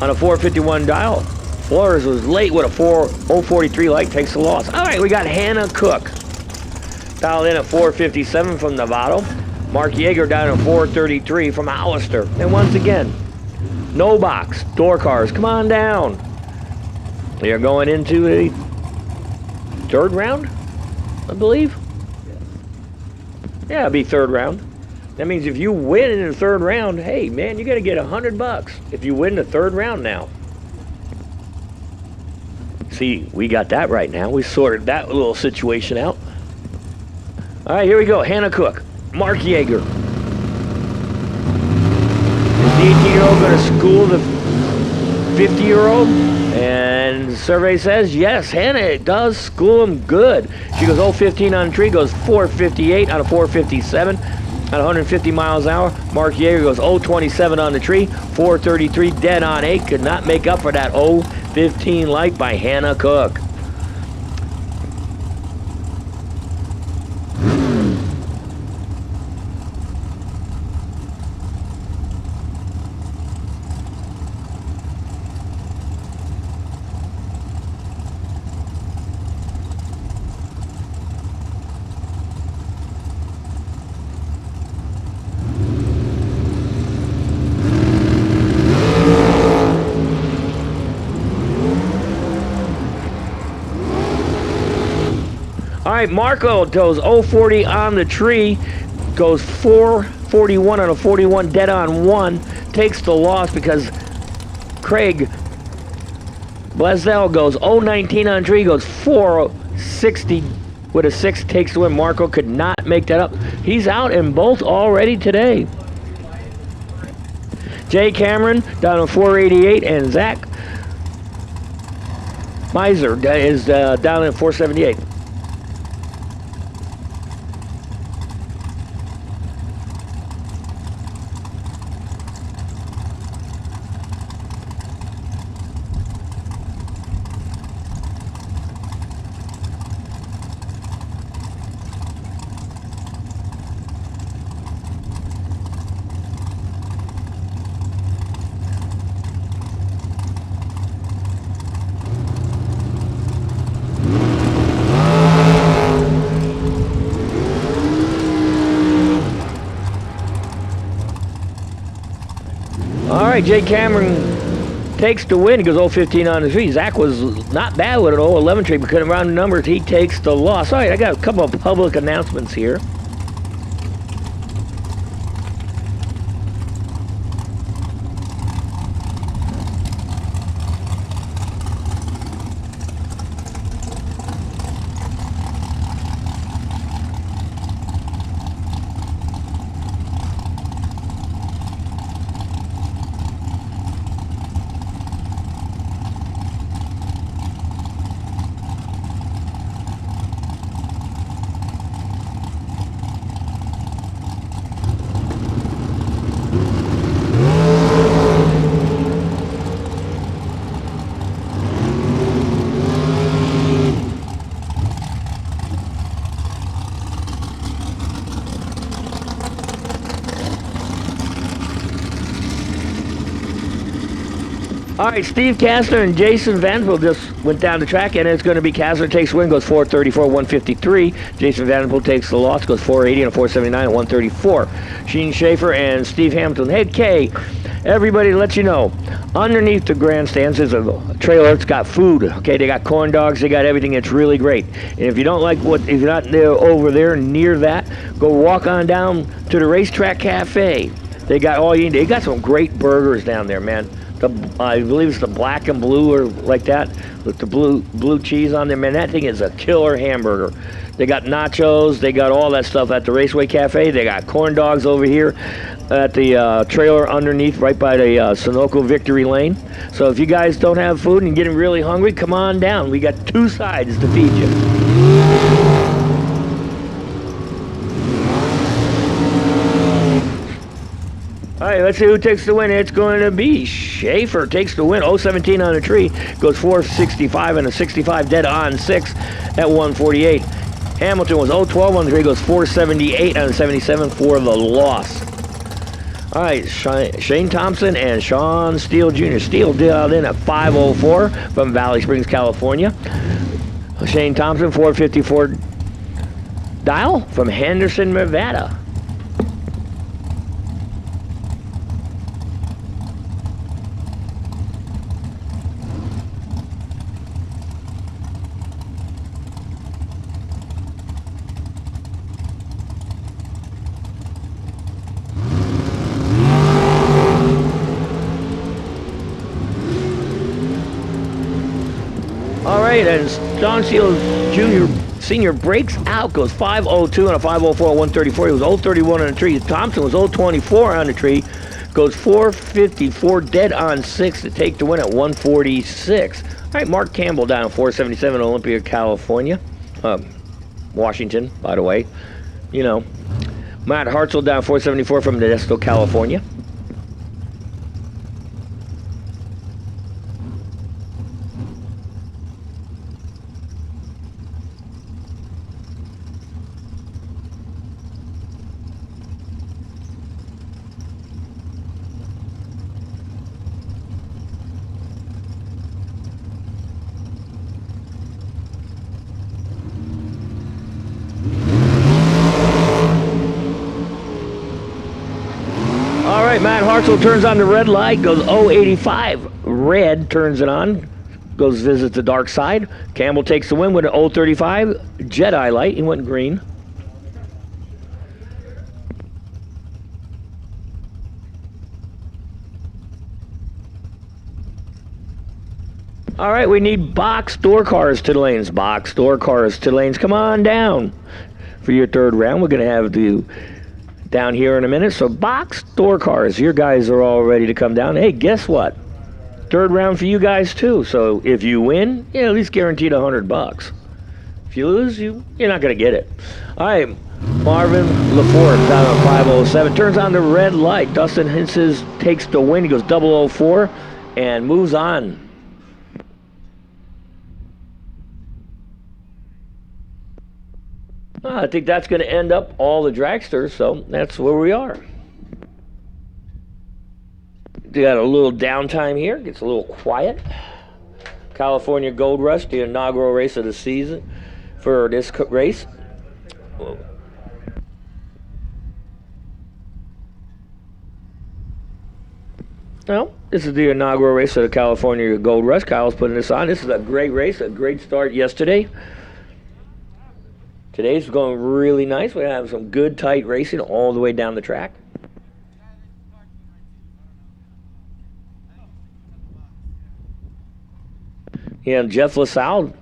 on a 451 dial. Flores was late with a 043 light, takes the loss. All right, we got Hannah Cook dialed in at 457 from Novato. Mark Yeager down at 433 from Hollister. And once again, no box, door cars, come on down. We are going into a third round, I believe. Yeah, it'll be third round. That means if you win in the third round, hey man, you got to get $100 if you win the third round now. See, we got that right now. We sorted that little situation out. All right, here we go. Hannah Cook, Mark Yeager. Is the 18-year-old going to school the 50-year-old? And the survey says, yes, Hannah does school him good. She goes 015 on the tree, goes 458 on a 457 at 150 miles an hour. Mark Yeager goes 027 on the tree, 433 dead on 8. Could not make up for that 015 light by Hannah Cook. All right, Marco goes 040 on the tree, goes 441 on a 41, dead on 1, takes the loss because Craig Blazel goes 019 on the tree, goes 460 with a 6, takes the win. Marco could not make that up. He's out in both already today. Jay Cameron down to 488, and Zach Miser is down at 478. All right, Jay Cameron takes the win. He goes 015 on the tree. Zach was not bad with an 011 tree, but couldn't round the numbers. He takes the loss. All right, I got a couple of public announcements here. All right, Steve Kastner and Jason Vanderpool just went down the track, and it's going to be Kastner takes win, goes 434, 153. Jason Vanderpool takes the loss, goes 480 and a 479 and 134. Sheen Schaefer and Steve Hamilton. Hey, Kay, everybody, let you know, underneath the grandstands is a trailer. It's got food. Okay, they got corn dogs. They got everything. It's really great. And if you don't like if you're not there over there near that, go walk on down to the Racetrack Cafe. They got all you need. They got some great burgers down there, man. I believe it's the black and blue or like that with the blue cheese on there. Man, that thing is a killer hamburger. They got nachos. They got all that stuff at the Raceway Cafe. They got corn dogs over here at the trailer underneath right by the Sunoco Victory Lane. So if you guys don't have food and getting really hungry, come on down. We got 2 sides to feed you. All right, let's see who takes the win. It's going to be Schaefer takes the win. 017 on the tree. Goes 465 and a 65 dead on 6 at 148. Hamilton was 012 on the tree. Goes 478 on 77 for the loss. All right, Shane Thompson and Sean Steele Jr. Steele dialed in at 504 from Valley Springs, California. Shane Thompson, 454 dial from Henderson, Nevada. All right, and John Steele Jr. Senior breaks out, goes 502 and a 504 at 134. He was 031 on the tree. Thompson was 024 on the tree, goes 454 dead on 6 to take the win at 146. All right, Mark Campbell down at 477, Olympia, California. Washington, by the way. You know. Matt Hartzell down 474 from Modesto, California. Matt Hartzell turns on the red light, goes 085. Red turns it on, goes visit the dark side. Campbell takes the win with an 035 Jedi light. He went green. All right, we need box door cars to the lanes. Box door cars to the lanes. Come on down for your third round. We're going to have the down here in a minute. So box door cars, your guys are all ready to come down. Hey, guess what? Third round for you guys too. So if you win, you're at least guaranteed $100. If you lose, you're not going to get it. All right, Marvin LaForte down on 507 turns on the red light. Dustin Hinces takes the win. He goes 004 and moves on. I think that's going to end up all the dragsters, so that's where we are. We got a little downtime here, gets a little quiet. California Gold Rush, the inaugural race of the season for this race. Well, this is the inaugural race of the California Gold Rush. Kyle's putting this on. This is a great race, a great start yesterday. Today's going really nice. We have some good, tight racing all the way down the track. Yeah, Jeff LaSalle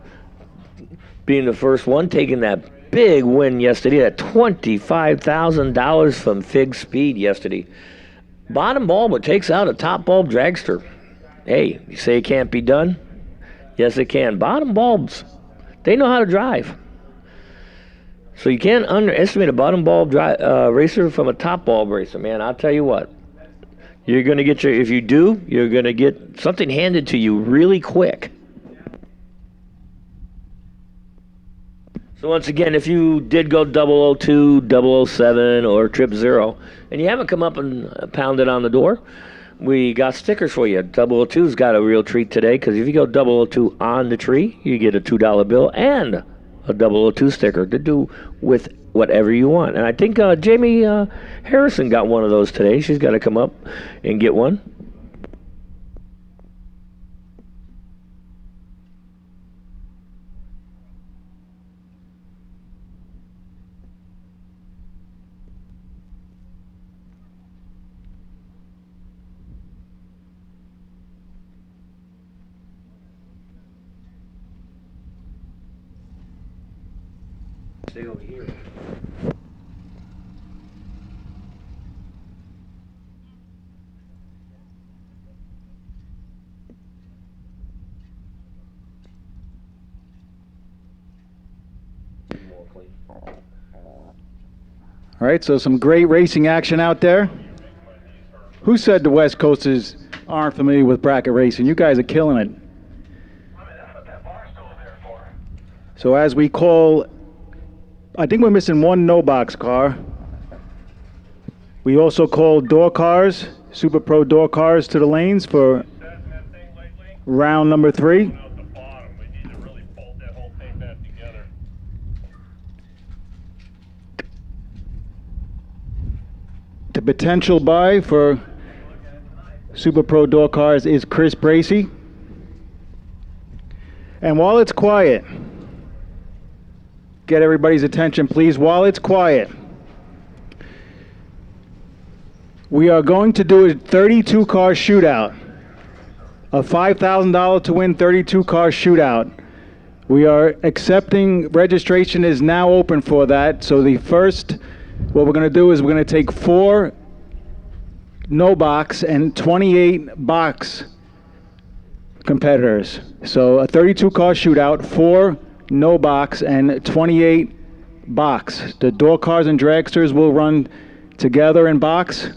being the first one, taking that big win yesterday, that $25,000 from Fig Speed yesterday. Bottom bulb, but takes out a top bulb dragster. Hey, you say it can't be done? Yes, it can. Bottom bulbs, they know how to drive. So you can't underestimate a bottom bulb racer from a top bulb racer, man. I'll tell you what. You're going to get if you do, you're going to get something handed to you really quick. So once again, if you did go 002, 007, or Trip Zero, and you haven't come up and pounded on the door, we got stickers for you. 002's got a real treat today, because if you go 002 on the tree, you get a $2 bill and a 002 sticker to do with whatever you want. And I think Jamie Harrison got one of those today. She's got to come up and get one. Stay over here. All right, so some great racing action out there. Who said the West Coasters aren't familiar with bracket racing? You guys are killing it. So as we call, I think we're missing one no box car. We also call door cars, Super Pro door cars to the lanes for round number 3. The potential buy for Super Pro door cars is Chris Bracey. And while it's quiet, get everybody's attention, please. While it's quiet, we are going to do a 32-car shootout, a $5,000 to win 32-car shootout. We are accepting, registration is now open for that. So the first, what we're going to do is we're going to take 4 no box and 28 box competitors. So a 32-car shootout, 4 no box and 28 box. The door cars and dragsters will run together in box,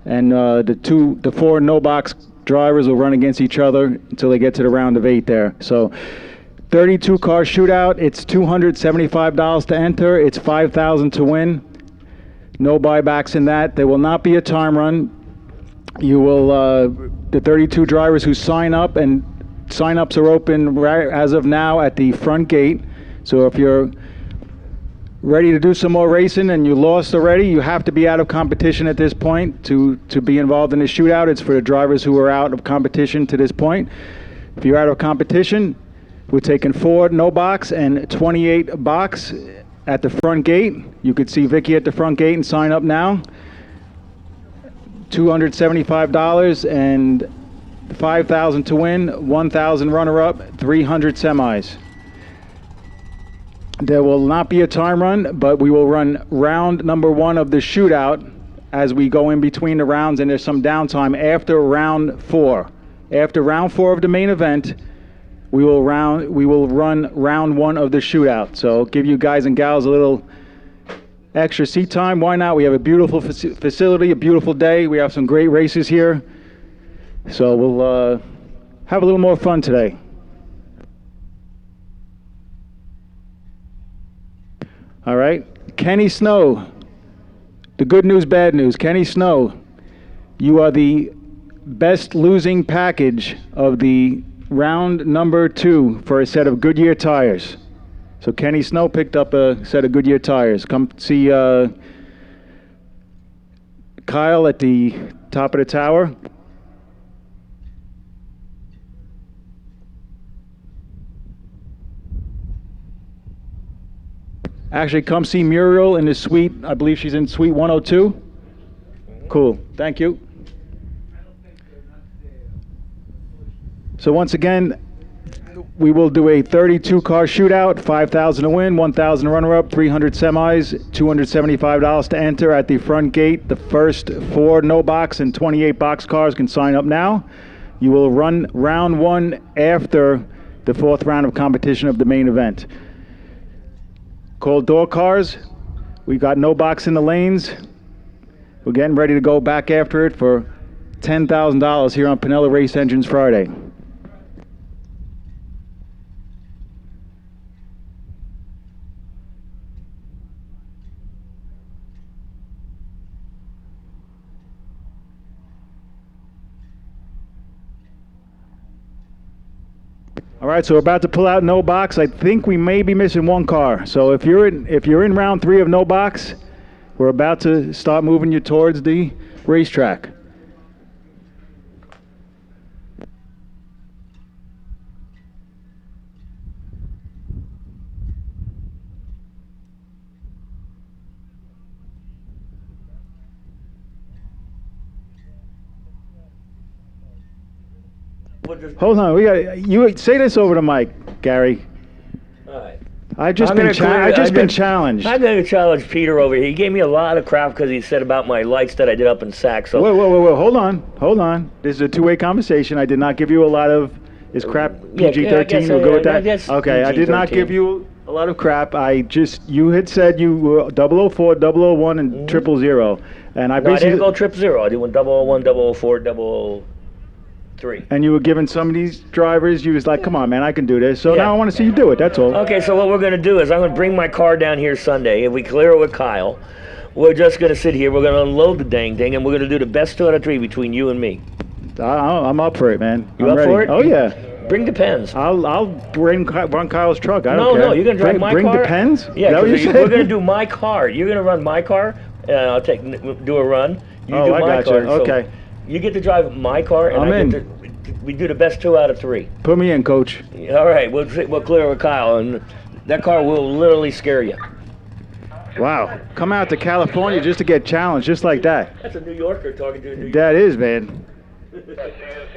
and the 4 no box drivers will run against each other until they get to the round of 8 there. So 32-car shootout, it's $275 to enter, it's $5,000 to win. No buybacks in that. There will not be a time run. You will, the 32 drivers who sign up, and sign-ups are open right as of now at the front gate. So if you're ready to do some more racing and you lost already, you have to be out of competition at this point to be involved in the shootout. It's for the drivers who are out of competition to this point. If you're out of competition, we're taking 4 no box and 28 box at the front gate. You could see Vicky at the front gate and sign up now. $275 and $5,000 to win, $1,000 runner-up, 300 semis. There will not be a time run, but we will run round number 1 of the shootout as we go in between the rounds, and there's some downtime after round 4. After round 4 of the main event, we will run round 1 of the shootout. So give you guys and gals a little extra seat time. Why not? We have a beautiful facility, a beautiful day. We have some great races here. So we'll have a little more fun today. All right. Kenny Snow. The good news, bad news. Kenny Snow, you are the best losing package of the round number 2 for a set of Goodyear tires. So Kenny Snow picked up a set of Goodyear tires. Come see Kyle at the top of the tower. Actually, come see Muriel in the suite. I believe she's in suite 102. Cool. Thank you. So once again, we will do a 32-car shootout, $5,000 to win, $1,000 runner-up, 300 semis, $275 to enter at the front gate. The first 4 no box and 28 box cars can sign up now. You will run round 1 after the 4th round of competition of the main event. Called door cars. We got no box in the lanes. We're getting ready to go back after it for $10,000 here on Pinella Race Engines Friday. All right, so we're about to pull out no box. I think we may be missing 1 car. So if you're in round 3 of no box, we're about to start moving you towards the racetrack. Hold on, you say this over the mic, Gary. All right. I've just been challenged. I'm going to challenge Peter over here. He gave me a lot of crap because he said about my lights that I did up in Sax. So Whoa, hold on. This is a 2-way conversation. I did not give you a lot of, is crap PG-13? Yeah, we'll go with that? That's Okay, I did not PG-13. give you A lot of crap. You had said you were 004, 001, and 000. And I No, I basically. didn't go 000. I did 1 001, 004, 003. And you were giving some of these drivers, you was like, come on, man, I can do this. So Yeah. now I want to see you do it, that's all. Okay, so what we're going to do is I'm going to bring my car down here Sunday. If we clear it with Kyle, we're just going to sit here. We're going to unload the dang thing, and we're going to do the best 2 out of 3 between you and me. I'm up for it, man. You I'm up ready. for it? Oh, yeah. Bring the pens. I'll run Kyle's truck. I No, don't care. no, you're going to drive my bring car. the pens? Yeah, Is that what you 'cause said? we're going to do my car. You're going to run my car, and I'll do a run. You Oh, do I my gotcha. car. So Okay. you get to drive my car, and I'm I in. get to. We do the best 2 out of 3. Put me in, coach. All right, we'll clear with Kyle, and that car will literally scare you. Wow. Come out to California just to get challenged, just like that. That's a New Yorker talking to a New Yorker. That is, man.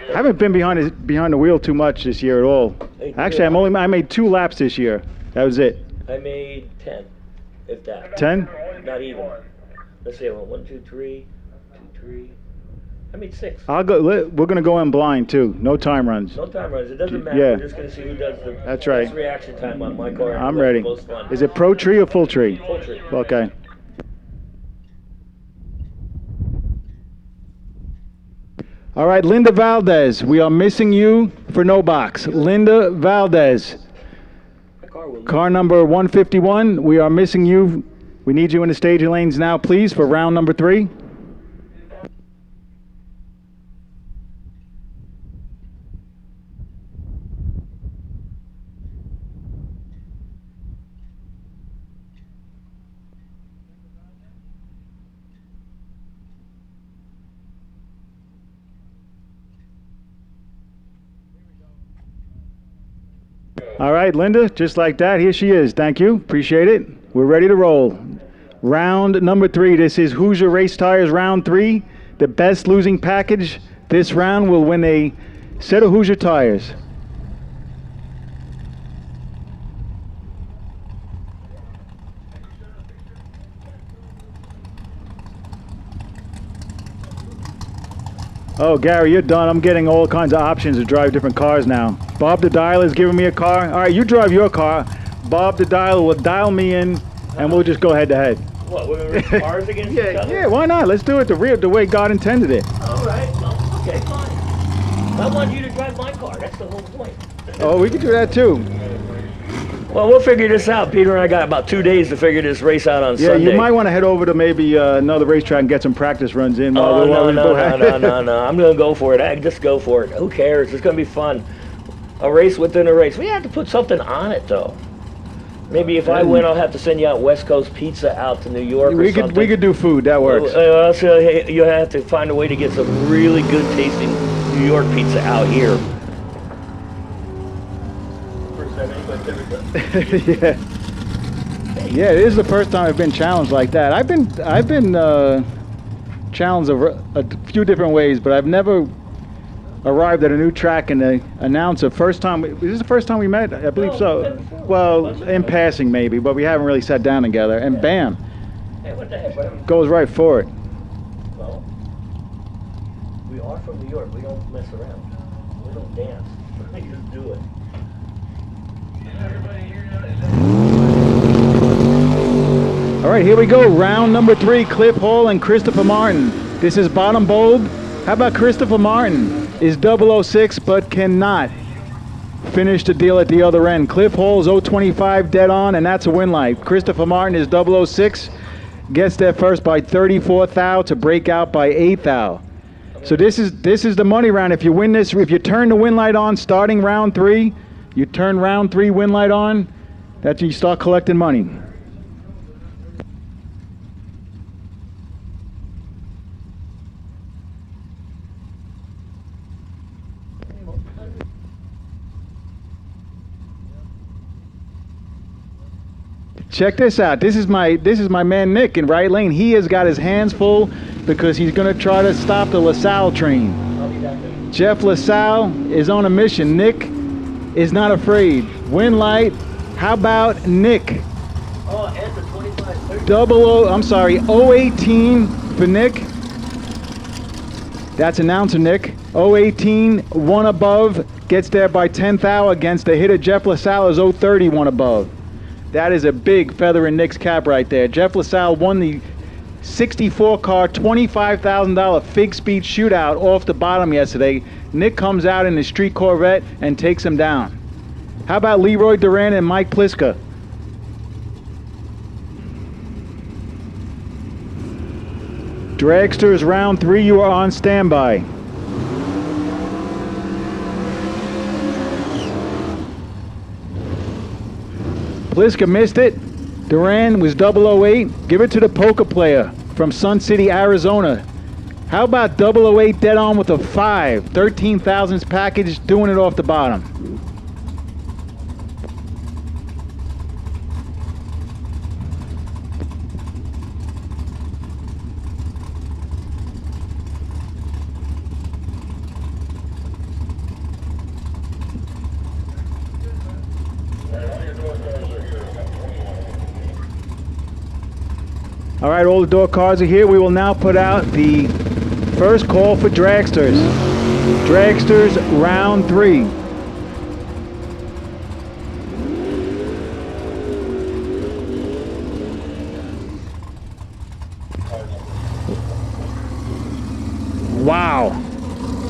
I haven't been behind the wheel too much this year at all. Actually, I made 2 laps this year. That was it. I made 10, if that. 10? Not even. Let's see, I went 1, 2, 3, 2, 3. I made 6. We're gonna go in blind too. No time runs. No time runs. It doesn't matter. Yeah. We're just going to see who does the That's right. best reaction time on my car. And I'm who has ready. the most fun. Is it pro tree or full tree? Full tree. Okay. All right, Linda Valdez. We are missing you for no box. Linda Valdez. My car will Car number 151. We are missing you. We need you in the staging lanes now, please, for round number 3. All right, Linda, just like that, here she is. Thank you. Appreciate it. We're ready to roll. Round number 3. This is Hoosier Race Tires round 3. The best losing package this round will win a set of Hoosier tires. Oh, Gary, you're done. I'm getting all kinds of options to drive different cars now. Bob the Dialer is giving me a car. All right, you drive your car. Bob the Dialer will dial me in, and we'll just go head to head. What, we're going to race cars against each other? Yeah, why not? Let's do it the way God intended it. All right, well, okay, fine. I want you to drive my car. That's the whole point. Oh, we can do that too. Well, we'll figure this out. Peter and I got about 2 days to figure this race out on Yeah, Sunday. you might want to head over to maybe another racetrack and get some practice runs in. Oh, no. no. I'm going to go for it. Just go for it. Who cares? It's going to be fun. A race within a race. We have to put something on it, though. Maybe if I win, I'll have to send you out West Coast pizza out to New York or something. We could do food. That works. So you have to find a way to get some really good tasting New York pizza out here. First time anybody's ever done. Yeah, it is the first time I've been challenged like that. I've been challenged a few different ways, but I've never arrived at a new track and they announce a first time. Is this the first time we met? I believe so. Well, in passing maybe, but we haven't really sat down together. And bam, Hey, what the heck? What? goes right for it. Well, we are from New York. We don't mess around. We don't dance. We just do it. All right, here we go. Round number 3, Cliff Hall and Christopher Martin. This is bottom bulb. How about Christopher Martin? Is 006 but cannot finish the deal at the other end. Cliff Hall's 025 dead on, and that's a win light. Christopher Martin is 006, gets there first by 34 thou to break out by 8 thou. So this is the money round. If you win this, if you turn the win light on starting round 3, you turn round 3 win light on, that's when you start collecting money. Check this out. This is my man Nick in right lane. He has got his hands full because he's going to try to stop the LaSalle train. Jeff LaSalle is on a mission. Nick is not afraid. Win light. How about Nick? Oh, and the 25, 018 for Nick. That's announcer Nick. 018, one above, gets there by 10 thou against the hitter Jeff LaSalle is 030, one above. That is a big feather in Nick's cap right there. Jeff LaSalle won the 64 car, $25,000 Fig Speed shootout off the bottom yesterday. Nick comes out in his street Corvette and takes him down. How about Leroy Duran and Mike Pliska? Dragsters round 3, you are on standby. Pliska missed it. Duran was 008. Give it to the poker player from Sun City, Arizona. How about 008 dead on with a 5? 13,000s package, doing it off the bottom. All right, all the door cards are here. We will now put out the first call for Dragsters. Dragsters round 3. Wow.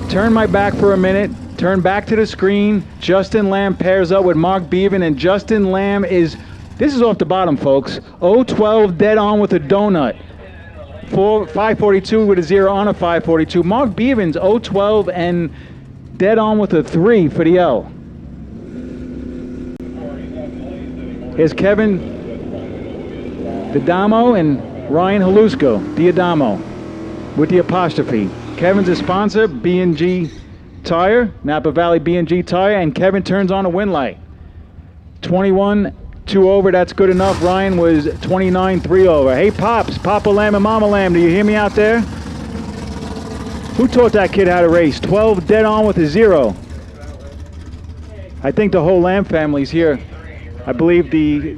Turn my back for a minute. Turn back to the screen. Justin Lamb pairs up with Mark Beavan, and Justin Lamb is... This is off the bottom, folks. 012 dead on with a donut. 542 with a 0 on a 542. Mark Beavan's 012 and dead on with a 3 for the L. Here's Kevin Diadamo and Ryan Halusko. Diadamo with the apostrophe. Kevin's a sponsor, B&G Tire, Napa Valley B&G Tire, and Kevin turns on a win light. 21 2 over, that's good enough. Ryan was 29 3 over. Hey Pops, Papa Lamb and Mama Lamb, do you hear me out there? Who taught that kid how to race? 12 dead on with a 0. I think the whole Lamb family's here. I believe the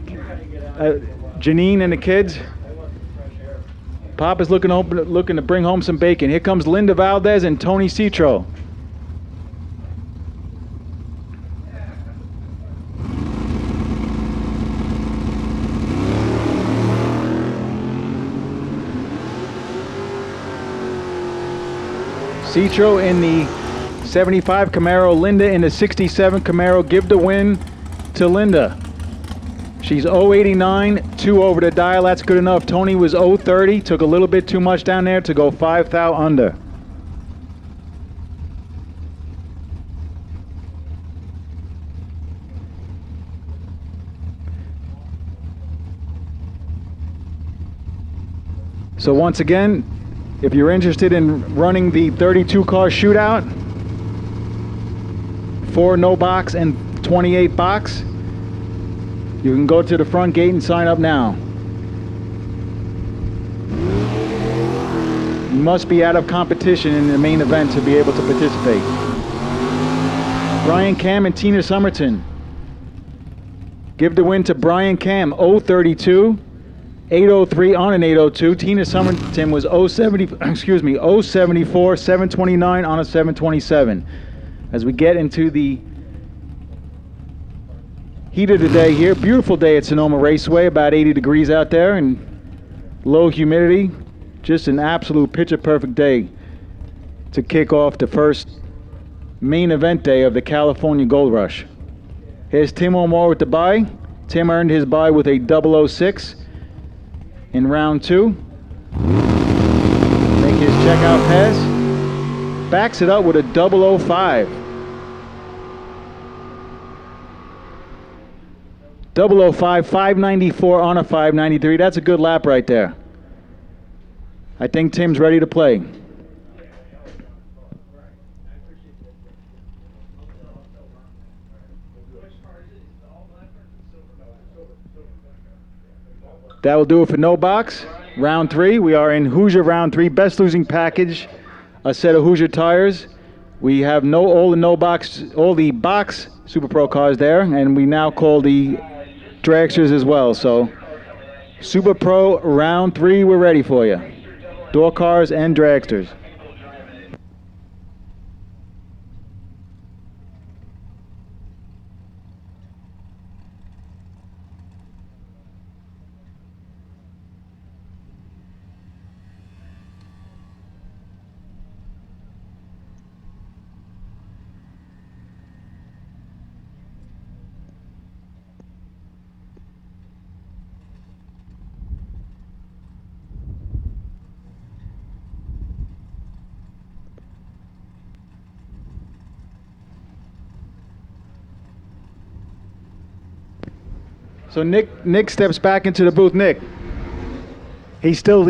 Janine and the kids. Papa's looking to bring home some bacon. Here comes Linda Valdez and Tony Citro. Citro in the 75 Camaro, Linda in the 67 Camaro. Give the win to Linda. She's 089, 2 over the dial. That's good enough. Tony was 030, took a little bit too much down there to go 5 thou under. So once again, if you're interested in running the 32 car shootout, 4 no box and 28 box, you can go to the front gate and sign up now. You must be out of competition in the main event to be able to participate. Brian Cam and Tina Somerton. Give the win to Brian Cam, 032. 803 on an 802. Tina Somerton was 074, 729 on a 727. As we get into the heat of the day here, beautiful day at Sonoma Raceway, about 80 degrees out there and low humidity. Just an absolute picture perfect day to kick off the first main event day of the California Gold Rush. Here's Tim O'More with the bye. Tim earned his bye with a 006. In round 2, make his checkout pass, backs it up with a 005. 005, 594 on a 593. That's a good lap right there. I think Tim's ready to play. That will do it for no box. Round 3, we are in Hoosier round 3, best losing package, a set of Hoosier tires. We have all the box Super Pro cars there, and we now call the dragsters as well. So Super Pro round 3, we're ready for you. Door cars and dragsters. So Nick steps back into the booth. Nick, he's still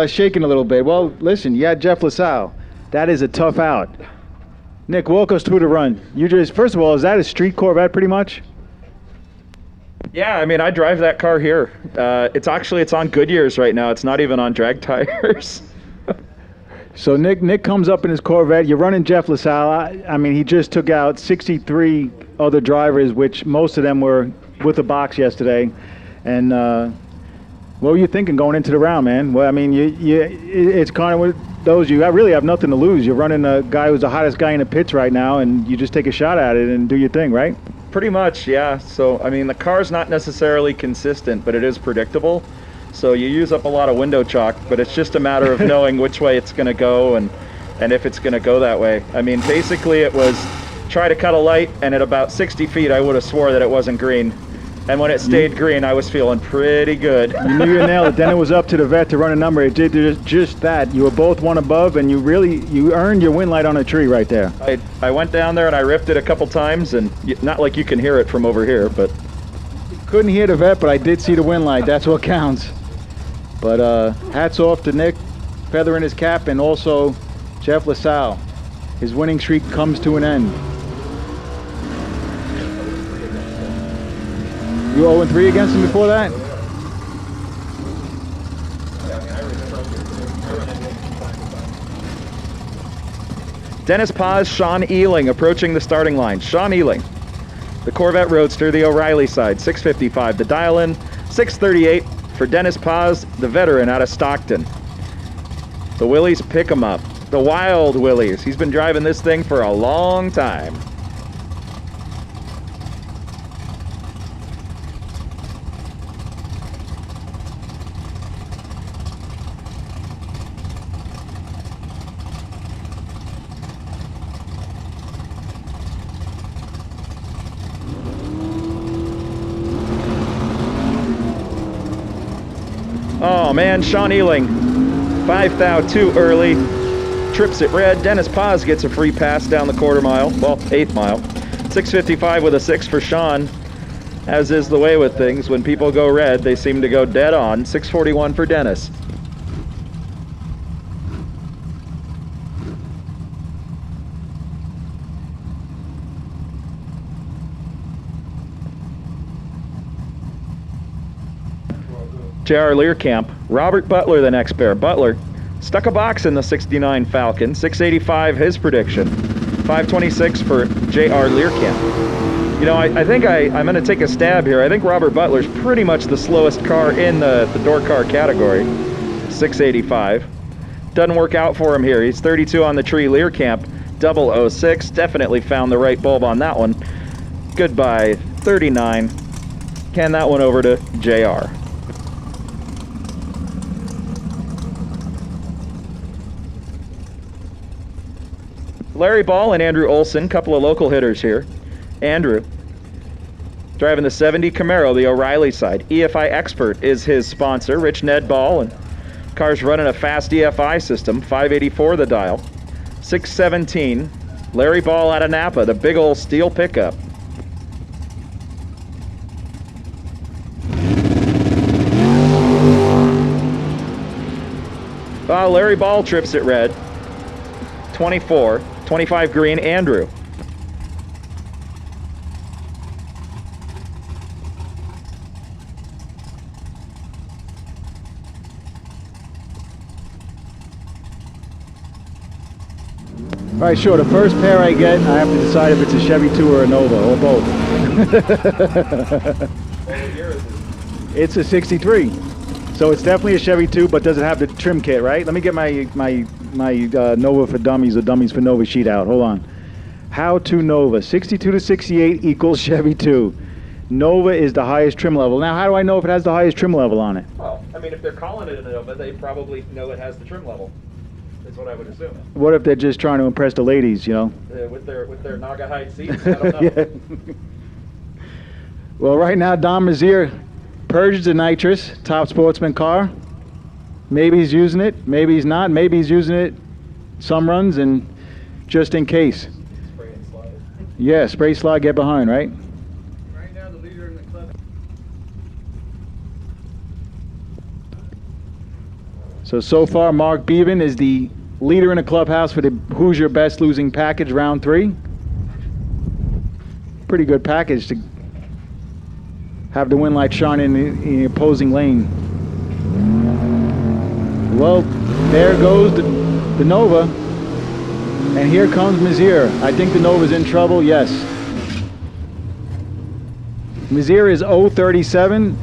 shaking a little bit. Well, listen, you had Jeff LaSalle. That is a tough out. Nick, walk us through the run. You just, first of all, is that a street Corvette pretty much? Yeah, I mean, I drive that car here. It's on Goodyears right now. It's not even on drag tires. So Nick comes up in his Corvette. You're running Jeff LaSalle. I mean, he just took out 63 other drivers, which most of them were with the box yesterday. And what were you thinking going into the round, man? Well, I mean, it's kind of with those, you really have nothing to lose. You're running a guy who's the hottest guy in the pits right now, and you just take a shot at it and do your thing, right? Pretty much, yeah. So, I mean, the car's not necessarily consistent, but it is predictable. So you use up a lot of window chalk, but it's just a matter of knowing which way it's going to go and if it's going to go that way. I mean, basically it was try to cut a light, and at about 60 feet I would have swore that it wasn't green. And when it stayed green, I was feeling pretty good. You knew you nailed it. Then it was up to the vet to run a number. It did just that. You were both one above, and you earned your win light on a tree right there. I went down there and I ripped it a couple times, and not like you can hear it from over here, but Couldn't hear the vet, but I did see the win light. That's what counts. But hats off to Nick, feather in his cap, and also Jeff LaSalle. His winning streak comes to an end. You 0-3 against him before that? Dennis Paz, Sean Ealing approaching the starting line. Sean Ealing, the Corvette Roadster, the O'Reilly side, 655. The dial-in, 638 for Dennis Paz, the veteran out of Stockton. The Willies pick him up. The Wild Willies. He's been driving this thing for a long time. Oh man, Sean Ealing, 5 thou too early, trips it red. Dennis Paz gets a free pass down the quarter mile, well, 8th mile. 6:55 with a 6 for Sean. As is the way with things, when people go red, they seem to go dead on. 6:41 for Dennis. J.R. Learcamp, Robert Butler the next pair. Butler stuck a box in the 69 Falcon, 685 his prediction, 526 for J.R. Learcamp. You know, I think I'm going to take a stab here. I think Robert Butler's pretty much the slowest car in the door car category, 685. Doesn't work out for him here. He's 32 on the tree. Learcamp, 006, definitely found the right bulb on that one. Goodbye, 39. Hand that one over to J.R. Larry Ball and Andrew Olson, couple of local hitters here. Andrew, driving the 70 Camaro, the O'Reilly side. EFI Expert is his sponsor. Rich Ned Ball, and car's running a fast EFI system, 584 the dial. 617, Larry Ball out of Napa, the big old steel pickup. Larry Ball trips it red. 24, 25 green, Andrew. All right, sure. The first pair I get, I have to decide if it's a Chevy 2 or a Nova, or both. It's a 63. So it's definitely a Chevy 2, but does it have the trim kit, right? Let me get my Nova for Dummies or Dummies for Nova sheet out. Hold on. How to Nova. 62 to 68 equals Chevy 2. Nova is the highest trim level. Now, how do I know if it has the highest trim level on it? Well, I mean, if they're calling it a Nova, they probably know it has the trim level. That's what I would assume. What if they're just trying to impress the ladies, you know? With their Naga height seats, I don't know. Yeah. Well, right now, Don Mazier purges the nitrous, top sportsman car. Maybe he's using it, maybe he's not. Maybe he's using it some runs and just in case. Spray and slide. Yeah, spray, slide, get behind, right? Right now, the leader in the club. So far, Mark Bevan is the leader in the clubhouse for the Hoosier Best Losing Package Round 3. Pretty good package to have the win light shine in the opposing lane. Well, there goes the Nova. And here comes Mizir. I think the Nova's in trouble, yes. Mizir is 037.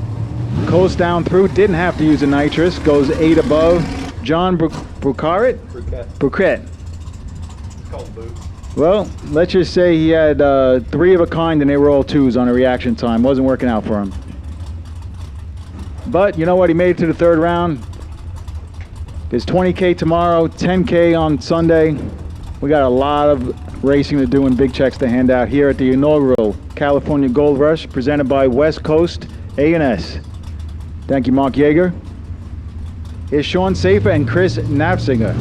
Coast down through, didn't have to use a nitrous, goes 8 above. John Brucaret? Bruquette. It's called boots. Well, let's just say he had 3 of a kind and they were all 2s on a reaction time. Wasn't working out for him. But you know what? He made it to the 3rd round. There's 20K tomorrow, 10K on Sunday. We got a lot of racing to do and big checks to hand out here at the inaugural California Gold Rush presented by West Coast A&S. Thank you, Mark Yeager. Here's Sean Safer and Chris Nafziger.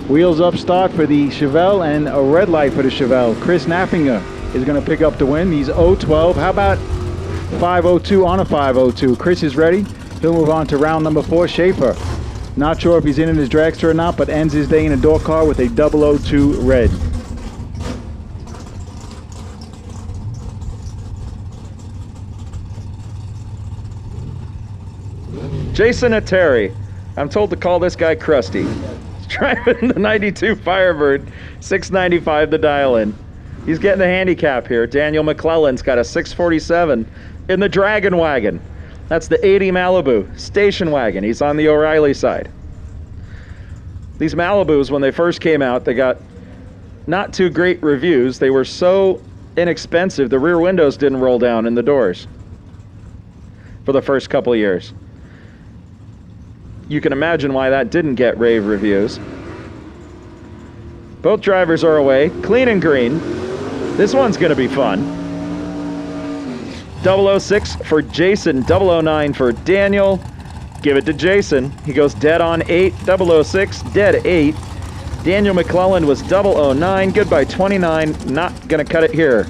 Wheels up start for the Chevelle and a red light for the Chevelle. Chris Nafziger is going to pick up the win. He's 012. How about 502 on a 502? Chris is ready. He'll move on to round number 4. Schaefer. Not sure if he's in his dragster or not, but ends his day in a door car with a 002 red. Jason Atteri. I'm told to call this guy Krusty. He's driving the 92 Firebird, 695 the dial in. He's getting a handicap here. Daniel McClellan's got a 647 in the Dragon Wagon. That's the 80 Malibu station wagon. He's on the O'Reilly side. These Malibus, when they first came out, they got not too great reviews. They were so inexpensive, the rear windows didn't roll down in the doors for the first couple of years. You can imagine why that didn't get rave reviews. Both drivers are away, clean and green. This one's going to be fun. 006 for Jason, 009 for Daniel. Give it to Jason. He goes dead on 8, 006, dead 8. Daniel McClellan was 009, good by 29, not going to cut it here.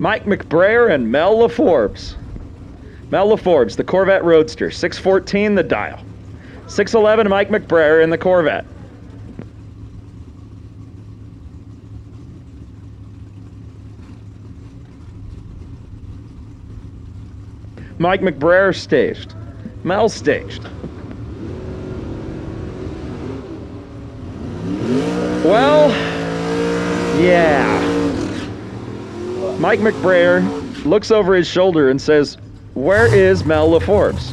Mike McBrayer and Mel LaForbes. Mel LaForbes, the Corvette Roadster, 614 the dial. 611 Mike McBrayer in the Corvette. Mike McBrayer staged. Mel staged. Well, yeah. Mike McBrayer looks over his shoulder and says, "Where is Mel LaForbes?"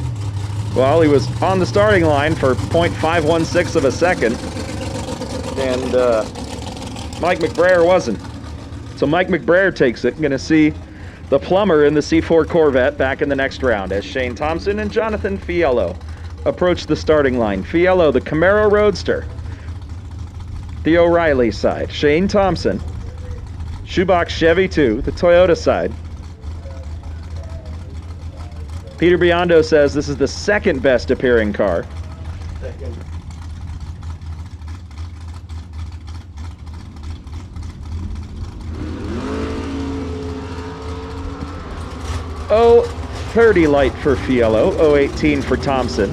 Well, he was on the starting line for 0.516 of a second, and Mike McBrayer wasn't. So Mike McBrayer takes it. Going to see the plumber in the C4 Corvette back in the next round as Shane Thompson and Jonathan Fiello approach the starting line. Fiello, the Camaro Roadster, the O'Reilly side. Shane Thompson, Shoebox Chevy 2, the Toyota side. Peter Biondo says this is the second best appearing car. Second. Oh, 30 light for Fiello, 018 for Thompson.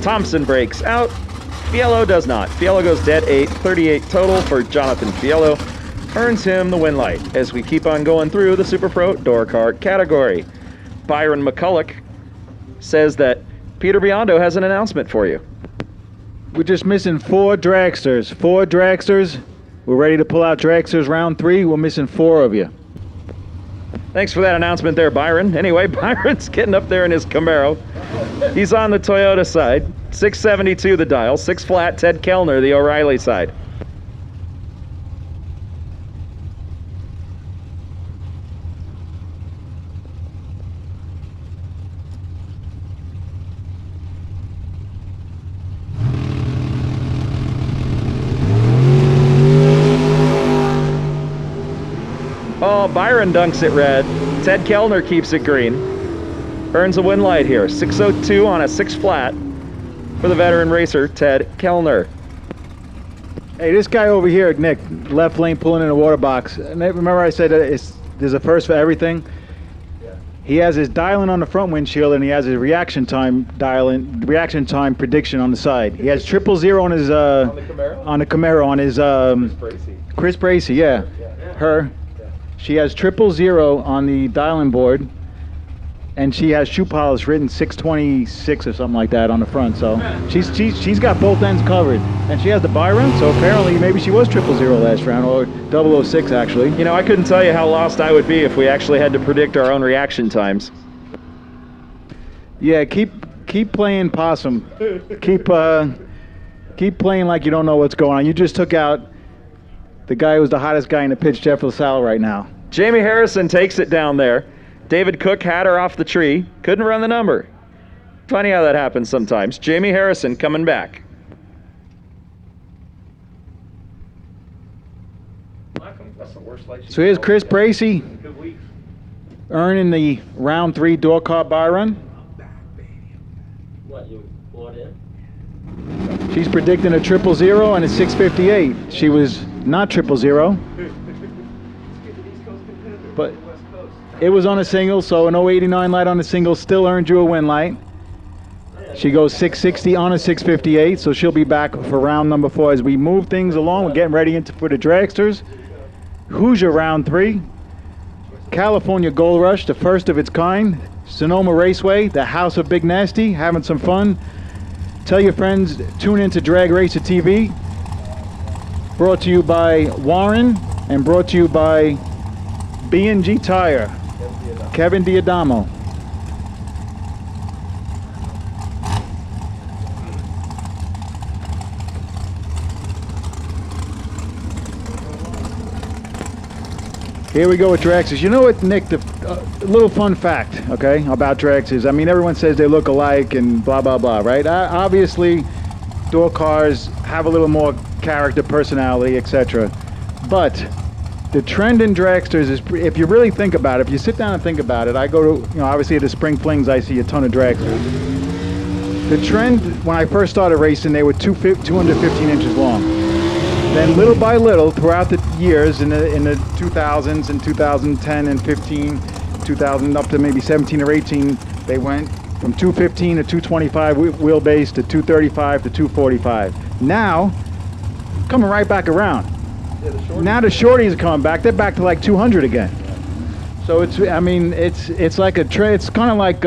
Thompson breaks out. Fiello does not. Fiello goes dead 8, 38 total for Jonathan Fiello. Earns him the win light as we keep on going through the Super Pro door car category. Byron McCulloch says that Peter Biondo has an announcement for you. We're just missing 4 dragsters. 4 dragsters. We're ready to pull out dragsters round 3. We're missing 4 of you. Thanks for that announcement there, Byron. Anyway, Byron's getting up there in his Camaro. He's on the Toyota side. 672 the dial. 6 flat, Ted Kellner, the O'Reilly side. Byron dunks it red. Ted Kellner keeps it green. Earns a win light here. 6:02 on a 6 flat for the veteran racer, Ted Kellner. Hey, this guy over here, Nick, left lane pulling in a water box. And remember I said there's a first for everything? He has his dialing on the front windshield, and he has his reaction time prediction on the side. He has 000 on his on the Camaro on his Chris Bracey, yeah. Her. She has 000 on the dialing board, and she has shoe polish written 626 or something like that on the front. So she's got both ends covered, and she has the Byron. So apparently maybe she was 000 last round, or 006 actually. You know, I couldn't tell you how lost I would be if we actually had to predict our own reaction times. Yeah, keep playing possum. Keep playing like you don't know what's going on. You just took out the guy who's the hottest guy in the pitch, Jeff LaSalle, right now. Jamie Harrison takes it down there. David Cook had her off the tree. Couldn't run the number. Funny how that happens sometimes. Jamie Harrison coming back. So here's Chris Bracey earning the round 3 door car buy run. What, you bought in? She's predicting a 000 and a 658. She was not 000, but it was on a single, so an 089 light on a single still earned you a win light. She goes 660 on a 658, so she'll be back for round number 4 as we move things along. We're getting ready for the dragsters. Hoosier round 3. California Gold Rush, the first of its kind. Sonoma Raceway, the House of Big Nasty, having some fun. Tell your friends, tune into Drag Racer TV. Brought to you by Warren and brought to you by B&G Tire. Kevin Diadamo. Here we go with dragsters. You know what, Nick, a little fun fact, okay, about dragsters. I mean, everyone says they look alike and blah, blah, blah, right? Obviously, door cars have a little more character, personality, etc. But the trend in dragsters is, if you really think about it, if you sit down and think about it, I go to, obviously at the Spring Flings, I see a ton of dragsters. The trend, when I first started racing, they were 215 inches long. Then little by little, throughout the years, in the 2000s and 2010 and 15, 2000 up to maybe 17 or 18, they went from 215 to 225 wheelbase to 235 to 245. Now, coming right back around. Now the shorties are coming back. They're back to like 200 again. So it's like a trend. It's kind of like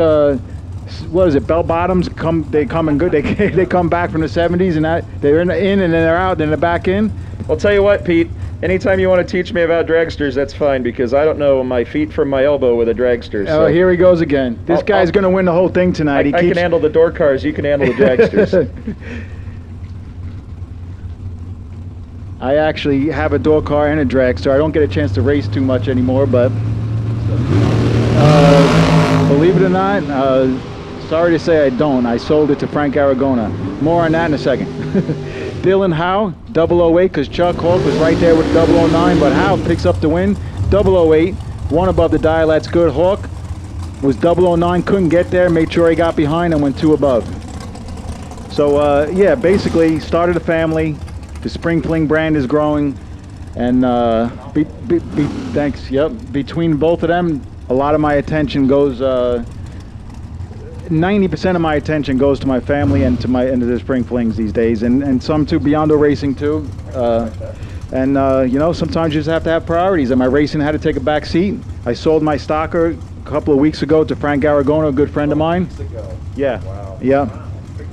what is it? Bell bottoms they come and good. They come back from the 70s and they're in and then they're out, then they're back in. I'll tell you what, Pete. Anytime you want to teach me about dragsters, that's fine, because I don't know my feet from my elbow with a dragster. So. Oh, here he goes again. This guy's going to win the whole thing tonight. I can handle the door cars. You can handle the dragsters. I actually have a door car and a dragster. I don't get a chance to race too much anymore, but believe it or not, sorry to say I don't. I sold it to Frank Aragona. More on that in a second. Dylan Howe, 008, because Chuck Hawk was right there with 009, but Howe picks up the win. 008, one above the dial, that's good. Hawk was 009, couldn't get there, made sure he got behind and went 2 above. So, yeah, basically started a family. The Spring Fling brand is growing, and thanks. Yep, between both of them, a lot of my attention goes. 90% of my attention goes to my family and to the Spring Flings these days, and some to Beyond Racing too. Sometimes you just have to have priorities. And my racing had to take a back seat. I sold my stocker a couple of weeks ago to Frank Aragona, a good friend of mine. Yeah. Wow. Yeah.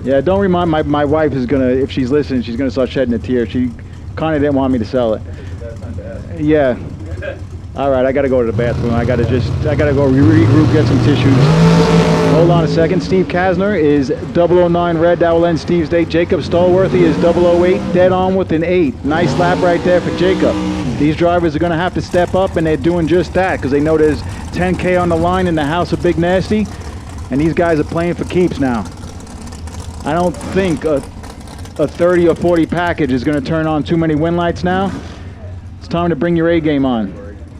Yeah, don't remind my wife is gonna, if she's listening, she's gonna start shedding a tear. She kind of didn't want me to sell it. Yeah. All right, I gotta go to the bathroom. I gotta go regroup, get some tissues. Hold on a second. Steve Kasner is 009 red. That will end Steve's day. Jacob Stallworthy is 008, dead on with an 8. Nice lap right there for Jacob. These drivers are gonna have to step up, and they're doing just that because they know there's 10K on the line in the House of Big Nasty, and these guys are playing for keeps now. I don't think a 30 or 40 package is going to turn on too many win lights now. It's time to bring your A game on.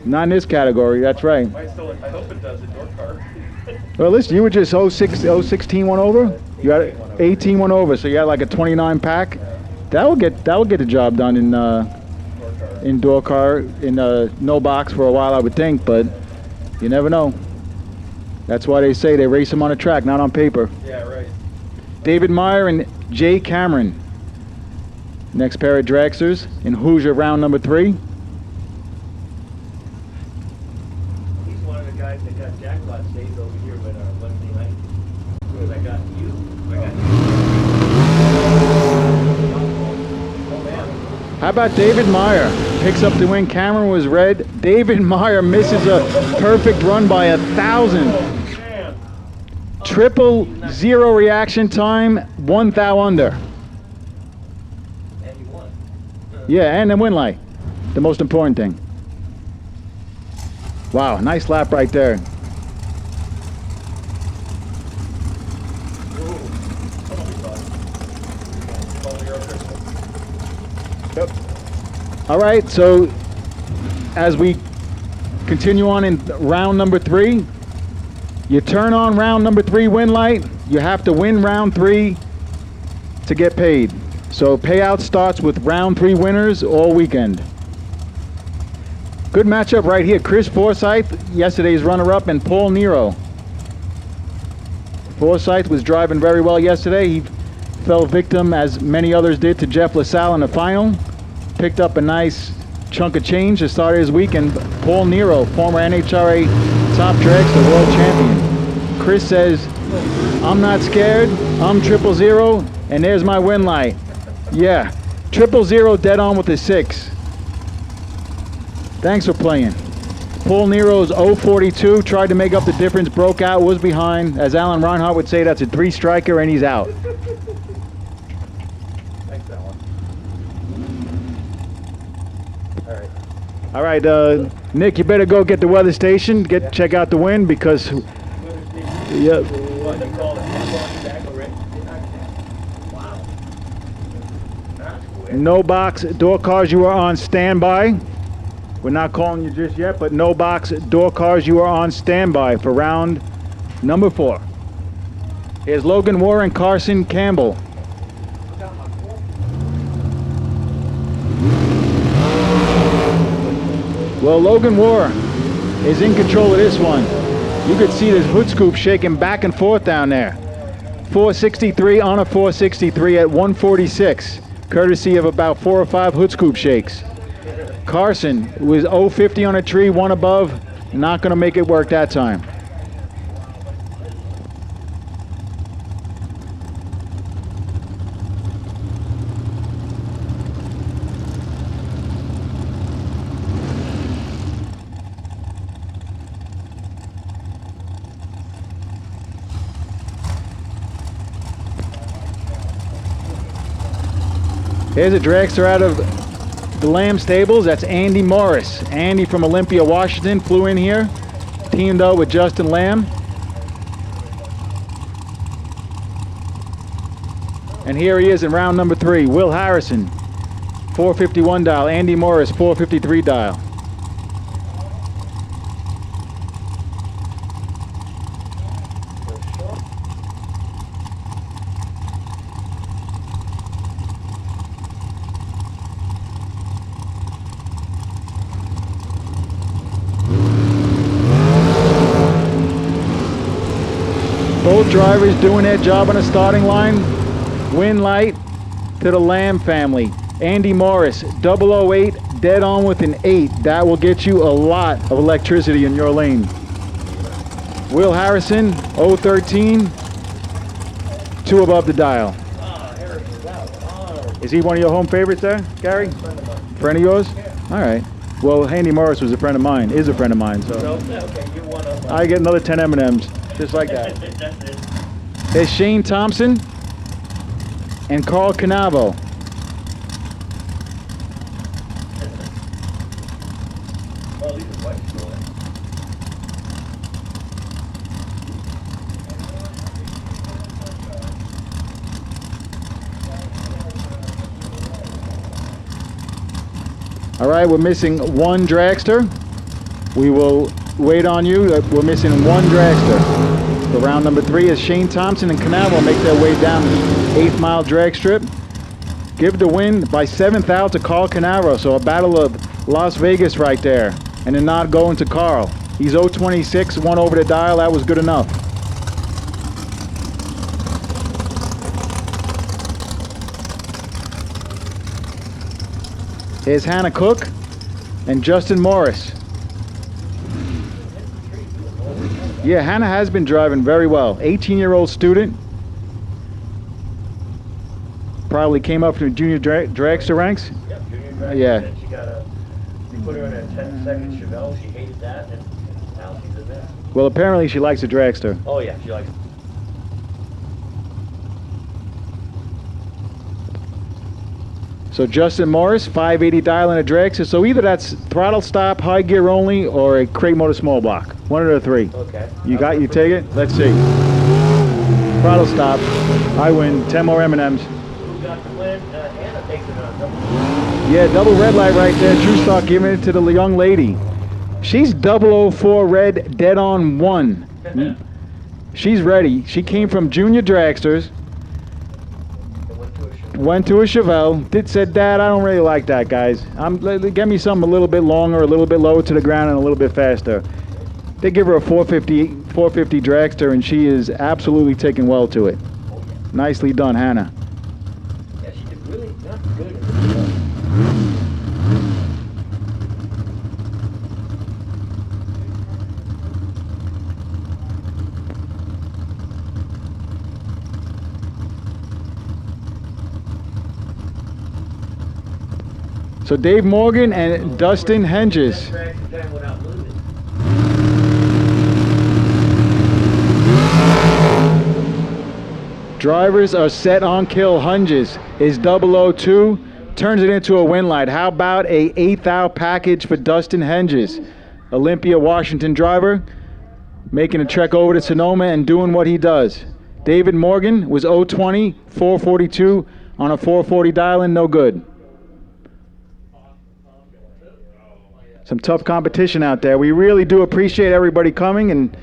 Not in this category, that's right. I hope it does in your car. Well, listen, you were just 016 one over? You got 18 one over, so you got like a 29 pack. That will get the job done in door car, in no box for a while, I would think, but you never know. That's why they say they race them on a track, not on paper. Yeah, right. David Meyer and Jay Cameron. Next pair of dragsters in Hoosier round number 3. He's one of the guys that got jackpot saved over here with Wednesday night. Because I got you. Oh man. How about David Meyer? Picks up the win. Cameron was red. David Meyer misses a perfect run by 1,000. Triple zero reaction time, 1 thou under. And you won. Yeah, and the win light. The most important thing. Wow, nice lap right there. Yep. All right, so as we continue on in round number 3, you turn on round number 3 win light. You have to win round 3 to get paid. So payout starts with round 3 winners all weekend. Good matchup right here. Chris Forsyth, yesterday's runner-up, and Paul Nero. Forsyth was driving very well yesterday. He fell victim, as many others did, to Jeff LaSalle in the final. Picked up a nice chunk of change to start his weekend. Paul Nero, former NHRA top dragster, world champion. Chris says, I'm not scared, I'm 000, and there's my win light. Yeah, 000 dead on with a 6. Thanks for playing. Paul Nero's 042, tried to make up the difference, broke out, was behind. As Alan Reinhardt would say, that's a 3-striker and he's out. Thanks, Alan. All right. All right, Nick, you better go get the weather station, check out the wind, because yep. What do you call it? Back already? Wow. That's quick. No box door cars, you are on standby. We're not calling you just yet, but no box door cars, you are on standby for round number 4. Here's Logan Moore and Carson Campbell. Well, Logan Moore is in control of this one. You could see this hood scoop shaking back and forth down there. 463 on a 463 at 146, courtesy of about 4 or 5 hood scoop shakes. Carson was 050 on a tree, 1 above, not going to make it work that time. Here's a dragster out of the Lamb Stables. That's Andy Morris. Andy from Olympia, Washington, flew in here, teamed up with Justin Lamb. And here he is in round number 3. Will Harrison, 451 dial. Andy Morris, 453 dial. Both drivers doing their job on the starting line. Win light to the Lamb family. Andy Morris, 008, dead on with an 8. That will get you a lot of electricity in your lane. Will Harrison, 013, 2 above the dial. Is he one of your home favorites there, Gary? Friend of yours? All right. Well, Andy Morris was a friend of mine, is a friend of mine, so. Okay, you're one of them. I get another 10 M&Ms, just like that. There's Shane Thompson and Carl Canavo. Well, these are white still. All right, we're missing 1 dragster. We will wait on you. We're missing one dragster. For round number 3 is Shane Thompson and Canal will make their way down the 8th mile drag strip. Give the win by 7th out to Carl Canaro. So a battle of Las Vegas right there. And a nod going to Carl. He's 0.26, 1 over the dial. That was good enough. Here's Hannah Cook and Justin Morris. Yeah, Hannah has been driving very well. 18-year-old student. Probably came up from junior dragster ranks. Yep, junior drag. Yeah. And she got we put her in a 10-second Chevelle. She hated that, and now she's in there. Well, apparently she likes a dragster. Oh yeah, she likes it. So Justin Morris, 580 dial in a dragster. So either that's throttle stop, high gear only, or a crate motor small block. One of the 3. Okay. You take it? Let's see. Throttle stop. I win. 10 more M&Ms. Who got the win? Hannah takes it on double. Yeah, double red light right there. True Stock giving it to the young lady. She's 004 red, dead on 1. She's ready. She came from junior dragsters. Went to a Chevelle. Said, Dad, I don't really like that, guys. Get me something a little bit longer, a little bit lower to the ground, and a little bit faster. They give her a 450 dragster, and she is absolutely taking well to it. Nicely done, Hannah. Yeah, she did really not good. So Dave Morgan and Dustin Henges. Without losing. Drivers are set on kill. Hunges is 002, turns it into a win light. How about a 8th out package for Dustin Henges? Olympia, Washington driver, making a trek over to Sonoma and doing what he does. David Morgan was 020, 442 on a 440 dial-in, no good. Some tough competition out there. We really do appreciate everybody coming, and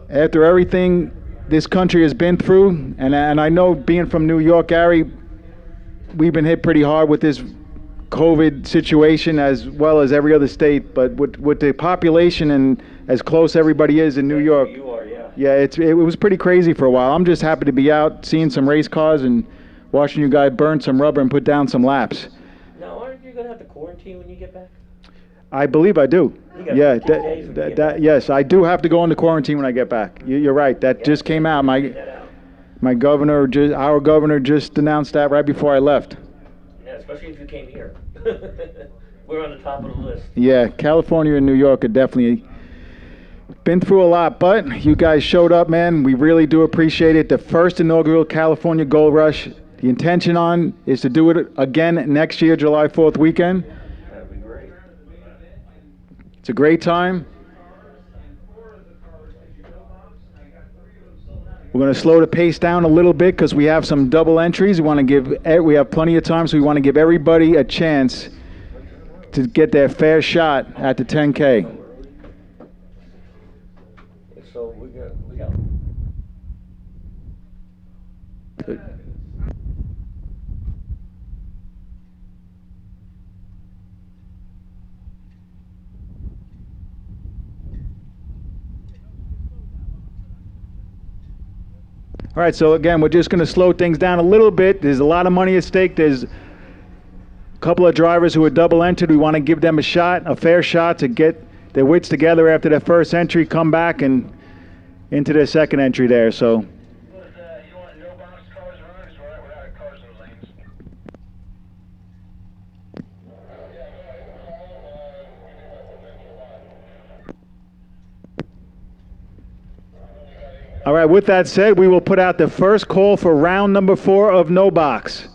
after everything this country has been through, and I know being from New York, Gary, we've been hit pretty hard with this COVID situation as well as every other state, but with the population and as close everybody is in New York, You are, yeah. yeah, it was pretty crazy for a while. I'm just happy to be out seeing some race cars and watching you guys burn some rubber and put down some laps. Now, aren't you going to have to quarantine when you get back? I believe I do. You got Yeah, 15 days when you get back. yes, I do have to go into quarantine when I get back. You're right. That just came out. My governor, our governor, just announced that right before I left. Yeah, especially if you came here. We're on the top of the list. Yeah, California and New York have definitely been through a lot, but you guys showed up, man. We really do appreciate it. The first inaugural California Gold Rush. The intention is to do it again next year, July 4th weekend. That'd be great. It's a great time. We're going to slow the pace down a little bit because we have some double entries. We have plenty of time, so we want to give everybody a chance to get their fair shot at the 10K. So we got. All right, so again, we're just going to slow things down a little bit. There's a lot of money at stake. There's a couple of drivers who are double entered. We want to give them a fair shot to get their wits together after their first entry, come back and into their second entry there. So. You want no box cars around? We're out of cars in the lanes. All right, with that said, we will put out the first call for round number 4 of No Box.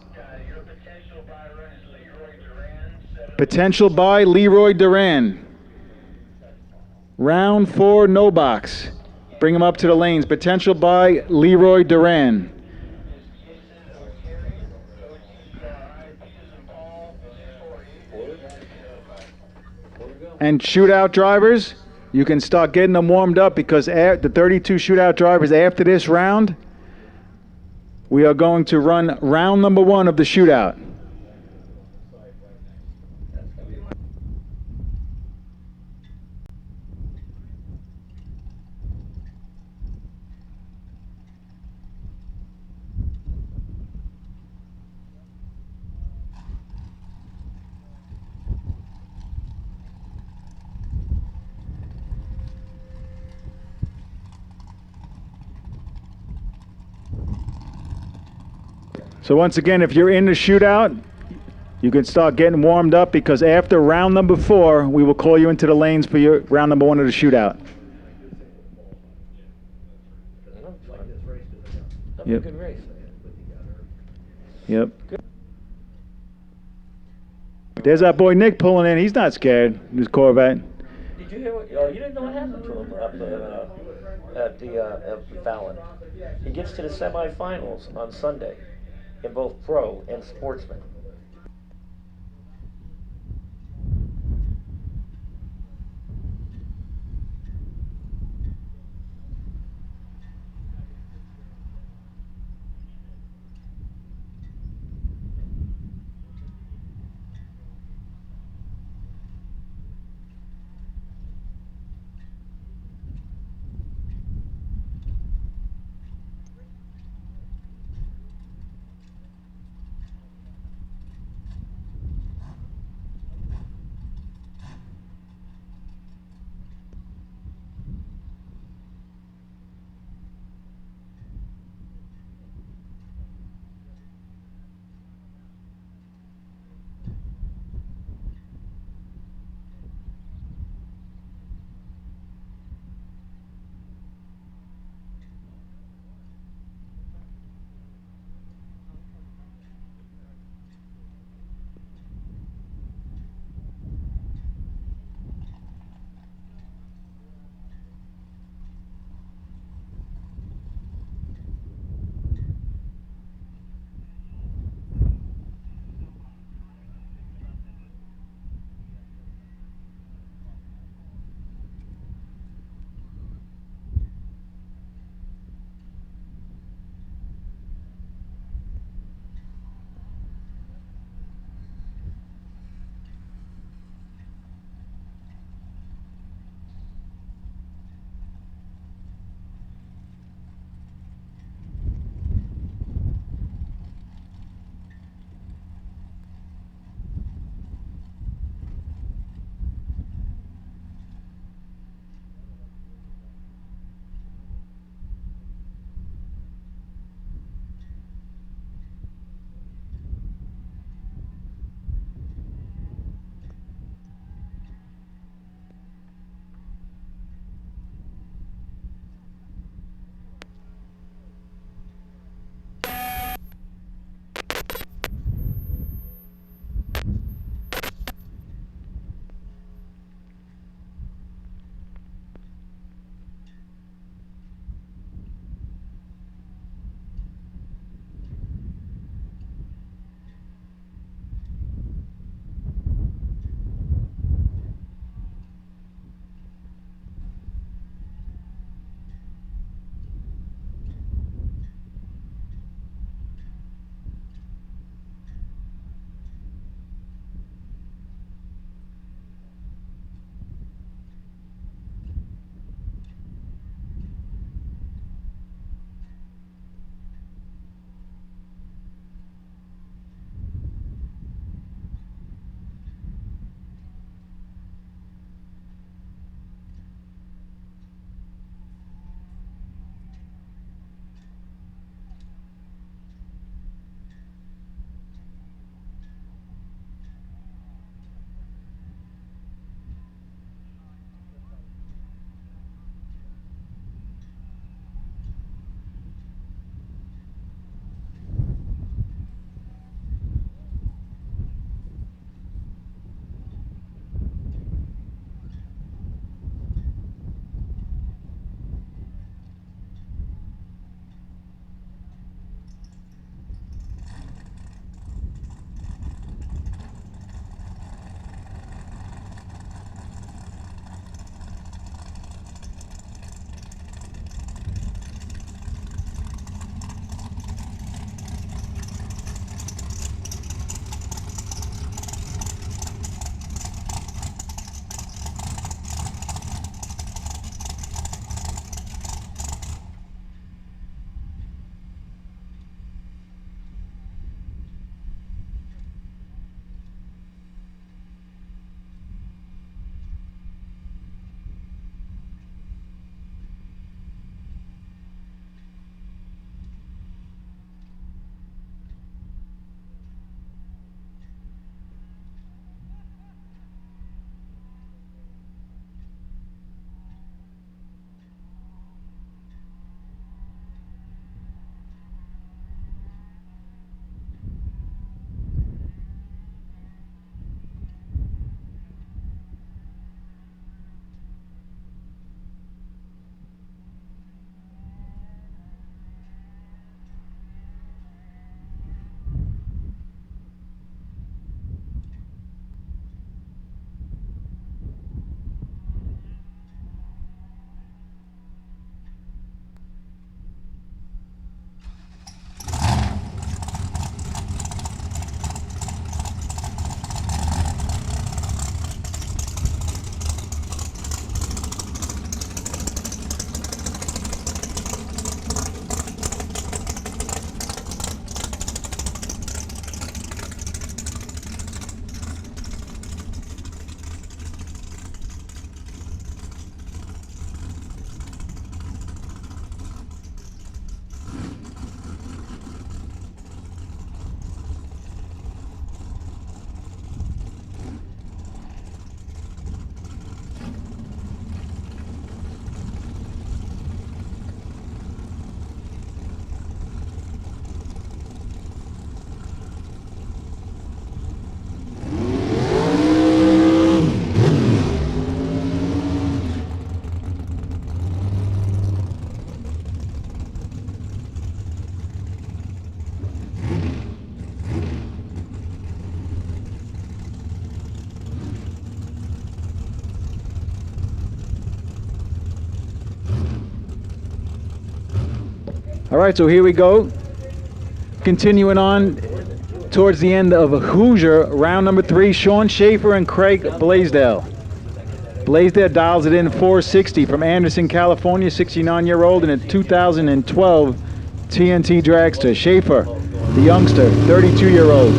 Your potential buy run is Leroy Duran. Potential buy Leroy Duran. Round 4 No Box. Bring him up to the lanes. Potential buy Leroy Duran. and shootout drivers, you can start getting them warmed up because the 32 shootout drivers after this round, we are going to run round number 1 of the shootout. So once again, if you're in the shootout, you can start getting warmed up because after round number 4, we will call you into the lanes for your round number 1 of the shootout. Yep. Good race. Yep. There's our boy Nick pulling in. He's not scared. His Corvette. Did you hear what? Oh, you didn't know what happened to him up at Fallon. He gets to the semifinals on Sunday in both pro and sportsman. All right, so here we go. Continuing on towards the end of Hoosier, round number 3, Sean Schaefer and Craig Blaisdell. Blaisdell dials it in 460 from Anderson, California, 69-year-old in a 2012 TNT Dragster. Schaefer, the youngster, 32-year-old,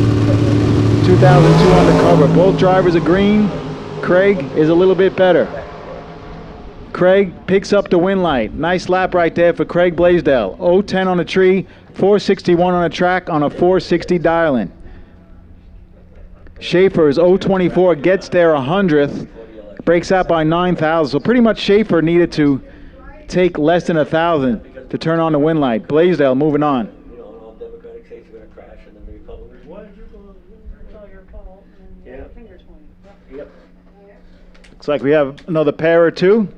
2002 undercover. Both drivers are green. Craig is a little bit better. Craig picks up the win light. Nice lap right there for Craig Blaisdell. 010 on the tree, 461 on the track on a 460 dial-in. Schaefer's 024 gets there 100th, breaks out by 9,000. So pretty much Schaefer needed to take less than 1,000 to turn on the win light. Blaisdell moving on. You know, all Democratic states are going to crash, and then the Republicans, why did you go? It's all your fault. Yeah. Fingers pointing. Yep. Looks like we have another pair or two.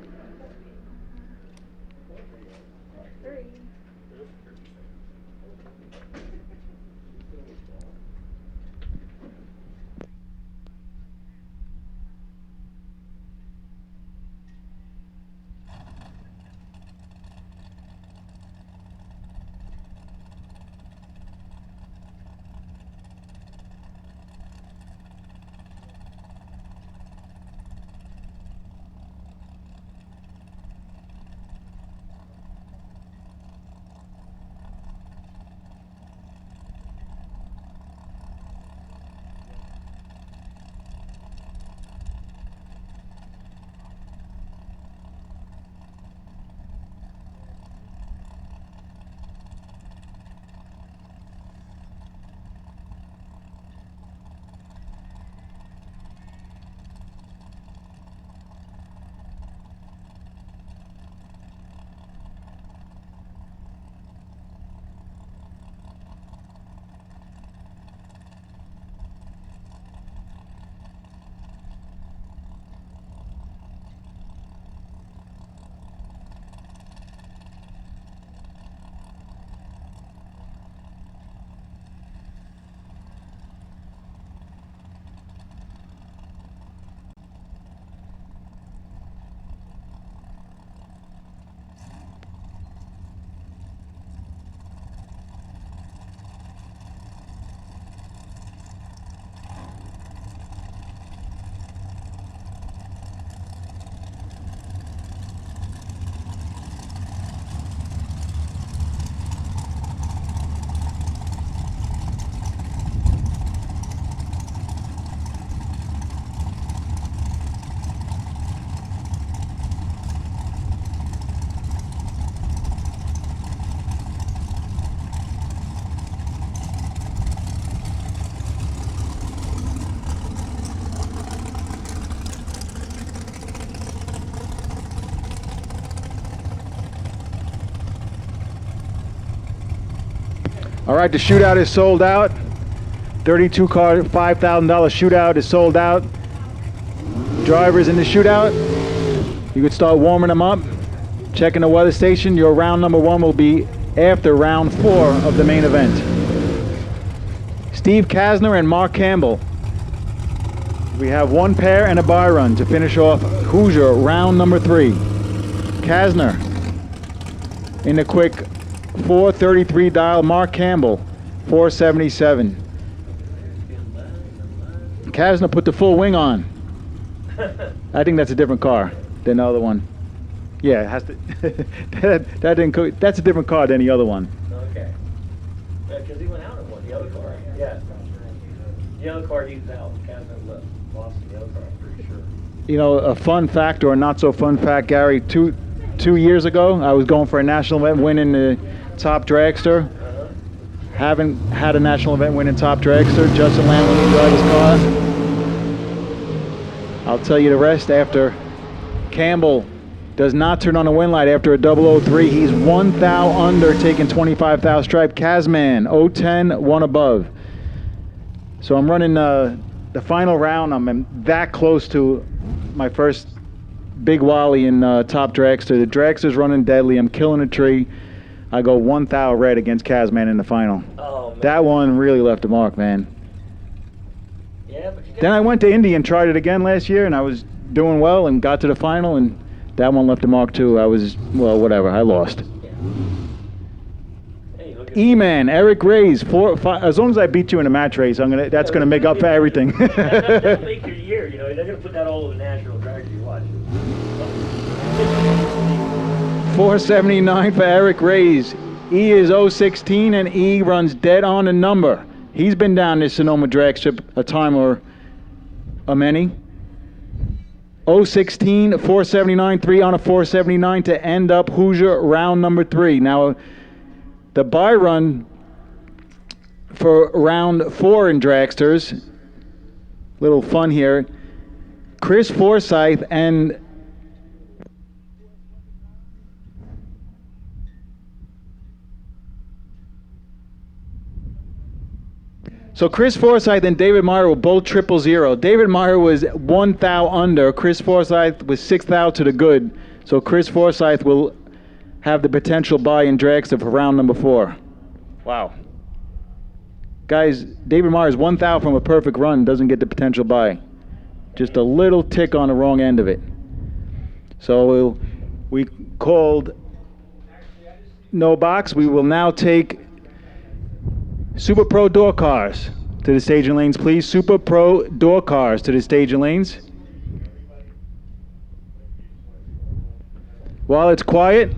All right, the shootout is sold out. 32 car, $5,000 shootout is sold out. Drivers in the shootout, you could start warming them up. Checking the weather station. Your round number 1 will be after round 4 of the main event. Steve Kasner and Mark Campbell. We have one pair and a bye run to finish off Hoosier round number 3. Kasner in the quick 433 dial. Mark Campbell 477. Kasner put the full wing on. I think that's a different car than the other one. Yeah, it has to. that didn't. That's a different car than the other one. Okay. Because he went out in one, the other car. Yeah. The other car he's out. Kazan lost the other car, I'm pretty sure. You know, a fun fact or a not so fun fact, Gary. Two years ago, I was going for a national event, winning the top dragster. Haven't had a national event winning top dragster. Justin Lamb drive his car. I'll tell you the rest after Campbell does not turn on the win light after a 003. He's 1 thou under, taking 25 thou stripe. Kazman 010, 1 above. So I'm running the final round. I'm that close to my first big wally in top dragster. The dragster's running deadly. I'm killing a tree. I go 1 thou red against Kazman in the final. Oh, man. That one really left a mark, man. Yeah, but you Then I went to Indy and tried it again last year, and I was doing well and got to the final, and that one left a mark too. I was, well, whatever. I lost. E-Man, Eric Reyes, 4, 5, as long as I beat you in a match race, that's gonna make up for everything. That'll make your year, you know. They're gonna put that all over national dragons. You watch. 479 for Eric Reyes. E is 016 and E runs dead on the number. He's been down this Sonoma drag strip a time or a many. 016, 479, 3 on a 479 to end up Hoosier round number 3. Now, the buy run for round 4 in dragsters, little fun here. Chris Forsyth and so Chris Forsyth and David Meyer were both 000. David Meyer was 1 thou under. Chris Forsyth was 6 thou to the good. So Chris Forsyth will have the potential buy in dragster for round number 4. Wow. Guys, David Meyer is 1 thou from a perfect run, doesn't get the potential buy. Just a little tick on the wrong end of it. So we called no box. We will now take Super Pro door cars to the staging lanes, please. Super Pro door cars to the staging lanes. While it's quiet,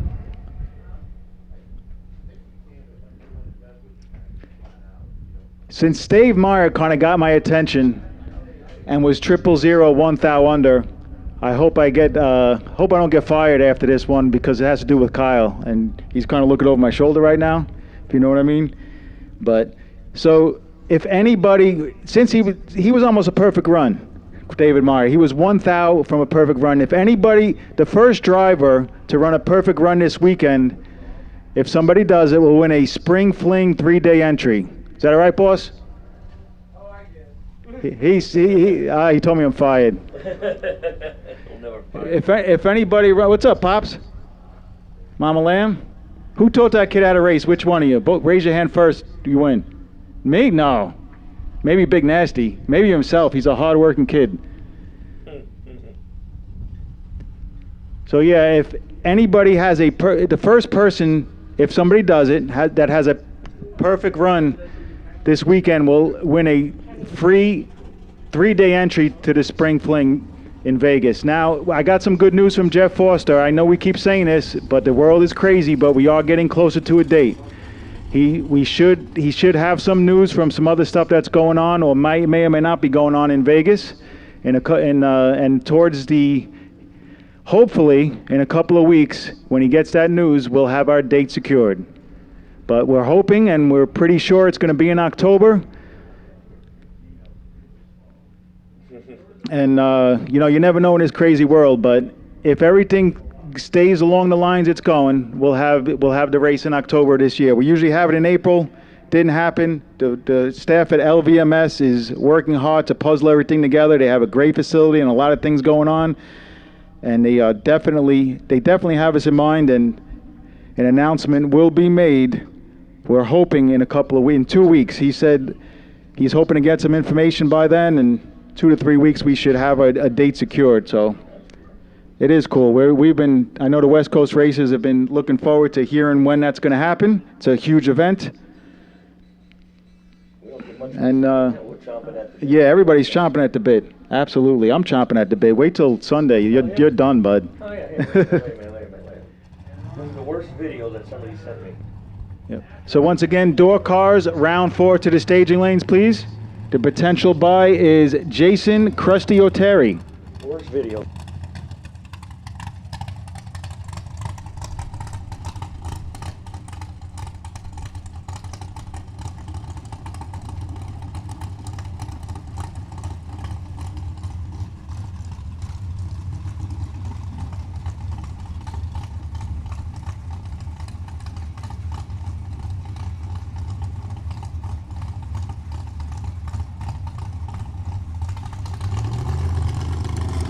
since Dave Meyer kind of got my attention and was 000 1 thou under, I hope I don't get fired after this one because it has to do with Kyle, and he's kind of looking over my shoulder right now, if you know what I mean. But so if anybody, since he was almost a perfect run, David Meyer, he was 1 thou from a perfect run. If anybody, the first driver to run a perfect run this weekend, if somebody does it, will win a Spring Fling 3-day entry. Is that all right, boss? Oh, I get it. He told me I'm fired. We'll never find If anybody, what's up, pops? Mama Lamb? Who taught that kid how to race? Which one of you? Both raise your hand first. You win. Me? No. Maybe Big Nasty. Maybe himself. He's a hard-working kid. So yeah, if anybody has the first person, if somebody does it that has a perfect run this weekend, will win a free 3-day entry to the Spring Fling in Vegas. Now, I got some good news from Jeff Foster. I know we keep saying this, but the world is crazy, but we are getting closer to a date. He should have some news from some other stuff that's going on, or may or may not be going on in Vegas, and towards the, hopefully in a couple of weeks, when he gets that news, we'll have our date secured. But we're hoping, and we're pretty sure it's going to be in October. And you never know in this crazy world, but if everything stays along the lines it's going, we'll have the race in October this year. We usually have it in April. Didn't happen. The staff at LVMS is working hard to puzzle everything together. They have a great facility and a lot of things going on, and they definitely have us in mind. And an announcement will be made. We're hoping in 2 weeks. He said he's hoping to get some information by then, and 2 to 3 weeks we should have a date secured. So it is cool. I know the West Coast races have been looking forward to hearing when that's going to happen. It's a huge event. And yeah, everybody's chomping at the bit. Absolutely. I'm chomping at the bit. Wait till Sunday. You're done, bud. Oh, yeah. Wait a minute. This is the worst video that somebody sent me. Yep. So once again, door cars, round 4 to the staging lanes, please. The potential buy is Jason Krusty Oteri. Worst video.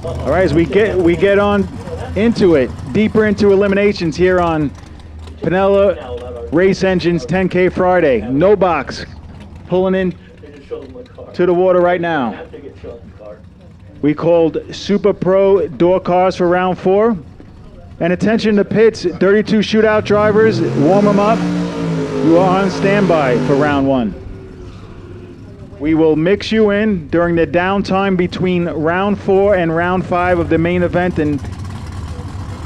All right, as we get on into it, deeper into eliminations here on Pinella Race Engines 10K Friday. No box, pulling in to the water right now. We called Super Pro door cars for round 4. And attention to pits, 32 shootout drivers, warm them up. You are on standby for round one. We will mix you in during the downtime between round 4 and round 5 of the main event. And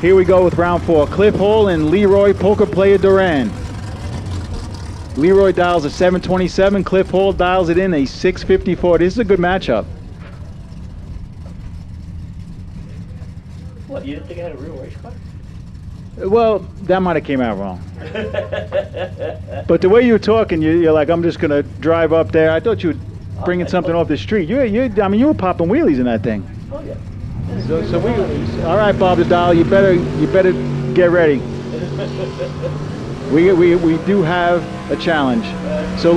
here we go with round 4. Cliff Hall and Leroy Poker Player Duran. Leroy dials a 727. Cliff Hall dials it in a 654. This is a good matchup. What, you didn't think I had a real race car? Well, that might have came out wrong. But the way you were talking, you're like, I'm just gonna drive up there. I thought you were bringing something off the street. I mean, you were popping wheelies in that thing. Oh, yeah. So we, all right, Bob the Doll, you better get ready. We do have a challenge. So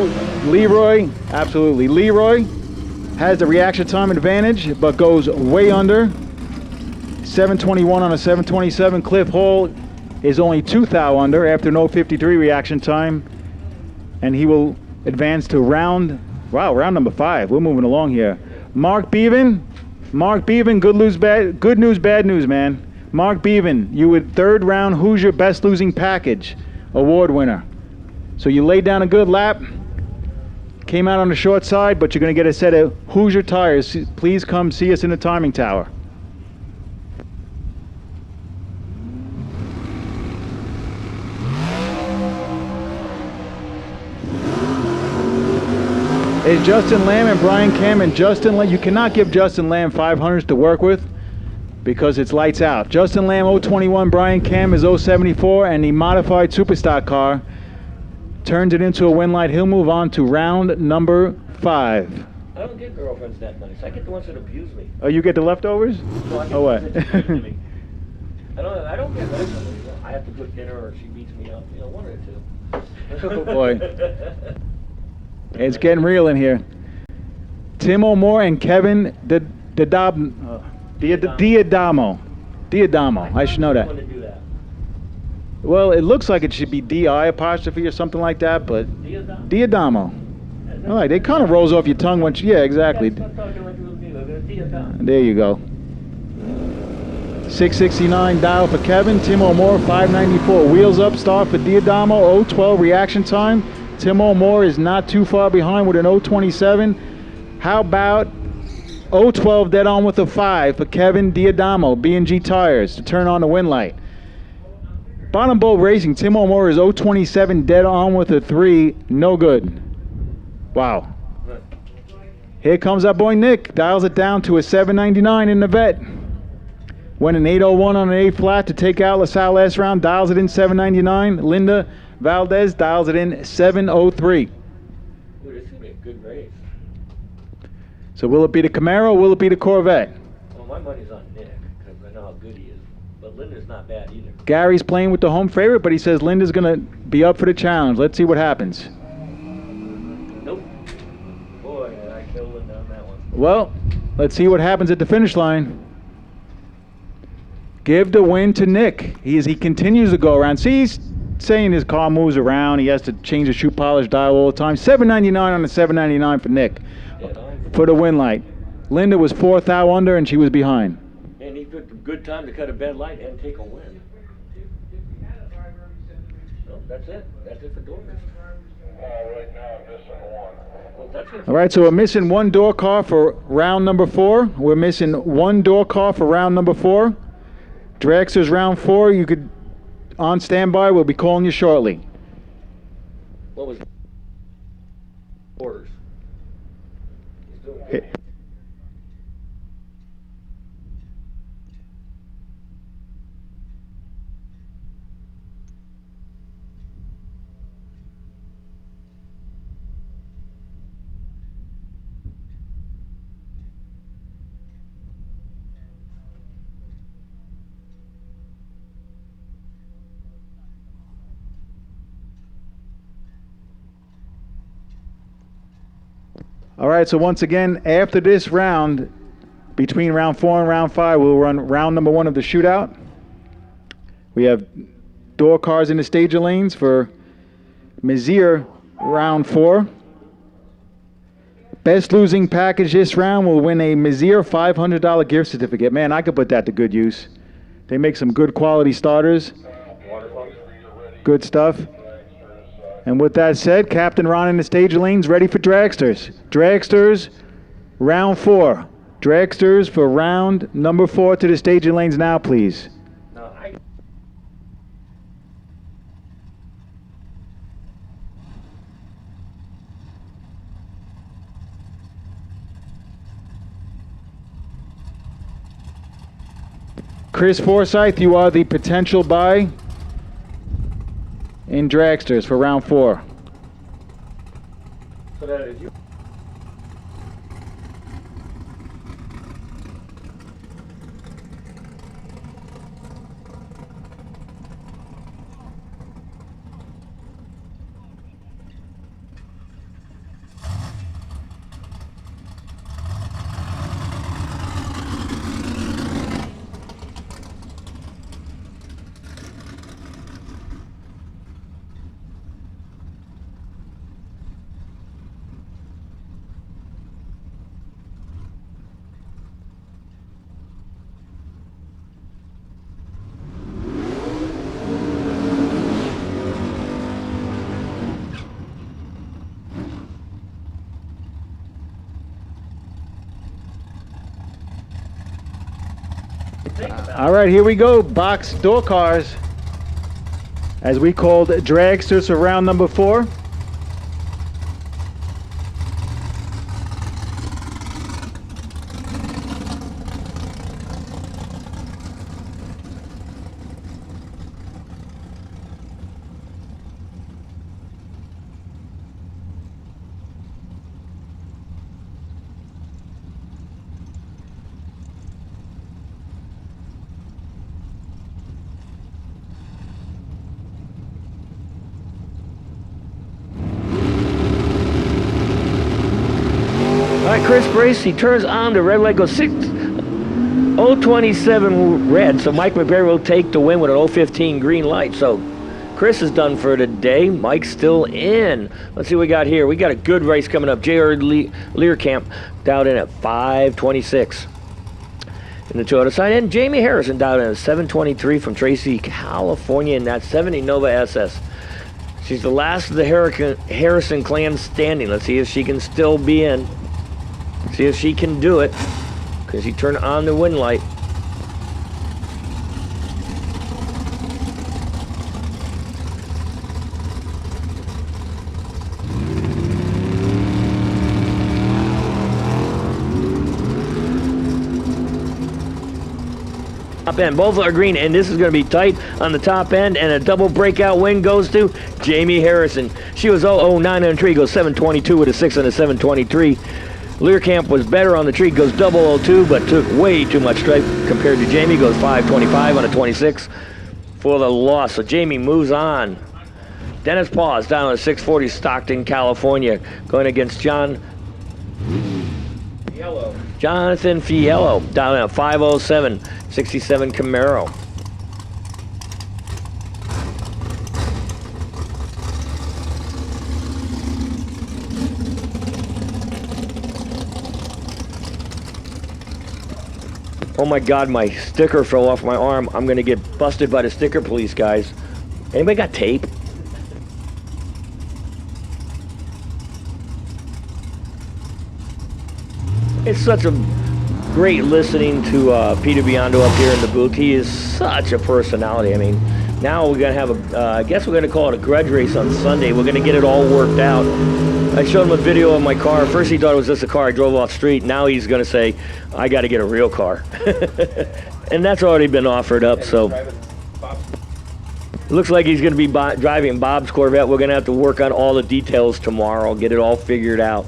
Leroy, absolutely. Leroy has the reaction time advantage, but goes way under. 721 on a 727. Cliff Hall is only 2 thou under after no 53 reaction time, and he will advance to round number 5. We're moving along here. Mark Bevan, good news, bad news, man. Mark Bevan, you were 3rd round Hoosier Best Losing Package award winner. So you laid down a good lap, came out on the short side, but you're going to get a set of Hoosier tires. Please come see us in the timing tower. It's Justin Lamb and Brian Cam, and Justin Lamb, you cannot give Justin Lamb 500s to work with because it's lights out. Justin Lamb 021, Brian Cam is 074, and the modified Superstock car turns it into a win light. He'll move on to round number 5. I don't get girlfriends that nice. I get the ones that abuse me. Oh, you get the leftovers? No, I get Oh, what? the ones that abuse me. I don't get nice ones. I have to cook dinner or she beats me up. You know, one or two. Oh, boy. It's getting real in here. Tim O'More and Kevin Diadamo. I should know that. Want to do that. Well, it looks like it should be D-I apostrophe or something like that, but Diadamo. All right, it kind of rolls off your tongue once. Yeah, exactly. Stop talking like a little Diadamo. There you go. 669 dial for Kevin. Tim O'More 594. Wheels up start for Diadamo. 012 reaction time. Tim O'More is not too far behind with an 027. How about 012 dead on with a 5 for Kevin Diadamo, B&G Tires, to turn on the win light. Bottom Bowl Racing, Tim O'More is 027 dead on with a 3, no good. Wow. Here comes our boy Nick, dials it down to a 799 in the vet. Went an 801 on an A flat to take out LaSalle last round, dials it in 799. Linda Valdez dials it in 703. Ooh, this is going to be a good race. So will it be the Camaro or will it be the Corvette? Well, my money's on Nick because I know how good he is. But Linda's not bad either. Gary's playing with the home favorite, but he says Linda's going to be up for the challenge. Let's see what happens. Nope. Boy, I killed Linda on that one. Well, let's see what happens at the finish line. Give the win to Nick. He continues to go around. See, he's saying his car moves around. He has to change the shoe polish dial all the time. 799 on the 799 for Nick for the win light. Linda was 4 thou under and she was behind. And he picked a good time to cut a bad light and take a win. Well, that's it. That's it for Dorcas. Right now, I'm missing one. Well, that's it. All right, so we're missing 1 door car for round number 4. We're missing 1 door car for round number 4. Drexler's round 4. You could on standby. We'll be calling you shortly. What was orders? He's doing Hey. good. All right, so once again, after this round, between round 4 and round 5, we'll run round number 1 of the shootout. We have door cars in the stager lanes for Mizzier round 4. Best losing package this round will win a Mizzier $500 gift certificate. Man, I could put that to good use. They make some good quality starters. Good stuff. And with that said, Captain Ron in the stage lanes ready for dragsters. Dragsters, round 4. Dragsters for round number 4 to the staging lanes now, please. Chris Forsyth, you are the potential buy in dragsters for round 4. So that is you. All right, here we go. Box door cars, as we called dragsters for round number 4. All right, Chris Bracey turns on the red light, goes 027 red, so Mike McBain will take the win with an 015 green light. So Chris is done for today. Mike's still in. Let's see what we got here. We got a good race coming up. J.R. Learcamp down in at 526 in the Toyota side. And Jamie Harrison down in at 723 from Tracy, California in that 70 Nova SS. She's the last of the Harrison clan standing. Let's see if she can still be in. See if she can do it, because he turned on the wind light. Top end, both are green, and this is going to be tight on the top end, and a double breakout win goes to Jamie Harrison. She was 009 on the tree, goes 722 with a 6 and a 723. Learcamp was better on the tree, goes 002, but took way too much stripe compared to Jamie, goes 525 on a 26 for the loss. So Jamie moves on. Dennis Paws down on a 640 Stockton, California, going against Jonathan Fiello down at 507 67 Camaro. Oh my God, my sticker fell off my arm. I'm gonna get busted by the sticker police, guys. Anybody got tape? It's such a great listening to Peter Biondo up here in the booth. He is such a personality. I mean, now we're gonna have a, I guess we're gonna call it a grudge race on Sunday. We're gonna get it all worked out. I showed him a video of my car. First he thought it was just a car I drove off the street. Now he's gonna say, I gotta get a real car. And that's already been offered up, so. Looks like he's gonna be driving Bob's Corvette. We're gonna have to work on all the details tomorrow, get it all figured out.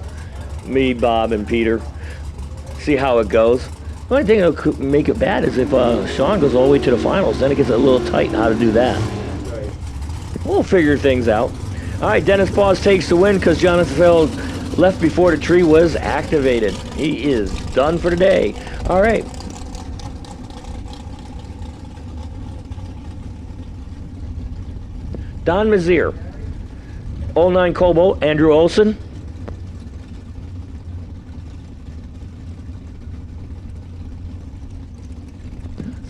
Me, Bob, and Peter. See how it goes. The only thing that could make it bad is if Sean goes all the way to the finals, then it gets a little tight how to do that. We'll figure things out. All right, Dennis Paws takes the win because Jonathan Feld left before the tree was activated. He is done for the day. All right. Don Mazier, 09 Cobo, Andrew Olson.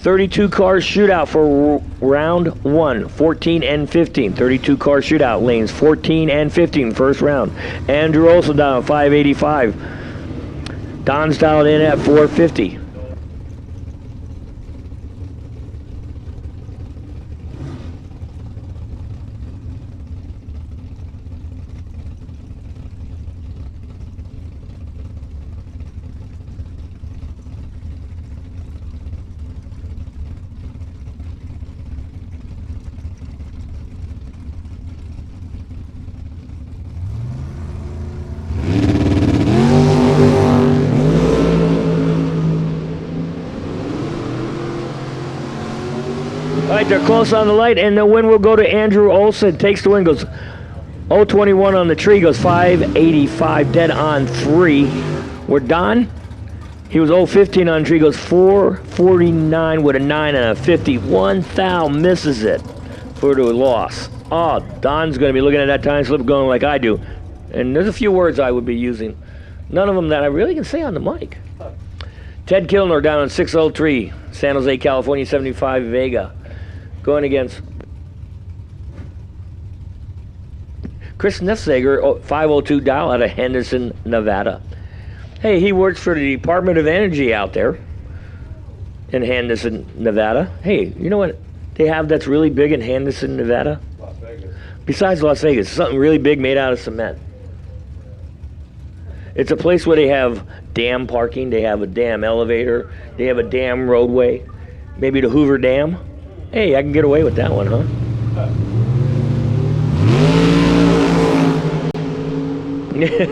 32 car shootout for round 1, 14 and 15. 32 car shootout lanes 14 and 15 first round. Andrew Olson down at 585. Don's dialed in at 450. All right, they're close on the light, and the win will go to Andrew Olson. Takes the win, goes 021 on the tree, goes 585, dead on 3. We're Don. He was 015 on the tree, goes 449 with a 9 and a 50. 1 thou misses it for the loss. Oh, Don's going to be looking at that time slip going like I do. And there's a few words I would be using. None of them that I really can say on the mic. Ted Kilner down on 603, San Jose, California, 75 Vega. Going against Chris Nefsager, 502 dial out of Henderson, Nevada. Hey, he works for the Department of Energy out there in Henderson, Nevada. Hey, you know what they have that's really big in Henderson, Nevada? Las Vegas. Besides Las Vegas, something really big made out of cement. It's a place where they have dam parking, they have a dam elevator, they have a dam roadway, maybe the Hoover Dam. Hey, I can get away with that one, huh?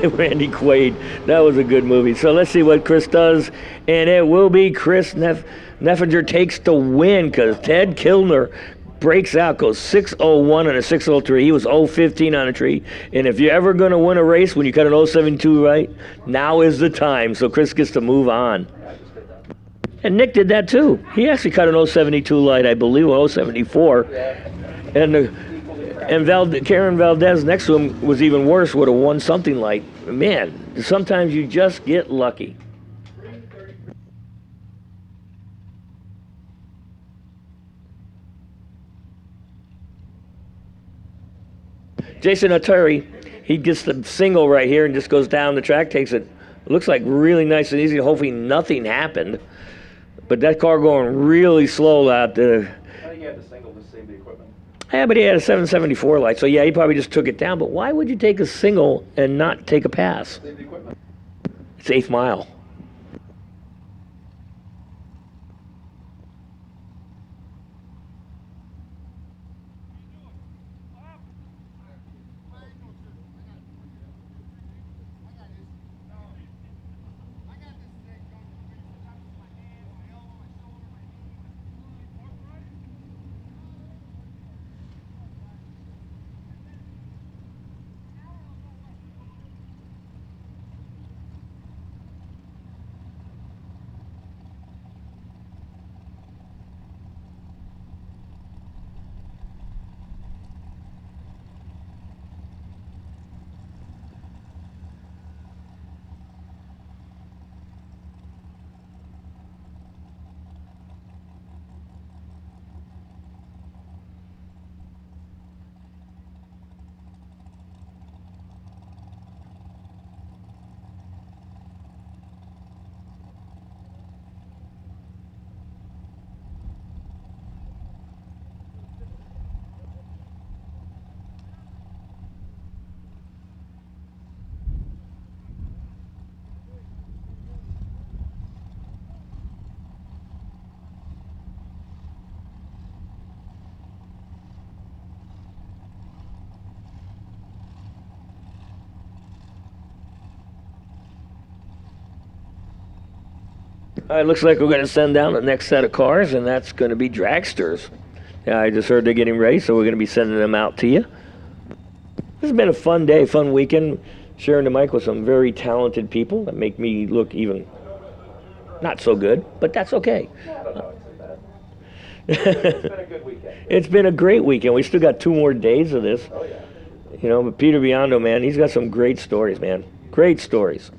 Randy Quaid, that was a good movie. So let's see what Chris does, and it will be Chris Neffinger takes the win because Ted Kilner breaks out, goes 601 and a 603. He was 015 on a tree, and if you're ever going to win a race when you cut an 072 right, now is the time. So Chris gets to move on. And Nick did that too. He actually cut an 072 light, I believe, or 074. And Karen Valdez next to him was even worse with a 1-something light. Man, sometimes you just get lucky. Jason Attari, he gets the single right here and just goes down the track, takes it. Looks like really nice and easy. Hopefully nothing happened. But that car going really slow out there. I think you had to single to save the equipment. Yeah, but he had a 774 light, so yeah, he probably just took it down. But why would you take a single and not take a pass? Save the equipment. It's 8th mile. All right, looks like we're going to send down the next set of cars, and that's going to be dragsters. Yeah, I just heard they're getting ready, so we're going to be sending them out to you. This has been a fun day, fun weekend, sharing the mic with some very talented people that make me look even not so good, but that's okay. It's been a good weekend. It's been a great weekend. We still got 2 more days of this. Oh, yeah. You know, but Peter Biondo, man, he's got some great stories, man. Great stories.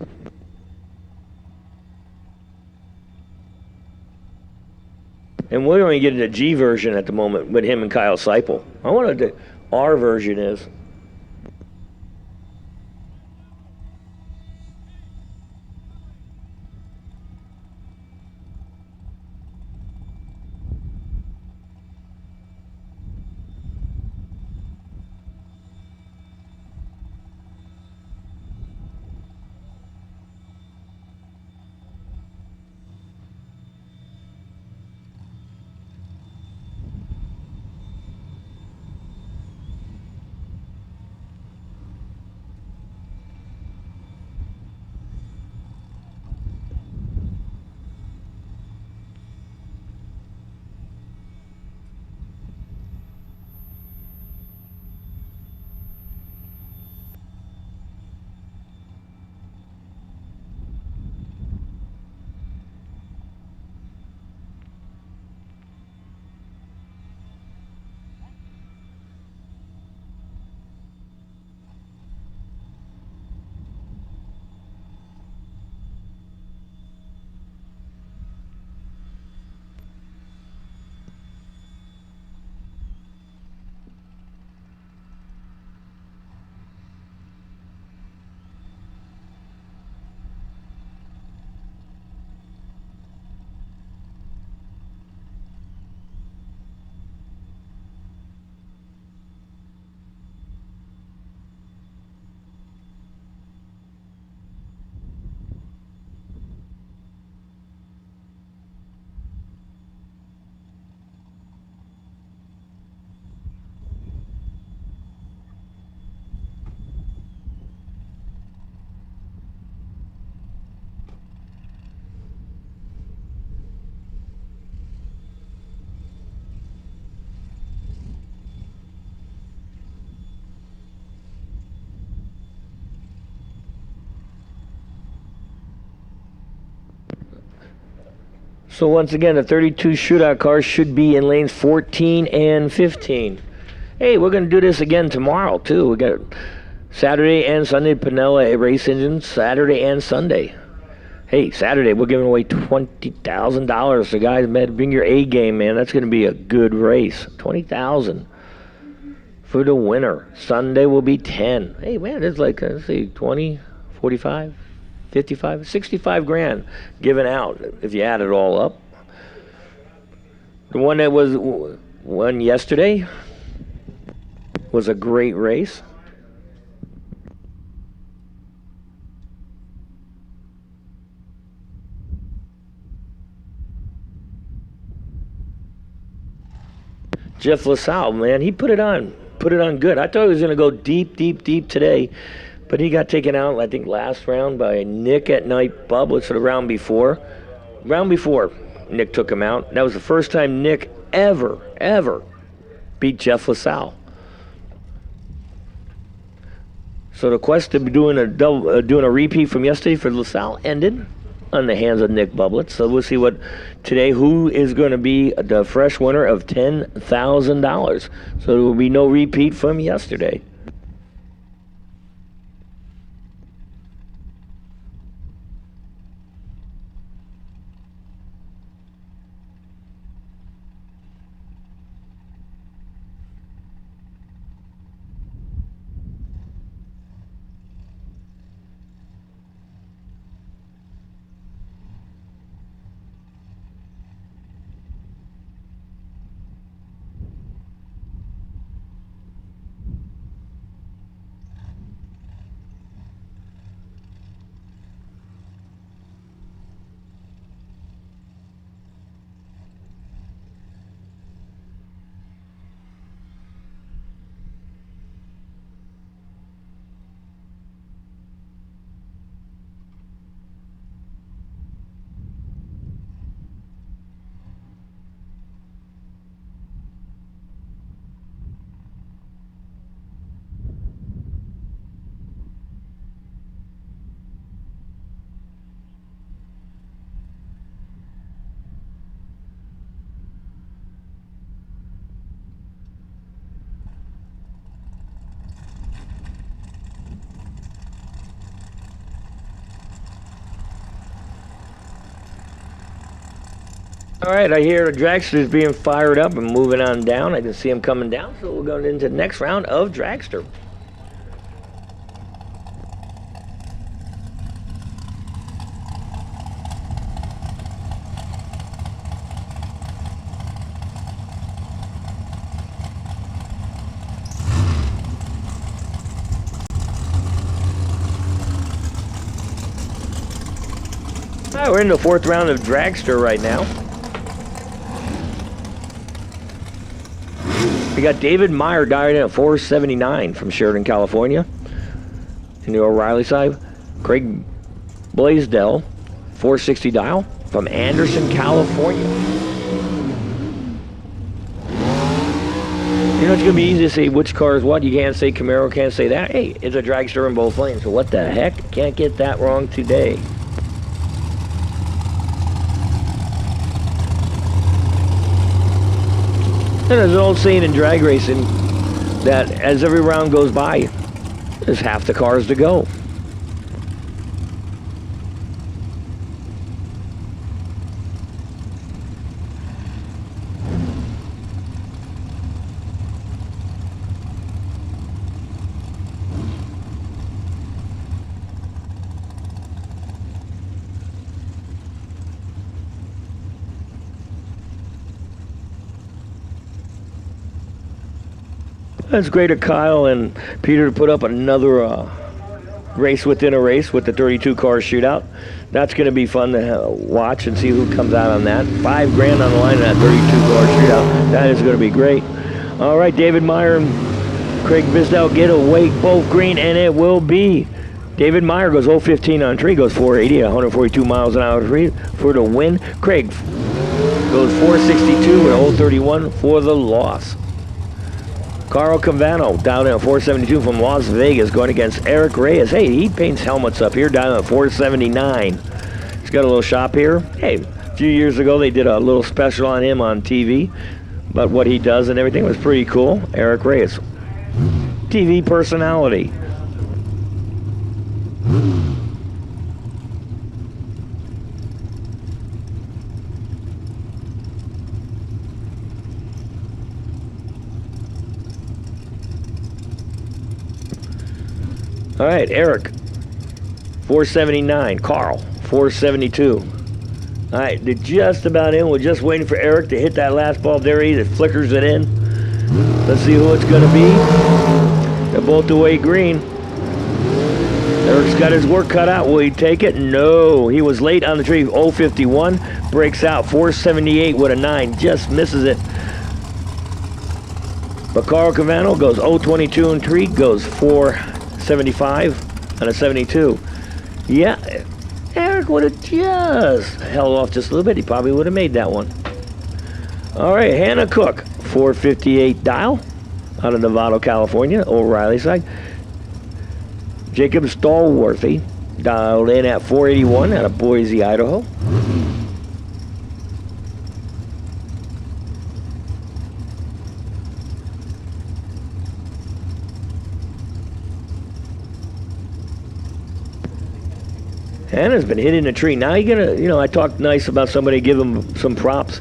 And we're only getting the G version at the moment with him and Kyle Seipel. I wonder what the R version is. So once again, the 32 shootout cars should be in lanes 14 and 15. Hey, we're going to do this again tomorrow, too. We got Saturday and Sunday Pinella race engines, Saturday and Sunday. Hey, Saturday, we're giving away $20,000. So guys, man, bring your A game, man. That's going to be a good race. $20,000 for the winner. Sunday will be 10. Hey, man, it's like, let's see, 20, 45, 55, 65 grand given out if you add it all up. The one that was won yesterday was a great race. Jeff LaSalle, man, he put it on good. I thought he was going to go deep today, but he got taken out, I think, last round by Nick at Night Bublitz for the round before. Round before, Nick took him out. That was the first time Nick ever beat Jeff LaSalle. So the quest of doing a repeat from yesterday for LaSalle ended on the hands of Nick Bublitz. So we'll see who is going to be the fresh winner of $10,000. So there will be no repeat from yesterday. All right, I hear the dragster's being fired up and moving on down. I can see him coming down, so we're going into the next round of dragster. All right, we're in the fourth round of dragster right now. We got David Meyer dying at 479 from Sheridan, California. In the O'Reilly side, Craig Blaisdell, 460 dial from Anderson, California. You know, it's going to be easy to say which car is what. You can't say Camaro, can't say that. Hey, it's a dragster in both lanes, so what the heck? Can't get that wrong today. And there's an old saying in drag racing that as every round goes by, there's half the cars to go. It's great of Kyle and Peter to put up another race within a race with the 32 car shootout. That's going to be fun to watch and see who comes out on that. $5 grand on the line in that 32 car shootout. That is going to be great. All right, David Meyer and Craig Blaisdell get away both green, and it will be. David Meyer goes 015 on tree, goes 480 at 142 miles an hour for the win. Craig goes 462 at 031 for the loss. Carl Cavano down at 472 from Las Vegas going against Eric Reyes. Hey, he paints helmets up here down at 479. He's got a little shop here. Hey, a few years ago they did a little special on him on TV, but what he does and everything was pretty cool. Eric Reyes, TV personality. All right, Eric, 479. Carl, 472. All right, they're just about in. We're just waiting for Eric to hit that last ball. There he is. It flickers it in. Let's see who it's going to be. They're both away green. Eric's got his work cut out. Will he take it? No. He was late on the tree. 051. Breaks out. 478 with a 9. Just misses it. But Carl Cavano goes 022 in tree. Goes 475 and a 72. Yeah, Eric would have just held off just a little bit. He probably would have made that one. All right, Hannah Cook, 458 dial out of Novato, California, O'Reilly side. Jacob Stallworthy dialed in at 481 out of Boise, Idaho. Hannah's been hitting a tree. Now you're gonna, I talked nice about somebody, give them some props.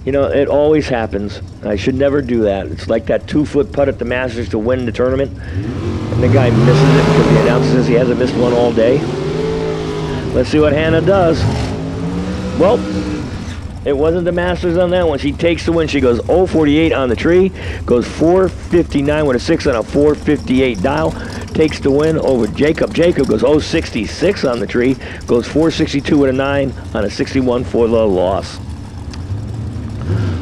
It always happens. I should never do that. It's like that 2-foot putt at the Masters to win the tournament, and the guy misses it because the announcer says he hasn't missed one all day. Let's see what Hannah does. Well, it wasn't the Masters on that one. She takes the win. She goes 048 on the tree, goes 459 with a 6 on a 458 dial. Takes the win over Jacob. Jacob goes 066 on the tree, goes 462 with a 9 on a 61 for the loss.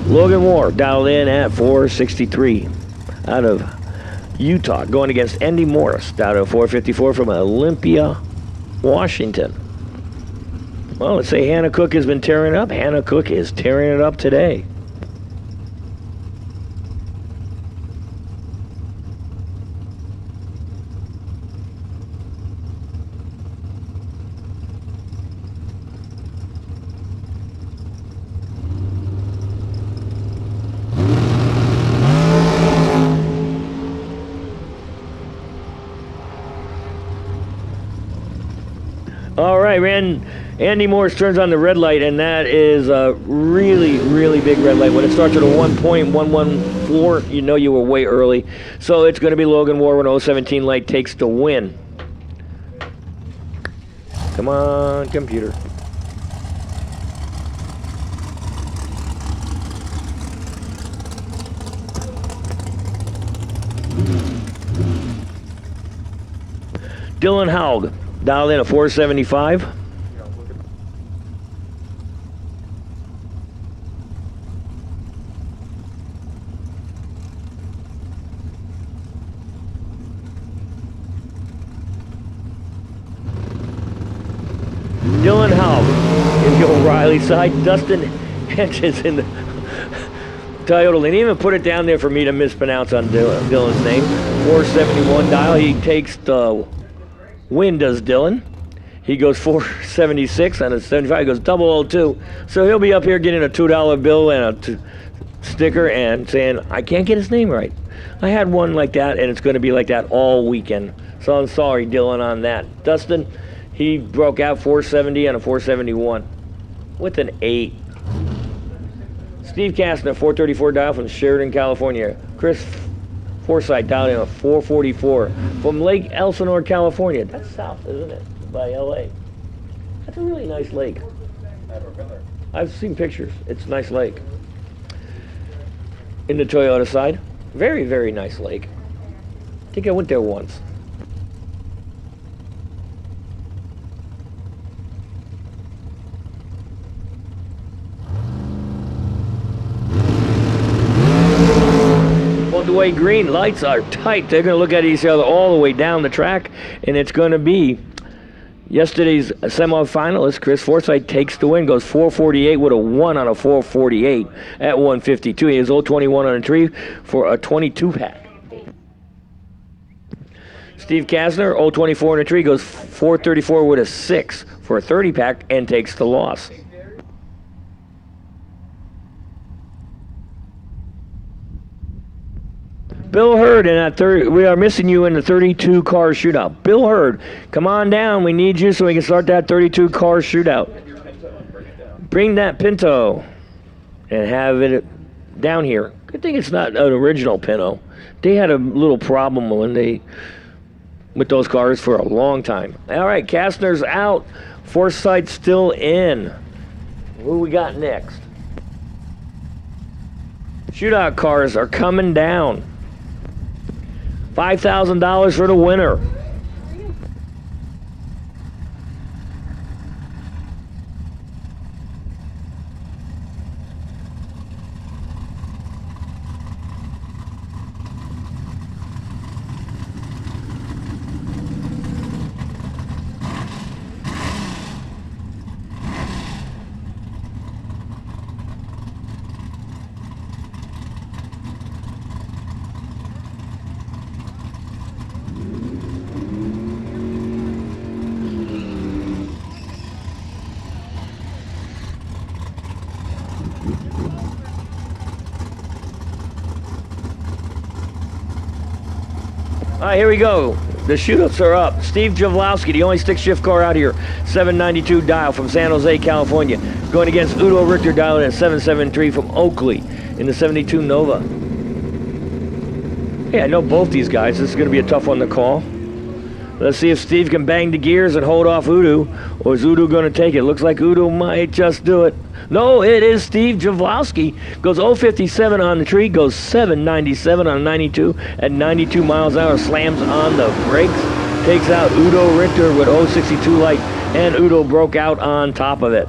Logan Moore dialed in at 463 out of Utah, going against Andy Morris, down at 454 from Olympia, Washington. Well, let's say Hannah Cook has been tearing it up. Hannah Cook is tearing it up today. All right, ran Andy Morse turns on the red light, and that is a really, really big red light. When it starts at a 1.114, you know you were way early. So it's going to be Logan Warren 017 light takes the win. Come on, computer. Dylan Haug, dialed in at 475. Dylan Haug in the O'Reilly side. Dustin Hedges in the Toyota. They didn't even put it down there for me to mispronounce on Dylan's name. 471 dial. He takes the win, does Dylan. He goes 476 on a 75. He goes 002. So he'll be up here getting a $2 bill and a sticker and saying, I can't get his name right. I had one like that, and it's going to be like that all weekend. So I'm sorry, Dylan, on that. Dustin, he broke out 470 and a 471 with an 8. Steve Kastner, 434 dial from Sheridan, California. Chris Forsyth dialed in a 444 from Lake Elsinore, California. That's south, isn't it? By LA. That's a really nice lake. I've seen pictures. It's a nice lake. In the Toyota side, very, very nice lake. I think I went there once. The way green lights are tight, they're going to look at each other all the way down the track, and it's going to be yesterday's semifinalist. Chris Forsyth takes the win, goes 448 with a 1 on a 448 at 152. He is 021 on a 3 for a 22 pack. Steve Kastner, 024 on a 3, goes 434 with a 6 for a 30 pack and takes the loss. Bill Hurd in that we are missing you in the 32 car shootout. Bill Hurd, come on down. We need you so we can start that 32 car shootout. Bring that Pinto and have it down here. Good thing it's not an original Pinto. They had a little problem with those cars for a long time. All right, Kastner's out. Forsyth still in. Who we got next? Shootout cars are coming down. $5,000 for the winner. All right, here we go. The shootouts are up. Steve Javlowski, the only stick shift car out here, 792 dial from San Jose, California. Going against Udo Richter dialing at 773 from Oakley in the 72 Nova. Hey, I know both these guys. This is going to be a tough one to call. Let's see if Steve can bang the gears and hold off Udo, or is Udo going to take it? Looks like Udo might just do it. No, it is Steve Javlowski. Goes 057 on the tree, goes 797 on 92 at 92 miles an hour, slams on the brakes, takes out Udo Richter with 062 light, and Udo broke out on top of it.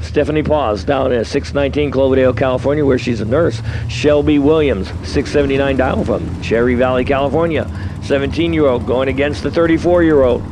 Stephanie Paws down at 619 Cloverdale, California, where she's a nurse. Shelby Williams, 679 dial from Cherry Valley, California. 17-year-old going against the 34-year-old.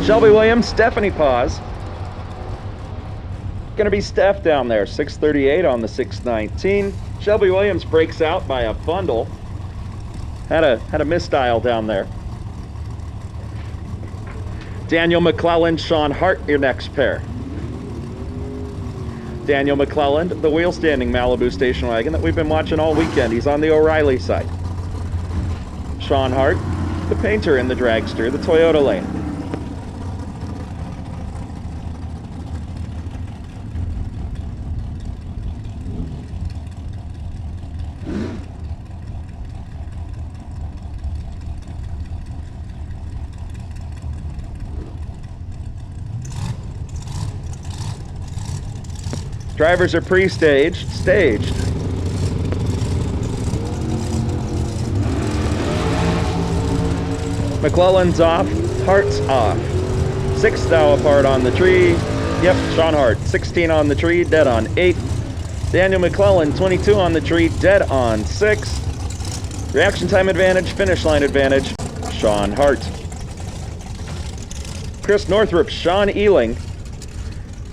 Shelby Williams, Stephanie Paz. Gonna be Steph down there, 638 on the 619. Shelby Williams breaks out by a bundle. Had a misdial down there. Daniel McClellan, Sean Hart, your next pair. Daniel McClellan, the wheel standing Malibu station wagon that we've been watching all weekend. He's on the O'Reilly side. Sean Hart, the painter in the dragster, the Toyota lane. Drivers are pre-staged, staged. McClellan's off, Hart's off. 6 thou apart on the tree. Yep, Sean Hart, 16 on the tree, dead on 8. Daniel McClellan, 22 on the tree, dead on 6. Reaction time advantage, finish line advantage, Sean Hart. Chris Northrup, Sean Ealing,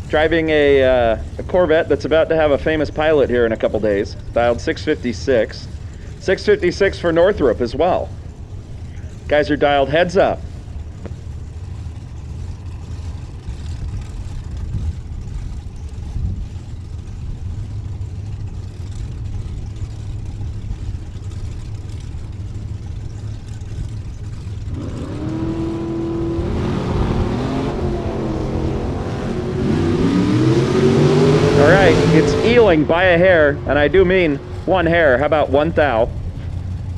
driving a Corvette that's about to have a famous pilot here in a couple days. Dialed 656. 656 for Northrup as well. Guys are dialed heads up. It's Ealing by a hair, and I do mean 1 hair. How about 1 thou?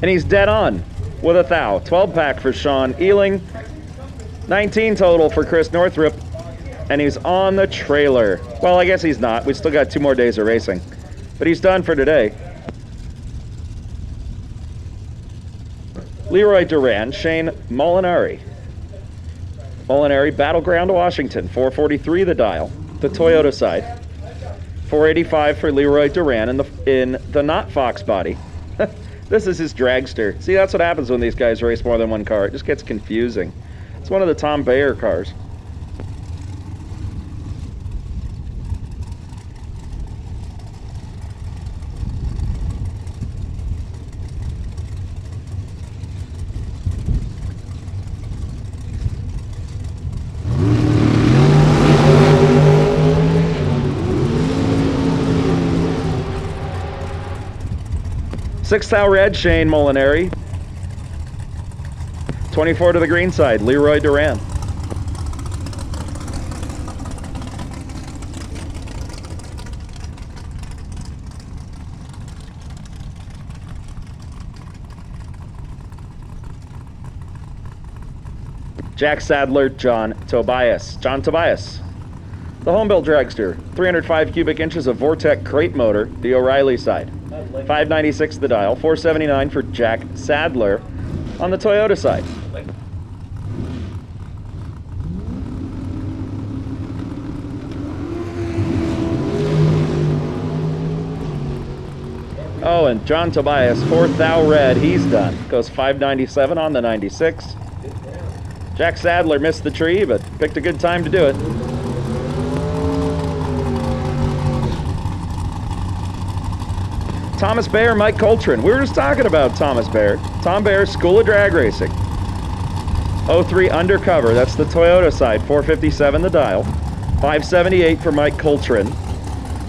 And he's dead on with a thou. 12 pack for Sean Ealing, 19 total for Chris Northrup, and he's on the trailer. Well, I guess he's not. We still got 2 more days of racing, but he's done for today. Leroy Duran, Shane Molinari. Molinari, Battleground, Washington, 443 the dial, the Toyota side. 485 for Leroy Duran in the not Fox body. This is his dragster. See, that's what happens when these guys race more than one car. It just gets confusing. It's one of the Tom Bayer cars. Six thou red, Shane Molinari. 24 to the green side, Leroy Duran. Jack Sadler, John Tobias. John Tobias. The home-built dragster, 305 cubic inches of Vortec crate motor, the O'Reilly side. 596 the dial, 479 for Jack Sadler on the Toyota side. Oh, and John Tobias, 4th thou red, he's done. Goes 597 on the 96. Jack Sadler missed the tree, but picked a good time to do it. Thomas Bayer, Mike Coltrane. We were just talking about Thomas Bayer. Tom Bayer, School of Drag Racing. 03 Undercover, that's the Toyota side, 457 the dial. 578 for Mike Coltrane.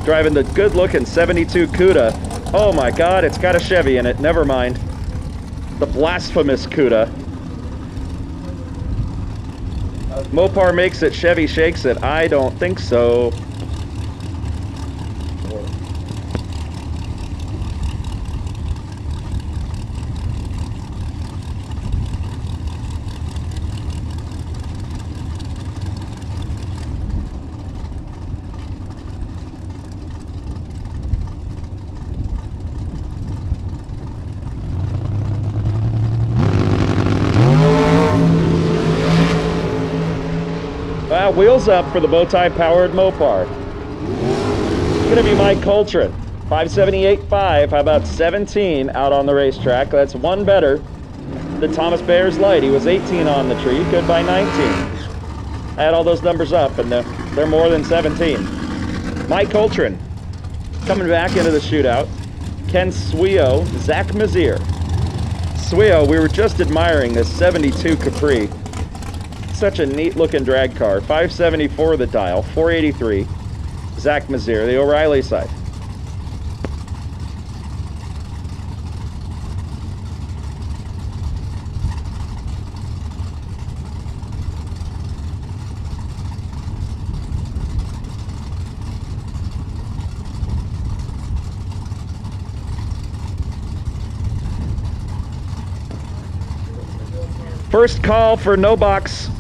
Driving the good-looking 72 Cuda. Oh my God, it's got a Chevy in it, never mind. The blasphemous Cuda. Mopar makes it, Chevy shakes it. I don't think so. Wheels up for the Bowtie powered Mopar. It's gonna be Mike Coltrane. 578.5, how about 17 out on the racetrack? That's 1 better than Thomas Bayer's light. He was 18 on the tree, good by 19. add all those numbers up, and they're more than 17. Mike Coltrane coming back into the shootout. Ken Swio, Zach Mazier. Swio, we were just admiring this 72 Capri. Such a neat looking drag car. 574 the dial, 483. Zach Mazier, the O'Reilly side. First call for no box.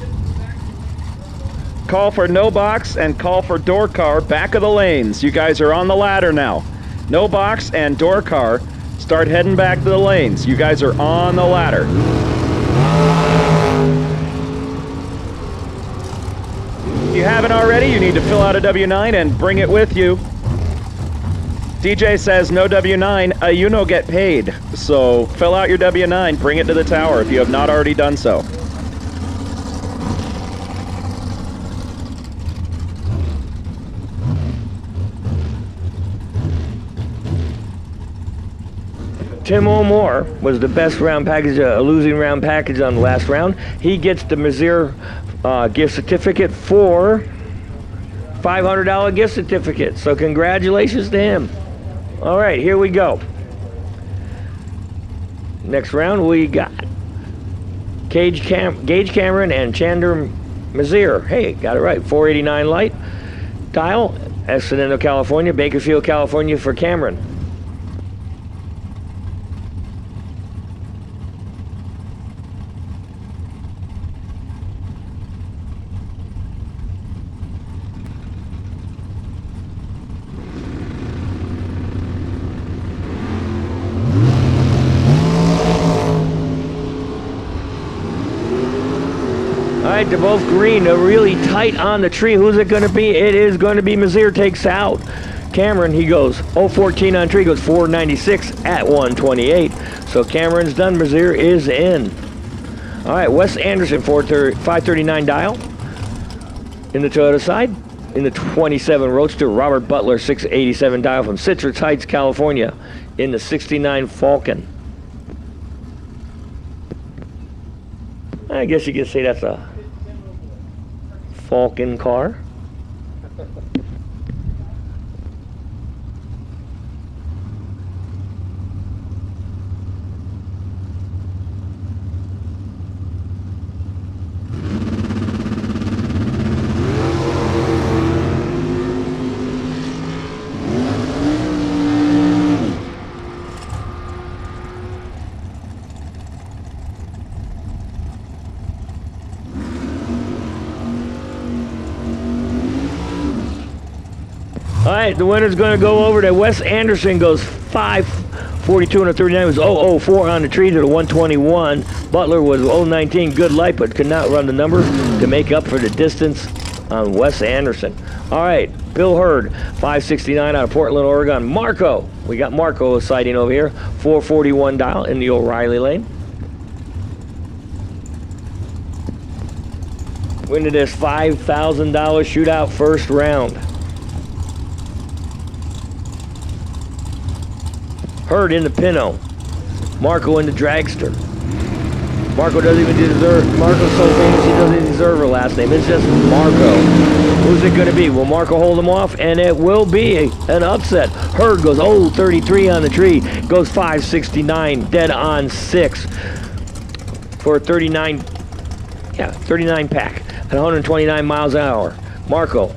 Call for no box and call for door car back of the lanes. You guys are on the ladder now. No box and door car. Start heading back to the lanes. You guys are on the ladder. If you haven't already, you need to fill out a W-9 and bring it with you. DJ says no W-9, you no get paid. So fill out your W-9, bring it to the tower if you have not already done so. Tim O'More was the best round package, a losing round package on the last round. He gets the Mazier gift certificate for $500 gift certificate. So congratulations to him. All right, here we go. Next round we got Gage Cameron and Chandler Mazier. Hey, got it right. 489 light dial, Escondido, California, Bakerfield, California for Cameron. They're both green. They're really tight on the tree. Who's it going to be? It is going to be Mazier takes out Cameron. He goes 014 on tree, goes 496 at 128. So Cameron's done. Mazier is in. All right, Wes Anderson, 539 dial in the Toyota side. In the 27 Roadster, Robert Butler, 687 dial from Citrus Heights, California in the 69 Falcon. I guess you could say that's a Falcon car. All right, the winner's going to go over to Wes Anderson, goes 542 on the 39, was 004 on the tree to the 121. Butler was 019, good light, but could not run the number to make up for the distance on Wes Anderson. All right, Bill Hurd, 569 out of Portland, Oregon. Marco, we got Marco sighting over here, 441 dial in the O'Reilly lane. Winning this $5,000 shootout first round. Hurd in the Pinto. Marco in the Dragster. Marco doesn't even deserve, Marco's so famous he doesn't deserve her last name. It's just Marco. Who's it going to be? Will Marco hold him off? And it will be an upset. Hurd goes 33 on the tree. Goes 569, dead on 6 for 39 pack at 129 miles an hour. Marco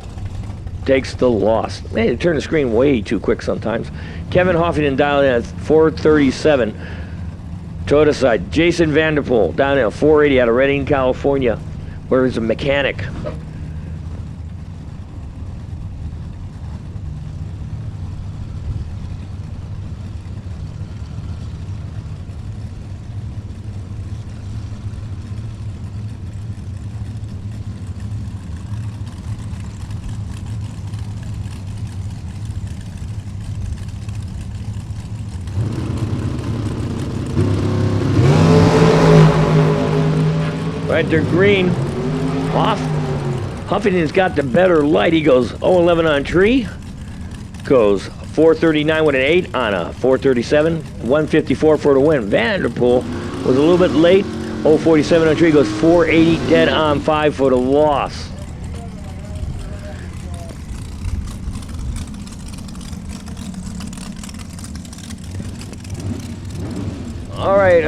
takes the loss. Man, they turn the screen way too quick sometimes. Kevin Hoffington dialed in at 437. Toyota side. Jason Vanderpool down at 480 out of Redding, California, where he's a mechanic. Right, they're green. Off. Huffington's got the better light. He goes 011 on tree. Goes 439 with an 8 on a 437. 154 for the win. Vanderpool was a little bit late. 047 on tree. Goes 480 dead on 5 for the loss. All right,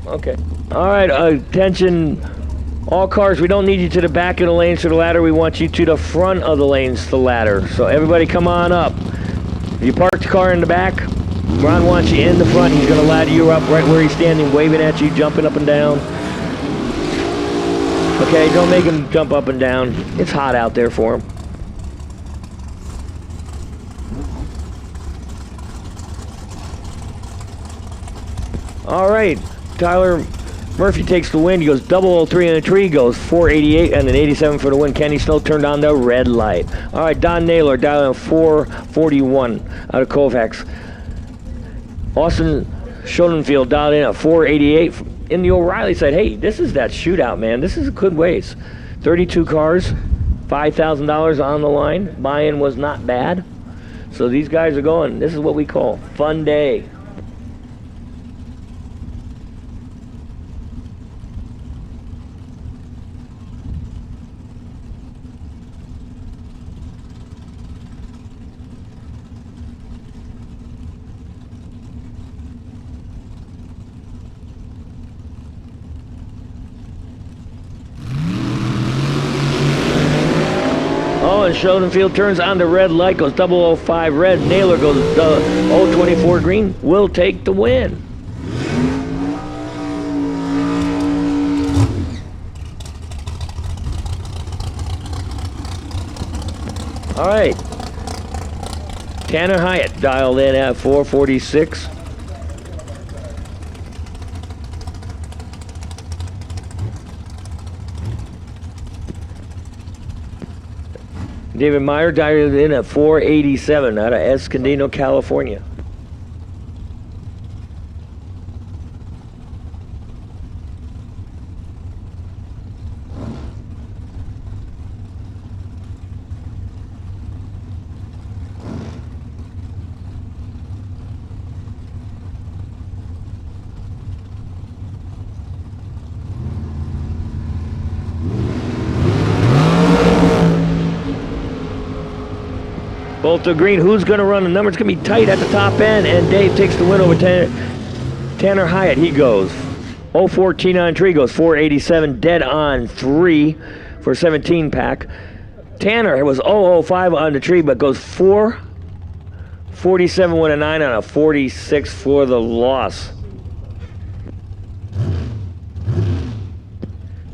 okay. All right, attention, all cars, we don't need you to the back of the lanes to the ladder. We want you to the front of the lanes to the ladder. So everybody come on up. If you parked the car in the back, Ron wants you in the front. He's going to ladder you up right where he's standing, waving at you, jumping up and down. Okay, don't make him jump up and down. It's hot out there for him. All right, Tyler Murphy takes the win. He goes 003 in the tree, goes 488 and an 87 for the win. Kenny Snow turned on the red light. All right, Don Naylor dialing 441 out of Colfax. Austin Schoenfield dialed in at 488. In the O'Reilly said, hey, this is that shootout, man. This is a good race. 32 cars, $5,000 on the line. Buy-in was not bad. So these guys are going. This is what we call fun day. And Schoenfield turns on the red light, goes 005 red. Naylor goes 024 green. Will take the win. All right. Tanner Hyatt dialed in at 446. David Meyer dialed in at 487 out of Escondido, California. Both the green. Who's going to run? The number's going to be tight at the top end, and Dave takes the win over Tanner Hyatt. He goes 014 on tree, goes 487 dead on 3 for 17 pack. Tanner was 005 on the tree, but goes 447 with a 9 on a 46 for the loss.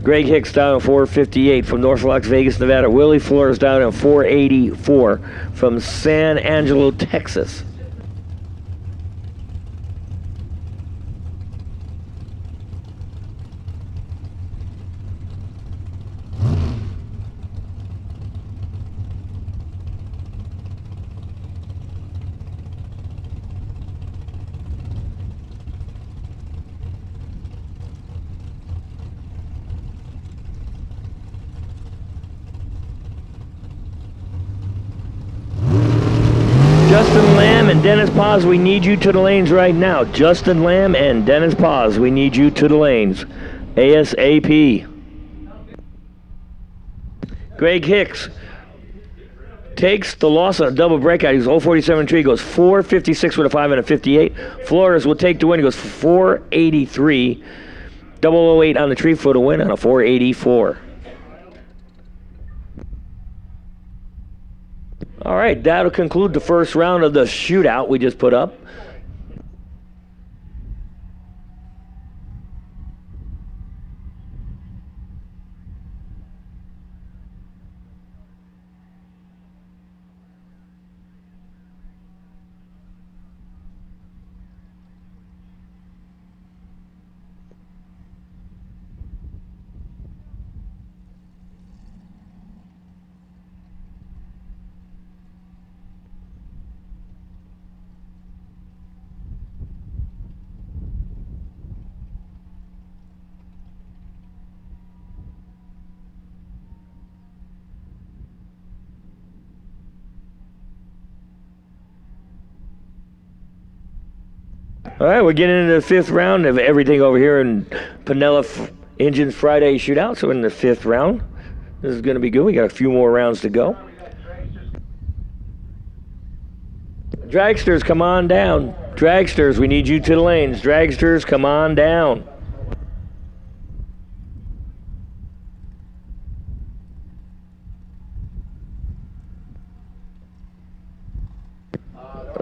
Greg Hicks down at 458 from North Las Vegas, Nevada. Willie Flores down at 484 from San Angelo, Texas. Justin Lamb and Dennis Paz, we need you to the lanes right now. Justin Lamb and Dennis Paz, we need you to the lanes. ASAP. Greg Hicks takes the loss on a double breakout. He's 047 tree, goes 456 with a 5 and a 58. Flores will take the win. He goes 483. 008 on the tree for the win on a 484. All right, that'll conclude the first round of the shootout we just put up. All right, we're getting into the fifth round of everything over here in Pinella Engines Friday Shootout. So we're in the fifth round. This is going to be good. We got a few more rounds to go. Dragsters, come on down. Dragsters, we need you to the lanes. Dragsters, come on down.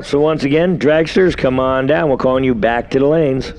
So once again, dragsters, come on down. We're calling you back to the lanes.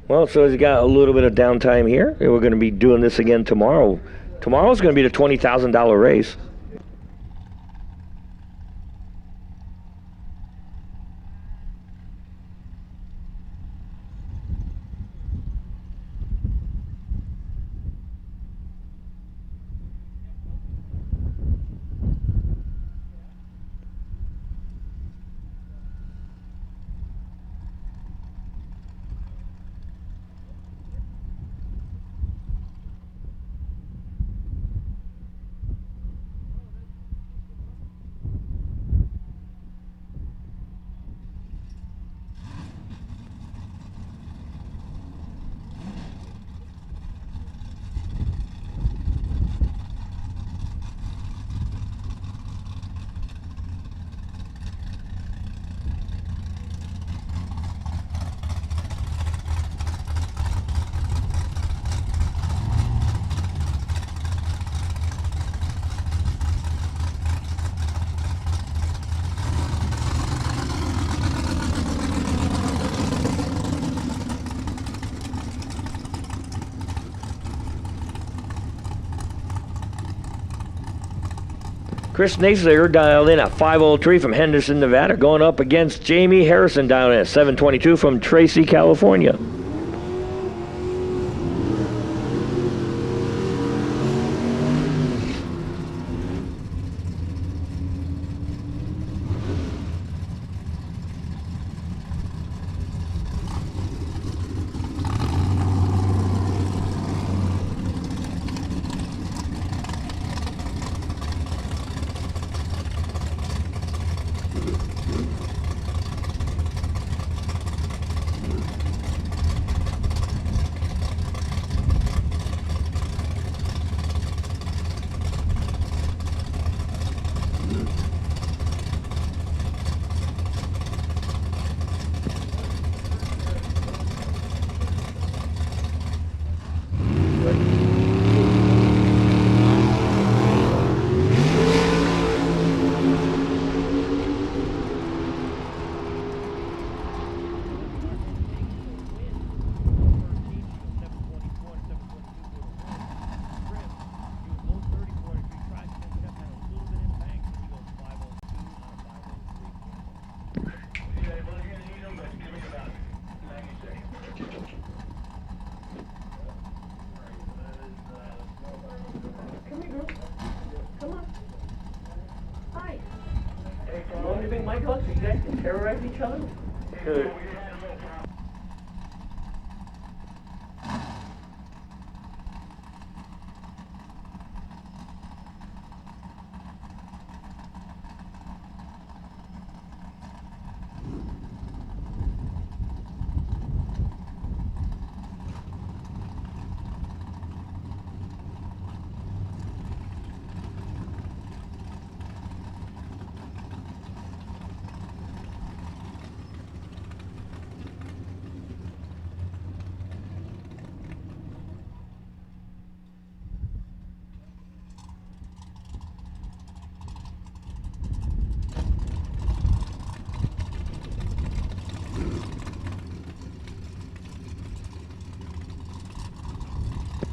Well, so we got a little bit of downtime here. We're going to be doing this again tomorrow. Tomorrow's going to be the $20,000 race. Chris Nazier dialed in at 503 from Henderson, Nevada, going up against Jamie Harrison dialed in at 722 from Tracy, California. Coach? You guys can terrorize each other? Dude.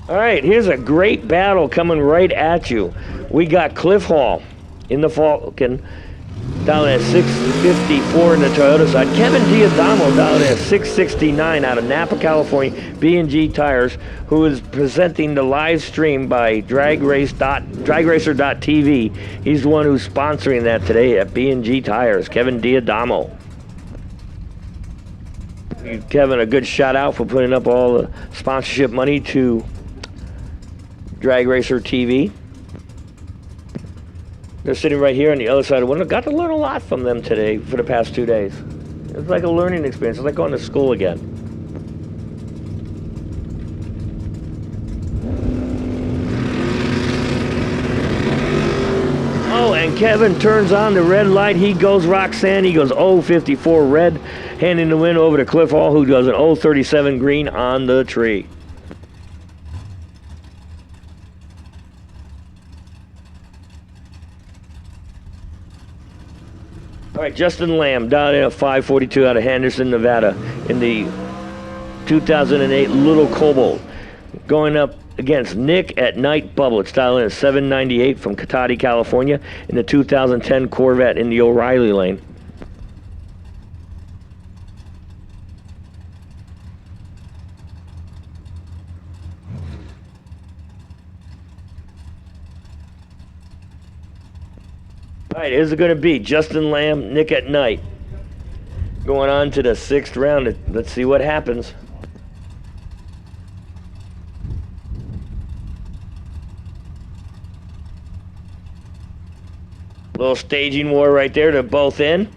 All right, here's a great battle coming right at you. We got Cliff Hall in the Falcon down at 654 in the Toyota side. Kevin Diadamo down at 669 out of Napa, California, B&G Tires, who is presenting the live stream by dragracer.tv. He's the one who's sponsoring that today at B&G Tires, Kevin Diadamo. Give Kevin a good shout out for putting up all the sponsorship money to Drag Racer TV. They're sitting right here on the other side of the window. Got to learn a lot from them today for the past 2 days. It's like a learning experience. It's like going to school again. Oh, and Kevin turns on the red light. He goes Roxanne. He goes 054 red, handing the win over to Cliff Hall, who does an 037 green on the tree. All right, Justin Lamb down in a 542 out of Henderson, Nevada in the 2008 Little Cobalt. Going up against Nick at Night Bubble. It's dialed in at 798 from Cotati, California in the 2010 Corvette in the O'Reilly lane. All right, here's it going to be Justin Lamb, Nick at Night. Going on to the 6th round. Let's see what happens. Little staging war right there. They're both in.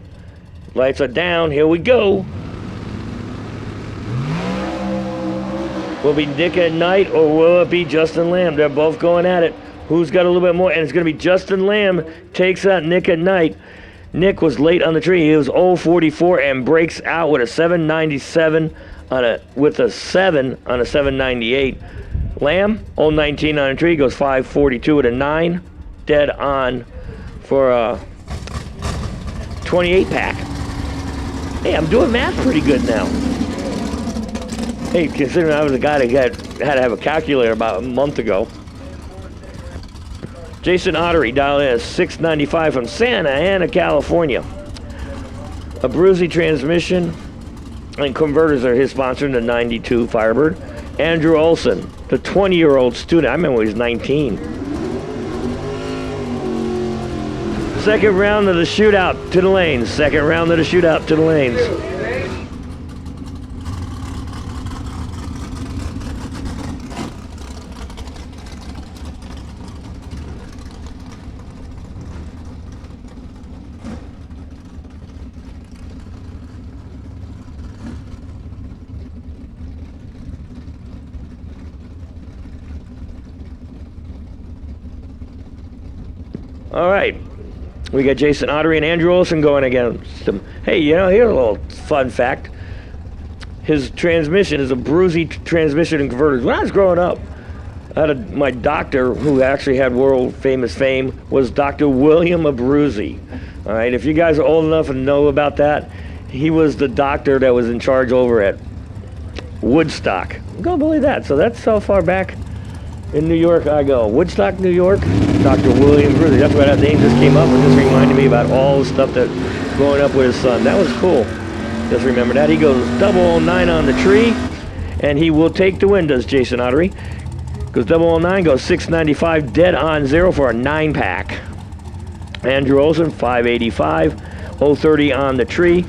Lights are down. Here we go. Will it be Nick at Night or will it be Justin Lamb? They're both going at it. Who's got a little bit more? And it's going to be Justin Lamb takes out Nick at Night. Nick was late on the tree. He was 044 and breaks out with a 797 with a 7 on a 798. Lamb 019 on the tree, goes 542 with a 9, dead on for a 28 pack. Hey, I'm doing math pretty good now. Hey, considering I was a guy that had to have a calculator about a month ago. Jason Ottery dialed in at 695 from Santa Ana, California. Abruzzi transmission and converters are his sponsor in the 92 Firebird. Andrew Olson, the 20-year-old student. I remember when he was 19. Second round of the shootout to the lanes. Second round of the shootout to the lanes. All right, we got Jason Ottery and Andrew Olson going against him. Hey, you know, here's a little fun fact. His transmission is a Abruzzi transmission and converters. When I was growing up, my doctor, who actually had world famous fame, was Dr. William Abruzzi. All right, if you guys are old enough and know about that, he was the doctor that was in charge over at Woodstock. Go believe that. So that's how far back in New York I go. Woodstock, New York, Dr. William Abruzzi. That's why that name just came up and just reminded me about all the stuff that growing up with his son. That was cool. Just remember that. He goes 009 on the tree, and he will take the win, does Jason Ottery. Goes 009, goes 695, dead on 0 for a 9-pack. Andrew Olson, 585 030 on the tree.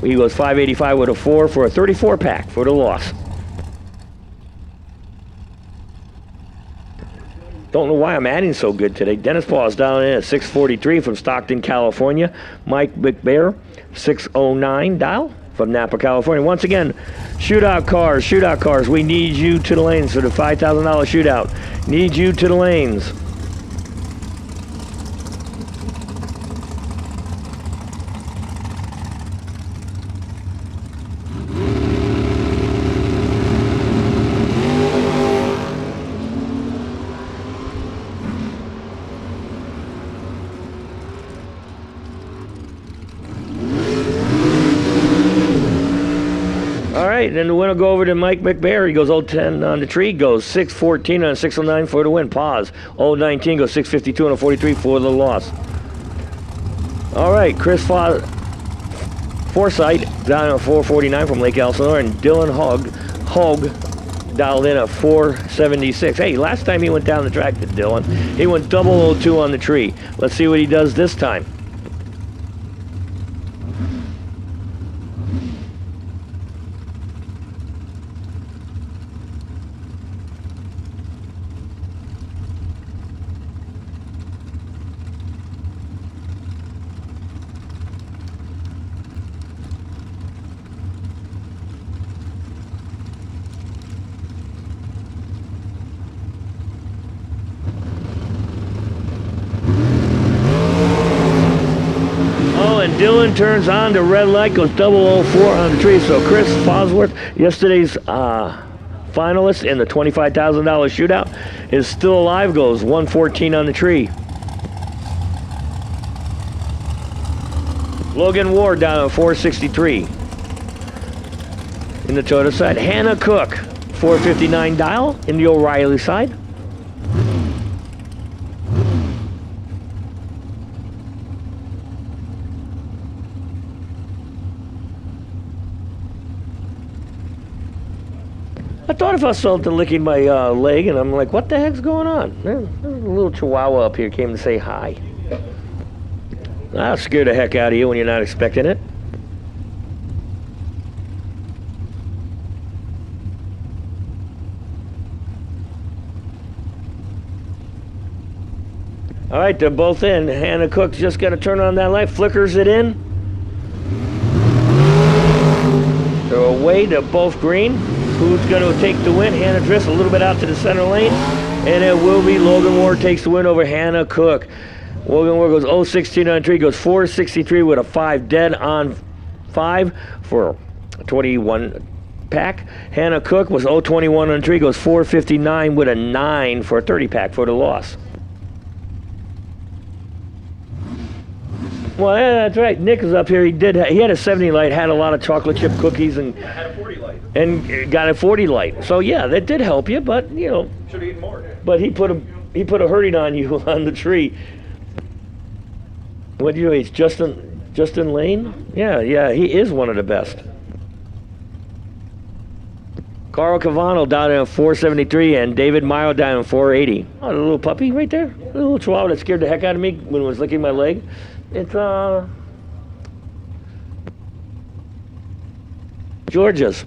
He goes 585 with a 4 for a 34 pack for the loss. Don't know why I'm adding so good today. Dennis Paul is down in at 643 from Stockton, California. Mike McBear, 609 dial from Napa, California. Once again, shootout cars. We need you to the lanes for the $5,000 shootout. Need you to the lanes. And then the winner go over to Mike McBear. He goes 010 on the tree, goes 614 on 609 for the win. Pause. 019 goes 652 on a 43 for the loss. All right, Chris Forsythe down at 449 from Lake Elsinore, and Dylan Hogg dialed in at 476. Hey, last time he went down the track to Dylan, he went 002 on the tree. Let's see what he does this time. And Dylan turns on the red light, goes 004 on the tree. So Chris Fosworth, yesterday's finalist in the $25,000 shootout, is still alive, goes 114 on the tree. Logan Ward down at 463. In the Toyota side, Hannah Cook, 459 dial in the O'Reilly side. I thought if I felt something licking my leg, and I'm like, what the heck's going on? There's a little chihuahua up here came to say hi. That'll scare the heck out of you when you're not expecting it. All right, they're both in. Hannah Cook's just got to turn on that light, flickers it in. They're away, they're both green. Who's going to take the win? Hannah drifts a little bit out to the center lane, and it will be Logan Ward takes the win over Hannah Cook. Logan Ward goes 016 on the tree, goes 463 with a 5 dead on 5 for a 21 pack. Hannah Cook was 021 on the tree, goes 459 with a 9 for a 30 pack for the loss. Well, yeah, that's right. Nick is up here. He had a 70 light, had a lot of chocolate chip cookies, and had a 40 light. And got a 40 light. So yeah, that did help you, but you know. Should have eaten more. But he put a hurting on you on the tree. What do you know? He's Justin Lane? Yeah, he is one of the best. Carl Cavano down at 473 and David Mayo down at 480. Oh, the little puppy right there. The little chihuahua that scared the heck out of me when it was licking my leg. It's Georgia's.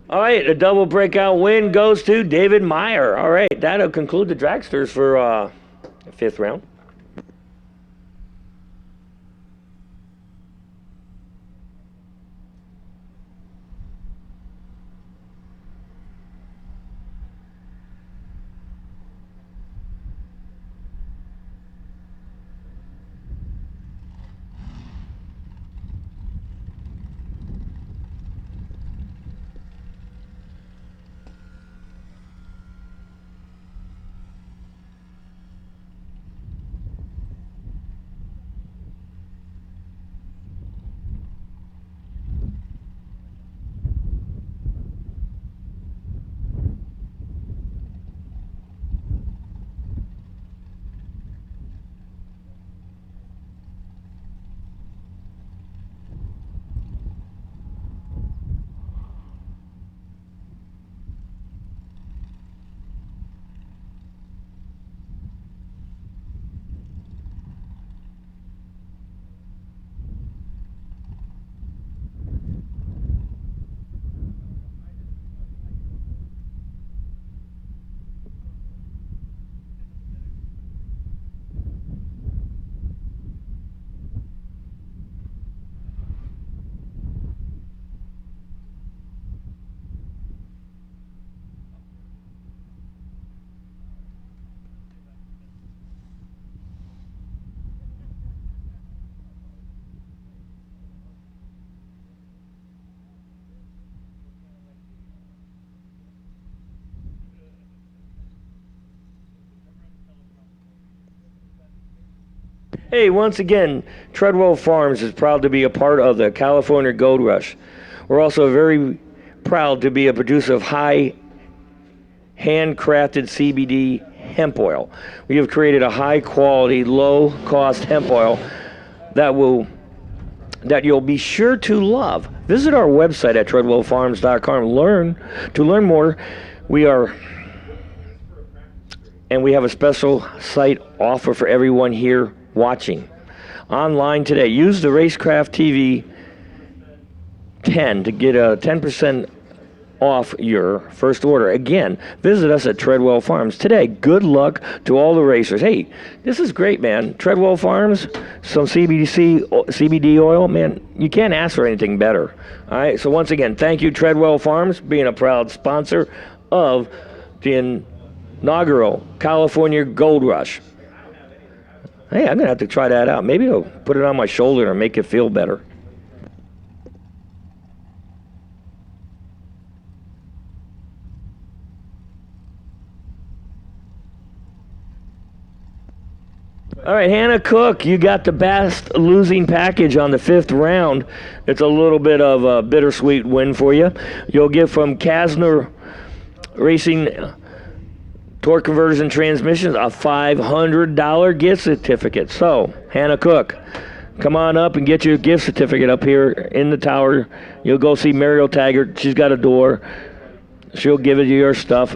All right, a double breakout win goes to David Meyer. All right, that'll conclude the dragsters for the 5th round. Hey, once again, Treadwell Farms is proud to be a part of the California Gold Rush. We're also very proud to be a producer of high handcrafted CBD hemp oil. We have created a high quality, low cost hemp oil that you'll be sure to love. Visit our website at treadwellfarms.com. To learn more, we have a special site offer for everyone here watching online today. Use the Racecraft TV 10 to get a 10% off your first order. Again, visit us at Treadwell Farms today. Good luck to all the racers. Hey, this is great, man. Treadwell Farms, some CBD oil, man, you can't ask for anything better. All right, so once again, thank you, Treadwell Farms, being a proud sponsor of the inaugural California Gold Rush. Hey, I'm going to have to try that out. Maybe I'll put it on my shoulder and make it feel better. All right, Hannah Cook, you got the best losing package on the 5th round. It's a little bit of a bittersweet win for you. You'll get from Kasner Racing Torque Conversion Transmissions a $500 gift certificate. So, Hannah Cook, come on up and get your gift certificate up here in the tower. You'll go see Mariel Taggart. She's got a door. She'll give you your stuff.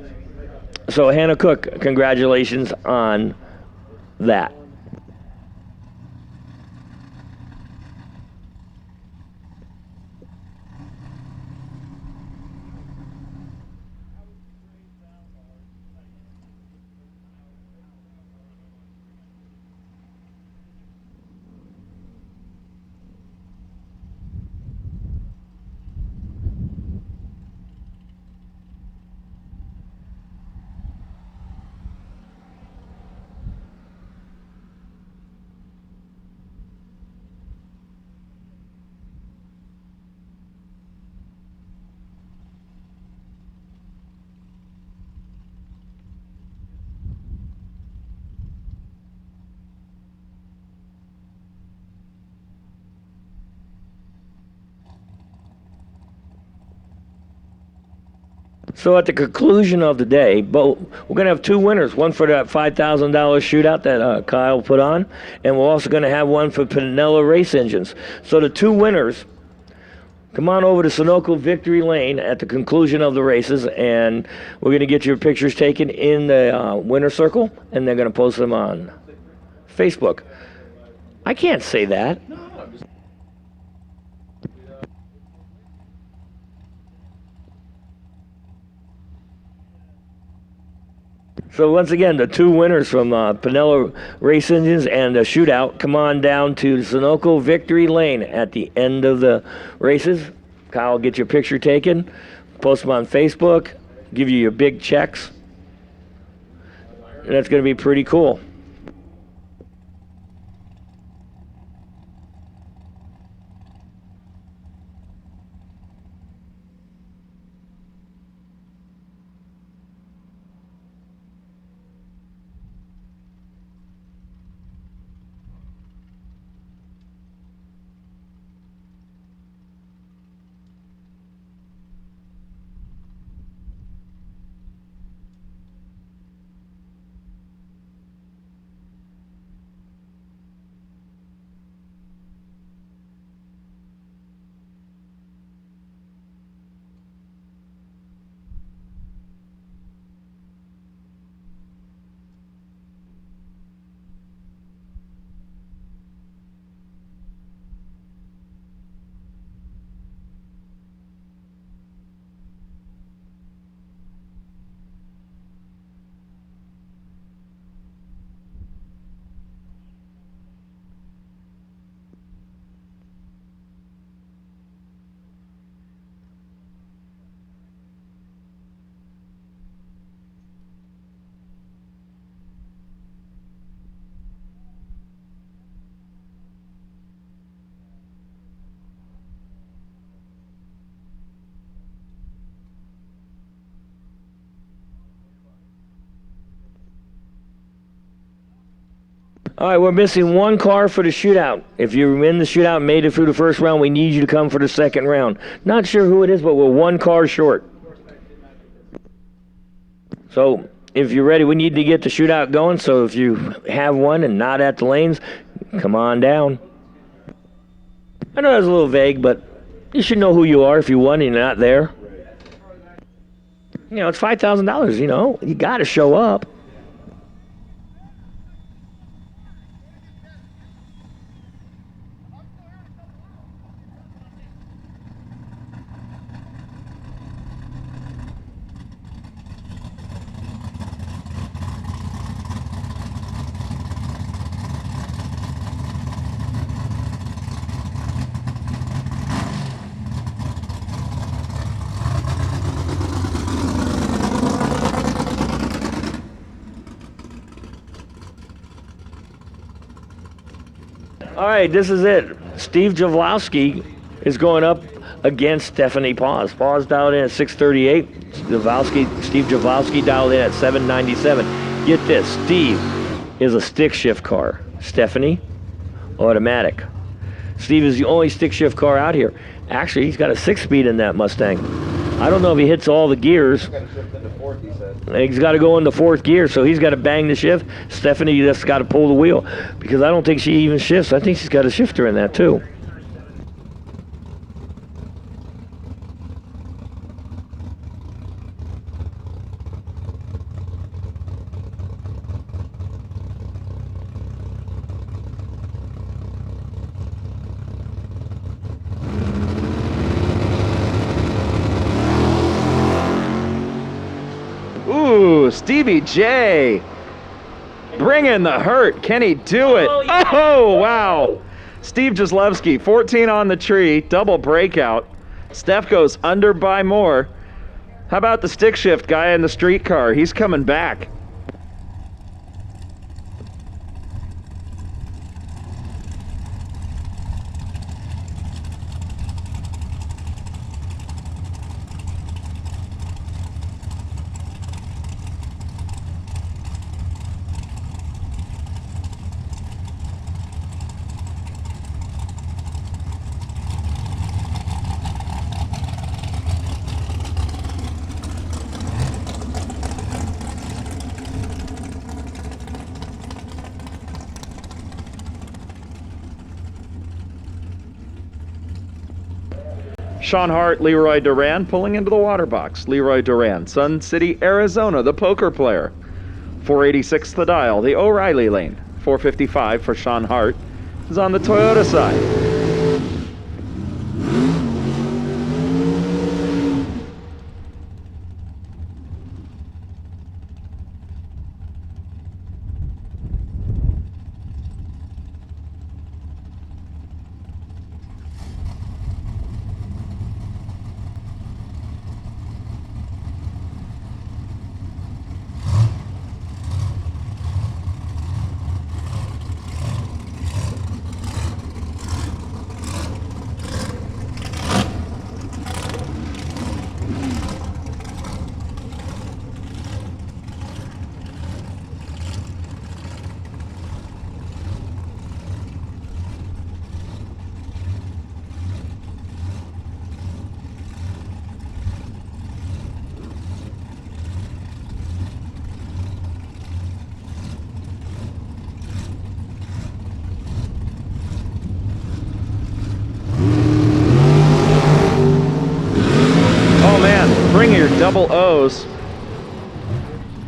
So, Hannah Cook, congratulations on that. So at the conclusion of the day, we're going to have 2 winners, one for that $5,000 shootout that Kyle put on, and we're also going to have one for Pinella Race Engines. So the 2 winners, come on over to Sunoco Victory Lane at the conclusion of the races, and we're going to get your pictures taken in the winner circle, and they're going to post them on Facebook. I can't say that. So once again, the 2 winners from Pinella Race Engines and the shootout, come on down to Sunoco Victory Lane at the end of the races. Kyle will get your picture taken, post them on Facebook, give you your big checks, and that's going to be pretty cool. All right, we're missing one car for the shootout. If you're in the shootout and made it through the first round, we need you to come for the second round. Not sure who it is, but we're one car short. So if you're ready, we need to get the shootout going. So if you have one and not at the lanes, come on down. I know that's a little vague, but you should know who you are if you won and you're not there. You know, it's $5,000, you know. You got to show up. All right, this is it. Steve Javlowski is going up against Stephanie Paws. Paws dialed in at 638. Steve Javlowski dialed in at 797. Get this, Steve is a stick shift car. Stephanie, automatic. Steve is the only stick shift car out here. Actually, he's got a 6-speed in that Mustang. I don't know if he hits all the gears. He's got to shift into fourth, he said. He's got to go into fourth gear, so he's got to bang the shift. Stephanie just got to pull the wheel, because I don't think she even shifts. I think she's got a shifter in that too. Ooh, Stevie J. Bringing the hurt. Can he do it? Oh, wow. Steve Jaslewski, 14 on the tree, double breakout. Steph goes under by more. How about the stick shift guy in the street car? He's coming back. Sean Hart, Leroy Duran pulling into the water box. Leroy Duran, Sun City, Arizona, the poker player. 486 the dial, the O'Reilly lane. 455 for Sean Hart is on the Toyota side. Bring your double O's.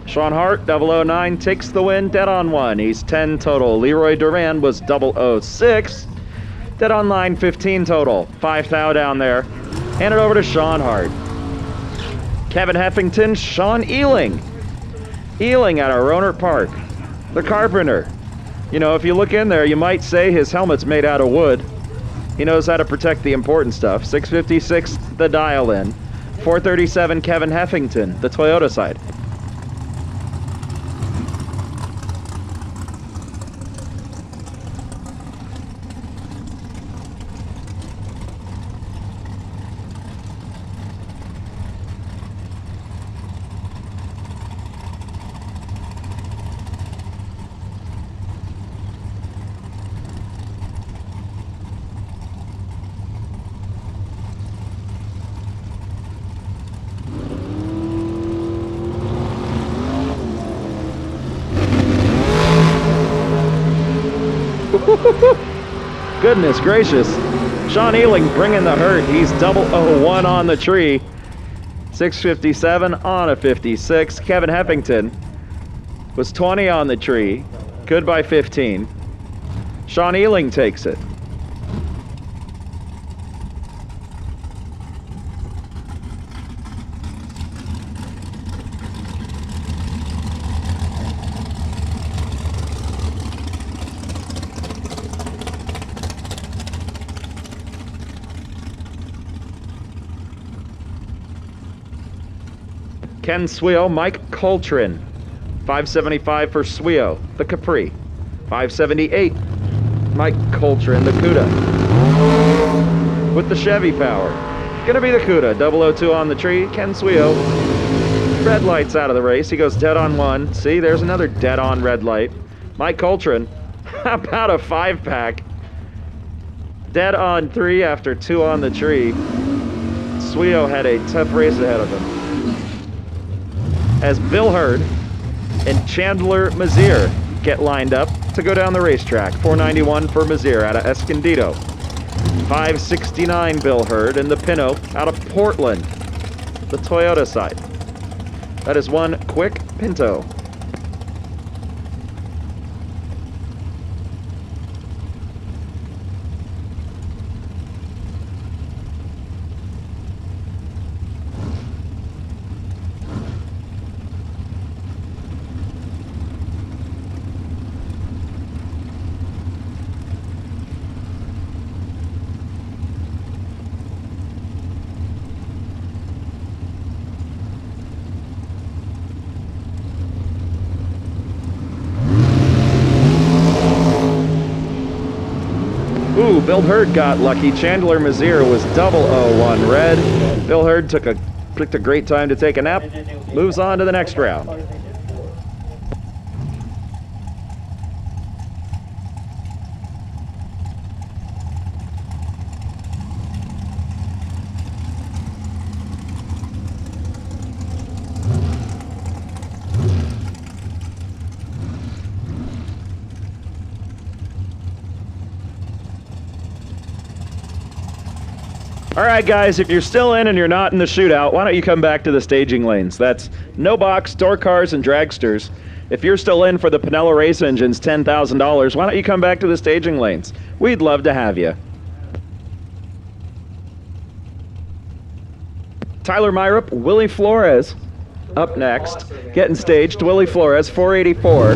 Sean Hart, 009, takes the win, dead on 1. He's 10 total. Leroy Duran was 006, dead on line, 15 total. 5 thou down there. Hand it over to Sean Hart. Kevin Heffington, Sean Ealing. Ealing out of Rohnert Park. The carpenter. You know, if you look in there, you might say his helmet's made out of wood. He knows how to protect the important stuff. 656, the dial in. 437, Kevin Heffington, the Toyota side. Goodness gracious. Sean Ealing bringing the hurt. He's 001 on the tree. 657 on a 56. Kevin Heffington was 20 on the tree. Good by 15. Sean Ealing takes it. Ken Sweo, Mike Coltrane. 575 for Sweo, the Capri. 578, Mike Coltrane, the Cuda. With the Chevy power. Gonna be the Cuda, 002 on the tree. Ken Sweo, red lights out of the race. He goes dead on one. See, there's another dead on red light. Mike Coltrane, how about a 5-pack? Dead on 3 after 2 on the tree. Sweo had a tough race ahead of him. As Bill Hurd and Chandler Mazier get lined up to go down the racetrack. 491 for Mazier out of Escondido. 569 Bill Hurd and the Pinto out of Portland, the Toyota side. That is one quick Pinto. Ooh, Bill Hurd got lucky. Chandler Mazier was 001 red. Bill Hurd picked a great time to take a nap. Moves on to the next round. All right, guys, if you're still in and you're not in the shootout, why don't you come back to the staging lanes? That's no box, store cars, and dragsters. If you're still in for the Pinella Race Engines $10,000, why don't you come back to the staging lanes? We'd love to have you. Tyler Myrup, Willie Flores up next. Getting staged, Willie Flores, 484,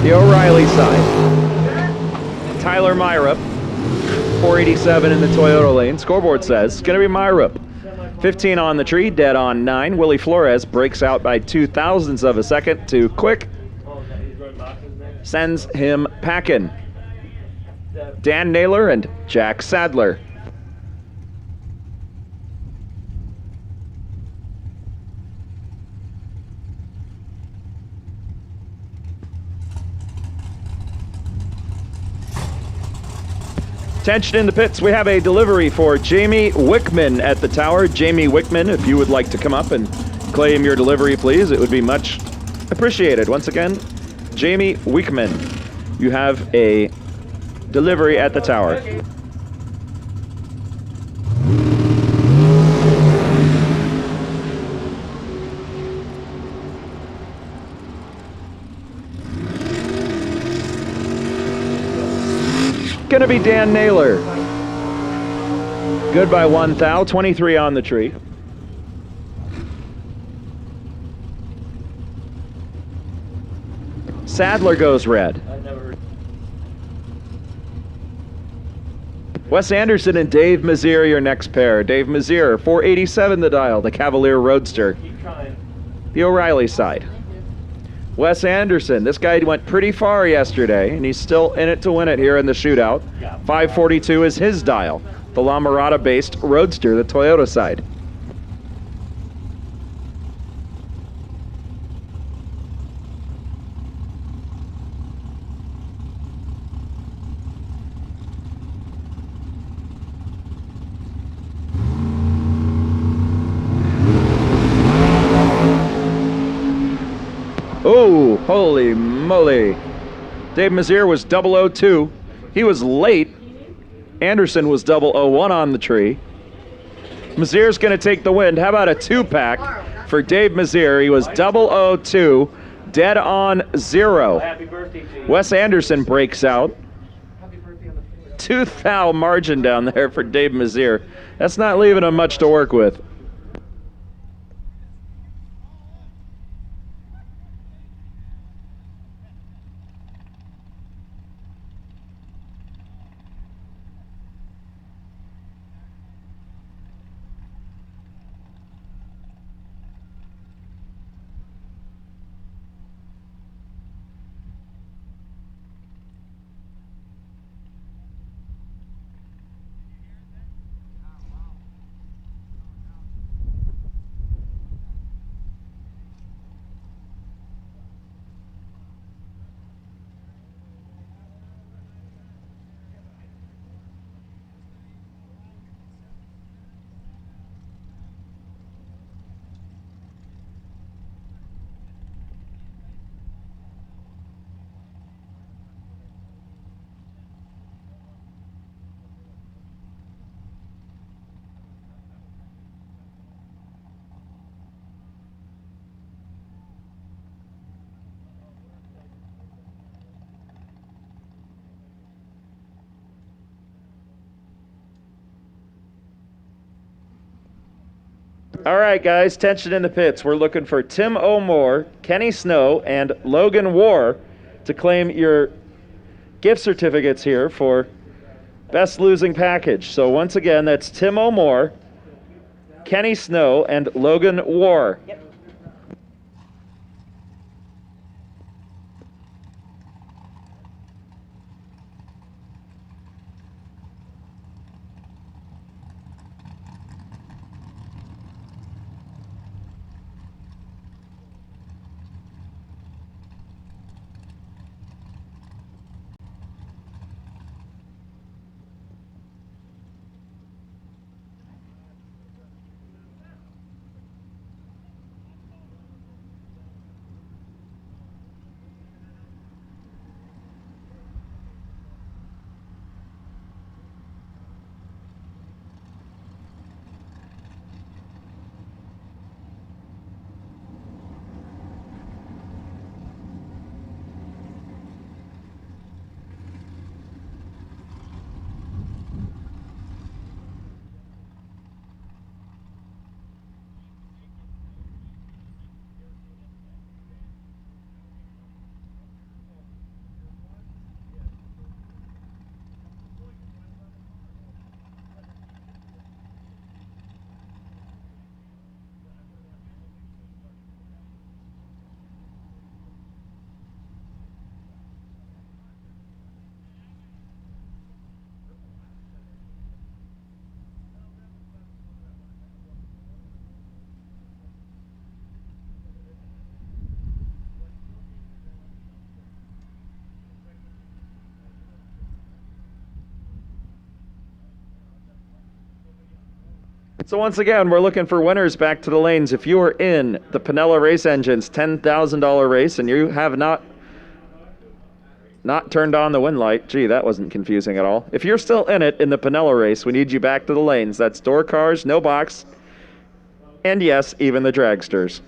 the O'Reilly side. Tyler Myrup, 487 in the Toyota lane. Scoreboard says it's going to be Myrup. 15 on the tree, dead on 9. Willie Flores breaks out by 0.02 of a second to Quick. Sends him packing. Dan Naylor and Jack Sadler. Attention in the pits, we have a delivery for Jamie Wickman at the tower. Jamie Wickman, if you would like to come up and claim your delivery, please, it would be much appreciated. Once again, Jamie Wickman, you have a delivery at the tower. Gonna be Dan Naylor. Good by 1 thou, 23 on the tree. Sadler goes red. Wes Anderson and Dave Mazier, your next pair. Dave Mazier, 487 the dial, the Cavalier Roadster. The O'Reilly side. Wes Anderson, this guy went pretty far yesterday, and he's still in it to win it here in the shootout. 542 is his dial, the La Mirada-based Roadster, the Toyota side. Oh, holy moly. Dave Mazier was 002. He was late. Anderson was 001 on the tree. Mazier's going to take the win. How about a 2-pack for Dave Mazier? He was 002, dead on 0. Happy birthday to you. Wes Anderson breaks out. Tooth foul margin down there for Dave Mazier. That's not leaving him much to work with. All right, guys, tension in the pits. We're looking for Tim O'More, Kenny Snow, and Logan War to claim your gift certificates here for Best Losing Package. So once again, that's Tim O'More, Kenny Snow, and Logan War. So once again, we're looking for winners back to the lanes. If you are in the Pinella Race Engines $10,000 race and you have not turned on the win light, gee, that wasn't confusing at all. If you're still in it in the Pinella race, we need you back to the lanes. That's door cars, no box, and yes, even the dragsters.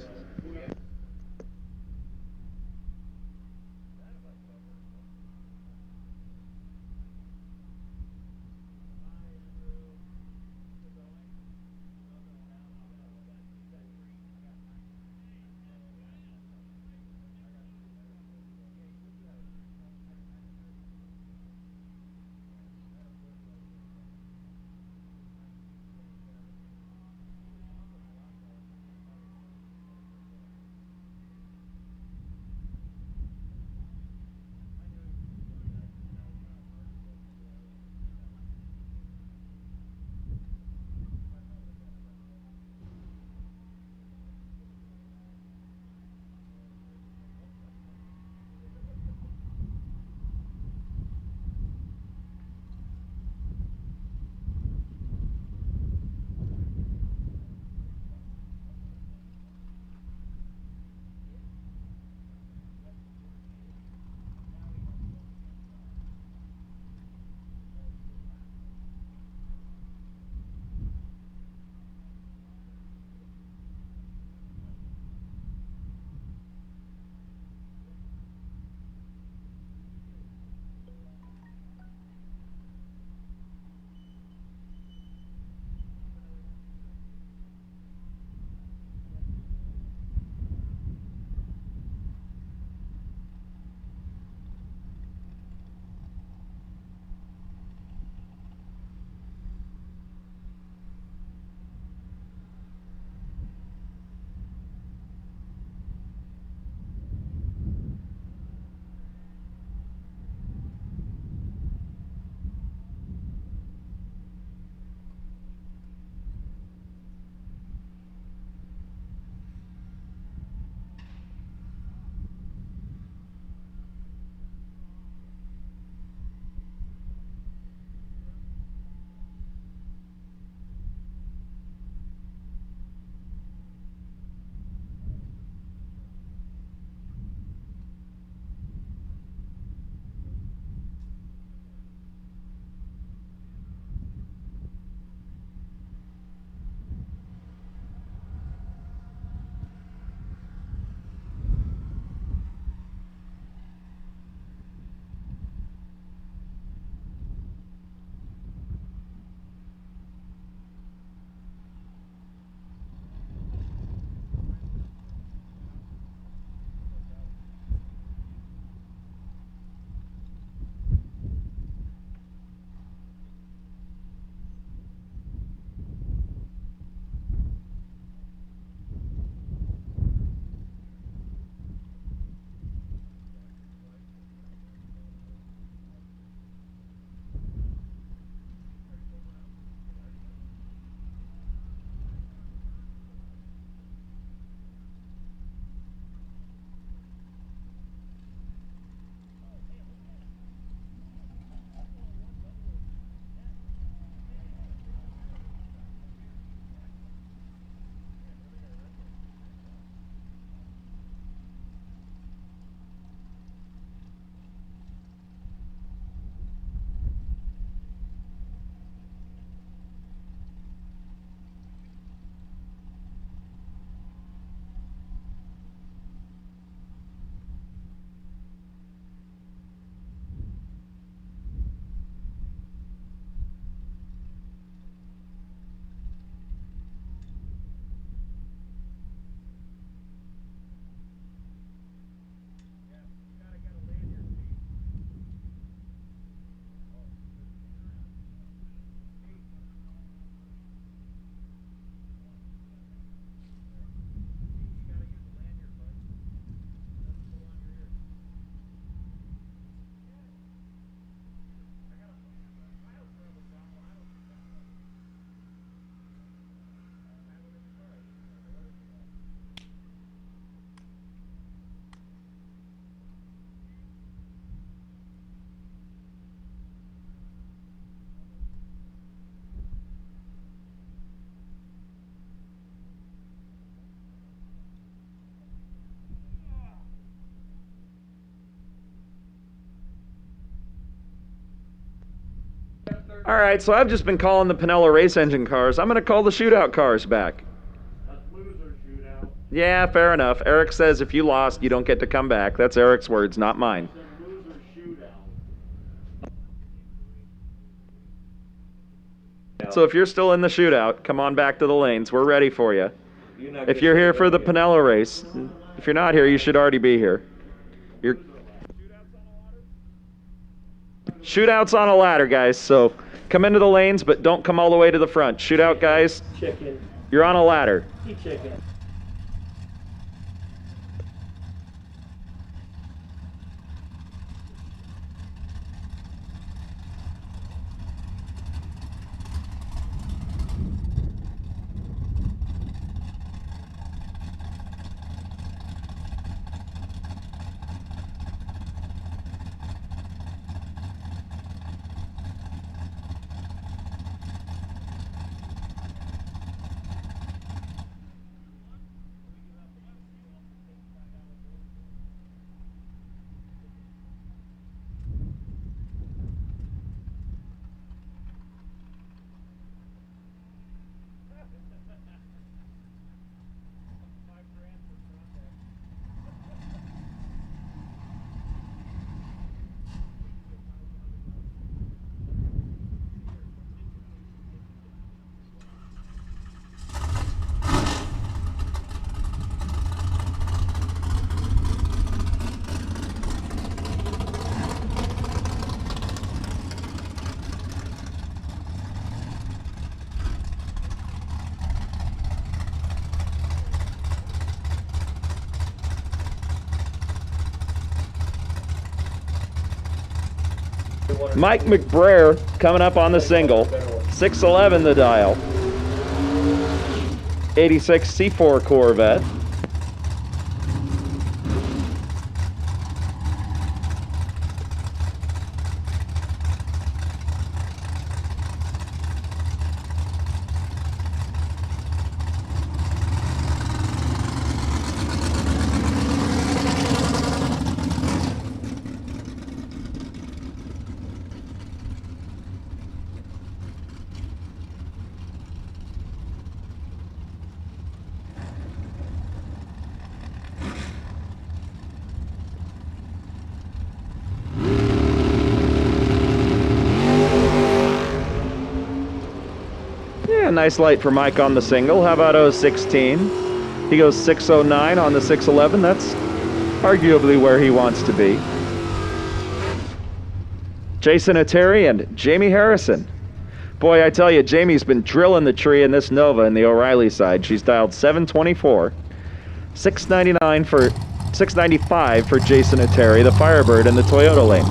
All right, so I've just been calling the Pinella race engine cars. I'm going to call the shootout cars back. Yeah, fair enough. Eric says if you lost, you don't get to come back. That's Eric's words, not mine. So if you're still in the shootout, come on back to the lanes. We're ready for you. If you're here for the Pinella race, if you're not here, you should already be here. Shootouts on a ladder, guys. So come into the lanes, but don't come all the way to the front. Shootout, guys. Chicken. You're on a ladder. Chicken. Mike McBrayer coming up on the single. 611 the dial. 86 C4 Corvette. Yeah, nice light for Mike on the single. How about 016? He goes 609 on the 611. That's arguably where he wants to be. Jason Atteri and Jamie Harrison. Boy, I tell you, Jamie's been drilling the tree in this Nova in the O'Reilly side. She's dialed 724. 699 for 695 for Jason Atteri, the Firebird in the Toyota lane.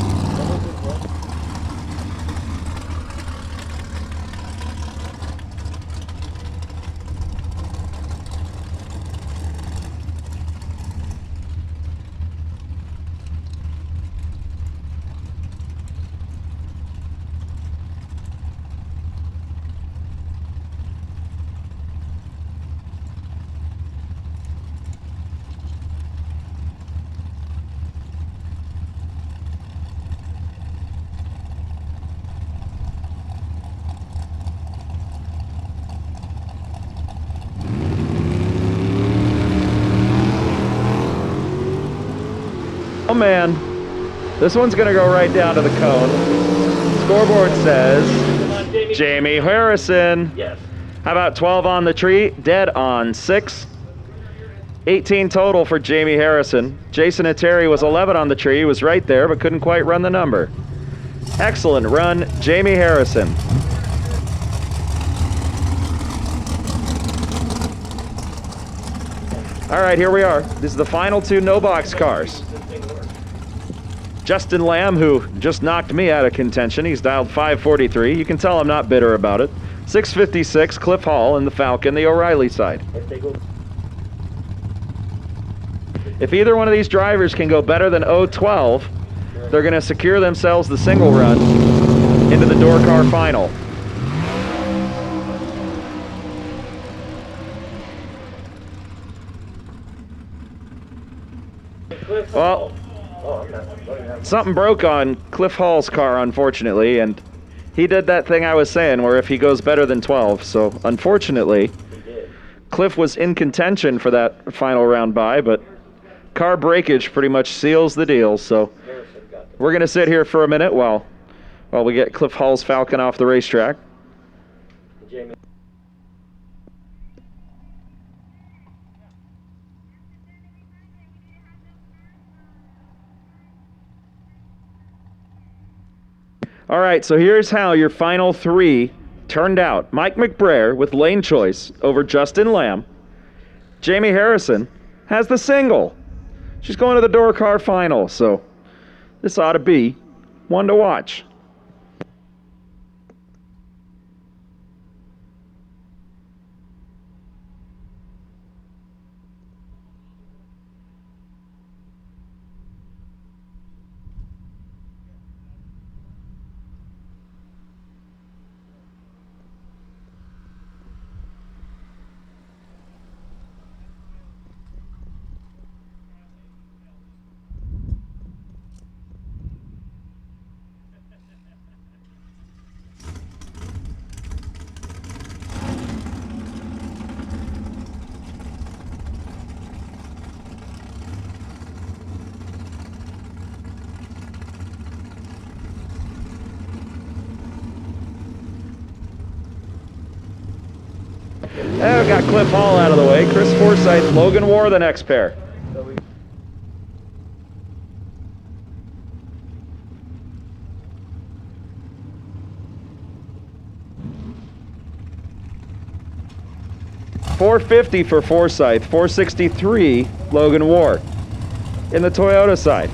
Oh man, this one's gonna go right down to the cone. Scoreboard says Jamie Harrison. Yes. How about 12 on the tree? Dead on 6. 18 total for Jamie Harrison. Jason Atteri was 11 on the tree. He was right there, but couldn't quite run the number. Excellent run, Jamie Harrison. All right, here we are. This is the final two no-box cars. Justin Lamb, who just knocked me out of contention. He's dialed 543. You can tell I'm not bitter about it. 656, Cliff Hall in the Falcon, the O'Reilly side. If either one of these drivers can go better than 012, they're going to secure themselves the single run into the door car final. Well, something broke on Cliff Hall's car, unfortunately, and He did that thing I was saying where if he goes better than 12. So unfortunately, Cliff was in contention for that final round bye, but car breakage pretty much seals the deal. So we're going to sit here for a minute while we get Cliff Hall's Falcon off the racetrack. All right, so here's how your final three turned out. Mike McBrayer with lane choice over Justin Lamb. Jamie Harrison has the single. She's going to the door car final, so this ought to be one to watch. And we got Cliff Hall out of the way. Chris Forsyth, Logan War, the next pair. $450 for Forsyth, $463 Logan War. In the Toyota side.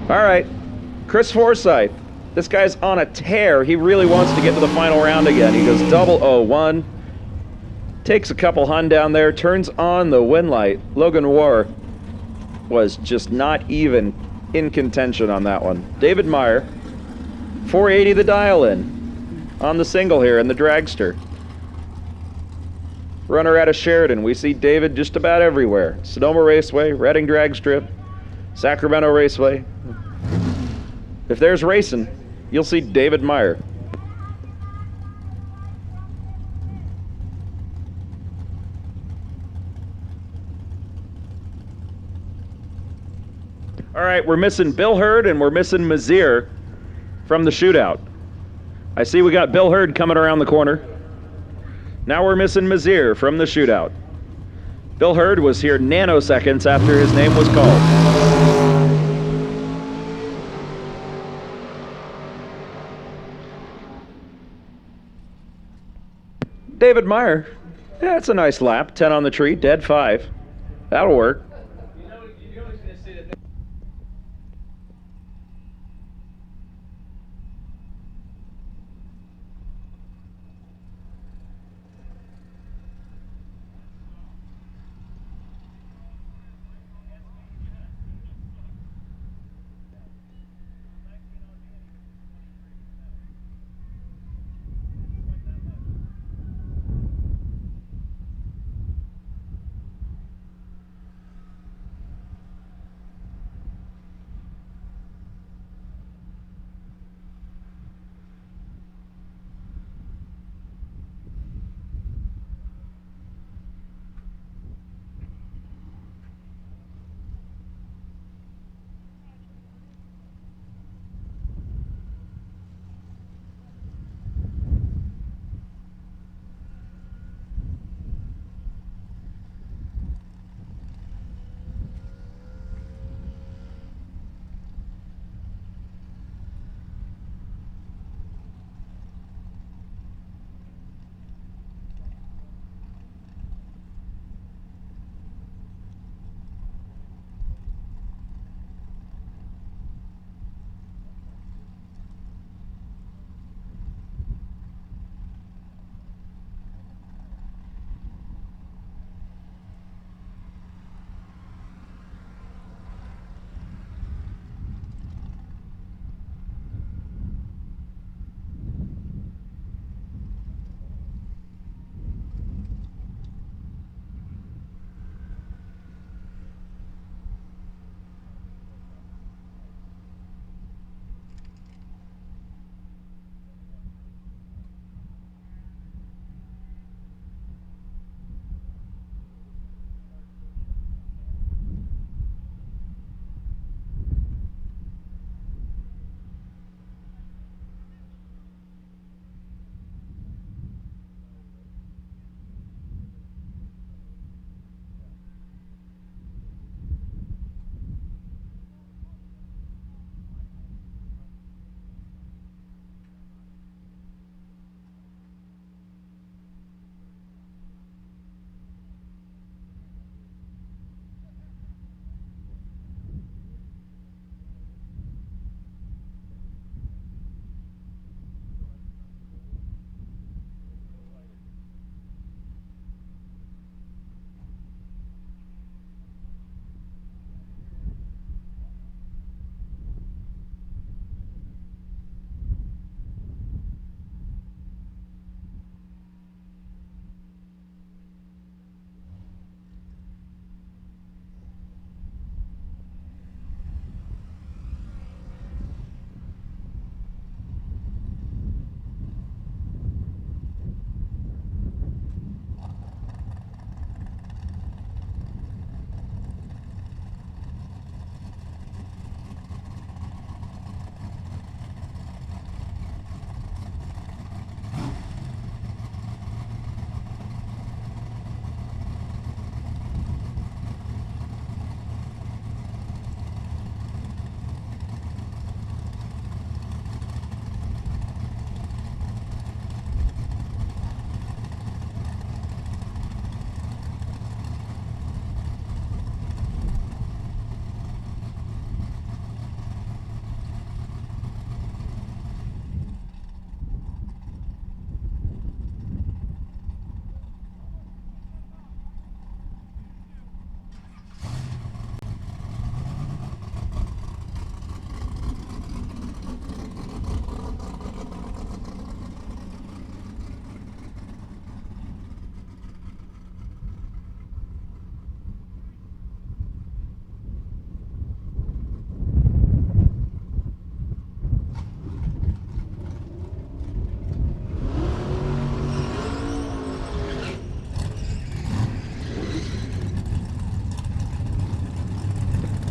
All right, Chris Forsyth. This guy's on a tear. He really wants to get to the final round again. He goes 001, takes a couple hun down there, turns on the win light. Logan War was just not even in contention on that one. David Meyer, 480 the dial in on the single here in the dragster. Runner out of Sheridan. We see David just about everywhere. Sonoma Raceway, Reading Drag Strip, Sacramento Raceway. If there's racing, you'll see David Meyer. All right, we're missing Bill Hurd and we're missing Mazier from the shootout. I see we got Bill Hurd coming around the corner. Now we're missing Mazier from the shootout. Bill Hurd was here nanoseconds after his name was called. David Meyer, yeah, it's a nice lap. 10 on the tree, dead 5. That'll work.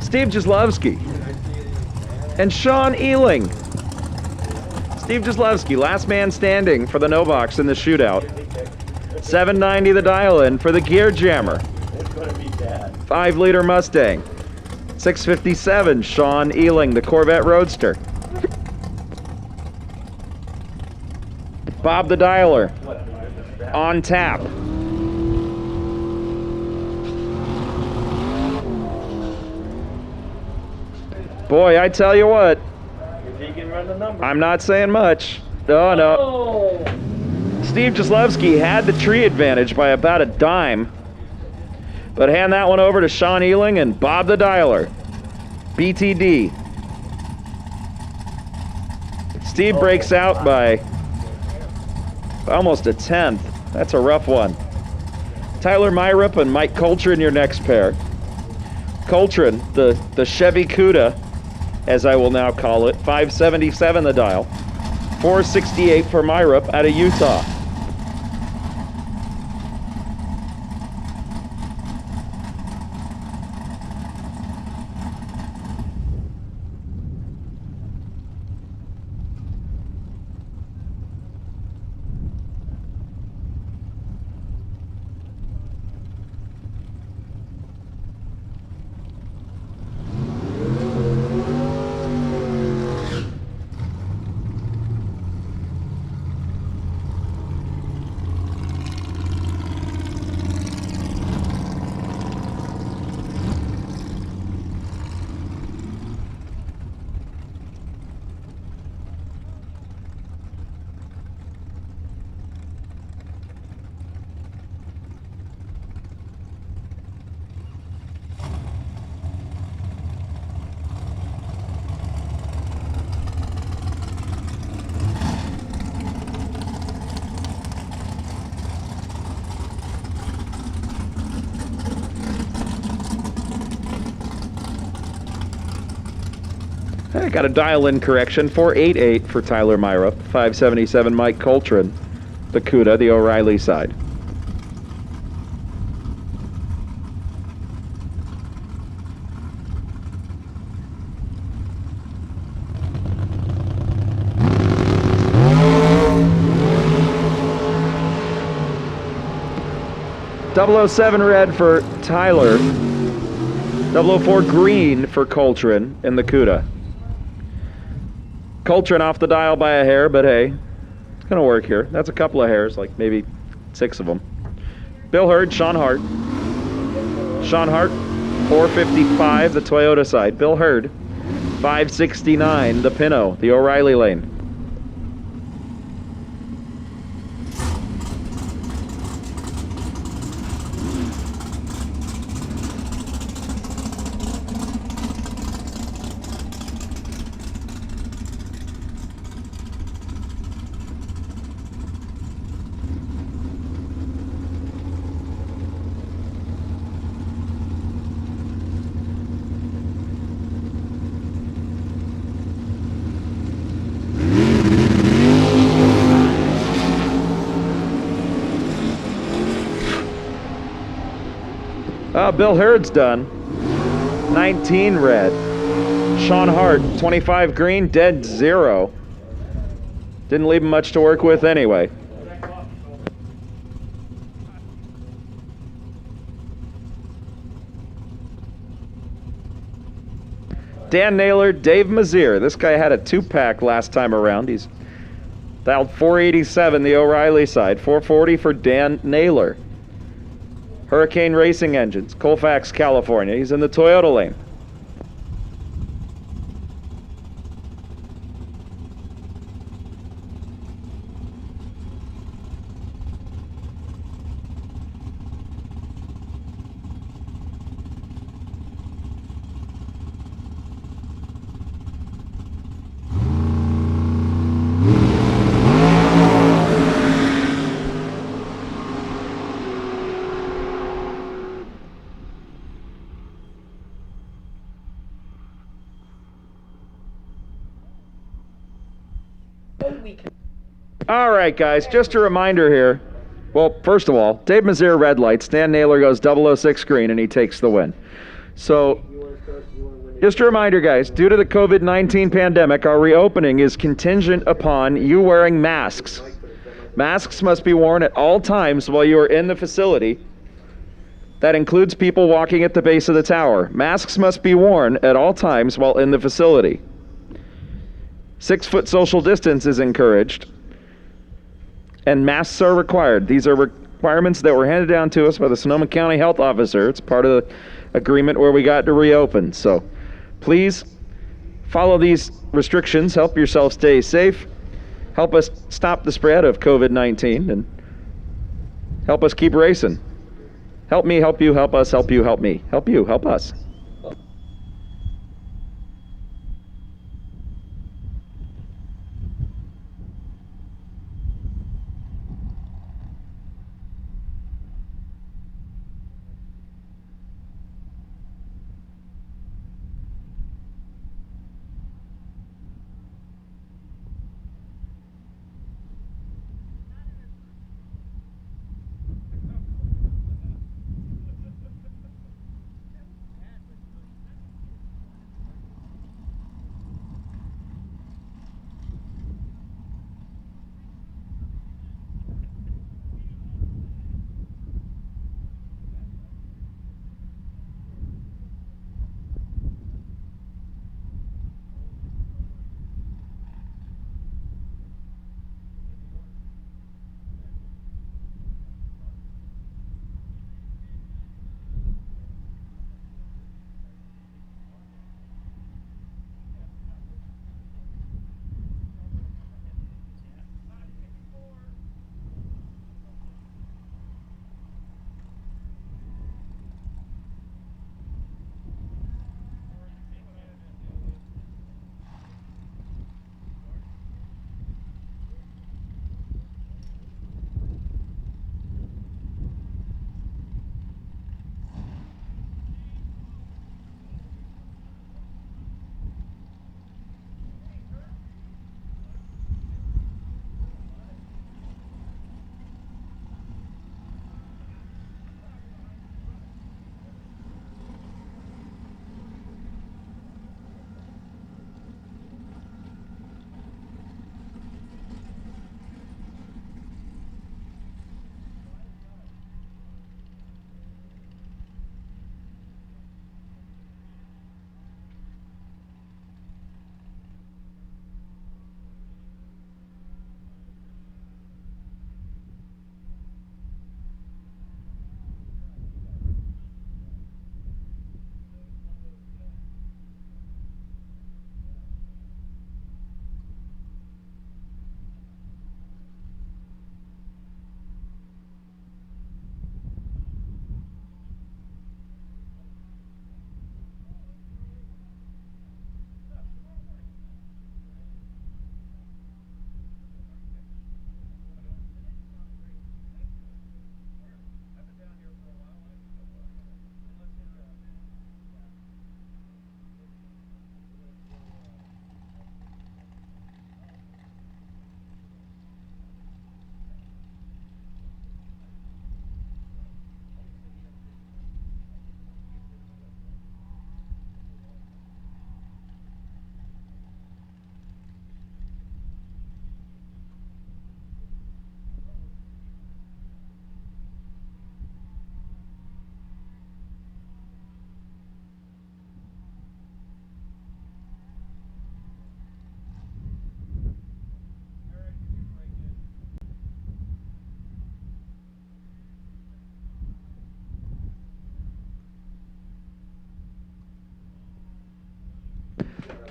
Steve Jaslovsky. And Sean Ealing. Steve Jaslovsky, last man standing for the No Box in the shootout. 790 the dial-in for the Gear Jammer. 5-liter Mustang. 657, Sean Ealing, the Corvette Roadster. Bob the Dialer. On tap. Boy, I tell you what. If he can run the number. I'm not saying much. Oh, no. Oh! Steve Jaslovsky had the tree advantage by about a dime. But hand that one over to Sean Ealing and Bob the Dialer. BTD. Steve breaks out by almost a tenth. That's a rough one. Tyler Myrup and Mike Coltrane, your next pair. Coltrane, the Chevy Cuda, as I will now call it, 577 the dial. 468 for Myrup out of Utah. I got a dial-in correction. 488 for Tyler Myrup. 577 Mike Coltrane. The Cuda, the O'Reilly side. .007 red for Tyler. 004 green for Coltrane in the Cuda. Coltrane off the dial by a hair, but hey, it's gonna work here. That's a couple of hairs, like maybe 6 of them. Bill Hurd, Sean Hart. Sean Hart, 455, the Toyota side. Bill Hurd, 569, the Pinto, the O'Reilly lane. Bill Hurd's done. 19 red. Sean Hart, 25 green, dead 0. Didn't leave him much to work with anyway. Dan Naylor, Dave Mazier. This guy had a 2-pack last time around. He's dialed 487, the O'Reilly side. 440 for Dan Naylor. Hurricane Racing Engines, Colfax, California. He's in the Toyota lane. All right, guys, just a reminder here. Well, first of all, Dave Mazier red lights, Dan Naylor goes 006 green, and he takes the win. So, You want to start? You want to Just a reminder, guys, due to the COVID-19 pandemic, our reopening is contingent upon you wearing masks. Masks must be worn at all times while you are in the facility. That includes people walking at the base of the tower. Masks must be worn at all times while in the facility. 6-foot social distance is encouraged. And masks are required. These are requirements that were handed down to us by the Sonoma County Health Officer. It's part of the agreement where we got to reopen. So please follow these restrictions. Help yourself stay safe. Help us stop the spread of COVID-19 and help us keep racing. Help me, help you, help us, help you, help me. Help you, help us.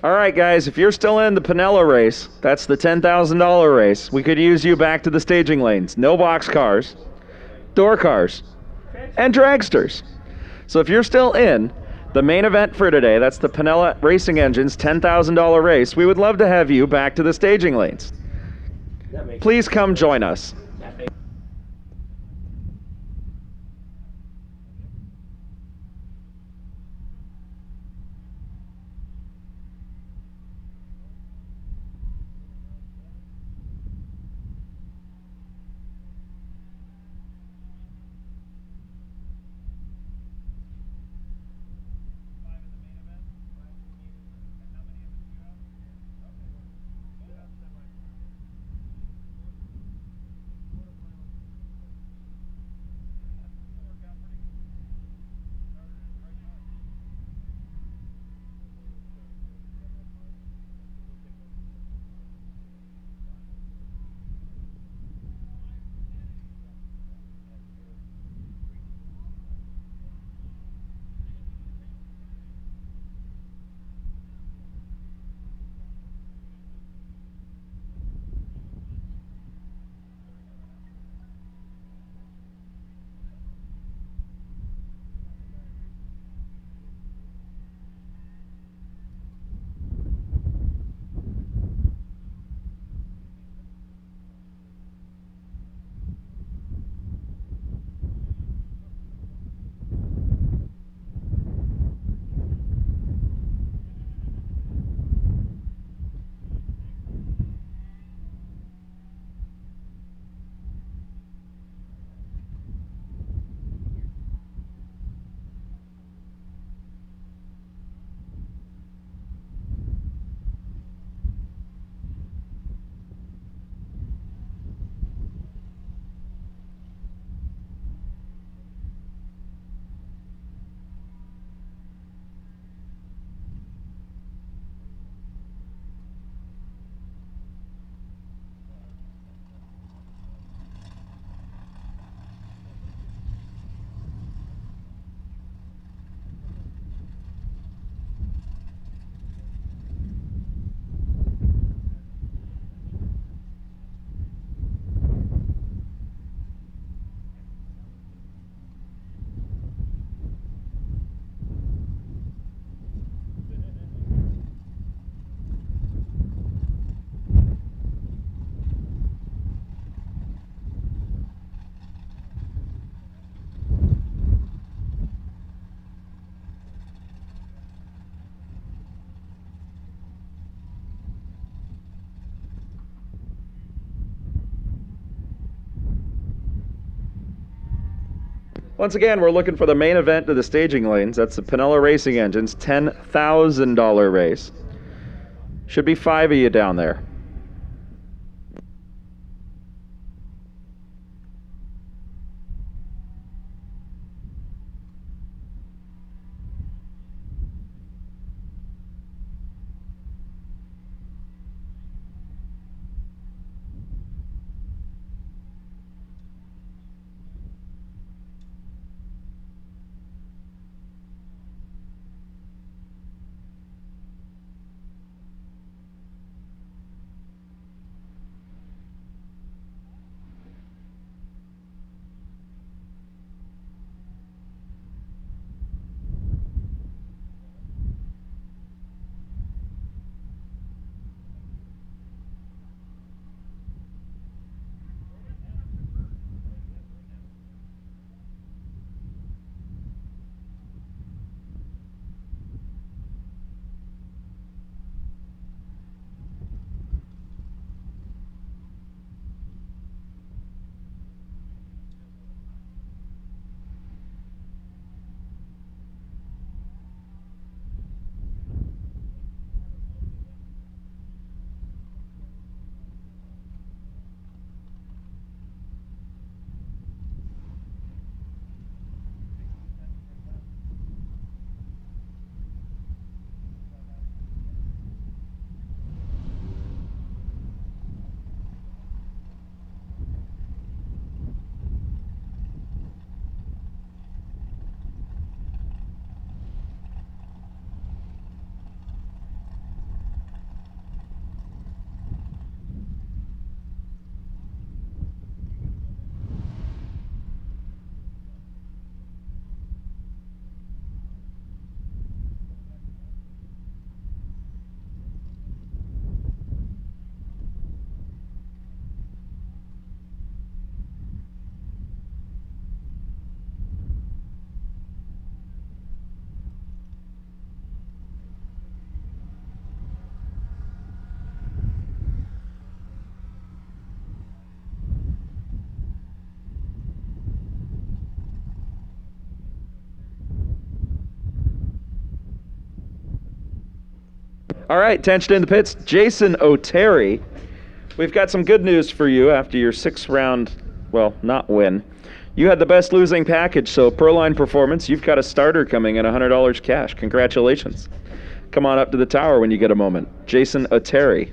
All right, guys, if you're still in the Pinella race, that's the $10,000 race, we could use you back to the staging lanes. No box cars, door cars, and dragsters. So if you're still in the main event for today, that's the Pinella Racing Engines $10,000 race, we would love to have you back to the staging lanes. Please come join us. Once again, we're looking for the main event of the staging lanes. That's the Pinella Racing Engines $10,000 race. Should be 5 of you down there. All right, tension in the pits. Jason O'Terry, we've got some good news for you after your 6th round, well, not win. You had the best losing package, so Proline Performance, you've got a starter coming in $100 cash. Congratulations. Come on up to the tower when you get a moment. Jason O'Terry.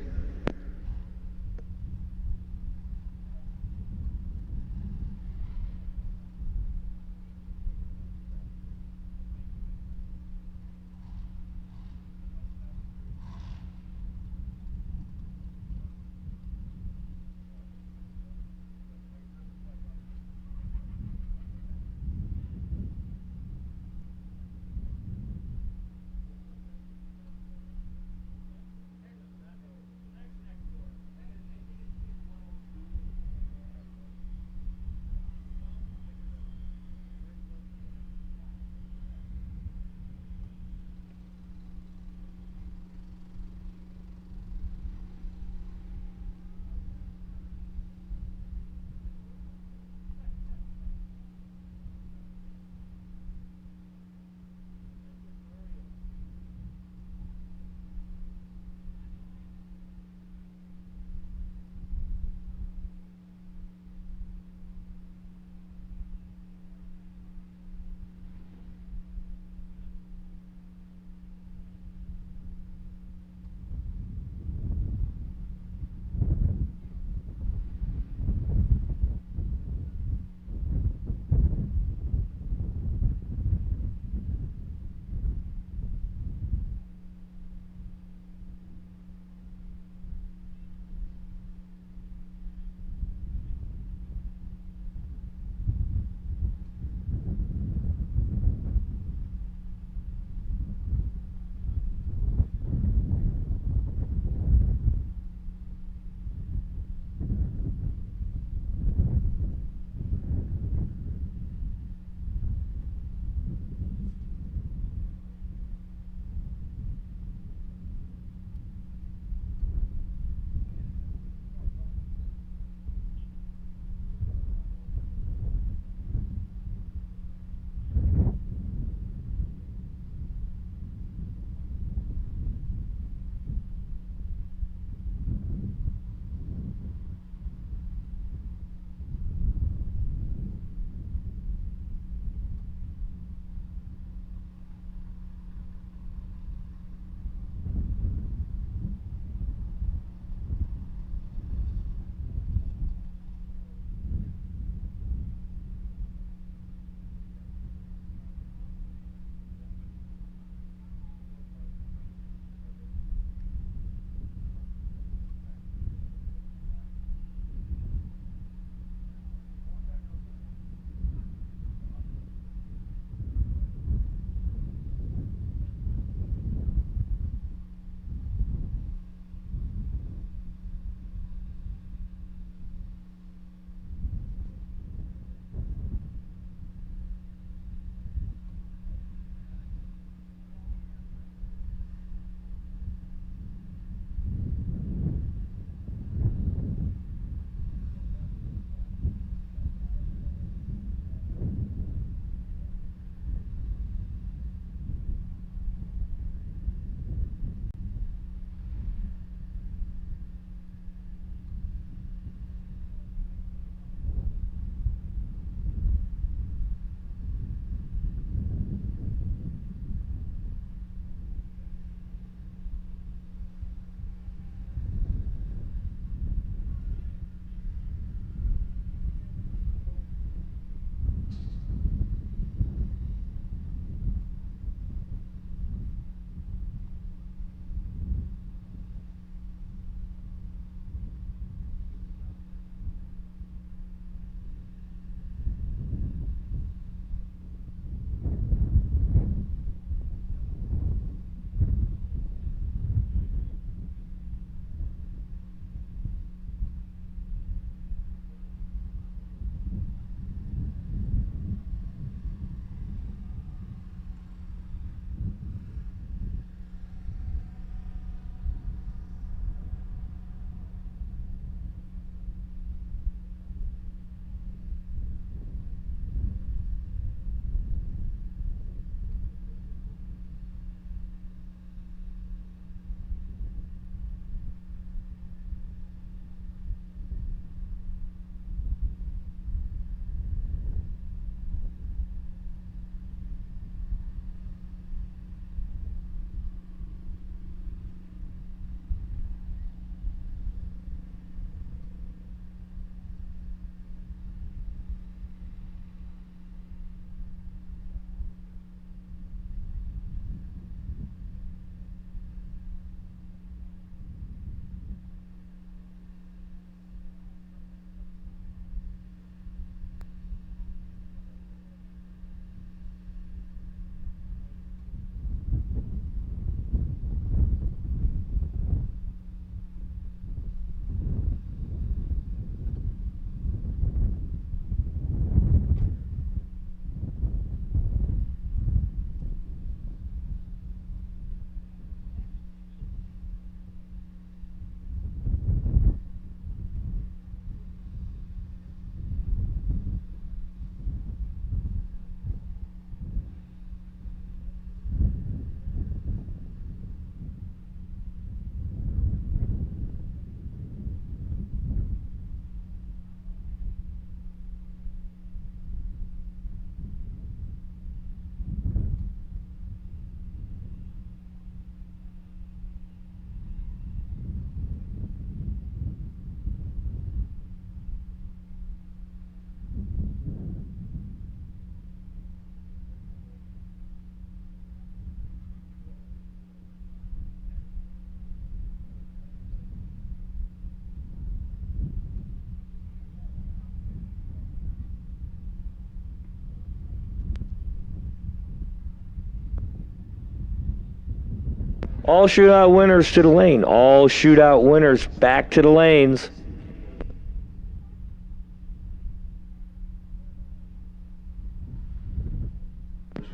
All shootout winners to the lane. All shootout winners back to the lanes.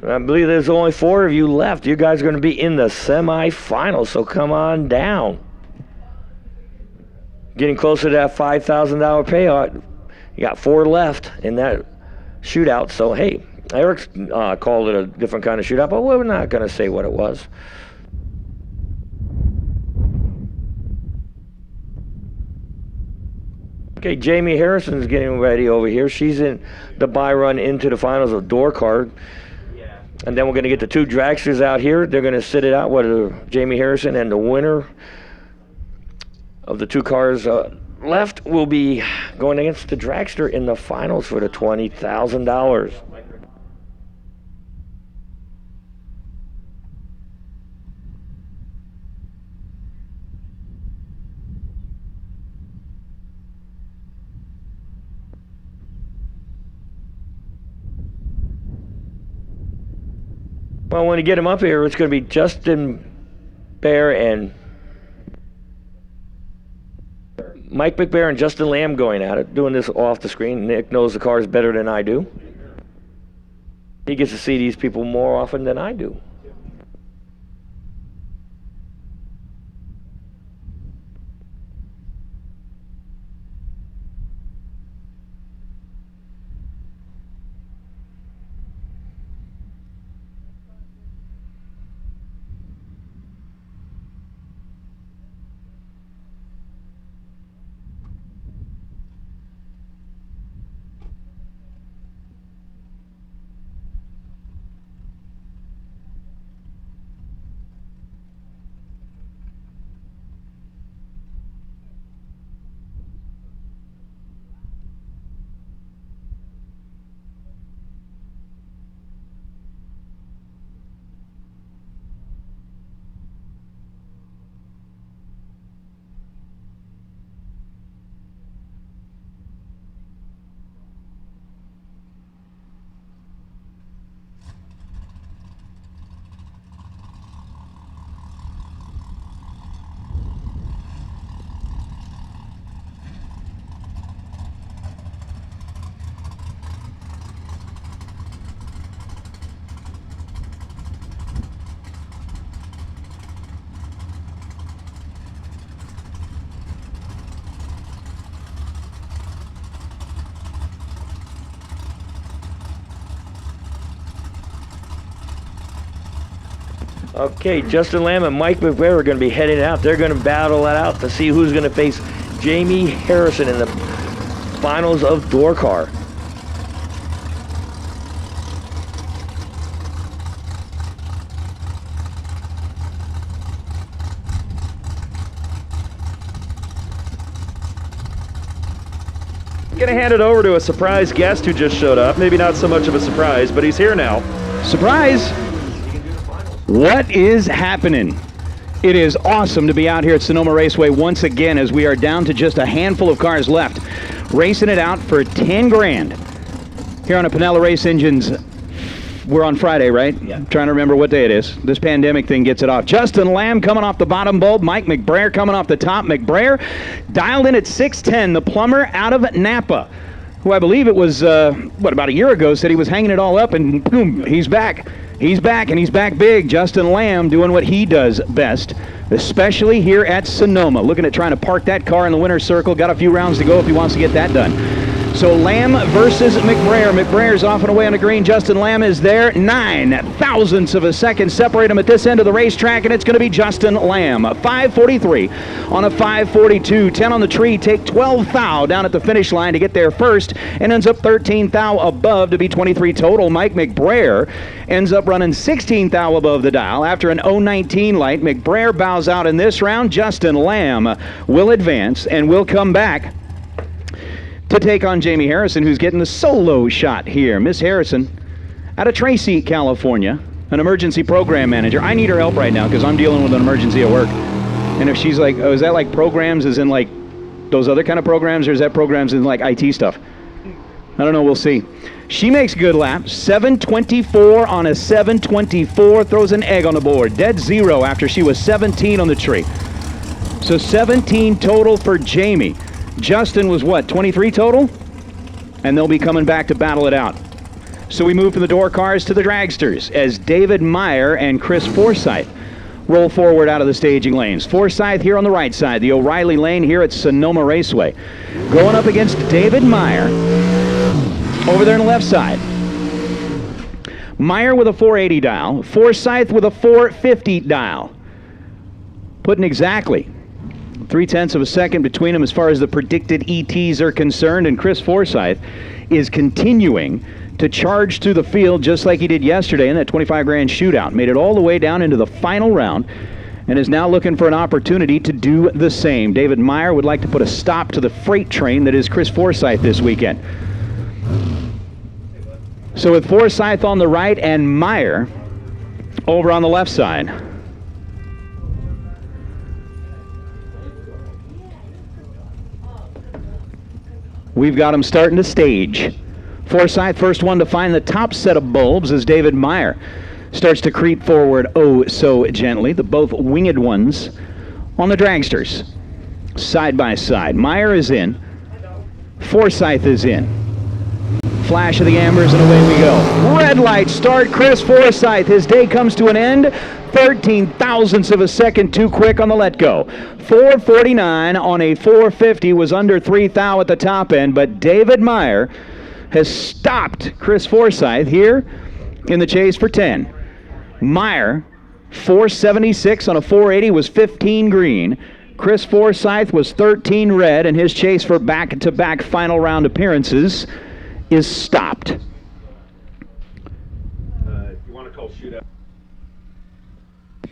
I believe there's only 4 of you left. You guys are going to be in the semifinals, so come on down. Getting closer to that $5,000 payout. You got 4 left in that shootout. So, hey, Eric called it a different kind of shootout, but we're not going to say what it was. Okay, Jamie Harrison's getting ready over here. She's in the bye run into the finals of door card. And then we're going to get the 2 dragsters out here. They're going to sit it out, whether Jamie Harrison and the winner of the 2 cars left will be going against the dragster in the finals for the $20,000. Well, when you get him up here, it's going to be Justin Bear and Mike McBair and Justin Lamb going at it, doing this off the screen. Nick knows the cars better than I do. He gets to see these people more often than I do. Okay, Justin Lamb and Mike McBair are going to be heading out. They're going to battle it out to see who's going to face Jamie Harrison in the finals of door car. I'm going to hand it over to a surprise guest who just showed up. Maybe not so much of a surprise, but he's here now. Surprise! What is happening? It is awesome to be out here at Sonoma Raceway once again as we are down to just a handful of cars left. Racing it out for 10 grand. Here on a Pinella Race Engines, we're on Friday, right? Yeah. I'm trying to remember what day it is. This pandemic thing gets it off. Justin Lamb coming off the bottom bulb. Mike McBrayer coming off the top. McBrayer dialed in at 6'10", the plumber out of Napa, who I believe it was, about a year ago, said he was hanging it all up, and boom, he's back. He's back, and he's back big. Justin Lamb doing what he does best, especially here at Sonoma. Looking at trying to park that car in the winner's circle. Got a few rounds to go if he wants to get that done. So Lamb versus McBrayer. McBrayer's off and away on the green. Justin Lamb is there. 9 thousandths of a second separate him at this end of the racetrack, and it's going to be Justin Lamb. 5:43 on a 5:42. 10 on the tree. Take 12 thou down at the finish line to get there first, and ends up 13 thou above to be 23 total. Mike McBrayer ends up running 16 thou above the dial. After an 019 light, McBrayer bows out in this round. Justin Lamb will advance and will come back to take on Jamie Harrison, who's getting the solo shot here. Miss Harrison, out of Tracy, California, an emergency program manager. I need her help right now because I'm dealing with an emergency at work. And if she's like, oh, is that like programs as in like those other kind of programs, or is that programs in like IT stuff? I don't know. We'll see. She makes a good lap. 7:24 on a 7:24. Throws an egg on the board. Dead zero after she was 17 on the tree. So 17 total for Jamie. Justin was what, 23 total? And they'll be coming back to battle it out. So we move from the door cars to the dragsters as David Meyer and Chris Forsyth roll forward out of the staging lanes. Forsyth here on the right side, the O'Reilly lane here at Sonoma Raceway. Going up against David Meyer over there on the left side. Meyer with a 480 dial, Forsyth with a 450 dial. Putting exactly 0.3 of a second between them as far as the predicted ETs are concerned, and Chris Forsyth is continuing to charge through the field just like he did yesterday in that 25 grand shootout. Made it all the way down into the final round and is now looking for an opportunity to do the same. David Meyer would like to put a stop to the freight train that is Chris Forsyth this weekend. So with Forsyth on the right and Meyer over on the left side. We've got them starting to stage. Forsyth, first one to find the top set of bulbs as David Meyer starts to creep forward oh so gently. The both winged ones on the dragsters, side by side. Meyer is in. Forsyth is in. Flash of the ambers and away we go. Red light start, Chris Forsyth. His day comes to an end. 13 thousandths of a second too quick on the let go. 449 on a 450 was under 3 thou at the top end, but David Meyer has stopped Chris Forsyth here in the chase for 10. Meyer, 476 on a 480 was 15 green. Chris Forsyth was 13 red, and his chase for back-to-back final round appearances is stopped. You want to call shootout?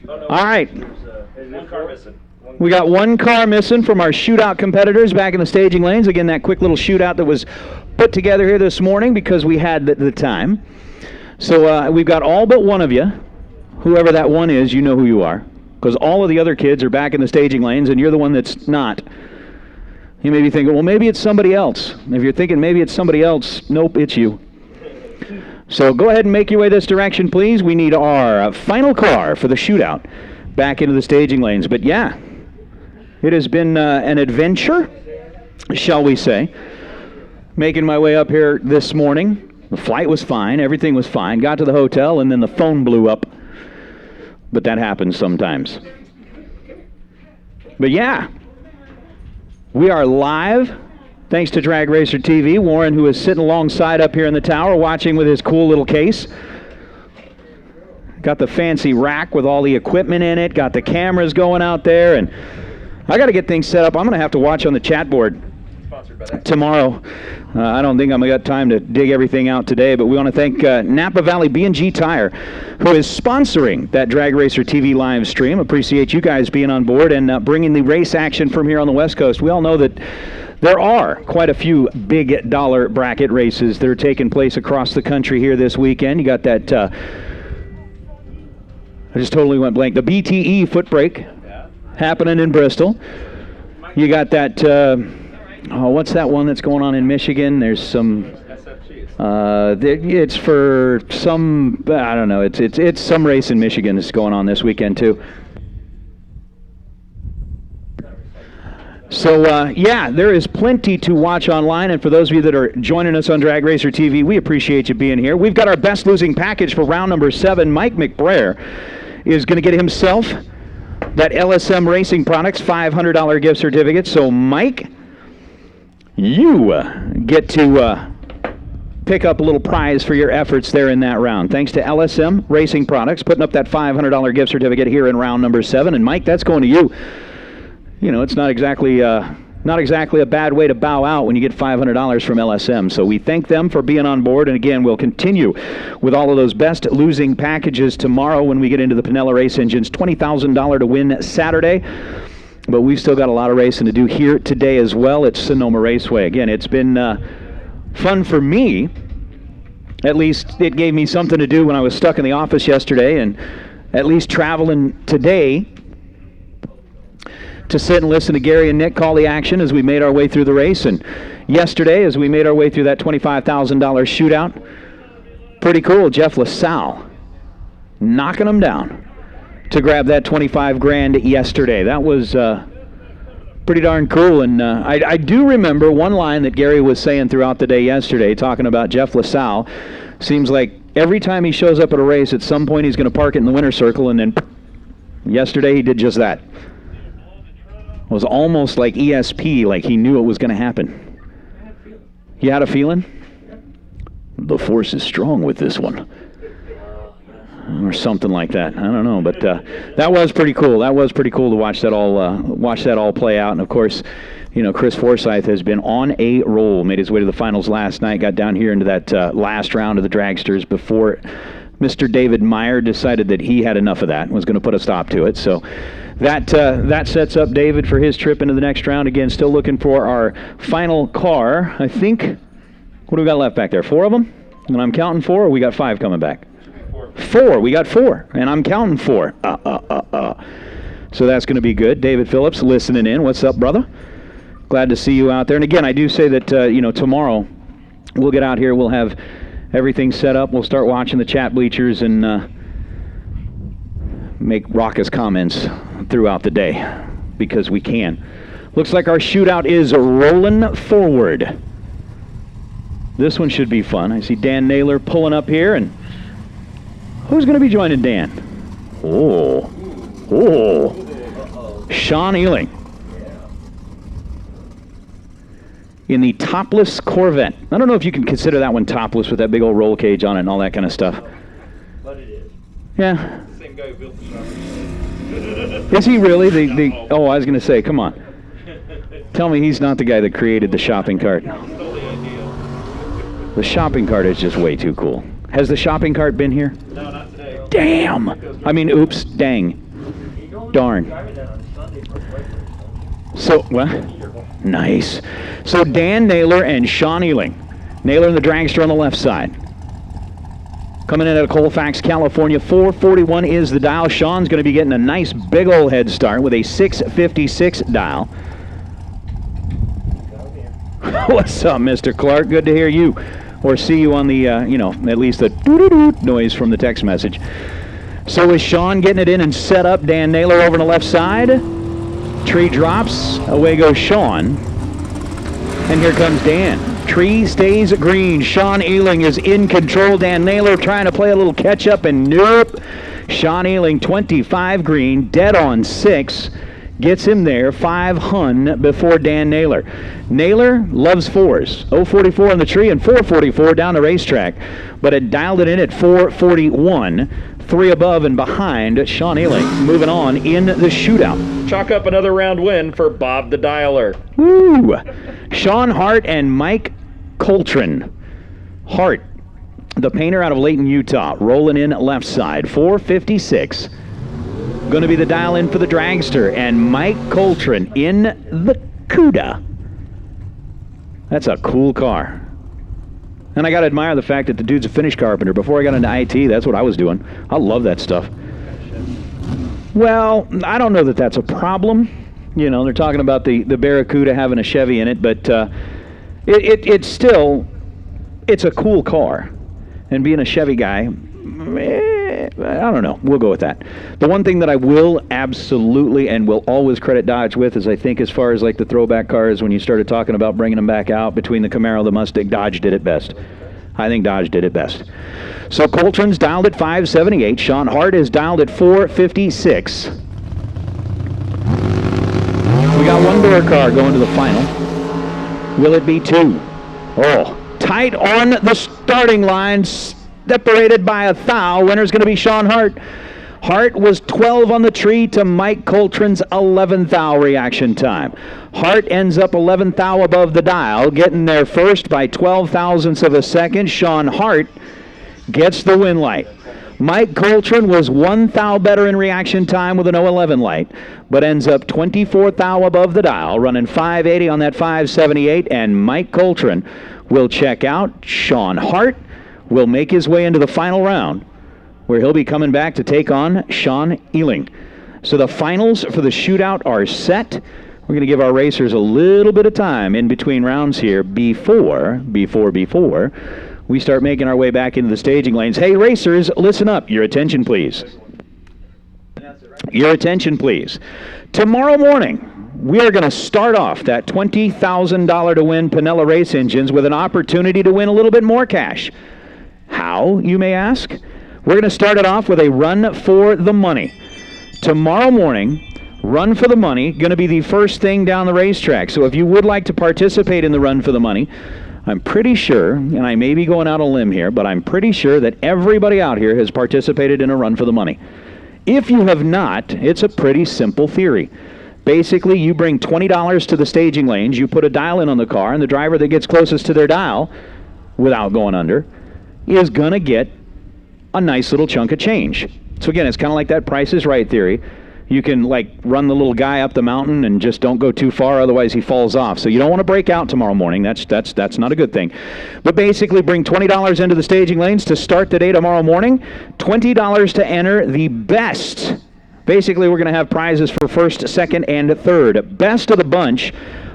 All right. One car missing. We got one car missing from our shootout competitors back in the staging lanes. Again, that quick little shootout that was put together here this morning because we had the time. So we've got all but one of you. Whoever that one is, you know who you are. Because all of the other kids are back in the staging lanes, and you're the one that's not. You may be thinking, well, maybe it's somebody else. If you're thinking maybe it's somebody else, nope, it's you. So go ahead and make your way this direction, please. We need our final car for the shootout back into the staging lanes. But yeah, it has been an adventure, shall we say. Making my way up here this morning. The flight was fine. Everything was fine. Got to the hotel, and then the phone blew up. But that happens sometimes. But yeah, we are live. Thanks to Drag Racer TV. Warren, who is sitting alongside up here in the tower, watching with his cool little case. Got the fancy rack with all the equipment in it. Got the cameras going out there. And I got to get things set up. I'm going to have to watch on the chat board tomorrow. I don't think I'm going to get time to dig everything out today, but we want to thank Napa Valley B&G Tire, who is sponsoring that Drag Racer TV live stream. Appreciate you guys being on board and bringing the race action from here on the West Coast. We all know that there are quite a few big dollar bracket races that are taking place across the country here this weekend. You got that, I just totally went blank, the BTE foot brake happening in Bristol. You got that, what's that one that's going on in Michigan? There's some, it's for some, I don't know, it's some race in Michigan that's going on this weekend too. So, yeah, there is plenty to watch online, and for those of you that are joining us on Drag Racer TV, we appreciate you being here. We've got our best losing package for round number 7. Mike McBrayer is going to get himself that LSM Racing Products $500 gift certificate. So, Mike, you get to pick up a little prize for your efforts there in that round. Thanks to LSM Racing Products putting up that $500 gift certificate here in round number 7. And, Mike, that's going to you. You know, it's not exactly a bad way to bow out when you get $500 from LSM. So we thank them for being on board. And again, we'll continue with all of those best losing packages tomorrow when we get into the Pinella Race Engines $20,000 to win Saturday. But we've still got a lot of racing to do here today as well at Sonoma Raceway. Again, it's been fun for me. At least it gave me something to do when I was stuck in the office yesterday, and at least traveling today to sit and listen to Gary and Nick call the action as we made our way through the race. And yesterday, as we made our way through that $25,000 shootout, pretty cool. Jeff LaSalle knocking them down to grab that 25 grand yesterday. That was pretty darn cool. And I do remember one line that Gary was saying throughout the day yesterday, talking about Jeff LaSalle. Seems like every time he shows up at a race, at some point he's going to park it in the winner's circle, and then yesterday he did just that. It was almost like ESP, like he knew it was going to happen. You had a feeling? The force is strong with this one. Or something like that. I don't know, but that was pretty cool. That was pretty cool to watch that all play out. And of course, you know, Chris Forsyth has been on a roll. Made his way to the finals last night. Got down here into that last round of the dragsters before Mr. David Meyer decided that he had enough of that and was going to put a stop to it. So that sets up David for his trip into the next round. Again, still looking for our final car. I think, what do we got left back there? 4 of them? And I'm counting 4, or we got 5 coming back? 4. We got 4, and I'm counting 4. So that's going to be good. David Phillips listening in. What's up, brother? Glad to see you out there. And again, I do say that, tomorrow we'll get out here. We'll have everything set up. We'll start watching the chat bleachers and make raucous comments throughout the day because we can. Looks like our shootout is rolling forward. This one should be fun. I see Dan Naylor pulling up here, and who's going to be joining Dan? Oh, Sean Ealing. In the topless Corvette. I don't know if you can consider that one topless with that big old roll cage on it and all that kind of stuff. But it is. Yeah. Same guy who built the shop. Is he really? Oh, I was going to say, come on. Tell me he's not the guy that created the shopping cart. The shopping cart is just way too cool. Has the shopping cart been here? No, not today. Damn! I mean, oops, dang. Darn. So, what? Nice. So Dan Naylor and Sean Ealing. Naylor in the dragster on the left side. Coming in out of Colfax, California, 441 is the dial. Sean's going to be getting a nice big old head start with a 656 dial. What's up, Mr. Clark? Good to hear you. Or see you on the, at least the doo-doo-doo noise from the text message. So is Sean getting it in and set up. Dan Naylor over on the left side. Tree drops. Away goes Sean. And here comes Dan. Tree stays green. Sean Ealing is in control. Dan Naylor trying to play a little catch-up, and nope. Sean Ealing, 25 green, dead on 6. Gets him there, 5 hun before Dan Naylor. Naylor loves 4s. 044 on the tree and 444 down the racetrack. But it dialed it in at 441. 3 above and behind Sean Ealing. Moving on in the shootout. Chalk up another round win for Bob the Dialer. Woo! Sean Hart and Mike Coltrane. Hart, the painter out of Layton, Utah, rolling in left side. 456. Going to be the dial in for the dragster. And Mike Coltrane in the CUDA. That's a cool car. And I got to admire the fact that the dude's a finish carpenter. Before I got into IT, that's what I was doing. I love that stuff. Well, I don't know that that's a problem. You know, they're talking about the Barracuda having a Chevy in it, but it's still, it's a cool car. And being a Chevy guy, I don't know. We'll go with that. The one thing that I will absolutely and will always credit Dodge with is I think as far as like the throwback cars, when you started talking about bringing them back out between the Camaro, the Mustang, Dodge did it best. I think Dodge did it best. So Coltrane's dialed at 578. Sean Hart is dialed at 456. We got one door car going to the final. Will it be 2? Oh, tight on the starting line. Separated by a thou. Winner's going to be Sean Hart. Hart was 12 on the tree to Mike Coltrane's 11 thou reaction time. Hart ends up 11 thou above the dial, getting there first by 12 thousandths of a second. Sean Hart gets the win light. Mike Coltrane was 1 thou better in reaction time with an 011 light, but ends up 24 thou above the dial, running 580 on that 578, and Mike Coltrane will check out. Sean Hart will make his way into the final round, where he'll be coming back to take on Sean Ealing. So the finals for the shootout are set. We're going to give our racers a little bit of time in between rounds here before we start making our way back into the staging lanes. Hey, racers, listen up. Your attention, please. Your attention, please. Tomorrow morning, we are going to start off that $20,000 to win Pinella Race Engines with an opportunity to win a little bit more cash. How, you may ask? We're going to start it off with a run for the money. Tomorrow morning, Run for the Money, going to be the first thing down the racetrack. So if you would like to participate in the Run for the Money, I'm pretty sure, and I may be going out on a limb here, but I'm pretty sure that everybody out here has participated in a Run for the Money. If you have not, it's a pretty simple theory. Basically, you bring $20 to the staging lanes, you put a dial in on the car, and the driver that gets closest to their dial, without going under, is going to get a nice little chunk of change. So again, it's kind of like that Price is Right theory. You can like run the little guy up the mountain and just don't go too far, otherwise he falls off. So you don't want to break out tomorrow morning. That's not a good thing. But basically bring $20 into the staging lanes to start the day tomorrow morning. $20 to enter the best. Basically, we're going to have prizes for first, second, and third. Best of the bunch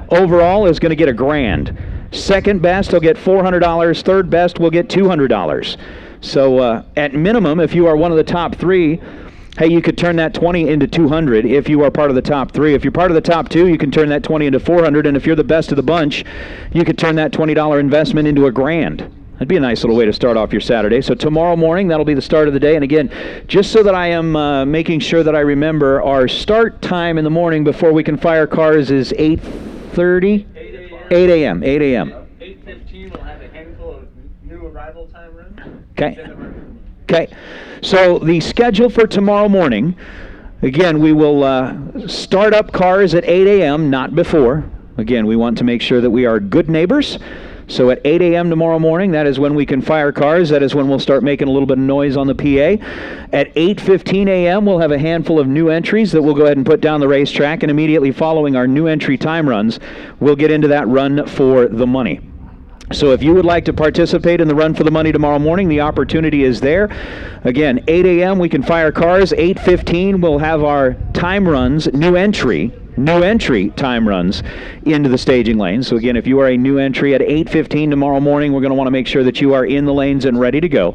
overall is going to get $1,000. Second best will get $400. Third best will get $200. So at minimum, if you are one of the top three, hey, you could turn that 20 into 200 if you are part of the top three. If you're part of the top two, you can turn that 20 into 400. And if you're the best of the bunch, you could turn that $20 investment into $1,000. That'd be a nice little way to start off your Saturday. So tomorrow morning, that'll be the start of the day. And again, just so that I am making sure that I remember, our start time in the morning before we can fire cars is 8:30? 8 a.m. 8 a.m. 8:15, we'll have a handful of new arrival time runs. Okay. Okay. So the schedule for tomorrow morning, again, we will start up cars at 8 a.m., not before. Again, we want to make sure that we are good neighbors. So at 8 a.m. tomorrow morning, that is when we can fire cars. That is when we'll start making a little bit of noise on the PA. At 8:15 a.m., we'll have a handful of new entries that we'll go ahead and put down the racetrack. And immediately following our new entry time runs, we'll get into that run for the money. So if you would like to participate in the Run for the Money tomorrow morning, the opportunity is there. Again, 8 a.m. we can fire cars. 8:15 we'll have our time runs, new entry time runs into the staging lanes. So again, if you are a new entry at 8:15 tomorrow morning, we're going to want to make sure that you are in the lanes and ready to go.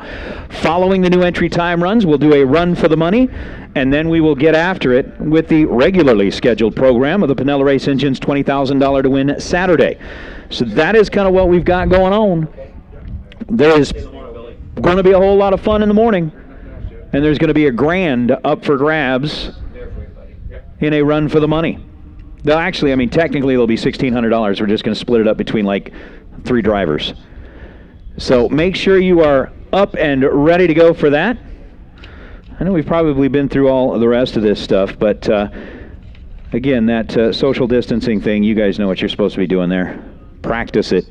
Following the new entry time runs, we'll do a Run for the Money, and then we will get after it with the regularly scheduled program of the Pinella Race Engines $20,000 to win Saturday. So that is kind of what we've got going on. There is going to be a whole lot of fun in the morning, and there's going to be $1,000 up for grabs in a Run for the Money. They'll actually, I mean, technically it'll be $1,600. We're just going to split it up between like 3 drivers. So make sure you are up and ready to go for that. I know we've probably been through all of the rest of this stuff, but again, that social distancing thing, you guys know what you're supposed to be doing there. Practice it.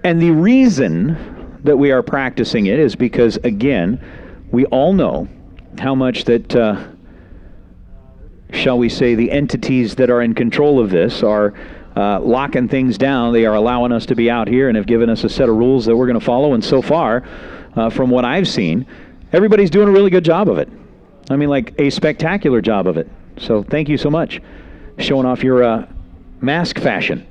And the reason that we are practicing it is because, again, we all know how much that, shall we say, the entities that are in control of this are locking things down. They are allowing us to be out here and have given us a set of rules that we're going to follow. And so far, from what I've seen, everybody's doing a really good job of it. I mean, like a spectacular job of it. So thank you so much. Showing off your mask fashion.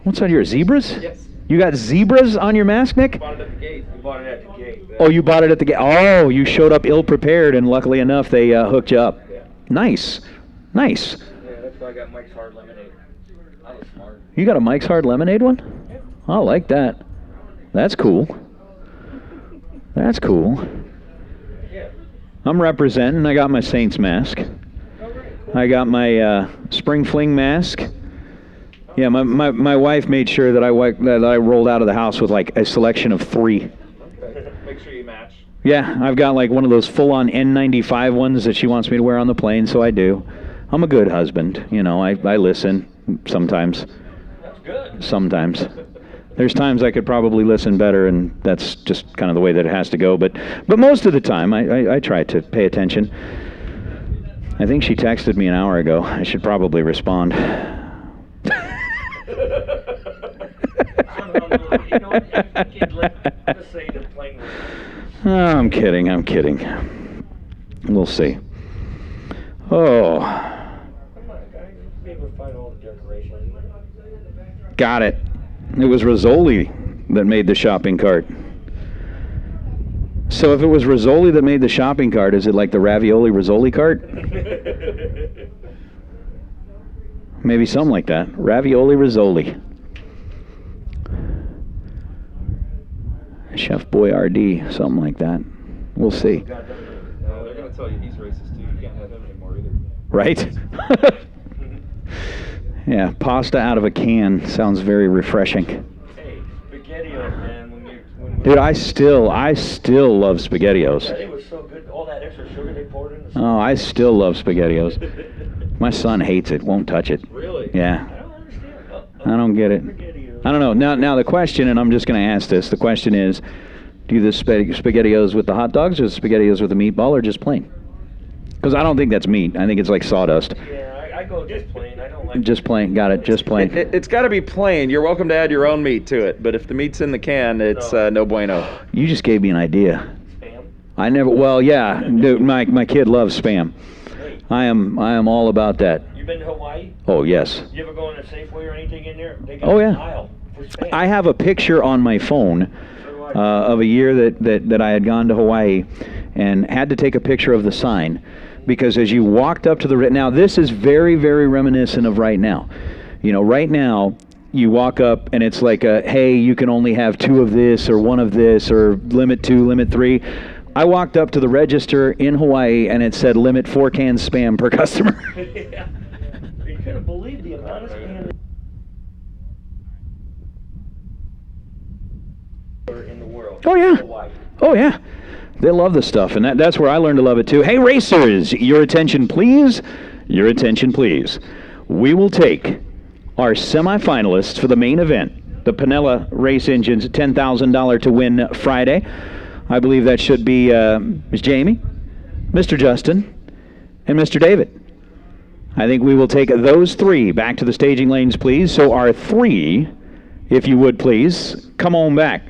What's on your zebras? Yes. You got zebras on your mask, Nick? Bought it at the gate. We bought it at the gate. Oh, you bought it at the gate. Oh, you showed up ill-prepared, and luckily enough, they hooked you up. Yeah. Nice. Nice. Yeah, that's why I got Mike's Hard Lemonade. I was smart. You got a Mike's Hard Lemonade one? I like that. That's cool. That's cool. Yeah. I'm representing. I got my Saints mask. I got my Spring Fling mask. Yeah, my wife made sure that I rolled out of the house with like a selection of 3. Okay. Make sure you match. Yeah, I've got like one of those full-on N95 ones that she wants me to wear on the plane, so I do. I'm a good husband, you know. I listen sometimes. That's good. Sometimes. There's times I could probably listen better, and that's just kind of the way that it has to go. But most of the time, I try to pay attention. I think she texted me an hour ago. I should probably respond. Just say the plain words. Oh, I'm kidding. We'll see. Oh, Come on, guys. You'll be able to find all the decorations. got it. It was Rizzoli that made the shopping cart. So if it was Rizzoli that made the shopping cart, is it like the ravioli Rizzoli cart? Maybe something like that. Ravioli Rizzoli. Chef Boyardee, something like that. We'll see. They're going to tell you he's racist too. You can't have him anymore either. Right? Yeah, pasta out of a can sounds very refreshing. Hey, SpaghettiOs, man. Dude, I still love SpaghettiOs. They were so good. All that extra sugar they poured in the Oh, I still love SpaghettiOs. My son hates it, won't touch it. Really? Yeah, I don't understand. I don't get it. SpaghettiOs. I don't know. Now the question, and I'm just going to ask this. The question is, do you do the SpaghettiOs with the hot dogs, or the SpaghettiOs with the meatball, or just plain? Because I don't think that's meat. I think it's like sawdust. Yeah, I go just plain. I don't like Just plain. Got it. Just plain. It's got to be plain. You're welcome to add your own meat to it, but if the meat's in the can, it's no bueno. You just gave me an idea. Spam. I never. Well, yeah, dude. My kid loves Spam. Hey, I am all about that. you been to Hawaii? Oh yes. You ever go in a Safeway or anything in there? They got Oh, yeah. an aisle for Spam. I have a picture on my phone So do I. of a year that I had gone to Hawaii and had to take a picture of the sign, because as you walked up to the now this is very, very reminiscent of right now. You know, right now you walk up and it's like hey, you can only have 2 of this or 1 of this, or limit 2, limit 3. I walked up to the register in Hawaii and it said limit 4 cans Spam per customer. Yeah. You couldn't believe the amount of Spam in the world. Oh, yeah. Hawaii. Oh yeah, they love the stuff, and that's where I learned to love it too. Hey racers, your attention please. Your attention please. We will take our semifinalists for the main event, the Pinella Race Engines $10,000 to win Friday. I believe that should be Ms. Jamie, Mr. Justin, and Mr. David. I think we will take those 3 back to the staging lanes, please. So our 3, if you would please, come on back.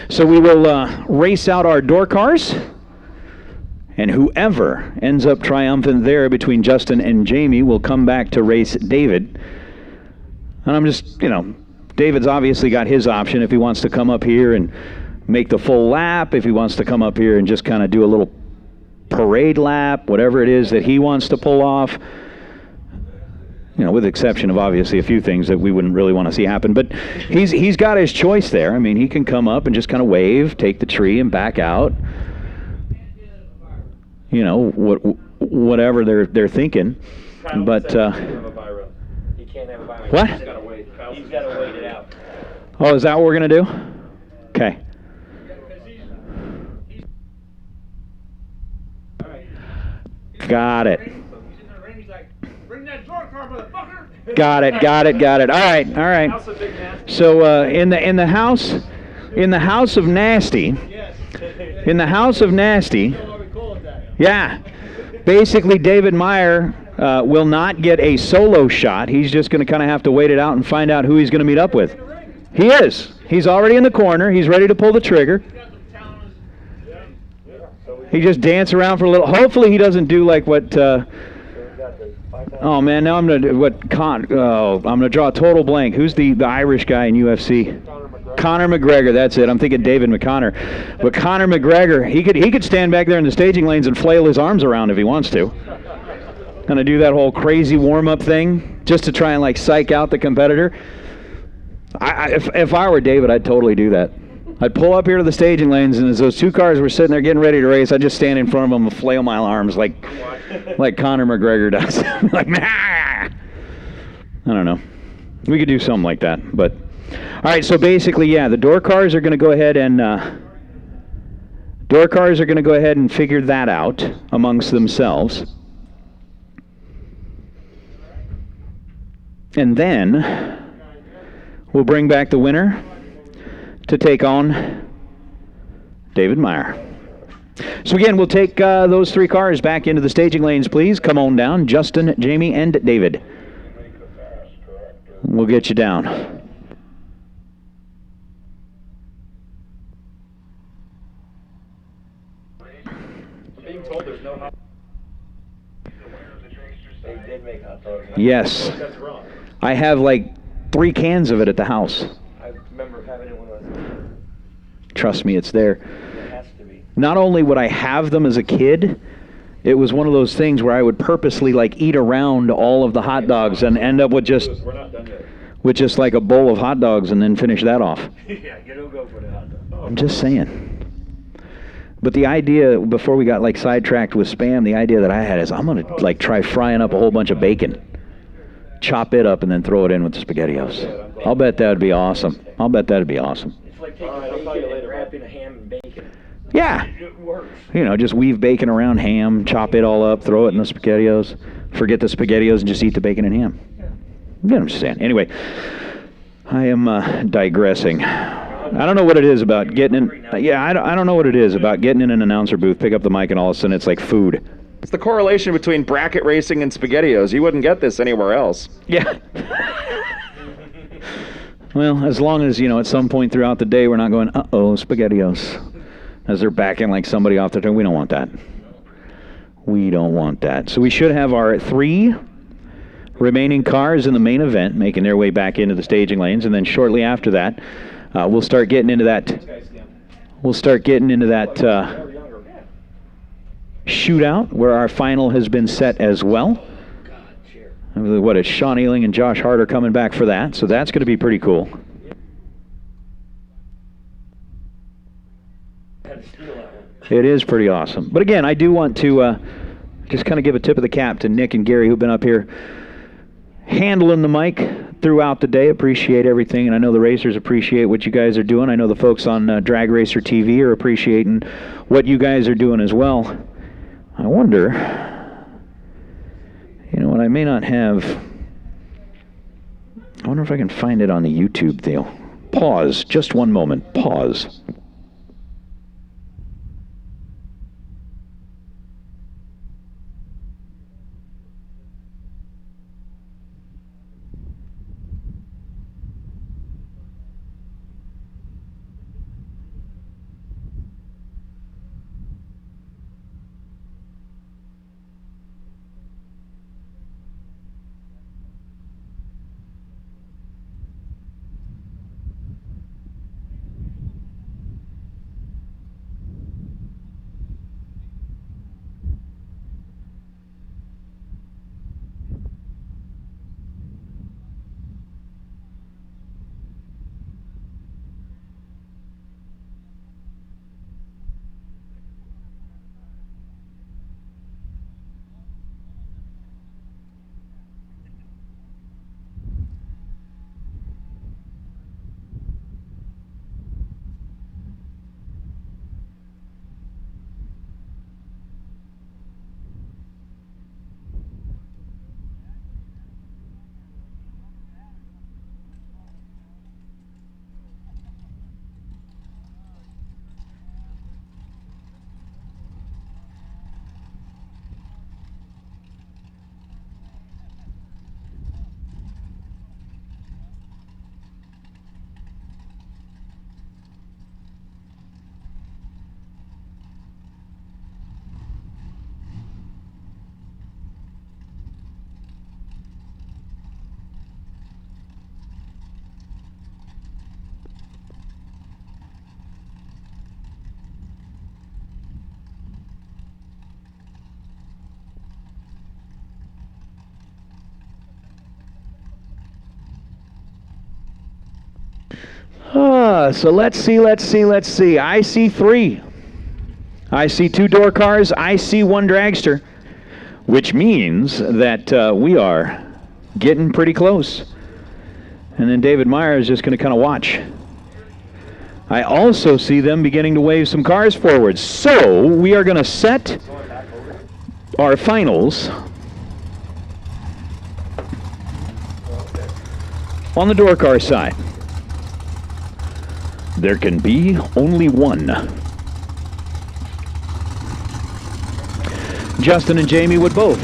So we will race out our door cars, and whoever ends up triumphant there between Justin and Jamie will come back to race David. And I'm just, David's obviously got his option if he wants to come up here and make the full lap, if he wants to come up here and just kind of do a little parade lap, whatever it is that he wants to pull off. With the exception of obviously a few things that we wouldn't really want to see happen. But he's got his choice there. I mean, he can come up and just kind of wave, take the tree, and back out. Whatever they're thinking. Kyle But said he can't have a buy run. He can't have a buy run. What? He's got to wait. He's got to wait it out. Oh, is that what we're gonna do? Okay. Got it. Got it. All right. So in the house of nasty, yeah. Basically, David Meyer will not get a solo shot. He's just going to kind of have to wait it out and find out who he's going to meet up with. He is. He's already in the corner. He's ready to pull the trigger. He just dance around for a little. Hopefully, he doesn't do like what. Oh man, now I'm gonna do what I'm gonna draw a total blank. Who's the Irish guy in UFC? Conor McGregor. That's it. I'm thinking David McConnor, but Conor McGregor, he could stand back there in the staging lanes and flail his arms around if he wants to. Gonna do that whole crazy warm-up thing just to try and like psych out the competitor. If I were David, I'd totally do that. I'd pull up here to the staging lanes, and as those 2 cars were sitting there getting ready to race, I'd just stand in front of them and flail my arms like Conor McGregor does. Like, nah! I don't know. We could do something like that. But all right, so basically, yeah, the door cars are going to go ahead and figure that out amongst themselves. And then we'll bring back the winner to take on David Meyer. So again, we'll take those 3 cars back into the staging lanes, please. Come on down, Justin, Jamie, and David. We'll get you down. Being told there's no hot. They did make hot dogs. Yes. That's wrong. I have like 3 cans of it at the house. I remember having it when I was. Trust me, it's there. It has to be. Not only would I have them as a kid, it was one of those things where I would purposely like eat around all of the hot dogs and end up with just We're not done yet. like a bowl of hot dogs and then finish that off. Yeah, you don't go for the hot dog. I'm just saying. But the idea, before we got like sidetracked with Spam, the idea that I had is I'm going to like try frying up a whole bunch of bacon. Chop it up and then throw it in with the SpaghettiOs. I'll bet that would be awesome. I'll bet that would be awesome. It's like taking I'll tell you bacon and later, wrapping a ham in bacon. Yeah. It works. You know, just weave bacon around ham, chop it all up, throw it in the SpaghettiOs. Forget the SpaghettiOs and just eat the bacon and ham. Yeah, I'm just saying. Anyway, I am digressing. I don't know what it is about getting in. I don't know what it is about getting in an announcer booth, pick up the mic, and all of a sudden it's like food. It's the correlation between bracket racing and SpaghettiOs. You wouldn't get this anywhere else. Yeah. Well, as long as, you know, at some point throughout the day we're not going, uh-oh, SpaghettiOs, as they're backing like somebody off the turn. We don't want that. We don't want that. So we should have our 3 remaining cars in the main event making their way back into the staging lanes, and then shortly after that, we'll start getting into that. Shootout where our final has been set as well. What is Sean Ealing and Josh Hart are coming back for that, so that's going to be pretty cool. It is pretty awesome. But again, I do want to just kind of give a tip of the cap to Nick and Gary, who've been up here handling the mic throughout the day. Appreciate everything, and I know the racers appreciate what you guys are doing. I know the folks on Drag Racer TV are appreciating what you guys are doing as well. I wonder, you know what, I may not have, I wonder if I can find it on the YouTube deal. Pause, just one moment, pause. So let's see. I see 3. I see 2 door cars. I see 1 dragster, which means that we are getting pretty close. And then David Meyer is just going to kind of watch. I also see them beginning to wave some cars forward. So we are going to set our finals on the door car side. There can be only one. Justin and Jamie would both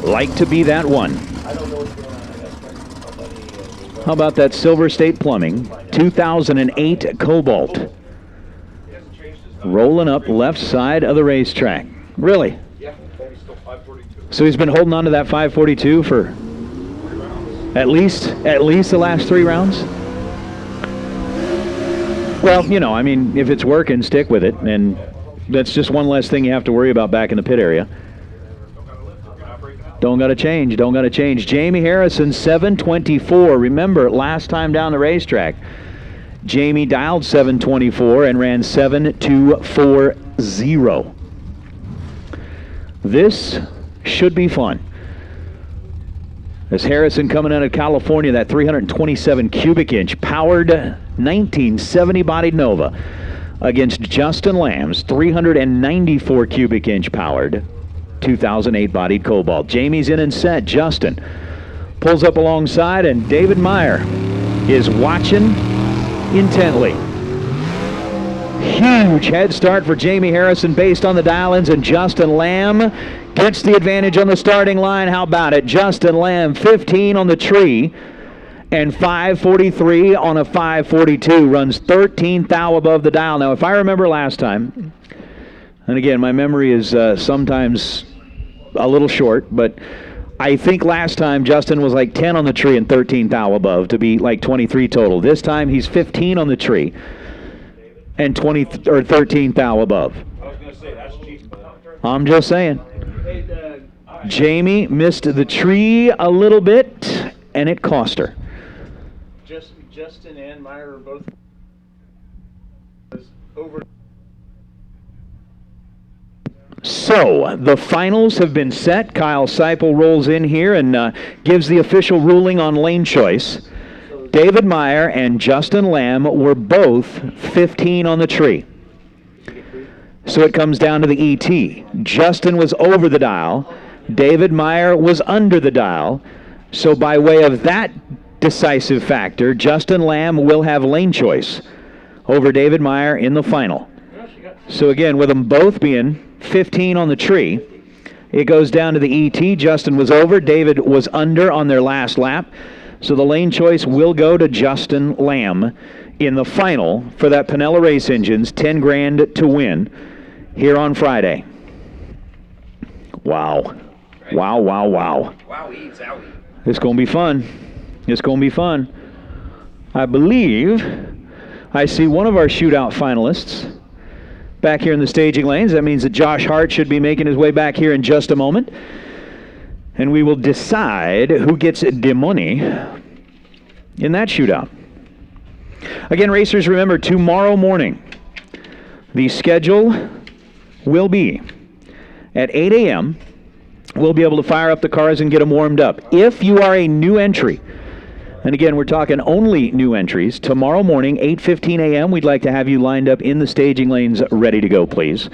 like to be that one. I don't know what's going on. I got to check my buddy. How about that Silver State Plumbing 2008 Cobalt? Rolling up left side of the racetrack. Really? Yeah, he's still 542. So he's been holding on to that 542 for at least the last 3 rounds? Well, you know, I mean, if it's working, stick with it, and that's just one less thing you have to worry about back in the pit area. Don't got to change. Jamie Harrison, 724. Remember, last time down the racetrack, Jamie dialed 724 and ran 7240. This should be fun. As Harrison coming out of California, that 327 cubic inch powered 1970 bodied Nova against Justin Lamb's 394 cubic inch powered 2008 bodied Cobalt. Jamie's in and set. Justin pulls up alongside, and David Meyer is watching intently. Huge head start for Jamie Harrison based on the dial-ins, and Justin Lamb gets the advantage on the starting line. How about it? Justin Lamb, 15 on the tree and 543 on a 542. Runs 13 thou above the dial. Now, if I remember last time, and again, my memory is sometimes a little short, but I think last time Justin was like 10 on the tree and 13 thou above to be like 23 total. This time he's 15 on the tree and 13 thou above. I was going to say, that's cheap, but... I'm just saying. Hey, Doug. Jamie missed the tree a little bit, and it cost her. Justin and Meyer are both over. So, the finals have been set. Kyle Seipel rolls in here and gives the official ruling on lane choice. David Meyer and Justin Lamb were both 15 on the tree. So it comes down to the ET. Justin was over the dial. David Meyer was under the dial. So by way of that decisive factor, Justin Lamb will have lane choice over David Meyer in the final. So again, with them both being 15 on the tree, it goes down to the ET. Justin was over. David was under on their last lap. So the lane choice will go to Justin Lamb in the final for that Pinella Race Engines 10 grand to win here on Friday. Wow. Wow. Wowie, zowie. It's going to be fun. I believe I see one of our shootout finalists back here in the staging lanes. That means that Josh Hart should be making his way back here in just a moment. And we will decide who gets the money in that shootout. Again, racers, remember, tomorrow morning, the schedule will be at 8 a.m. We'll be able to fire up the cars and get them warmed up. If you are a new entry, and again, we're talking only new entries, tomorrow morning, 8:15 a.m., we'd like to have you lined up in the staging lanes ready to go, please.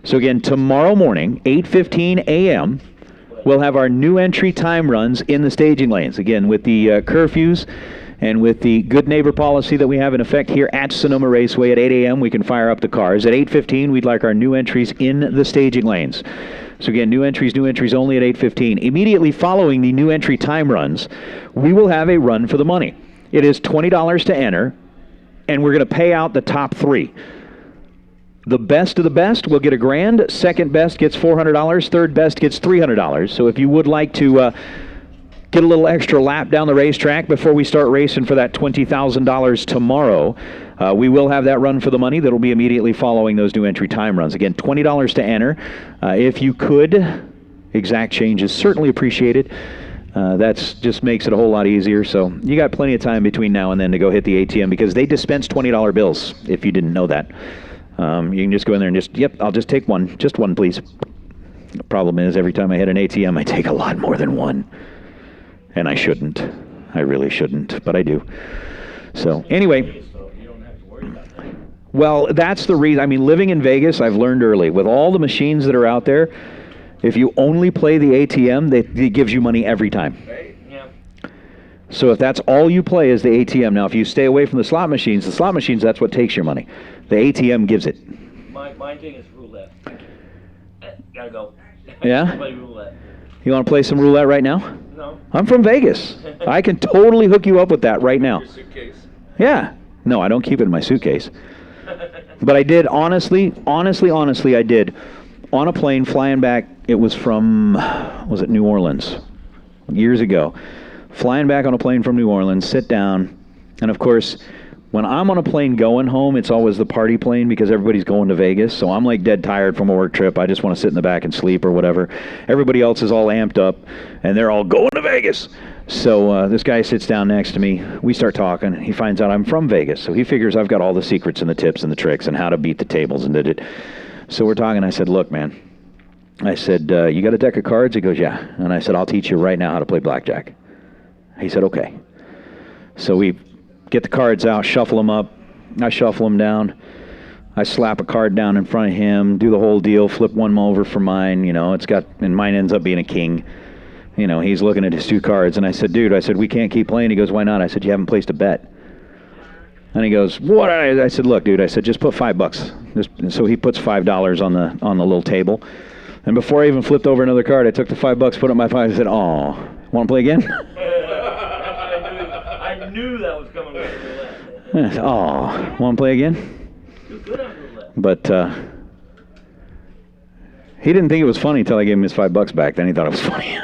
So again, tomorrow morning, 8:15 a.m., we'll have our new entry time runs in the staging lanes. Again, with the curfews and with the good neighbor policy that we have in effect here at Sonoma Raceway, at 8 a.m., we can fire up the cars. At 8:15, we'd like our new entries in the staging lanes. So again, new entries only at 8:15. Immediately following the new entry time runs, we will have a run for the money. It is $20 to enter, and we're going to pay out the top 3. The best of the best will get $1,000. Second best gets $400. Third best gets $300. So if you would like to get a little extra lap down the racetrack before we start racing for that $20,000 tomorrow, we will have that run for the money that will be immediately following those new entry time runs. Again, $20 to enter. If you could, exact change is certainly appreciated. That just makes it a whole lot easier. So you got plenty of time between now and then to go hit the ATM, because they dispense $20 bills, if you didn't know that. You can just go in there and just, yep, I'll just take one. Just one, please. The problem is, every time I hit an ATM, I take a lot more than one. And I shouldn't. I really shouldn't, but I do. So anyway, well, that's the reason. I mean, living in Vegas, I've learned early, with all the machines that are out there, if you only play the ATM, it gives you money every time. So if that's all you play is the ATM. Now, if you stay away from the slot machines, that's what takes your money. The ATM gives it. My thing is roulette. Gotta go. Yeah? Play roulette. You want to play some roulette right now? No. I'm from Vegas. I can totally hook you up with that right now. Yeah. No, I don't keep it in my suitcase. But I did, honestly, I did. On a plane flying back, it was from, was it New Orleans? Years ago. Flying back on a plane from New Orleans, sit down, and of course, when I'm on a plane going home, it's always the party plane because everybody's going to Vegas. So I'm like dead tired from a work trip. I just want to sit in the back and sleep or whatever. Everybody else is all amped up, and they're all going to Vegas. So this guy sits down next to me. We start talking. He finds out I'm from Vegas. So he figures I've got all the secrets and the tips and the tricks and how to beat the tables and did it. So we're talking. I said, look, man. I said, you got a deck of cards? He goes, yeah. And I said, I'll teach you right now how to play blackjack. He said, okay. So we get the cards out, shuffle them up. I shuffle them down. I slap a card down in front of him, do the whole deal, flip one over for mine. You know, and mine ends up being a king. You know, he's looking at his two cards. And I said, dude, we can't keep playing. He goes, why not? I said, you haven't placed a bet. And he goes, what? I said, look, dude, I said, just put $5. So he puts $5 on the little table. And before I even flipped over another card, I took the $5, put up my $5, I said, oh, want to play again? I knew that was coming with roulette. Oh, want to play again? You're good on roulette. But he didn't think it was funny until I gave him his $5 back. Then he thought it was funny.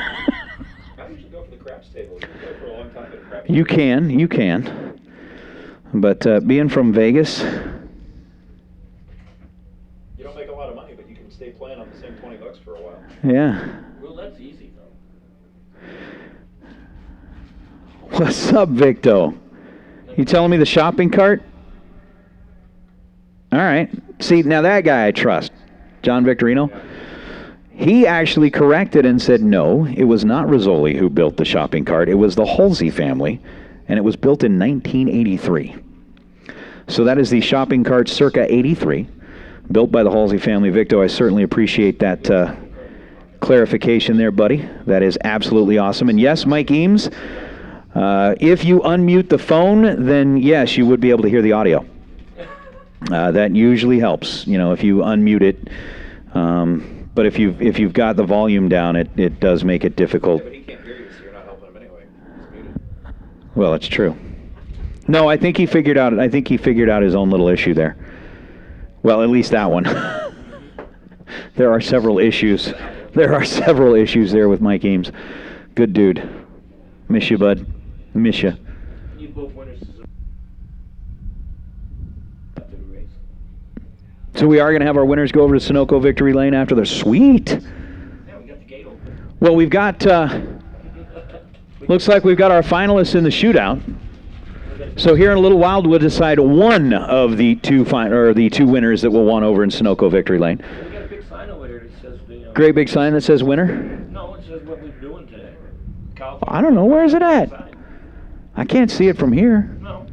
How did you go for the craps table? You go for a long time at the craps You can. But being from Vegas, You don't make a lot of money, but you can stay playing on the same $20 for a while. yeah. Roulette's easy, though. What's up, Victo? You telling me the shopping cart? All right. See, now that guy I trust, John Victorino. He actually corrected and said, no, it was not Rizzoli who built the shopping cart. It was the Halsey family, and it was built in 1983. So that is the shopping cart circa 83, built by the Halsey family. Victo, I certainly appreciate that clarification there, buddy. That is absolutely awesome. And yes, Mike Eames, if you unmute the phone, then yes, you would be able to hear the audio. That usually helps, you know, if you unmute it. But if you've got the volume down, it does make it difficult. Yeah, but he can't hear you, so you're not helping him anyway. He's muted. Well, it's true. No, I think he figured out his own little issue there. Well, at least that one. There are several issues. There are several issues there with Mike Eames. Good dude. Miss you, bud. Miss you. You both winners after the race. So we are going to have our winners go over to Sunoco Victory Lane after the sweet. Yeah, we got the gate open. Well, we've got. Looks like we've got our finalists in the shootout. So here in a little while, we'll decide one of the two winners that will want over in Sunoco Victory Lane. We got a big sign over there that says the. Great big sign that says winner. No, it says what we're doing today. I don't know. Where is it at? I can't see it from here. No.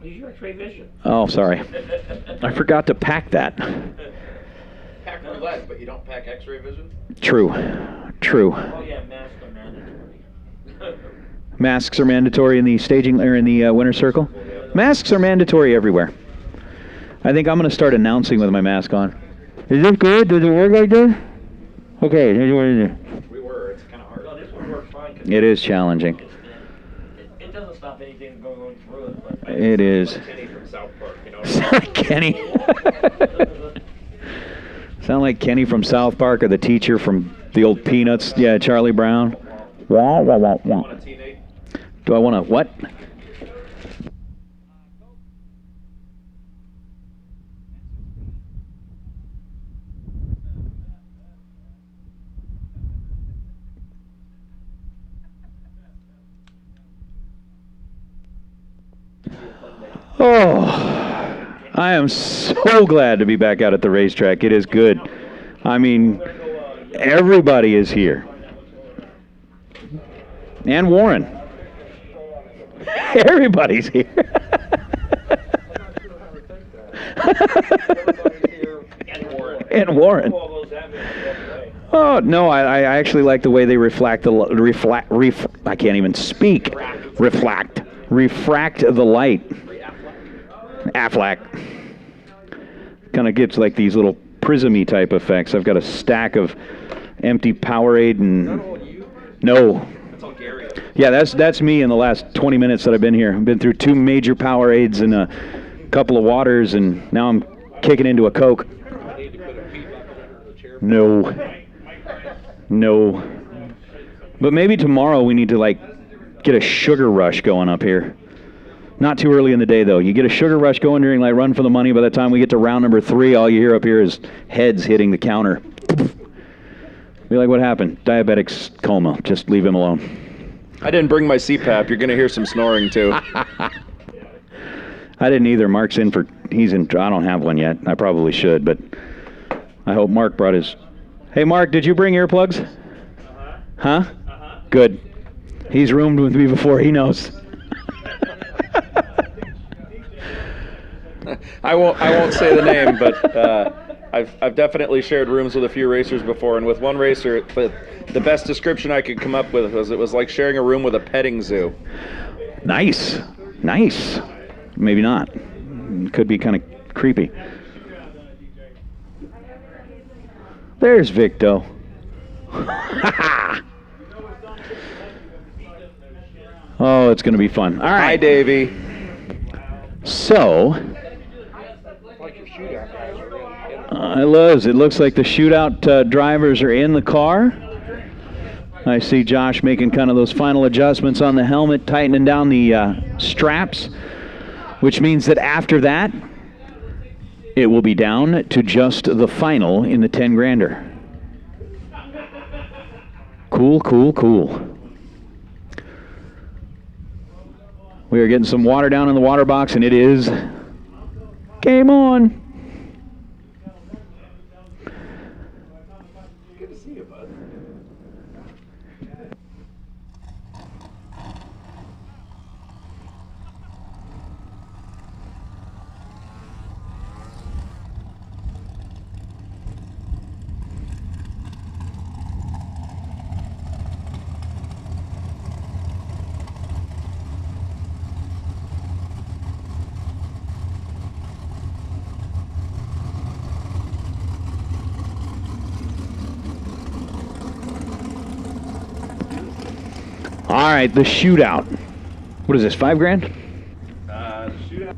Use your X-ray vision. Oh, sorry. I forgot to pack that. Pack roulette, but you don't pack X-ray vision? True. Oh yeah, masks are mandatory. Masks are mandatory in the staging or in the winner's circle. Masks are mandatory everywhere. I think I'm going to start announcing with my mask on. Is it good? Does it work like this? Okay. We were. It's kind of hard. No, this one works fine. 'Cause It is challenging. it doesn't stop anything going through it. But It is. Kenny from South Park, you know. Kenny. Sound like Kenny from South Park or the teacher from the old Peanuts. Yeah, Charlie Brown. Wah, wah, wah, wah. Want a T-Nate? Do I want to what? Oh, I am so glad to be back out at the racetrack. It is good. I mean, everybody is here. And Warren. Everybody's here. And Warren. Oh no, I actually like the way they refract I can't even speak. Refract the light. Affleck. Kind of gets like these little prismy type effects. I've got a stack of empty Powerade and no. That's all Gary. Yeah, that's me in the last 20 minutes that I've been here. I've been through 2 major Powerades and a couple of waters, and now I'm kicking into a Coke. No. But maybe tomorrow we need to, like, get a sugar rush going up here. Not too early in the day, though. You get a sugar rush going during, like, Run for the Money. By the time we get to round number 3, all you hear up here is heads hitting the counter. Be like, what happened? Diabetic's coma. Just leave him alone. I didn't bring my CPAP. You're going to hear some snoring, too. I didn't either. Mark's in for... He's in... I don't have one yet. I probably should, but I hope Mark brought his... Hey, Mark, did you bring earplugs? Huh? Good. He's roomed with me before. He knows. I won't say the name, but I've definitely shared rooms with a few racers before, and with one racer, but the best description I could come up with was it was like sharing a room with a petting zoo. Nice. Maybe not. Could be kind of creepy. There's Victo. Oh, it's going to be fun. All right. Hi, Davey. So, it looks like the shootout drivers are in the car. I see Josh making kind of those final adjustments on the helmet, tightening down the straps, which means that after that, it will be down to just the final in the 10 grander. Cool. We are getting some water down in the water box, and it is game on. Good to see you, bud. All right, the shootout. What is this, $5 grand? Shootout.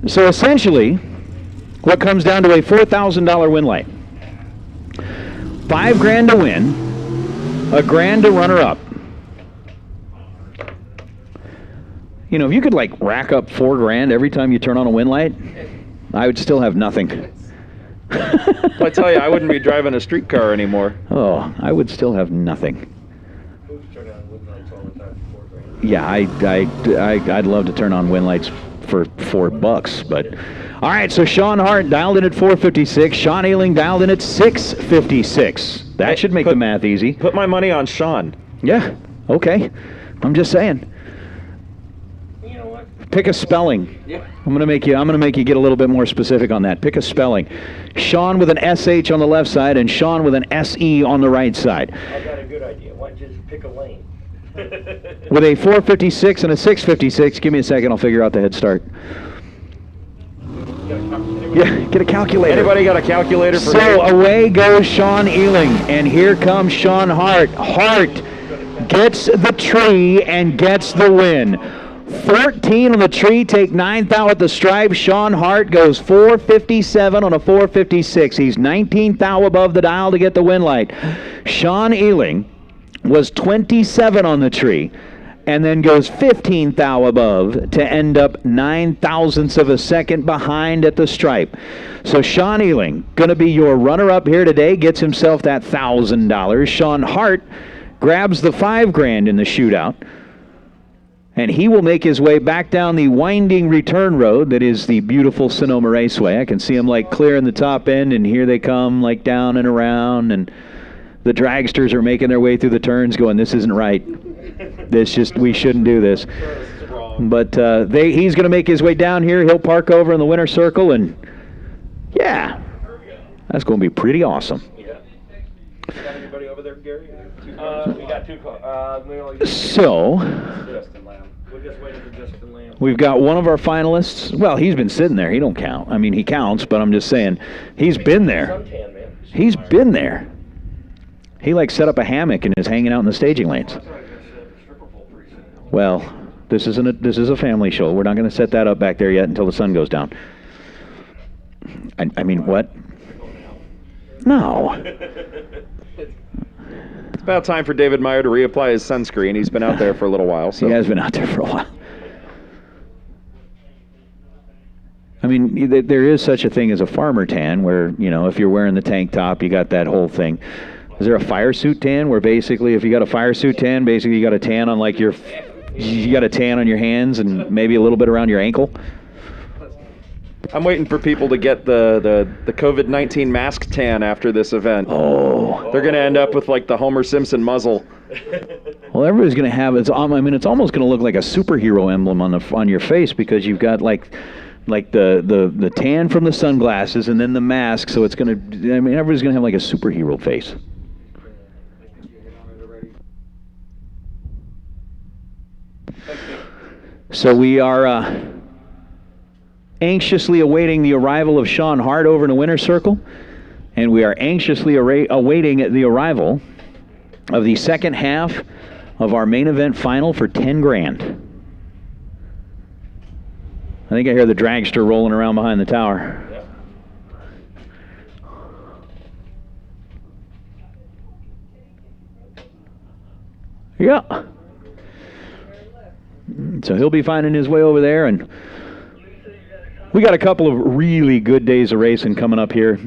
So essentially, what comes down to a $4,000 win light. $5 grand to win, $1 grand to runner up. You know, if you could like rack up $4 grand every time you turn on a win light, I would still have nothing. I tell you, I wouldn't be driving a streetcar anymore. Oh, I would still have nothing. Yeah, I'd love to turn on win lights for $4, but all right. So Sean Hart dialed in at 456. Sean Ailing dialed in at 656. That should make the math easy. Put my money on Sean. Yeah. Okay. I'm just saying. You know what? Pick a spelling. Yeah. I'm gonna make you get a little bit more specific on that. Pick a spelling. Sean with an SH on the left side and Sean with an SE on the right side. I've got a good idea. Why don't you just pick a lane? With a 456 and a 656, give me a second, I'll figure out the head start. Yeah, get a calculator. Anybody got a calculator for me? So away goes Sean Ealing, and here comes Sean Hart. Hart gets the tree and gets the win. 14 on the tree, take 9th out at the stripe. Sean Hart goes 457 on a 456. He's 19th out above the dial to get the win light. Sean Ealing was 27 on the tree and then goes 15th thou above to end up 9 thousandths of a second behind at the stripe. So Sean Ealing, going to be your runner-up here today, gets himself that $1,000. Sean Hart grabs the $5 grand in the shootout, and he will make his way back down the winding return road that is the beautiful Sonoma Raceway. I can see him like clearing the top end, and here they come like down and around, and the dragsters are making their way through the turns going, this isn't right. We shouldn't do this. But he's going to make his way down here. He'll park over in the winner's circle, and yeah, that's going to be pretty awesome. Yeah. Got anybody over there, Gary? We got two cars. So, Justin Lamb. We're just waiting for Justin Lamb. We've got one of our finalists. Well, he's been sitting there. He don't count. I mean, he counts, but I'm just saying he's been there. Suntan, man. He's been there. He like set up a hammock and is hanging out in the staging lanes. Well, this is a family show. We're not going to set that up back there yet until the sun goes down. I mean, what? No. It's about time for David Meyer to reapply his sunscreen. He's been out there for a little while. So. He has been out there for a while. I mean, there is such a thing as a farmer tan where, you know, if you're wearing the tank top, you got that whole thing. Is there a fire suit tan where basically if you got a fire suit tan, basically you got a tan on like you got a tan on your hands and maybe a little bit around your ankle? I'm waiting for people to get the COVID-19 mask tan after this event. Oh. They're going to end up with like the Homer Simpson muzzle. Well, everybody's going to have it. I mean, it's almost going to look like a superhero emblem on your face because you've got like the tan from the sunglasses and then the mask, so it's going to, I mean, everybody's going to have like a superhero face. So we are anxiously awaiting the arrival of Sean Hart over in the winner's circle, and we are anxiously awaiting the arrival of the second half of our main event final for 10 grand. I think I hear the dragster rolling around behind the tower. Yeah. So he'll be finding his way over there, and we got a couple of really good days of racing coming up here.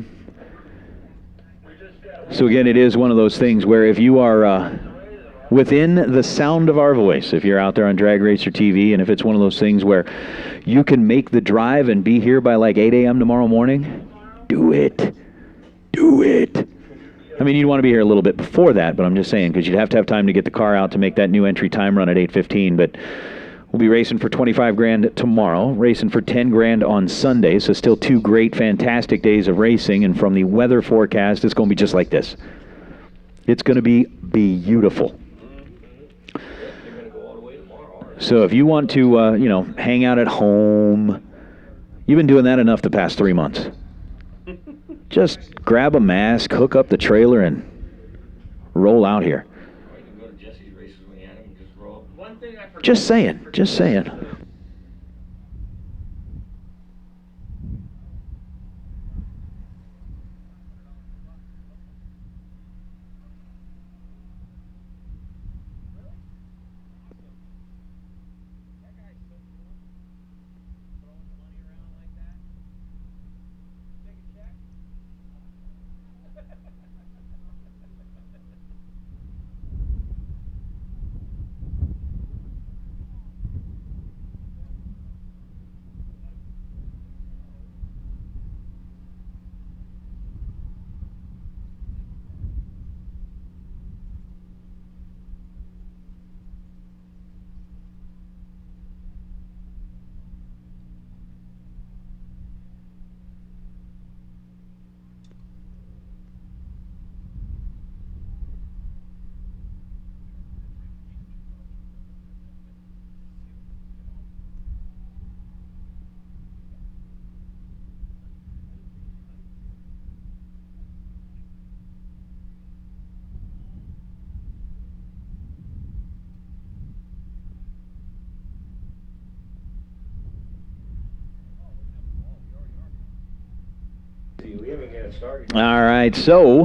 So again, it is one of those things where if you are within the sound of our voice, if you're out there on Drag Racer TV, and if it's one of those things where you can make the drive and be here by like 8 a.m. tomorrow morning, do it. Do it. I mean, you'd want to be here a little bit before that, but I'm just saying, because you'd have to have time to get the car out to make that new entry time run at 8:15, but we'll be racing for 25 grand tomorrow, racing for 10 grand on Sunday, so still 2 great, fantastic days of racing, and from the weather forecast, it's going to be just like this. It's going to be beautiful. So if you want to, hang out at home, you've been doing that enough the past 3 months. Just grab a mask, hook up the trailer, and roll out here. Just saying. All right, so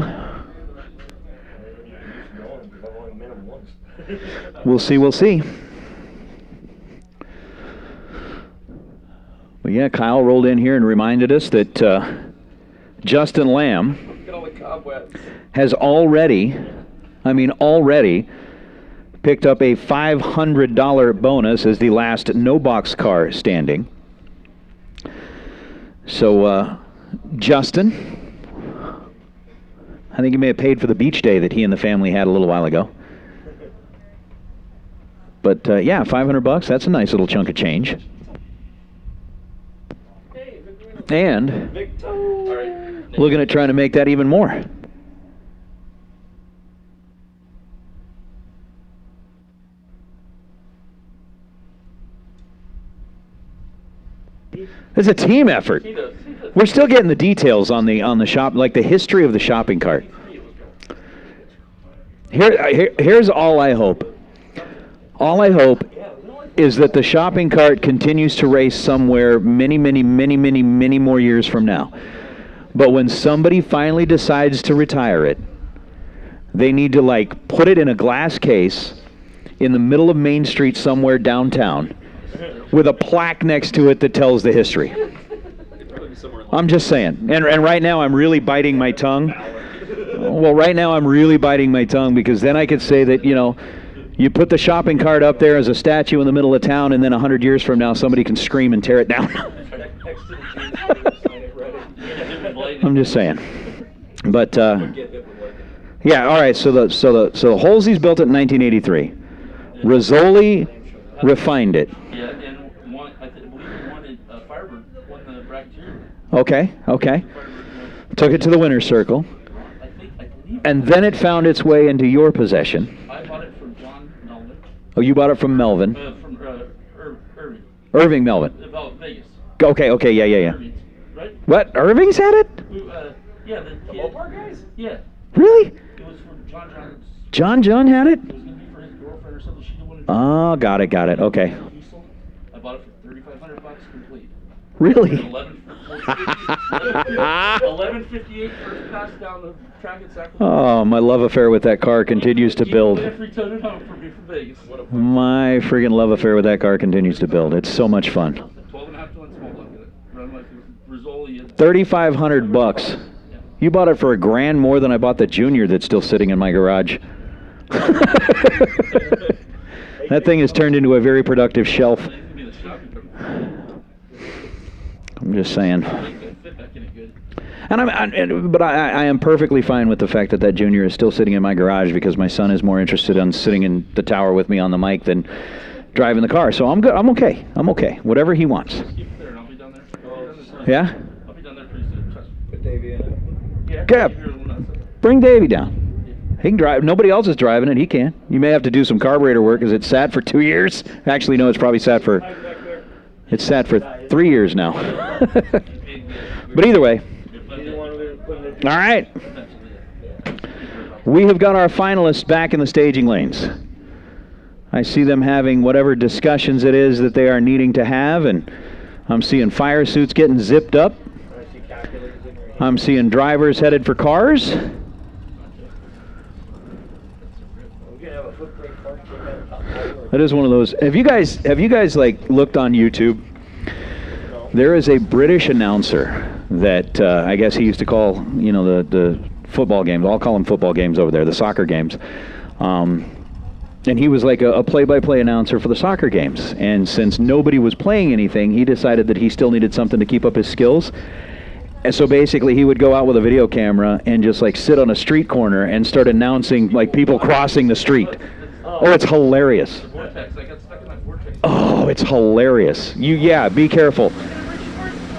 we'll see. Well, yeah, Kyle rolled in here and reminded us that Justin Lamb has already picked up a $500 bonus as the last no-box car standing. So, Justin, I think he may have paid for the beach day that he and the family had a little while ago. But, yeah, $500, that's a nice little chunk of change. And looking at trying to make that even more. It's a team effort. We're still getting the details on the shop, like the history of the shopping cart. Here's all I hope. All I hope is that the shopping cart continues to race somewhere many more years from now. But when somebody finally decides to retire it, they need to like put it in a glass case in the middle of Main Street somewhere downtown with a plaque next to it that tells the history. I'm just saying. And right now I'm really biting my tongue. Well, right now I'm really biting my tongue because then I could say that, you know, you put the shopping cart up there as a statue in the middle of town, and then 100 years from now somebody can scream and tear it down. I'm just saying. But yeah, all right. So the Holsey's built it in 1983. Rizzoli refined it. Yeah, and I believe he wanted Firebird won the Bracketeer. Okay. Took it to the winner's circle. And then it found its way into your possession. I bought it from John Melvin. Oh, you bought it from Melvin. From Irving. Irving Melvin. About Vegas. Okay, yeah. Irving's, right? What? Irving's had it? Yeah, the ballpark guys? Yeah. Really? It was from John John's. John had it? It was going to be for his girlfriend or something. She didn't want to do Oh, got it. Okay. I bought it for $3,500 complete. Really? 11:58 first pass down the track at Sacramento. Oh, my love affair with that car continues to build. Every ton it home for me from Vegas. My friggin' love affair with that car continues to build. It's so much fun. 12.5 to 1 small block in it. Run like Rizzoli. $3,500. You bought it for $1,000 more than I bought the Junior that's still sitting in my garage. That thing has turned into a very productive shelf. I'm just saying. But I am perfectly fine with the fact that Junior is still sitting in my garage because my son is more interested in sitting in the tower with me on the mic than driving the car. So I'm good. I'm okay. Whatever he wants. Yeah? I'll be down there pretty soon. Trust me. Put Davey in it. Yeah. Bring Davey down. He can drive. Nobody else is driving it. He can. You may have to do some carburetor work because it's sat for 2 years. Actually, no, it's probably sat for... It's sat for 3 years now. But either way. All right. We have got our finalists back in the staging lanes. I see them having whatever discussions it is that they are needing to have, and I'm seeing fire suits getting zipped up. I'm seeing drivers headed for cars. That is one of those. Have you guys like looked on YouTube? There is a British announcer that I guess he used to call, you know, the football games. I'll call them football games over there, the soccer games. And he was like a play-by-play announcer for the soccer games. And since nobody was playing anything, he decided that he still needed something to keep up his skills. And so basically he would go out with a video camera and just like sit on a street corner and start announcing like people crossing the street. Oh, it's hilarious. Oh, it's hilarious. Be careful.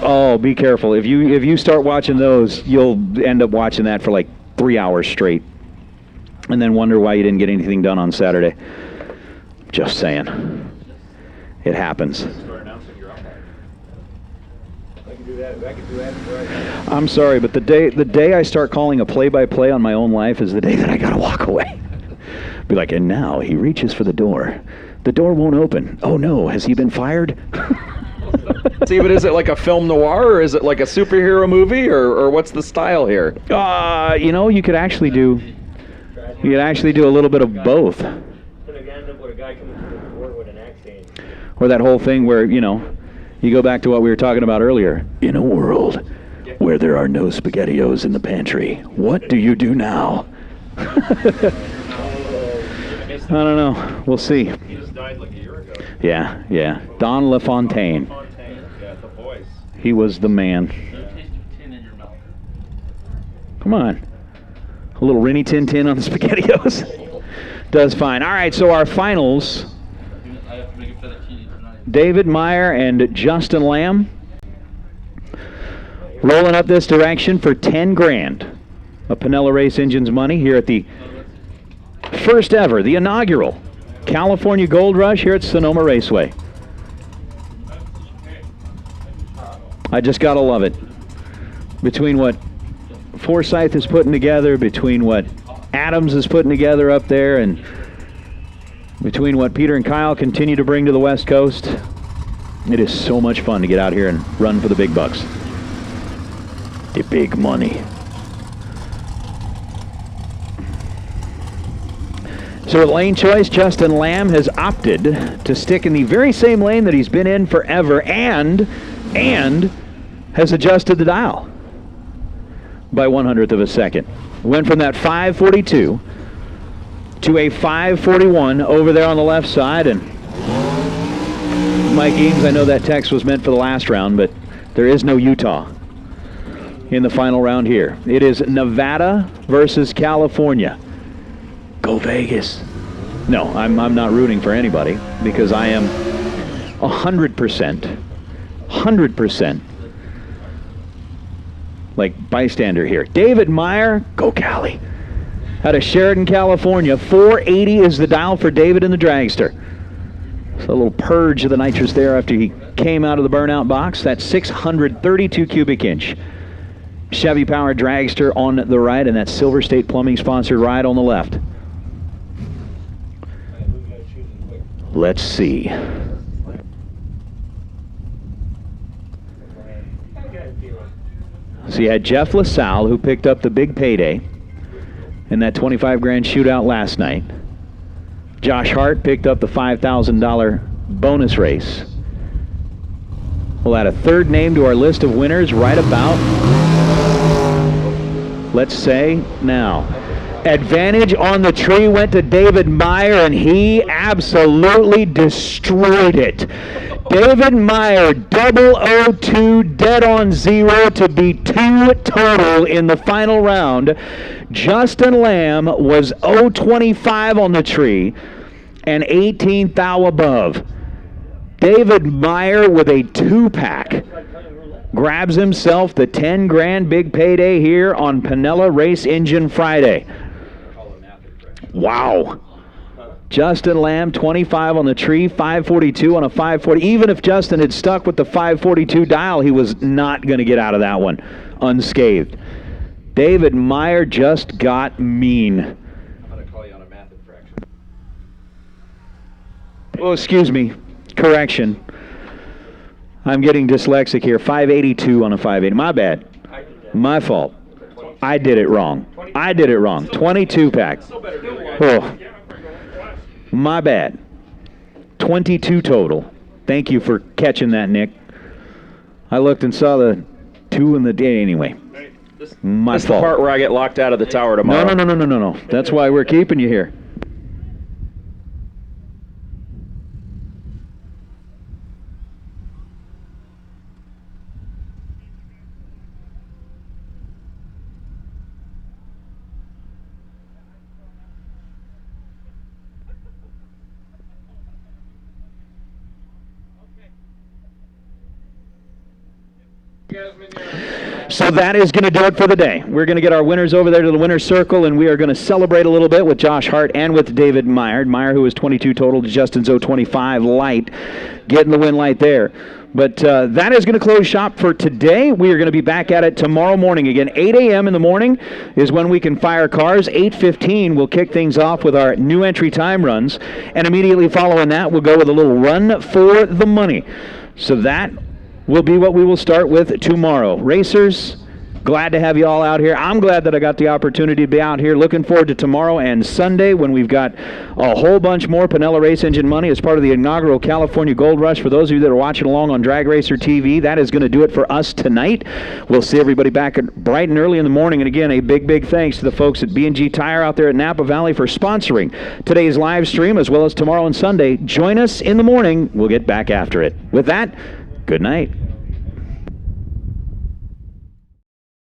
Oh, be careful. If you start watching those, you'll end up watching that for like 3 hours straight. And then wonder why you didn't get anything done on Saturday. Just saying. It happens. I'm sorry, but the day I start calling a play-by-play on my own life is the day that I gotta walk away. Be like, and now he reaches for the door. The door won't open. Oh no, has he been fired? See, but is it like a film noir, or is it like a superhero movie, or what's the style here? You know, you could actually do a little bit of both. Or that whole thing where, you know, you go back to what we were talking about earlier. In a world where there are no SpaghettiOs in the pantry, what do you do now? I don't know. We'll see. He just died like a year ago. Yeah. Don LaFontaine. Yeah, the voice. He was the man. Come on. A little Rinny Tin Tin on the SpaghettiOs. Does fine. All right, so our finals. David Meyer and Justin Lamb. Rolling up this direction for $10,000 of Pinella Race Engines money here at the first ever, the inaugural California Gold Rush here at Sonoma Raceway. I just gotta love it. Between what Forsyth is putting together, between what Adams is putting together up there, and between what Peter and Kyle continue to bring to the West Coast, it is so much fun to get out here and run for the big bucks. The big money. So at lane choice, Justin Lamb has opted to stick in the very same lane that he's been in forever and has adjusted the dial by 1/100th of a second. Went from that 542 to a 541 over there on the left side. And Mike Eames, I know that text was meant for the last round, but there is no Utah in the final round here. It is Nevada versus California. Go Vegas. No, I'm not rooting for anybody because I am 100% like bystander here. David Meyer, go Cali. Out of Sheridan, California. 480 is the dial for David in the dragster. So a little purge of the nitrous there after he came out of the burnout box. That's 632 cubic inch. Chevy powered dragster on the right, and that Silver State Plumbing sponsored ride on the left. Let's see. So you had Jeff LaSalle, who picked up the big payday in that 25 grand shootout last night. Josh Hart picked up the $5,000 bonus race. We'll add a third name to our list of winners right about, let's say, now. Advantage on the tree went to David Meyer, and he absolutely destroyed it. David Meyer, 002, dead on zero to be 2 total in the final round. Justin Lamb was 025 on the tree and 18 thou above. David Meyer with a 2-pack grabs himself the 10 grand big payday here on Pinella Race Engine Friday. Wow. Justin Lamb, 25 on the tree, 542 on a 540. Even if Justin had stuck with the 542 dial, he was not going to get out of that one unscathed. David Meyer just got mean. I'm going to call you on a math infraction. Oh, excuse me. Correction. I'm getting dyslexic here. 582 on a 580. My bad. My fault. I did it wrong. 22 pack. Oh, my bad. 22 total. Thank you for catching that, Nick. I looked and saw the 2 in the day anyway. My That's fault. the part where I get locked out of the tower tomorrow. No. That's why we're keeping you here. So that is going to do it for the day. We're going to get our winners over there to the winner's circle, and we are going to celebrate a little bit with Josh Hart and with David Meyer. Meyer, who was 22 total, to Justin's 025 light, getting the win light there. But that is going to close shop for today. We are going to be back at it tomorrow morning. Again, 8 a.m. in the morning is when we can fire cars. 8:15 we'll kick things off with our new entry time runs. And immediately following that, we'll go with a little run for the money. So that will be what we will start with tomorrow. Racers, glad to have you all out here. I'm glad that I got the opportunity to be out here. Looking forward to tomorrow and Sunday when we've got a whole bunch more Pinella Race Engine money as part of the inaugural California Gold Rush. For those of you that are watching along on Drag Racer TV, that is going to do it for us tonight. We'll see everybody back at bright and early in the morning. And again, a big thanks to the folks at B&G Tire out there at Napa Valley for sponsoring today's live stream as well as tomorrow and Sunday. Join us in the morning. We'll get back after it. With that, good night.